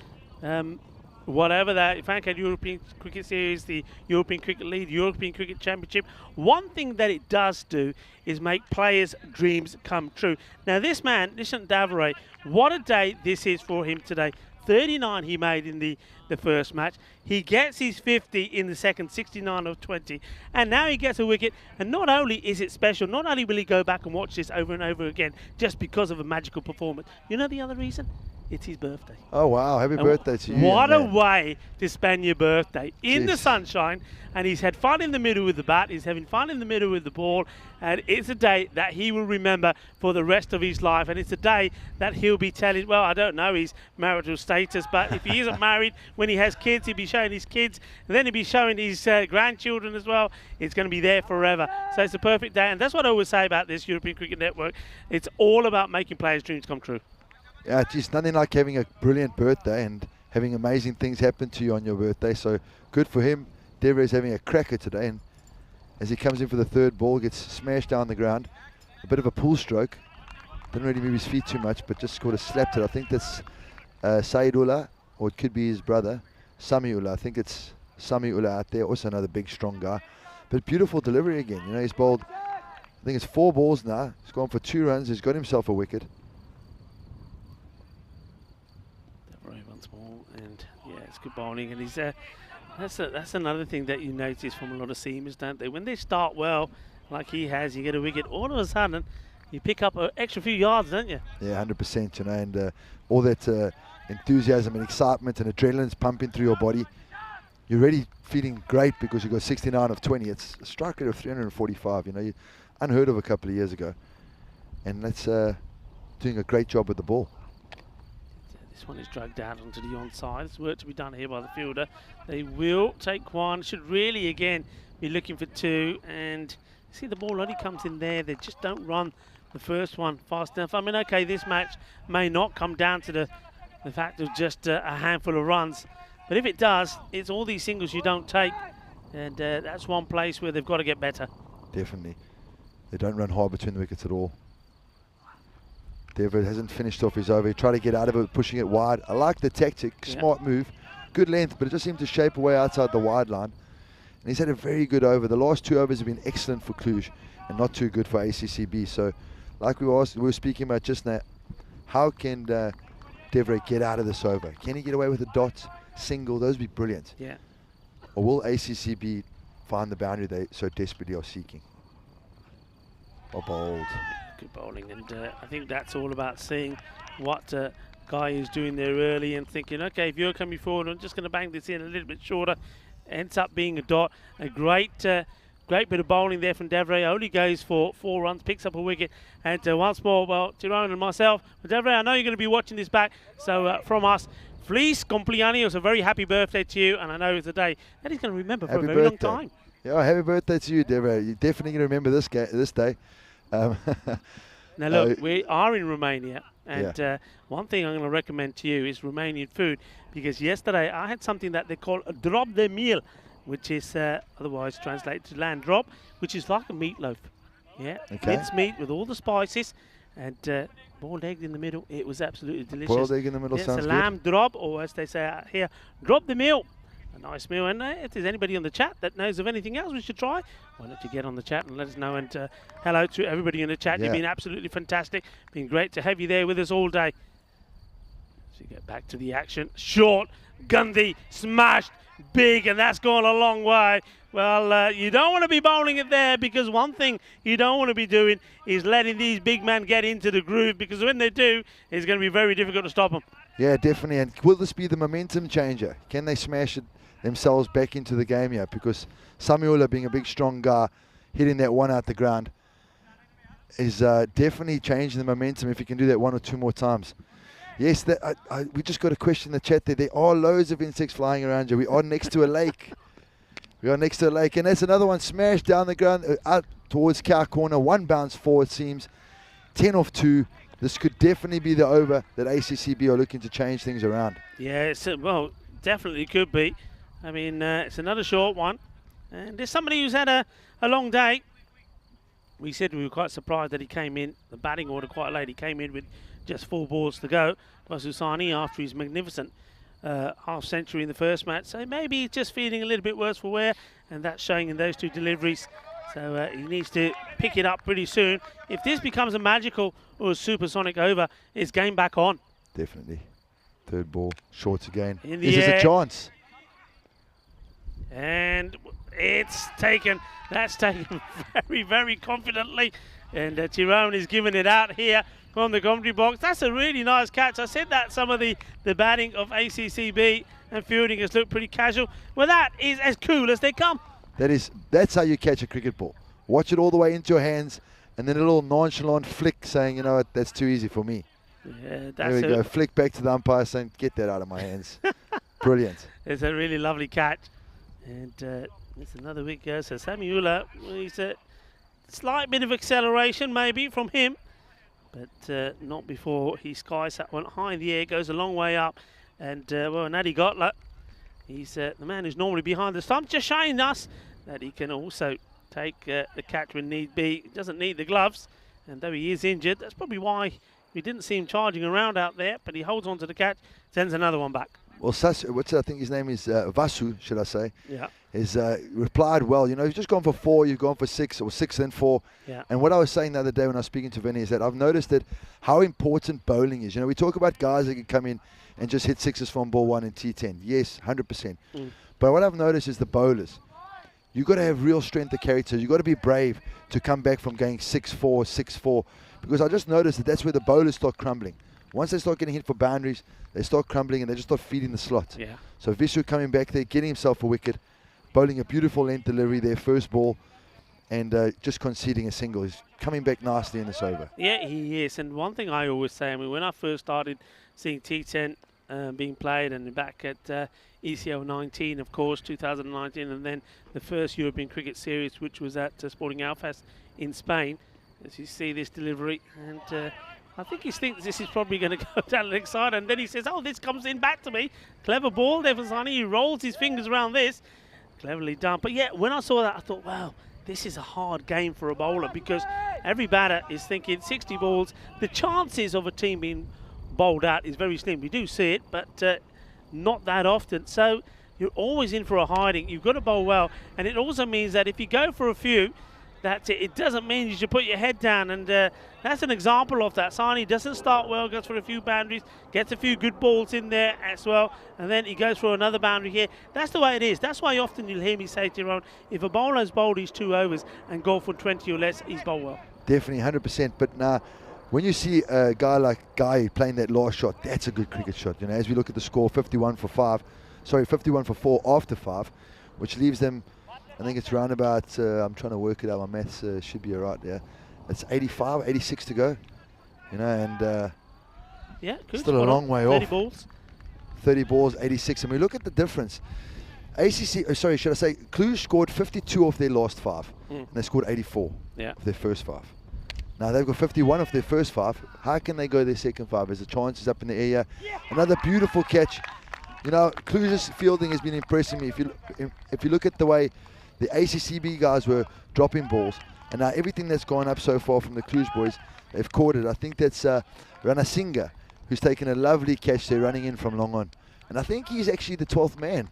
whatever that, FanCode European Cricket Series, the European Cricket League, the European Cricket Championship, one thing that it does do is make players' dreams come true. Now this man, Nishant Davare, what a day this is for him today. 39 he made in the first match. He gets his 50 in the second, 69 of 20. And now he gets a wicket. And not only is it special, not only will he go back and watch this over and over again just because of a magical performance. You know the other reason? It's his birthday. Oh, wow. Happy birthday to you. What a man. way to spend your birthday. In the Jeez. sunshine. And he's had fun in the middle with the bat. He's having fun in the middle with the ball. And it's a day that he will remember for the rest of his life. And it's a day that he'll be telling, well, I don't know his marital status, but if he isn't married, when he has kids, he'll be showing his kids. And then he'll be showing his grandchildren as well. It's going to be there forever. So it's a perfect day. And that's what I always say about this European Cricket Network. It's all about making players' dreams come true. Yeah, just nothing like having a brilliant birthday and having amazing things happen to you on your birthday. So good for him. Devre is having a cracker today, and as he comes in for the third ball, gets smashed down the ground. A bit of a pull stroke. Didn't really move his feet too much, but just sort of slapped it. I think that's Saidullah, or it could be his brother, Samiullah. I think it's Samiullah out there, also another big, strong guy. But beautiful delivery again. You know, he's bowled, I think it's 4 balls now. He's gone for 2 runs. He's got himself a wicket. Once more, and yeah, it's good bowling, and he's that's another thing that you notice from a lot of seamers, don't they? When they start well, like he has, you get a wicket, all of a sudden you pick up an extra few yards, don't you? Yeah, 100%, you know, and all that enthusiasm and excitement and adrenaline's pumping through your body. You're already feeling great because you got 69 of 20. It's a strike rate of 345, you know, unheard of a couple of years ago. And that's doing a great job with the ball. This one is dragged out onto the onside. There's work to be done here by the fielder. They will take 1. Should really, again, be looking for 2. And see, the ball only comes in there. They just don't run the first one fast enough. I mean, okay, this match may not come down to the fact of just a handful of runs. But if it does, it's all these singles you don't take. And that's one place where they've got to get better. Definitely. They don't run hard between the wickets at all. Devre hasn't finished off his over. He tried to get out of it, pushing it wide. I like the tactic, smart move. Good length, but it just seemed to shape away outside the wide line. And he's had a very good over. The last 2 overs have been excellent for Cluj and not too good for ACCB. So, like we were speaking about just now, how can Devre get out of this over? Can he get away with a dot, single? Those would be brilliant. Yeah. Or will ACCB find the boundary they so desperately are seeking? Or bold. Good bowling, and I think that's all about seeing what Guy is doing there early and thinking, okay, if you're coming forward, I'm just going to bang this in a little bit shorter. Ends up being a dot. A great bit of bowling there from Devre. Only goes for 4 runs, picks up a wicket, and once more, well, Tyrone and myself, Devre, I know you're going to be watching this back, so from us, Feliz cumpleaños, a very happy birthday to you, and I know it's a day that he's going to remember for a very long time. Yeah, happy birthday to you, Devre. You're definitely going to remember this day. Now look, we are in Romania, and one thing I'm going to recommend to you is Romanian food, because yesterday I had something that they call a drop de meal, which is otherwise translated to lamb drop, which is like a meatloaf. Yeah, minced meat with all the spices, and boiled egg in the middle. It was absolutely delicious. Boiled egg in the middle sounds good. It's a lamb drop, or as they say out here, drop the meal. A nice meal, and if there's anybody on the chat that knows of anything else we should try, why don't you get on the chat and let us know, and hello to everybody in the chat. You've been absolutely fantastic, been great to have you there with us all day. So you get back to the action, short, Gandhi, smashed, big, and that's gone a long way. Well, you don't want to be bowling it there, because one thing you don't want to be doing is letting these big men get into the groove, because when they do, it's going to be very difficult to stop them. Yeah, definitely, and will this be the momentum changer? Can they smash it themselves back into the game here? Because Samiullah, being a big, strong guy, hitting that one out the ground is definitely changing the momentum if he can do that 1 or 2 more times. Yes, we just got a question in the chat there. There are loads of insects flying around you. We are next to a lake. We are next to a lake, and that's another one smashed down the ground, out towards cow corner. 1 bounce forward, seems 10 off 2. This could definitely be the over that ACCB are looking to change things around. Yeah, well, definitely could be. I mean, it's another short one. And there's somebody who's had a long day. we said we were quite surprised that he came in, the batting order quite late. He came in with just 4 balls to go. Vasusani after his magnificent half century in the first match. So maybe he's just feeling a little bit worse for wear, and that's showing in those 2 deliveries. So he needs to pick it up pretty soon. If this becomes a magical or a supersonic over, it's game back on. Definitely. Third ball, shorts again. In the Is this air. a chance? And it's taken. That's taken very, very confidently. And Tyrone is giving it out here from the commentary box. That's a really nice catch. I said that some of the batting of ACCB and fielding has looked pretty casual. Well, that is as cool as they come. That's how you catch a cricket ball. Watch it all the way into your hands, and then a little nonchalant flick saying, you know what, that's too easy for me. Yeah, There we go. Flick back to the umpire saying, get that out of my hands. Brilliant. It's a really lovely catch. And it's another big go. So Samiula, he's a slight bit of acceleration maybe from him, but not before he skies that one high in the air, goes a long way up. And well, Nadi Gotler, he's the man who's normally behind the stump, just showing us that he can also take the catch when need be. He doesn't need the gloves, and though he is injured, that's probably why we didn't see him charging around out there, but he holds on to the catch, sends another one back. Well, I think his name is Vasu, should I say? Yeah. Is replied well. You know, you've just gone for 4, you've gone for 6, or 6 and 4. Yeah. And what I was saying the other day when I was speaking to Vinny is that I've noticed that how important bowling is. You know, we talk about guys that can come in and just hit 6s from ball 1 in T10. Yes, 100%. But what I've noticed is the bowlers. You've got to have real strength of character. You've got to be brave to come back from going 6-4, 6-4. Because I just noticed that that's where the bowlers start crumbling. Once they start getting hit for boundaries, they start crumbling and they just start feeding the slot. Yeah. So Visu coming back there, getting himself a wicket, bowling a beautiful length delivery there, first ball, and just conceding a single. He's coming back nicely in this over. Yeah, he is. And one thing I always say, I mean, when I first started seeing T10 being played and back at ECL 19, of course, 2019, and then the first European Cricket Series, which was at Sporting Alfas in Spain, as you see this delivery, and I think he thinks this is probably going to go down the next side, and then he says, oh, this comes in back to me. Clever ball, Devasani. He rolls his fingers around this. Cleverly done. But yeah, when I saw that, I thought, wow, this is a hard game for a bowler, because every batter is thinking 60 balls. The chances of a team being bowled out is very slim. We do see it, but not that often. So you're always in for a hiding. You've got to bowl well. And it also means that if you go for a few, that's it. It doesn't mean you should put your head down, and that's an example of that. Sani doesn't start well, goes for a few boundaries, gets a few good balls in there as well, and then he goes for another boundary here. That's the way it is. That's why often you'll hear me say to Ron, if a bowler has bowled his 2 overs and go for 20 or less, he's bowled well. Definitely, 100%. But now, when you see a guy like Guy playing that last shot, that's a good cricket shot. You know, as we look at the score, 51 for 4 after 5, which leaves them, I think it's around about, I'm trying to work it out, my maths should be alright there. It's 85, 86 to go. You know, and yeah, good. Still a long way off. 30 balls. 30 balls, 86. And we look at the difference. Cluj scored 52 of their last 5. And they scored 84 of their first 5. Now they've got 51 of their first 5. How can they go their second 5? As the chance is up in the air. Another beautiful catch. You know, Cluj's fielding has been impressing me. If you look at the way the ACCB guys were dropping balls, and now everything that's gone up so far from the Cluj boys, they've caught it. I think that's Ranasinga, who's taken a lovely catch there, running in from long on. And I think he's actually the 12th man.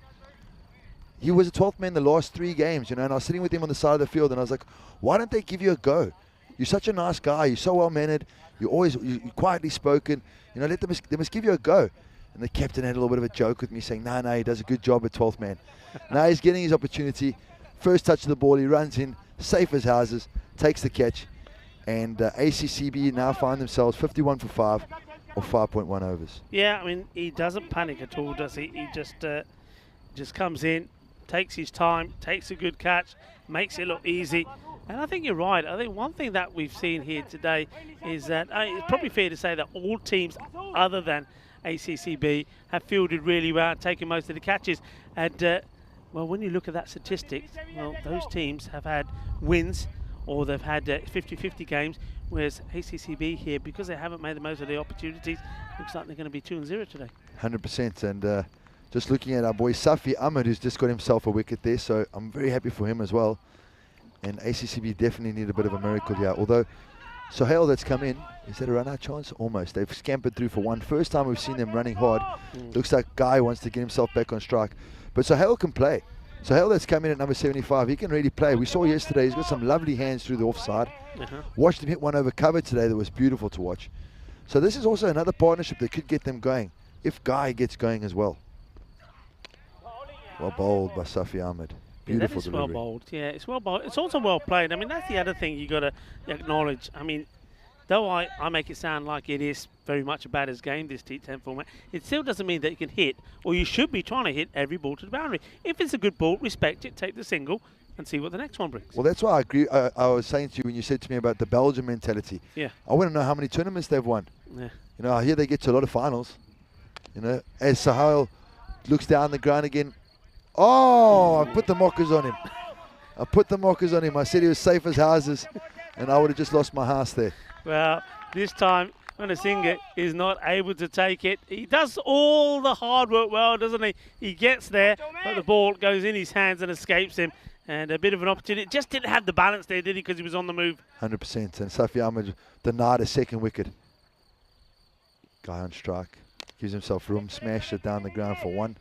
He was the 12th man the last 3 games, you know, and I was sitting with him on the side of the field, and I was like, why don't they give you a go? You're such a nice guy. You're so well-mannered. You're quietly spoken. You know, they must give you a go. And the captain had a little bit of a joke with me, saying, no, he does a good job at 12th man. Now he's getting his opportunity. First touch of the ball, he runs in, safe as houses, takes the catch, and ACCB now find themselves 51 for 5 or 5.1 overs. Yeah, I mean, he doesn't panic at all, does he? He just comes in, takes his time, takes a good catch, makes it look easy. And I think you're right. I think one thing that we've seen here today is that it's probably fair to say that all teams other than ACCB have fielded really well, taken most of the catches. And well, when you look at that statistic, well, those teams have had wins, or they've had 50-50 games, whereas ACCB here, because they haven't made the most of the opportunities, looks like they're going to be 2-0 today. 100%. And just looking at our boy Safi Ahmed, who's just got himself a wicket there, so I'm very happy for him as well. And ACCB definitely need a bit of a miracle here. Although, Sohail that's come in, is that a run-out chance? Almost. They've scampered through for one. First time we've seen them running hard. Looks like Guy wants to get himself back on strike. But Sohail can play. Sohail that's come in at number 75, he can really play. We saw yesterday, he's got some lovely hands through the offside. Watched him hit one over cover today that was beautiful to watch. So this is also another partnership that could get them going, if Guy gets going as well. Well bowled by Safi Ahmed. Beautiful that is delivery. well bowled. Yeah, it's well bowled. It's also well played. I mean, that's the other thing you got to acknowledge. I mean, though I make it sound like it is very much a batter's game, this T10 format, it still doesn't mean that you can hit, or you should be trying to hit every ball to the boundary. If it's a good ball, respect it, take the single, and see what the next one brings. Well, that's why I agree. I was saying to you when you said to me about the Belgian mentality. Yeah. I want to know how many tournaments they've won. Yeah. You know, I hear they get to a lot of finals. You know, as Sohail looks down the ground again. Oh, I put the mockers on him. I put the mockers on him. I said he was safe as houses, and I would have just lost my house there. Well, this time, Gunasinghe is not able to take it. He does all the hard work well, doesn't he? He gets there, but the ball goes in his hands and escapes him. And a bit of an opportunity. Just didn't have the balance there, did he? Because he was on the move. 100%. And Safi Ahmed denied a second wicket. Guy on strike. Gives himself room. Smashed it down the ground for one.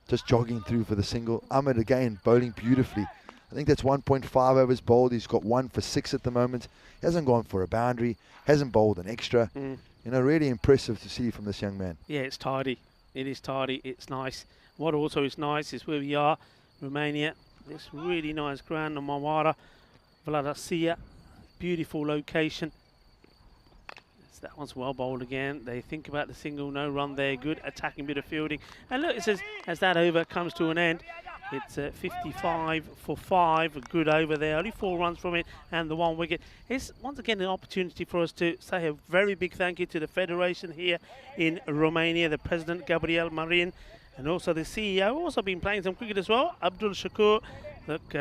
Just jogging through for the single. Ahmed again bowling beautifully. I think that's 1.5 overs bowled. He's got 1 for 6 at the moment. He hasn't gone for a boundary. Hasn't bowled an extra. You know, really impressive to see from this young man. Yeah, it's tidy. It is tidy. It's nice. What also is nice is where we are, Romania. This really nice ground on Mawara, Vladasia. Beautiful location. That one's well bowled again. They think about the single, no run there. Good attacking bit of fielding. And look, it says as that over comes to an end, it's 55 for 5. A good over there. Only 4 runs from it and the 1 wicket. It's once again an opportunity for us to say a very big thank you to the Federation here in Romania, the President Gabriel Marin, and also the CEO. Also been playing some cricket as well, Abdul Shakur. Look,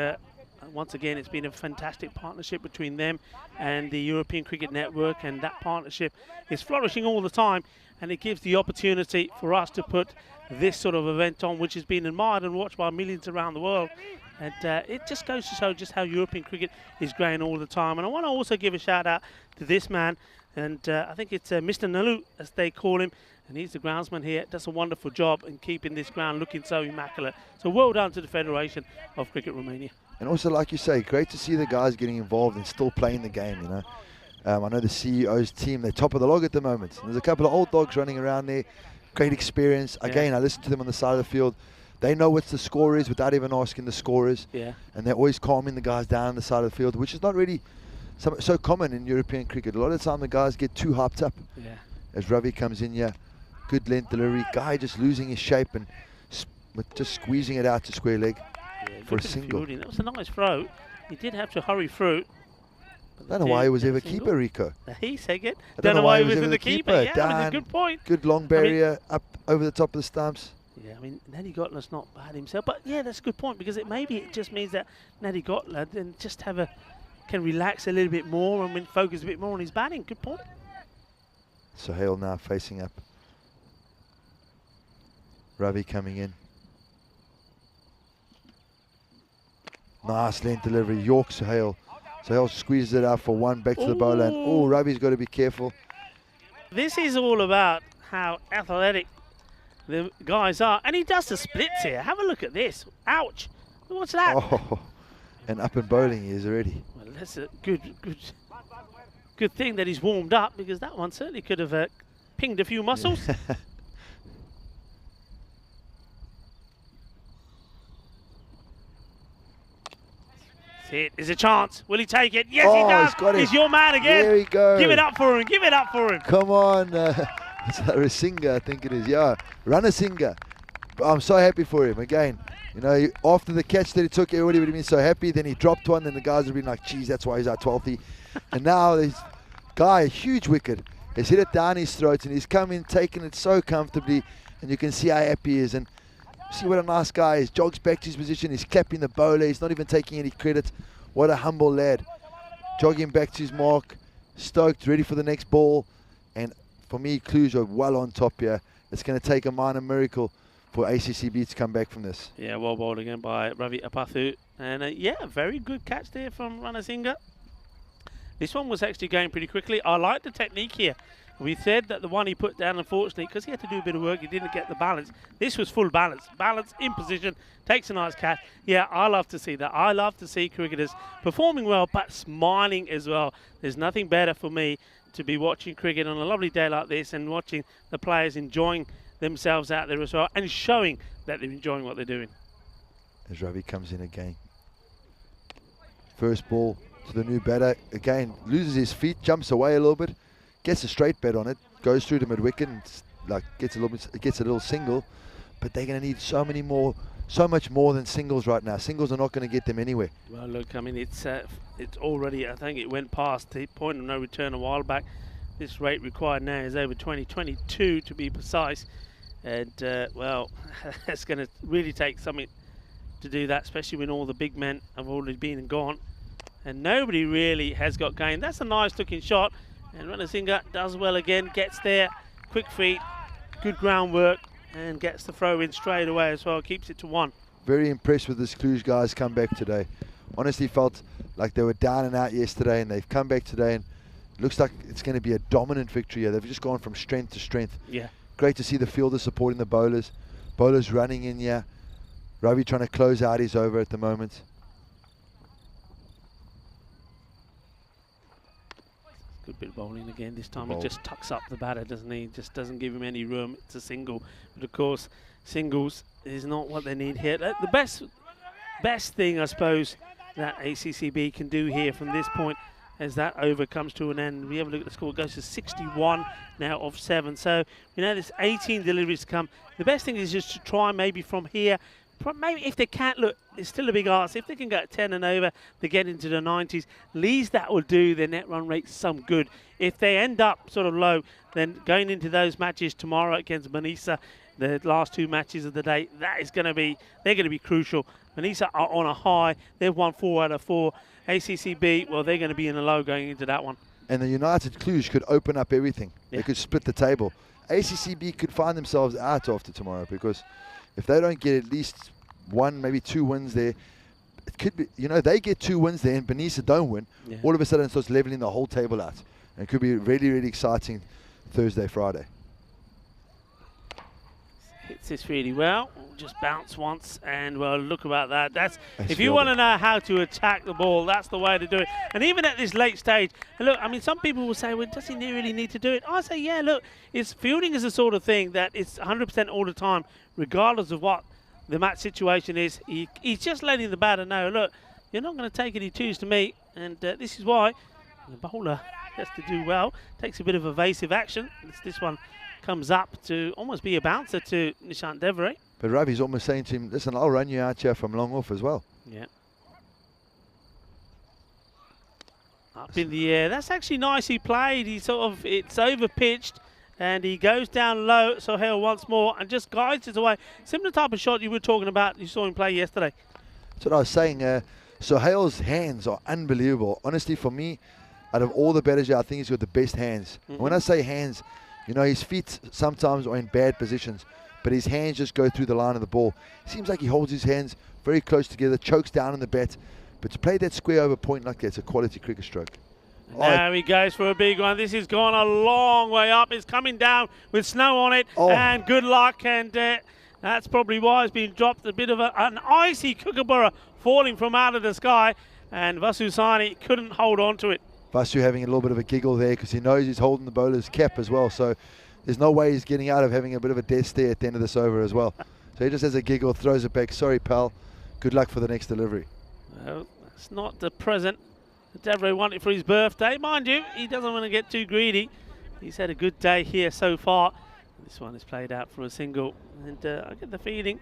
once again, it's been a fantastic partnership between them and the European Cricket Network, and that partnership is flourishing all the time, and it gives the opportunity for us to put this sort of event on, which has been admired and watched by millions around the world. And it just goes to show just how European cricket is growing all the time. And I want to also give a shout out to this man, and I think it's Mr. Nalu, as they call him, and he's the groundsman here. Does a wonderful job in keeping this ground looking so immaculate. So well done to the Federation of Cricket Romania. And also, like you say, great to see the guys getting involved and still playing the game, you know. I know the CEO's team, they're top of the log at the moment. And there's a couple of old dogs running around there. Great experience. Again, I listen to them on the side of the field. They know what the score is without even asking the scorers. Yeah. And they're always calming the guys down on the side of the field, which is not really so common in European cricket. A lot of the time the guys get too hyped up. Yeah. As Ravi comes in here, good length delivery. Guy just losing his shape and just squeezing it out to square leg. For a single. That was a nice throw. He did have to hurry through. I don't know why he was ever keeper, Rico. He said it. I don't know why he was ever the keeper. Yeah, Dan, a good point. Good long barrier up over the top of the stumps. Yeah, I mean, Natty Gotland's not bad himself. But yeah, that's a good point, because maybe it just means that Natty Gotland then just can relax a little bit more and focus a bit more on his batting. Good point. Sohail now facing up. Ravi coming in. Nice length delivery. York Sohail. Sohail squeezes it out for 1 back to the bowler. And oh, Ravi's got to be careful. This is all about how athletic the guys are. And he does the splits here. Have a look at this. Ouch. What's that? Oh, and up and bowling he is already. Well, that's a good thing that he's warmed up, because that one certainly could have pinged a few muscles. Yeah. There's a chance. Will he take it? Yes, he does. He's got it. He's your man again. There we go. Give it up for him. Give it up for him. Come on. It's Rasinga, I think it is. Yeah, Ranasinga. I'm so happy for him. Again, you know, after the catch that he took, everybody would have been so happy. Then he dropped one, and the guys would have been like, geez, that's why he's our 12th. And now this guy, a huge wicket, has hit it down his throat, and he's come in, taking it so comfortably, and you can see how happy he is. And see what a nice guy is. Jogs back to his position. He's clapping the bowler. He's not even taking any credit. What a humble lad. Jogging back to his mark. Stoked, ready for the next ball. And for me, Cluj are well on top here. It's going to take a minor miracle for ACCB to come back from this. Yeah, well bowled again by Ravi Apathu. And yeah, very good catch there from Ranasinga. This one was actually going pretty quickly. I like the technique here. We said that the one he put down, unfortunately, because he had to do a bit of work, he didn't get the balance. This was full balance. Balance in position, takes a nice catch. Yeah, I love to see that. I love to see cricketers performing well, but smiling as well. There's nothing better for me to be watching cricket on a lovely day like this and watching the players enjoying themselves out there as well and showing that they're enjoying what they're doing. As Ravi comes in again. First ball to the new batter. Again, loses his feet, jumps away a little bit. Gets a straight bet on it, goes through to mid-wicket and gets a little single, but they're going to need so much more than singles right now. Singles are not going to get them anywhere. Well, look, I mean, it's already, I think it went past the point of no return a while back. This rate required now is over 22 to be precise, and well, that's going to really take something to do that, especially when all the big men have already been and gone, and nobody really has got going. That's a nice-looking shot. And Ranasinga does well again, gets there, quick feet, good groundwork, and gets the throw in straight away as well, keeps it to 1. Very impressed with this Cluj guys come back today. Honestly felt like they were down and out yesterday, and they've come back today, and it looks like it's going to be a dominant victory here. They've just gone from strength to strength. Yeah. Great to see the fielders supporting the bowlers. Bowlers running in here. Ravi trying to close out his over at the moment. Good bit of bowling again. This time he just tucks up the batter, doesn't he? Just doesn't give him any room. It's a single. But of course, singles is not what they need here. The best thing, I suppose, that ACCB can do here from this point as that over comes to an end. We have a look at the score. It goes to 61 now of 7. So we know there's 18 deliveries to come. The best thing is just to try maybe from here. Maybe if they can't, look, it's still a big ask. If they can get 10 and over, they get into the 90s. Least that will do their net run rate some good. If they end up sort of low, then going into those matches tomorrow against Manisa, the last 2 matches of the day, they're going to be crucial. Manisa are on a high. They've won 4 out of 4. ACCB, well, they're going to be in a low going into that one. And the United Cluj could open up everything. Yeah. They could split the table. ACCB could find themselves out after tomorrow, because if they don't get at least 1, maybe 2 wins there, it could be, they get 2 wins there and Benisa don't win. Yeah. All of a sudden it starts leveling the whole table out. And it could be really, really exciting Thursday, Friday. Hits this really well. Just bounce once, and well, look about that. That's if you want to know how to attack the ball, that's the way to do it. And even at this late stage, and look, I mean, some people will say, well, does he really need to do it? I say, yeah, look, fielding is the sort of thing that it's 100% all the time, regardless of what the match situation is. He's just letting the batter know, look, you're not going to take any twos to me, and this is why the bowler has to do well. Takes a bit of evasive action. This one comes up to almost be a bouncer to Nishant Devere. But Ravi's almost saying to him, listen, I'll run you out here from long off as well. Yeah. Up in the air. That's actually nicely played. It's over pitched, and he goes down low, Sohail once more, and just guides it away. Similar type of shot you were talking about, you saw him play yesterday. That's what I was saying. Sohail's hands are unbelievable. Honestly, for me, out of all the batters here, I think he's got the best hands. And when I say hands, his feet sometimes are in bad positions, but his hands just go through the line of the ball. Seems like he holds his hands very close together, chokes down on the bat. But to play that square over point like that, it's a quality cricket stroke. Now he goes for a big one. This has gone a long way up. It's coming down with snow on it, and good luck. And that's probably why it's been dropped. A bit of an icy kookaburra falling from out of the sky, and Vasu Sani couldn't hold on to it. Vasu having a little bit of a giggle there because he knows he's holding the bowler's cap as well. So there's no way he's getting out of having a bit of a death stare at the end of this over as well. So he just has a giggle, throws it back. Sorry, pal. Good luck for the next delivery. Well, that's not the present that Devere wanted for his birthday. Mind you, he doesn't want to get too greedy. He's had a good day here so far. This one is played out for a single. And I get the feeling,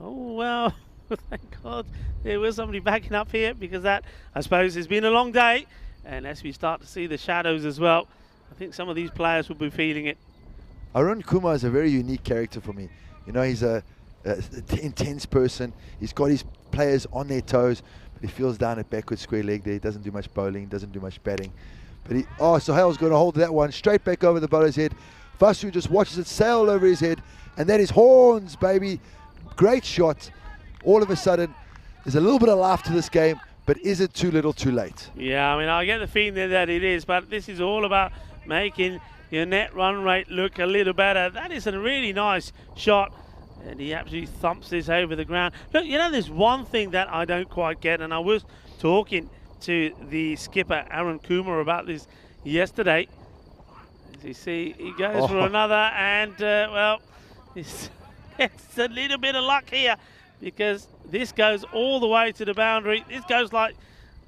oh, well, thank God there was somebody backing up here, because that, I suppose, has been a long day. And as we start to see the shadows as well, I think some of these players will be feeling it. Arun Kumar is a very unique character for me. He's a intense person. He's got his players on their toes, but he feels down at backward square leg there. He doesn't do much bowling, doesn't do much batting. But Sohail's going to hold that one straight back over the bowler's head. Vasu just watches it sail over his head, and that is horns, baby. Great shot. All of a sudden, There's a little bit of life to this game, but is it too little too late? Yeah, I mean, I get the feeling there that it is, but this is all about making your net run rate look a little better. That is a really nice shot, and he absolutely thumps this over the ground. Look, you know, there's one thing that I don't quite get, and I was talking to the skipper, Aaron Kumar, about this yesterday. As you see, he goes for another, and, well, it's a little bit of luck here, because this goes all the way to the boundary. This goes like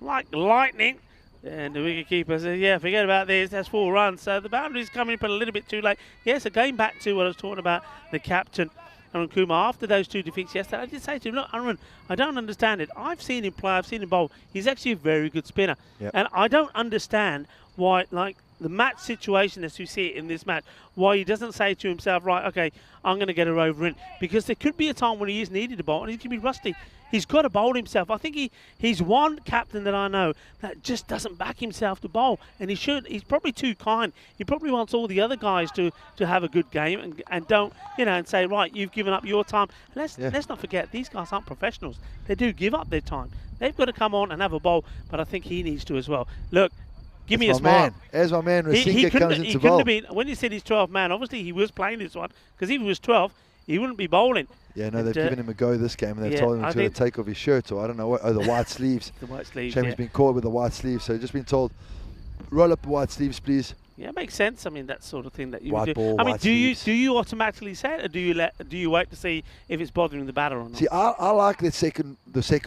lightning. And the wicketkeeper says, yeah, forget about this. That's 4 runs. So the boundary's coming up a little bit too late. Yes, so going back to what I was talking about, the captain, Aaron Kumar, after those 2 defeats yesterday, I did say to him, look, Aaron, I don't understand it. I've seen him play. I've seen him bowl. He's actually a very good spinner. Yep. And I don't understand why, like, the match situation as you see it in this match, why he doesn't say to himself, right, okay, I'm going to get her over in. Because there could be a time when he is needed to bowl and he can be rusty. He's got to bowl himself. I think he's one captain that I know that just doesn't back himself to bowl. And he should. He's probably too kind. He probably wants all the other guys to have a good game and don't, you know, and say, right, you've given up your time. Let's not forget, these guys aren't professionals. They do give up their time. They've got to come on and have a bowl, but I think he needs to as well. Look, give me a smile. As my man, Rasinga comes into bowl. When you said he's 12 man, obviously he was playing this one, because if he was 12, he wouldn't be bowling. Yeah, no, they've given him a go this game, and they've told him he's going to take off his shirt, or I don't know what, the white sleeves. The white sleeves, Shame he's been caught with the white sleeves, so he's just been told, roll up the white sleeves, please. Yeah, it makes sense. I mean, that sort of thing that you white would do. Ball, I mean, white do sleeves. you automatically say it, or do you wait to see if it's bothering the batter or not? See, I like the second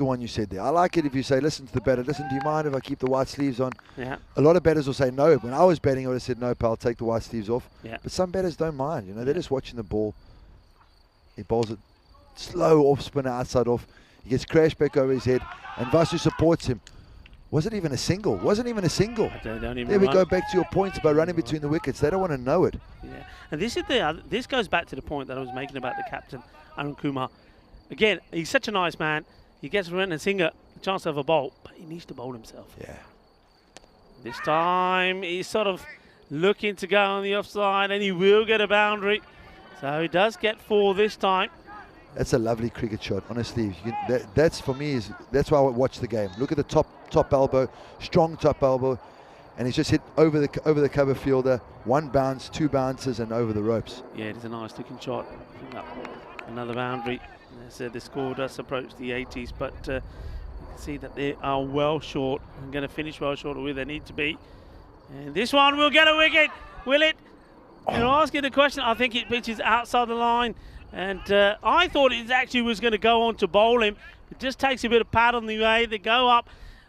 one you said there. I like it if you say, listen to the batter, listen, do you mind if I keep the white sleeves on? Yeah. A lot of batters will say no. When I was batting, I would have said, no, pal, take the white sleeves off. Yeah. But some batters don't mind, you know, they're just watching the ball. He bowls it slow off spinner outside off. He gets crashed back over his head, and Vasu supports him. Was it even a single? Wasn't even a single. Don't even there we go back to your points about running between the wickets. They don't want to know it. Yeah, and this goes back to the point that I was making about the captain, Aaron Kumar. Again, he's such a nice man. He gets Ren and Singer a chance to have a bowl, but he needs to bowl himself. Yeah. This time he's sort of looking to go on the offside, and he will get a boundary. So he does get 4 this time. That's a lovely cricket shot, honestly. That's for me, that's why I watch the game. Look at the top elbow, strong top elbow, and he's just hit over the cover fielder. 1 bounce, 2 bounces, and over the ropes. Yeah, it is a nice looking shot. Another boundary. As I said, the score does approach the 80s, but you can see that they are well short. I'm going to finish well short of where they need to be. And this one will get a wicket. Will it? You're asking the question. I think it pitches outside the line. And I thought it actually was going to go on to bowl him. It just takes a bit of pad on the way. They go up.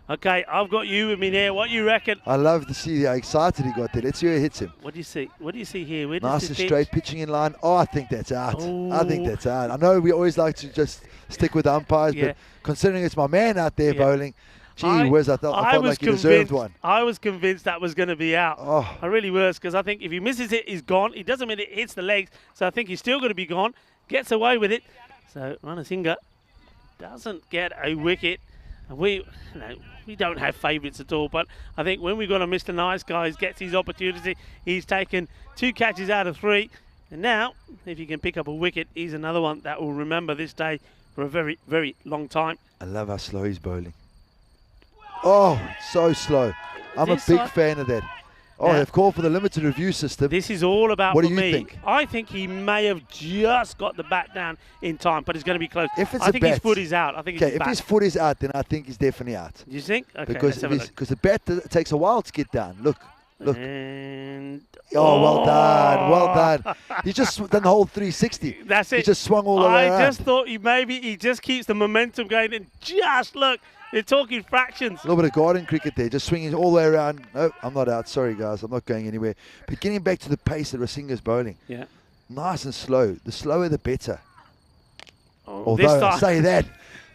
Okay, I've got you with me there. What do you reckon? I love to see how excited he got there. Let's see who hits him. What do you see? What do you see here? Where nice does and pitch? straight pitching in line. Oh, I think that's out. Ooh. I think that's out. I know we always like to just stick with the umpires, but considering it's my man out there bowling, gee whiz, I felt like he deserved one. I was convinced that was going to be out. Oh. I really was, because I think if he misses it, he's gone. It doesn't mean it hits the legs, so I think he's still going to be gone. Gets away with it. So Ranasinghe doesn't get a wicket. And we don't have favourites at all, but I think when we've got a Mr. Nice Guy, he gets his opportunity. He's taken 2 catches out of 3. And now, if he can pick up a wicket, he's another one that will remember this day for a very, very long time. I love how slow he's bowling. Oh, so slow. I'm a big fan of that. Oh, they've called for the limited review system. This is all about what for do you me. think? I think he may have just got the bat down in time, but it's going to be close. If it's I think his foot is out. I think if his foot is out, then I think he's definitely out. Do you think? Okay, because the bat takes a while to get down. Look. And well done, well done. He just done the whole 360. That's it. He just swung all the way around. I just thought he just keeps the momentum going, and just look. They're talking fractions. A little bit of garden cricket there, just swinging all the way around. No, I'm not out. Sorry, guys. I'm not going anywhere. But getting back to the pace that Rasinga's bowling. Yeah. Nice and slow. The slower, the better. Although I say that,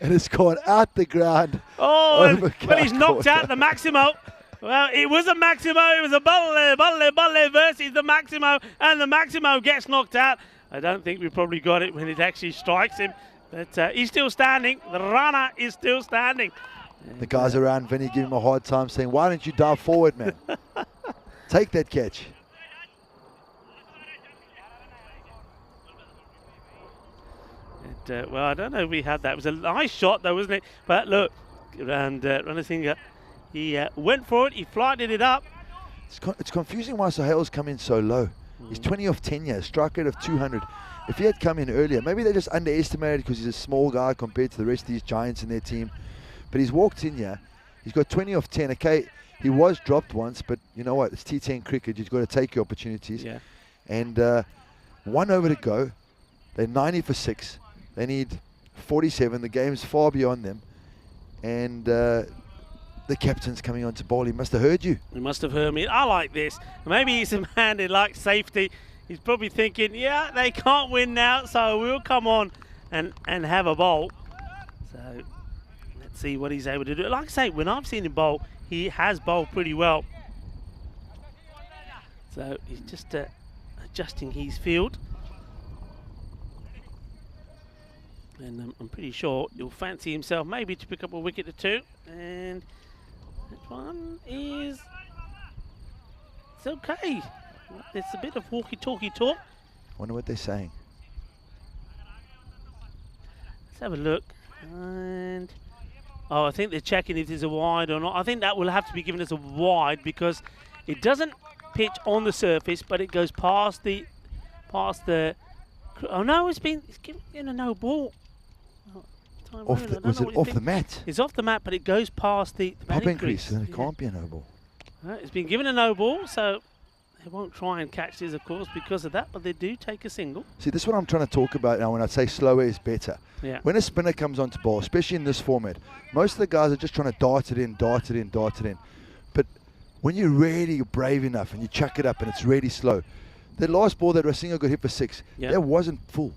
and it's gone out the ground. Oh, well, he's knocked out the Maximo. Well, it was a Maximo. It was a Balle versus the Maximo, and the Maximo gets knocked out. I don't think we probably got it when it actually strikes him. But he's still standing. The runner is still standing. The guys around Vinny give him a hard time saying, why don't you dive forward, man? Take that catch. well, I don't know if we had that. It was a nice shot, though, wasn't it? But look, and Ranasinger, he went for it. He flighted it up. It's confusing why Sohail's come in so low. He's 20 off 10 here, strike rate of 200. If he had come in earlier, maybe they just underestimated because he's a small guy compared to the rest of these giants in their team. But he's walked in here. He's got 20 off 10. Okay, he was dropped once, but you know what? It's T10 cricket. You've got to take your opportunities. Yeah. And 1 over to go. They're 90 for 6. They need 47. The game's far beyond them. And the captain's coming on to bowl. He must have heard you. He must have heard me. I like this. Maybe he's a man who likes safety. He's probably thinking, yeah, they can't win now, so we'll come on and have a bowl. So let's see what he's able to do. Like I say, when I've seen him bowl, he has bowled pretty well. So he's just adjusting his field. And I'm pretty sure he'll fancy himself maybe to pick up a wicket or two. And that one is... it's okay. It's a bit of walkie-talkie talk. Wonder what they're saying. Let's have a look. And oh, I think they're checking if there's a wide or not. I think that will have to be given as a wide because it doesn't pitch on the surface, but it goes past the. Oh no, it's given a no ball. Was it off the mat? It's off the mat, but it goes past the batting crease. Then it can't be a no ball. Right, it's been given a no ball, so they won't try and catch this, of course, because of that, but they do take a single. See, this is what I'm trying to talk about now when I say slower is better. Yeah. When a spinner comes onto ball, especially in this format, most of the guys are just trying to dart it in. But when you're really brave enough and you chuck it up and it's really slow, the last ball that Rasinga got hit for 6, that wasn't full.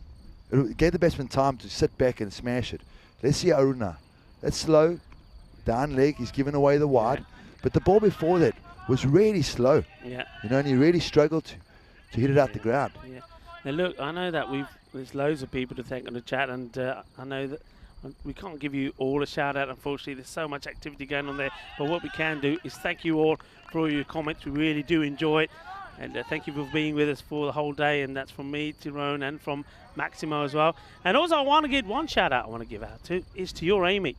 It gave the batsman time to sit back and smash it. Let's see Aruna. That's slow, down leg, he's given away the wide. But the ball before that was really slow. Yeah. You know, and he really struggled to hit it out the ground. Yeah. Now look, I know that there's loads of people to thank on the chat, and I know that we can't give you all a shout out, unfortunately. There's so much activity going on there. But what we can do is thank you all for all your comments. We really do enjoy it. And thank you for being with us for the whole day. And that's from me, Tyrone, and from Maximo as well. And also, I want to give one shout out I want to give out to is to your Amy,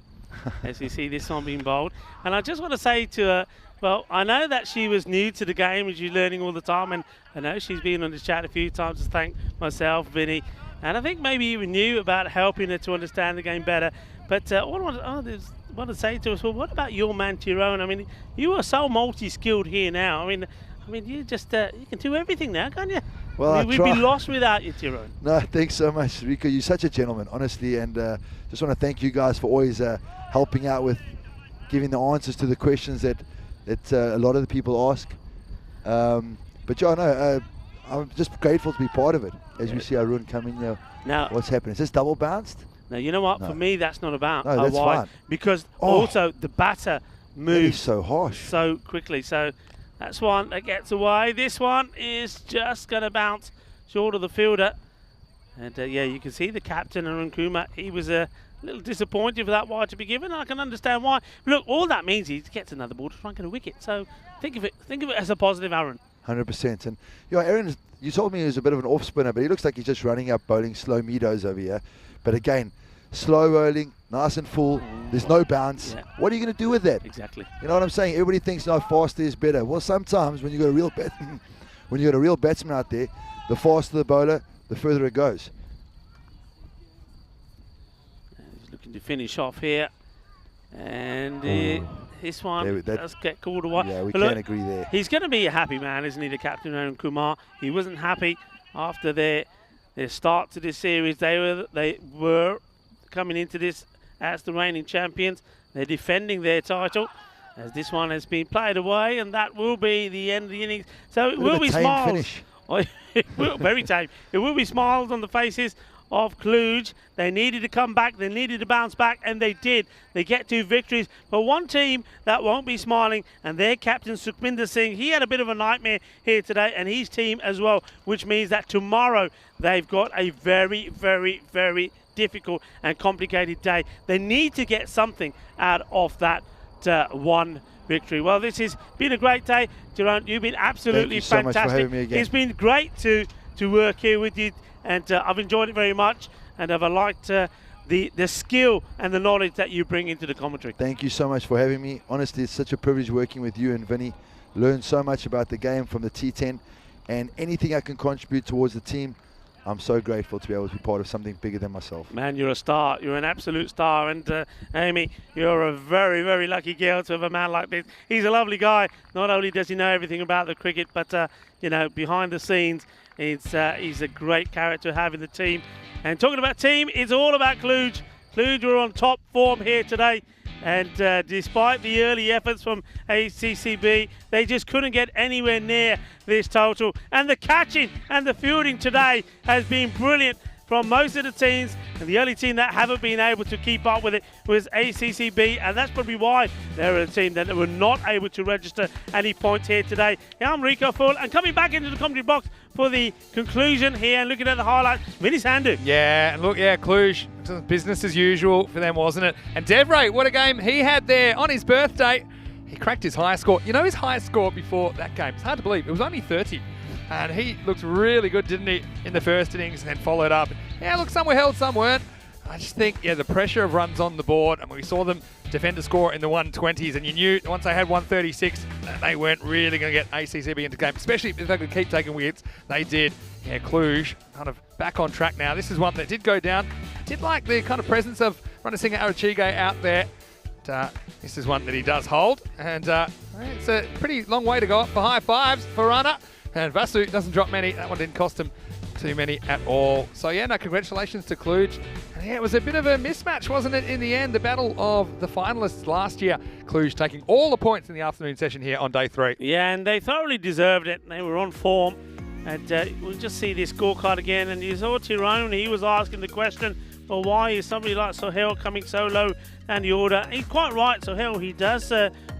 as you see this one being bowled. And I just want to say to her, well, I know that she was new to the game and she's learning all the time. And I know she's been on the chat a few times to thank myself, Vinny. And I think maybe even you about helping her to understand the game better. But what I want to say to us, well, what about your man, Tyrone? I mean, you are so multi-skilled here now. I mean, you just you can do everything now, can't you? Well, we'd be lost without you, Tyrone. No, thanks so much, Rico. You're such a gentleman, honestly, and just want to thank you guys for always helping out with giving the answers to the questions that a lot of the people ask. But yeah, no, I'm just grateful to be part of it as we see Arun come in here. Now, what's happening? Is this double bounced? Now, you know what? No. For me, that's not about no, that's wide fine. because also the batter moves so harsh, so quickly. So that's one that gets away. This one is just going to bounce short of the fielder. And yeah, you can see the captain, Arun Kumar, he was a little disappointed for that wide to be given. I can understand why. Look, all that means is he gets another ball to try and get a wicket. So think of it as a positive, Aaron. 100%. And you know, Aaron, you told me he was a bit of an off spinner, but he looks like he's just running up bowling slow meadows over here. But again, slow rolling, nice and full. There's no bounce. Yeah. What are you going to do with that? Exactly. You know what I'm saying? Everybody thinks no, faster is better. Well, sometimes when you got a real batsman out there, the faster the bowler, the further it goes. He's looking to finish off here, and this one does get called away. Yeah, we can't agree there. He's going to be a happy man, isn't he, the captain, Arun Kumar? He wasn't happy after their start to this series. They were coming into this as the reigning champions. They're defending their title, as this one has been played away, and that will be the end of the innings. So it will be smiles. Finish. Very tame. It will be smiles on the faces of Kluge. They needed to come back, they needed to bounce back, and they did. They get 2 victories. But one team that won't be smiling, and their captain Sukhbinder Singh, he had a bit of a nightmare here today, and his team as well, which means that tomorrow they've got a very, very, very difficult and complicated day. They need to get something out of that one victory. Well, this has been a great day, Tyrone. You've been absolutely fantastic. So much for having me again. It's been great to work here with you, and I've enjoyed it very much. and I've liked the skill and the knowledge that you bring into the commentary. Thank you so much for having me. Honestly, it's such a privilege working with you and Vinny. Learned so much about the game from the T10, and anything I can contribute towards the team, I'm so grateful to be able to be part of something bigger than myself. Man, you're a star. You're an absolute star. And Amy, you're a very, very lucky girl to have a man like this. He's a lovely guy. Not only does he know everything about the cricket, but you know, behind the scenes, he's a great character to have in the team. And talking about team, it's all about Kluge. Kluge were on top form here today. And despite the early efforts from ACCB, they just couldn't get anywhere near this total. And the catching and the fielding today has been brilliant from most of the teams. And the only team that haven't been able to keep up with it was ACCB. And that's probably why they're a team that were not able to register any points here today. Yeah, I'm Rico Full. And coming back into the commentary box for the conclusion here and looking at the highlights, Vinny Sandhu. Yeah, and look, Kluge, business as usual for them, wasn't it? And Devray, what a game he had there on his birthday. He cracked his highest score. You know his highest score before that game? It's hard to believe. It was only 30. And he looked really good, didn't he, in the first innings, and then followed up. Yeah, look, some were held, some weren't. I just think, yeah, the pressure of runs on the board, and we saw them defend a score in the 120s, and you knew once they had 136, they weren't really going to get ACCB into the game, especially if they could keep taking wickets. They did. Yeah, Kluge kind of back on track now. This is one that did go down. Did like the kind of presence of Ranasinghe Arachige out there. But, this is one that he does hold, and it's a pretty long way to go up for high fives for Rana. And Vasu doesn't drop many. That one didn't cost him too many at all. So, yeah, no, congratulations to Kluge. And, yeah, it was a bit of a mismatch, wasn't it, in the end? The battle of the finalists last year. Kluge taking all the points in the afternoon session here on day 3. Yeah, and they thoroughly deserved it. They were on form. And we'll just see this scorecard again. And you saw Tyrone, he was asking the question, well, why is somebody like Sohail coming so low down the order? He's quite right, Sohail. He does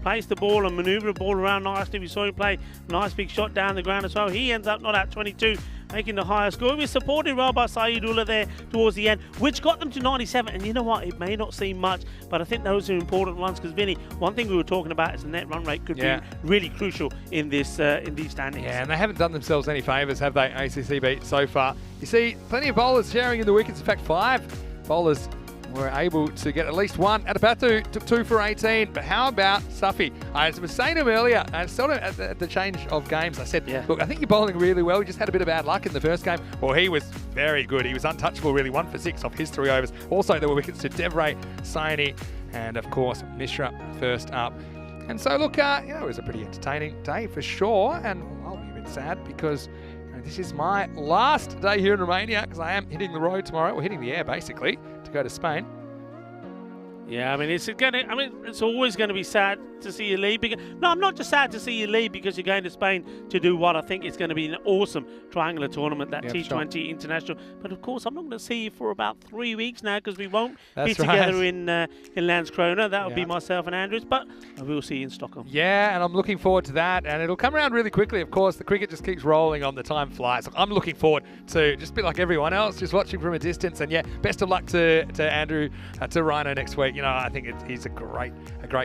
place the ball and manoeuvre the ball around nicely. We saw him play a nice big shot down the ground as well. He ends up not at 22, making the highest score. He was supported well by Saeedullah there towards the end, which got them to 97. And you know what? It may not seem much, but I think those are important runs because, Vinny, one thing we were talking about is the net run rate could be really crucial in this in these standings. Yeah, and they haven't done themselves any favours, have they, ACCB, so far? You see, plenty of bowlers sharing in the wickets. In fact, 5 bowlers were able to get at least one. Adapatu took 2 for 18, but how about Safi? I was saying to him earlier, and told him at the change of games, I said, look, I think you're bowling really well. You just had a bit of bad luck in the first game. Well, he was very good. He was untouchable, really, 1 for 6 off his 3 overs. Also, there were wickets to Devray, Saini, and, of course, Mishra first up. And so, look, you know, it was a pretty entertaining day for sure, and I'll be a bit sad because this is my last day here in Romania because I am hitting the road tomorrow, or hitting the air basically, to go to Spain. Yeah, I mean, it's always going to be sad to see you leave. No, I'm not just sad to see you leave because you're going to Spain to do what I think is going to be an awesome triangular tournament, that T20 International. But of course, I'm not going to see you for about 3 weeks now because we won't be together in Landskrona. That will be myself and Andrews, but I will see you in Stockholm. Yeah, and I'm looking forward to that, and it'll come around really quickly. Of course, the cricket just keeps rolling on, the time flies. I'm looking forward to just be like everyone else, just watching from a distance. And yeah, best of luck to Andrew, to Rhino next week. You know, I think he's a great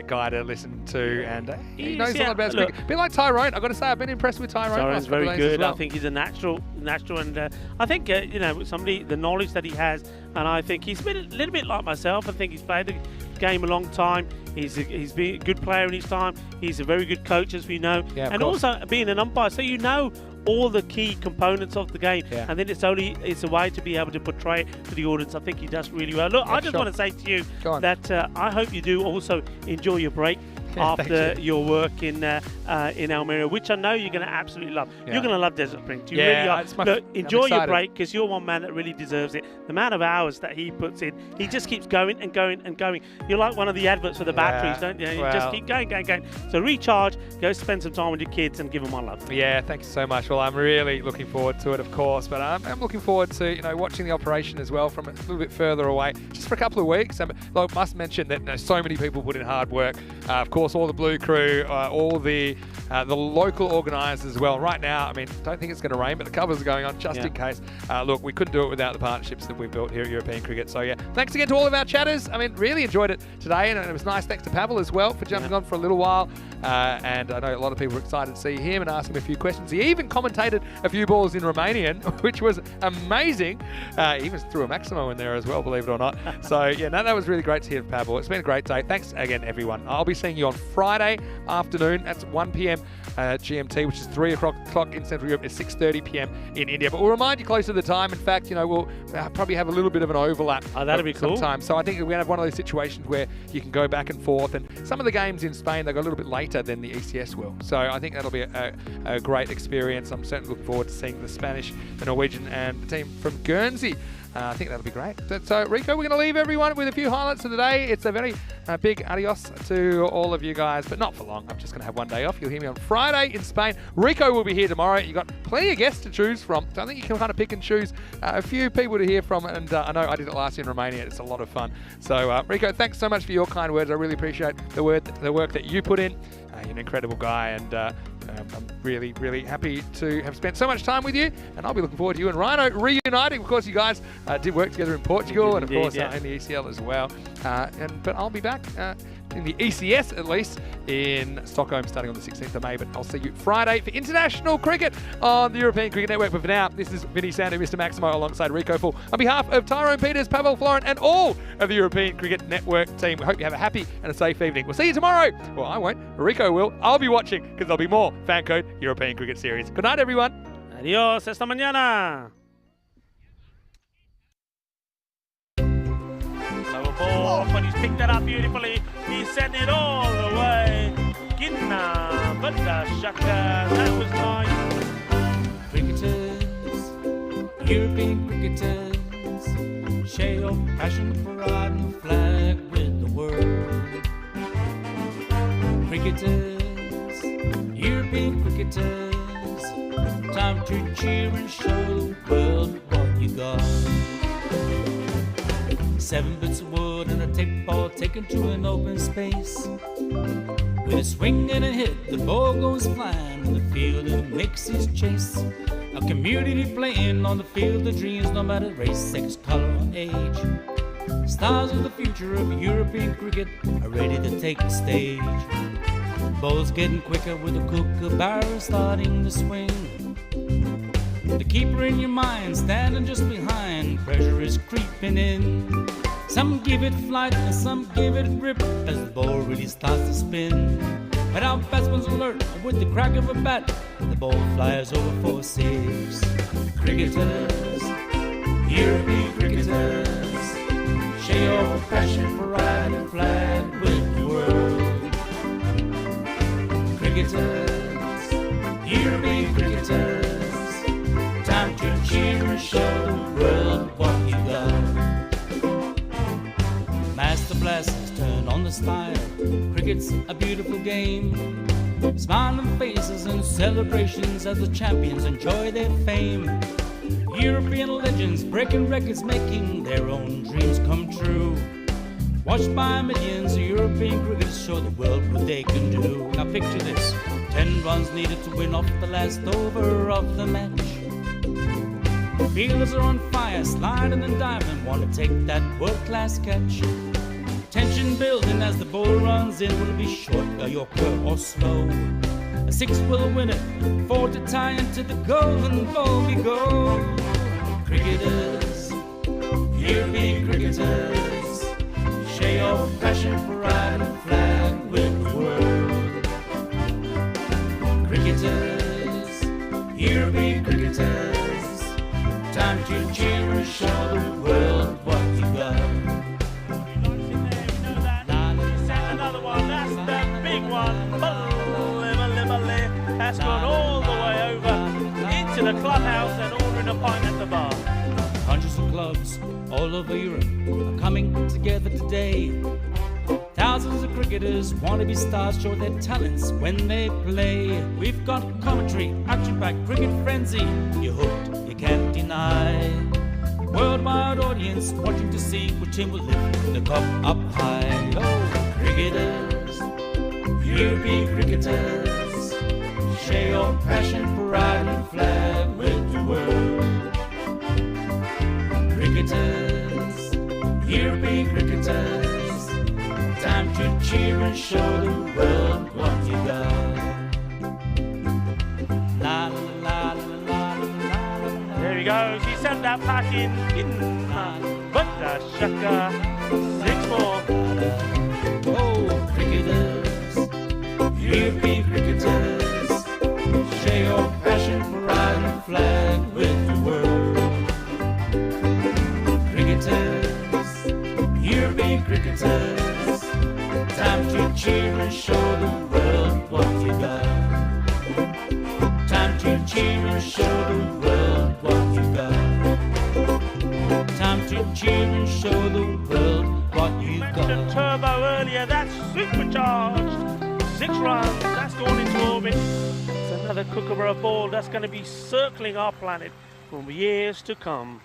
guy to listen to, and he knows a lot about cricket. A bit like Tyrone. I've got to say, I've been impressed with Tyrone. Tyrone's very good. Well. I think he's a natural, and I think you know, somebody, the knowledge that he has, and I think he's been a little bit like myself. I think he's played the game a long time. He's been a good player in his time. He's a very good coach, as we know, and also being an umpire, so you know all the key components of the game, and then it's a way to be able to portray it to the audience. I think he does really well. Look, I just want to say to you that I hope you do also enjoy your break after your work in Almeria, which I know you're going to absolutely love. You're going to love Desert Springs. You really are. Look, enjoy your break because you're one man that really deserves it. The amount of hours that he puts in, he just keeps going and going and going. You're like one of the adverts for the batteries, don't you? You just keep going. So recharge, go spend some time with your kids and give them my love. Yeah, thank you so much. Well, I'm really looking forward to it, of course, but I'm looking forward to watching the operation as well from a little bit further away, just for a couple of weeks. I must mention that so many people put in hard work. Of course, all the blue crew, all the the local organisers as well. Right now, I mean, don't think it's going to rain, but the covers are going on just in case. Look, we couldn't do it without the partnerships that we've built here at European Cricket. So yeah, thanks again to all of our chatters. I mean, really enjoyed it today, and it was nice. Thanks to Pavel as well for jumping on for a little while. And I know a lot of people were excited to see him and ask him a few questions. He even commentated a few balls in Romanian, which was amazing. He even threw a Maximo in there as well, believe it or not. So yeah, no, that was really great to hear from Pavel. It's been a great day. Thanks again, everyone. I'll be seeing you on Friday afternoon. That's 1 p.m. GMT, which is 3 o'clock in Central Europe. It's 6:30 p.m. in India. But we'll remind you closer to the time. In fact, you know, we'll probably have a little bit of an overlap. Oh, that'd be cool. Sometime. So I think we're going to have one of those situations where you can go back and forth. And some of the games in Spain, they go a little bit later than the ECS will. So I think that'll be a great experience. I'm certainly looking forward to seeing the Spanish, the Norwegian, and the team from Guernsey. I think that'll be great. So, Rico, we're going to leave everyone with a few highlights of the day. It's a very big adios to all of you guys, but not for long. I'm just going to have one day off. You'll hear me on Friday in Spain. Rico will be here tomorrow. You've got plenty of guests to choose from, so I think you can kind of pick and choose a few people to hear from. And I know I did it last year in Romania. It's a lot of fun. So, Rico, thanks so much for your kind words. I really appreciate the work that you put in. You're an incredible guy, and I'm really, really happy to have spent so much time with you, and I'll be looking forward to you and Rhino reuniting. Of course, you guys did work together in Portugal, and of course in the ECL as well. But I'll be back in the ECS at least in Stockholm starting on the 16th of May. But I'll see you Friday for international cricket on the European Cricket Network. But for now, this is Vinny Sandu, Mr. Maximo, alongside Rico Full. On behalf of Tyrone Peters, Pavel Florent, and all of the European Cricket Network team, we hope you have a happy and a safe evening. We'll see you tomorrow. Well, I won't. Rico will. I'll be watching because there'll be more FanCode European Cricket Series. Good night, everyone. Adios. Hasta mañana. Ball, but he's picked that up beautifully. He sent it all the way. Ginna, but the shaka, that was nice. Cricketers, European cricketers, share your passion for riding the flag with the world. Cricketers, European cricketers, time to cheer and show the world what you got. 7 bits of wood and a tape ball taken to an open space. With a swing and a hit, the ball goes flying in the field and makes his chase. A community playing on the field of dreams, no matter race, sex, color, or age. Stars of the future of European cricket are ready to take the stage. Ball's getting quicker with the kookaburra starting to swing. The keeper in your mind standing just behind, pressure is creeping in. Some give it flight and some give it grip as the ball really starts to spin. But our batsman's alert with the crack of a bat, the ball flies over for 6. Cricketers, European cricketers, share your passion for riding the flag with the world. Cricketers, European cricketers, time to cheer and show the world what you got. Master blasters turn on the style. Cricket's a beautiful game. Smiling faces and celebrations as the champions enjoy their fame. European legends breaking records, making their own dreams come true. Watched by millions, European cricketers show the world what they can do. Now picture this, 10 runs needed to win off the last over of the match. Fielders are on fire, sliding and diving, want to take that world-class catch. Tension building as the ball runs in. Will it be short, a yorker, or slow? A 6 will win it, 4 to tie into the golden ball we go. Cricketers, European cricketers, share your passion for riding the flag with the world. Cricketers, European cricketers, time to cheer and show the world what you got. Another one, that's the big one. That's gone all the way over into the clubhouse and ordering a pint at the bar. Hundreds of clubs all over Europe are coming together today. Thousands of cricketers want to be stars, show their talents when they play. We've got commentary, action-packed cricket frenzy. You're hooked, you can't deny. Worldwide audience watching to see which team will lift the cup up high. Oh, cricketers, European cricketers, passion, pride and flag with the world. Cricketers, European cricketers, time to cheer and show the world what you got. La la la la la la la la. There we go. She sent that pack in. But the shaka. 6 more. Oh, cricketers, European cricketers, share your passion, pride and flag with the world. Cricketers, European cricketers, time to cheer and show the world what you got. Time to cheer and show the world what you got. Time to cheer and show the world what you Mentioned got. turbo earlier. That's supercharged. 6 runs. That's gone into orbit. It's another Kookaburra ball that's going to be circling our planet for years to come.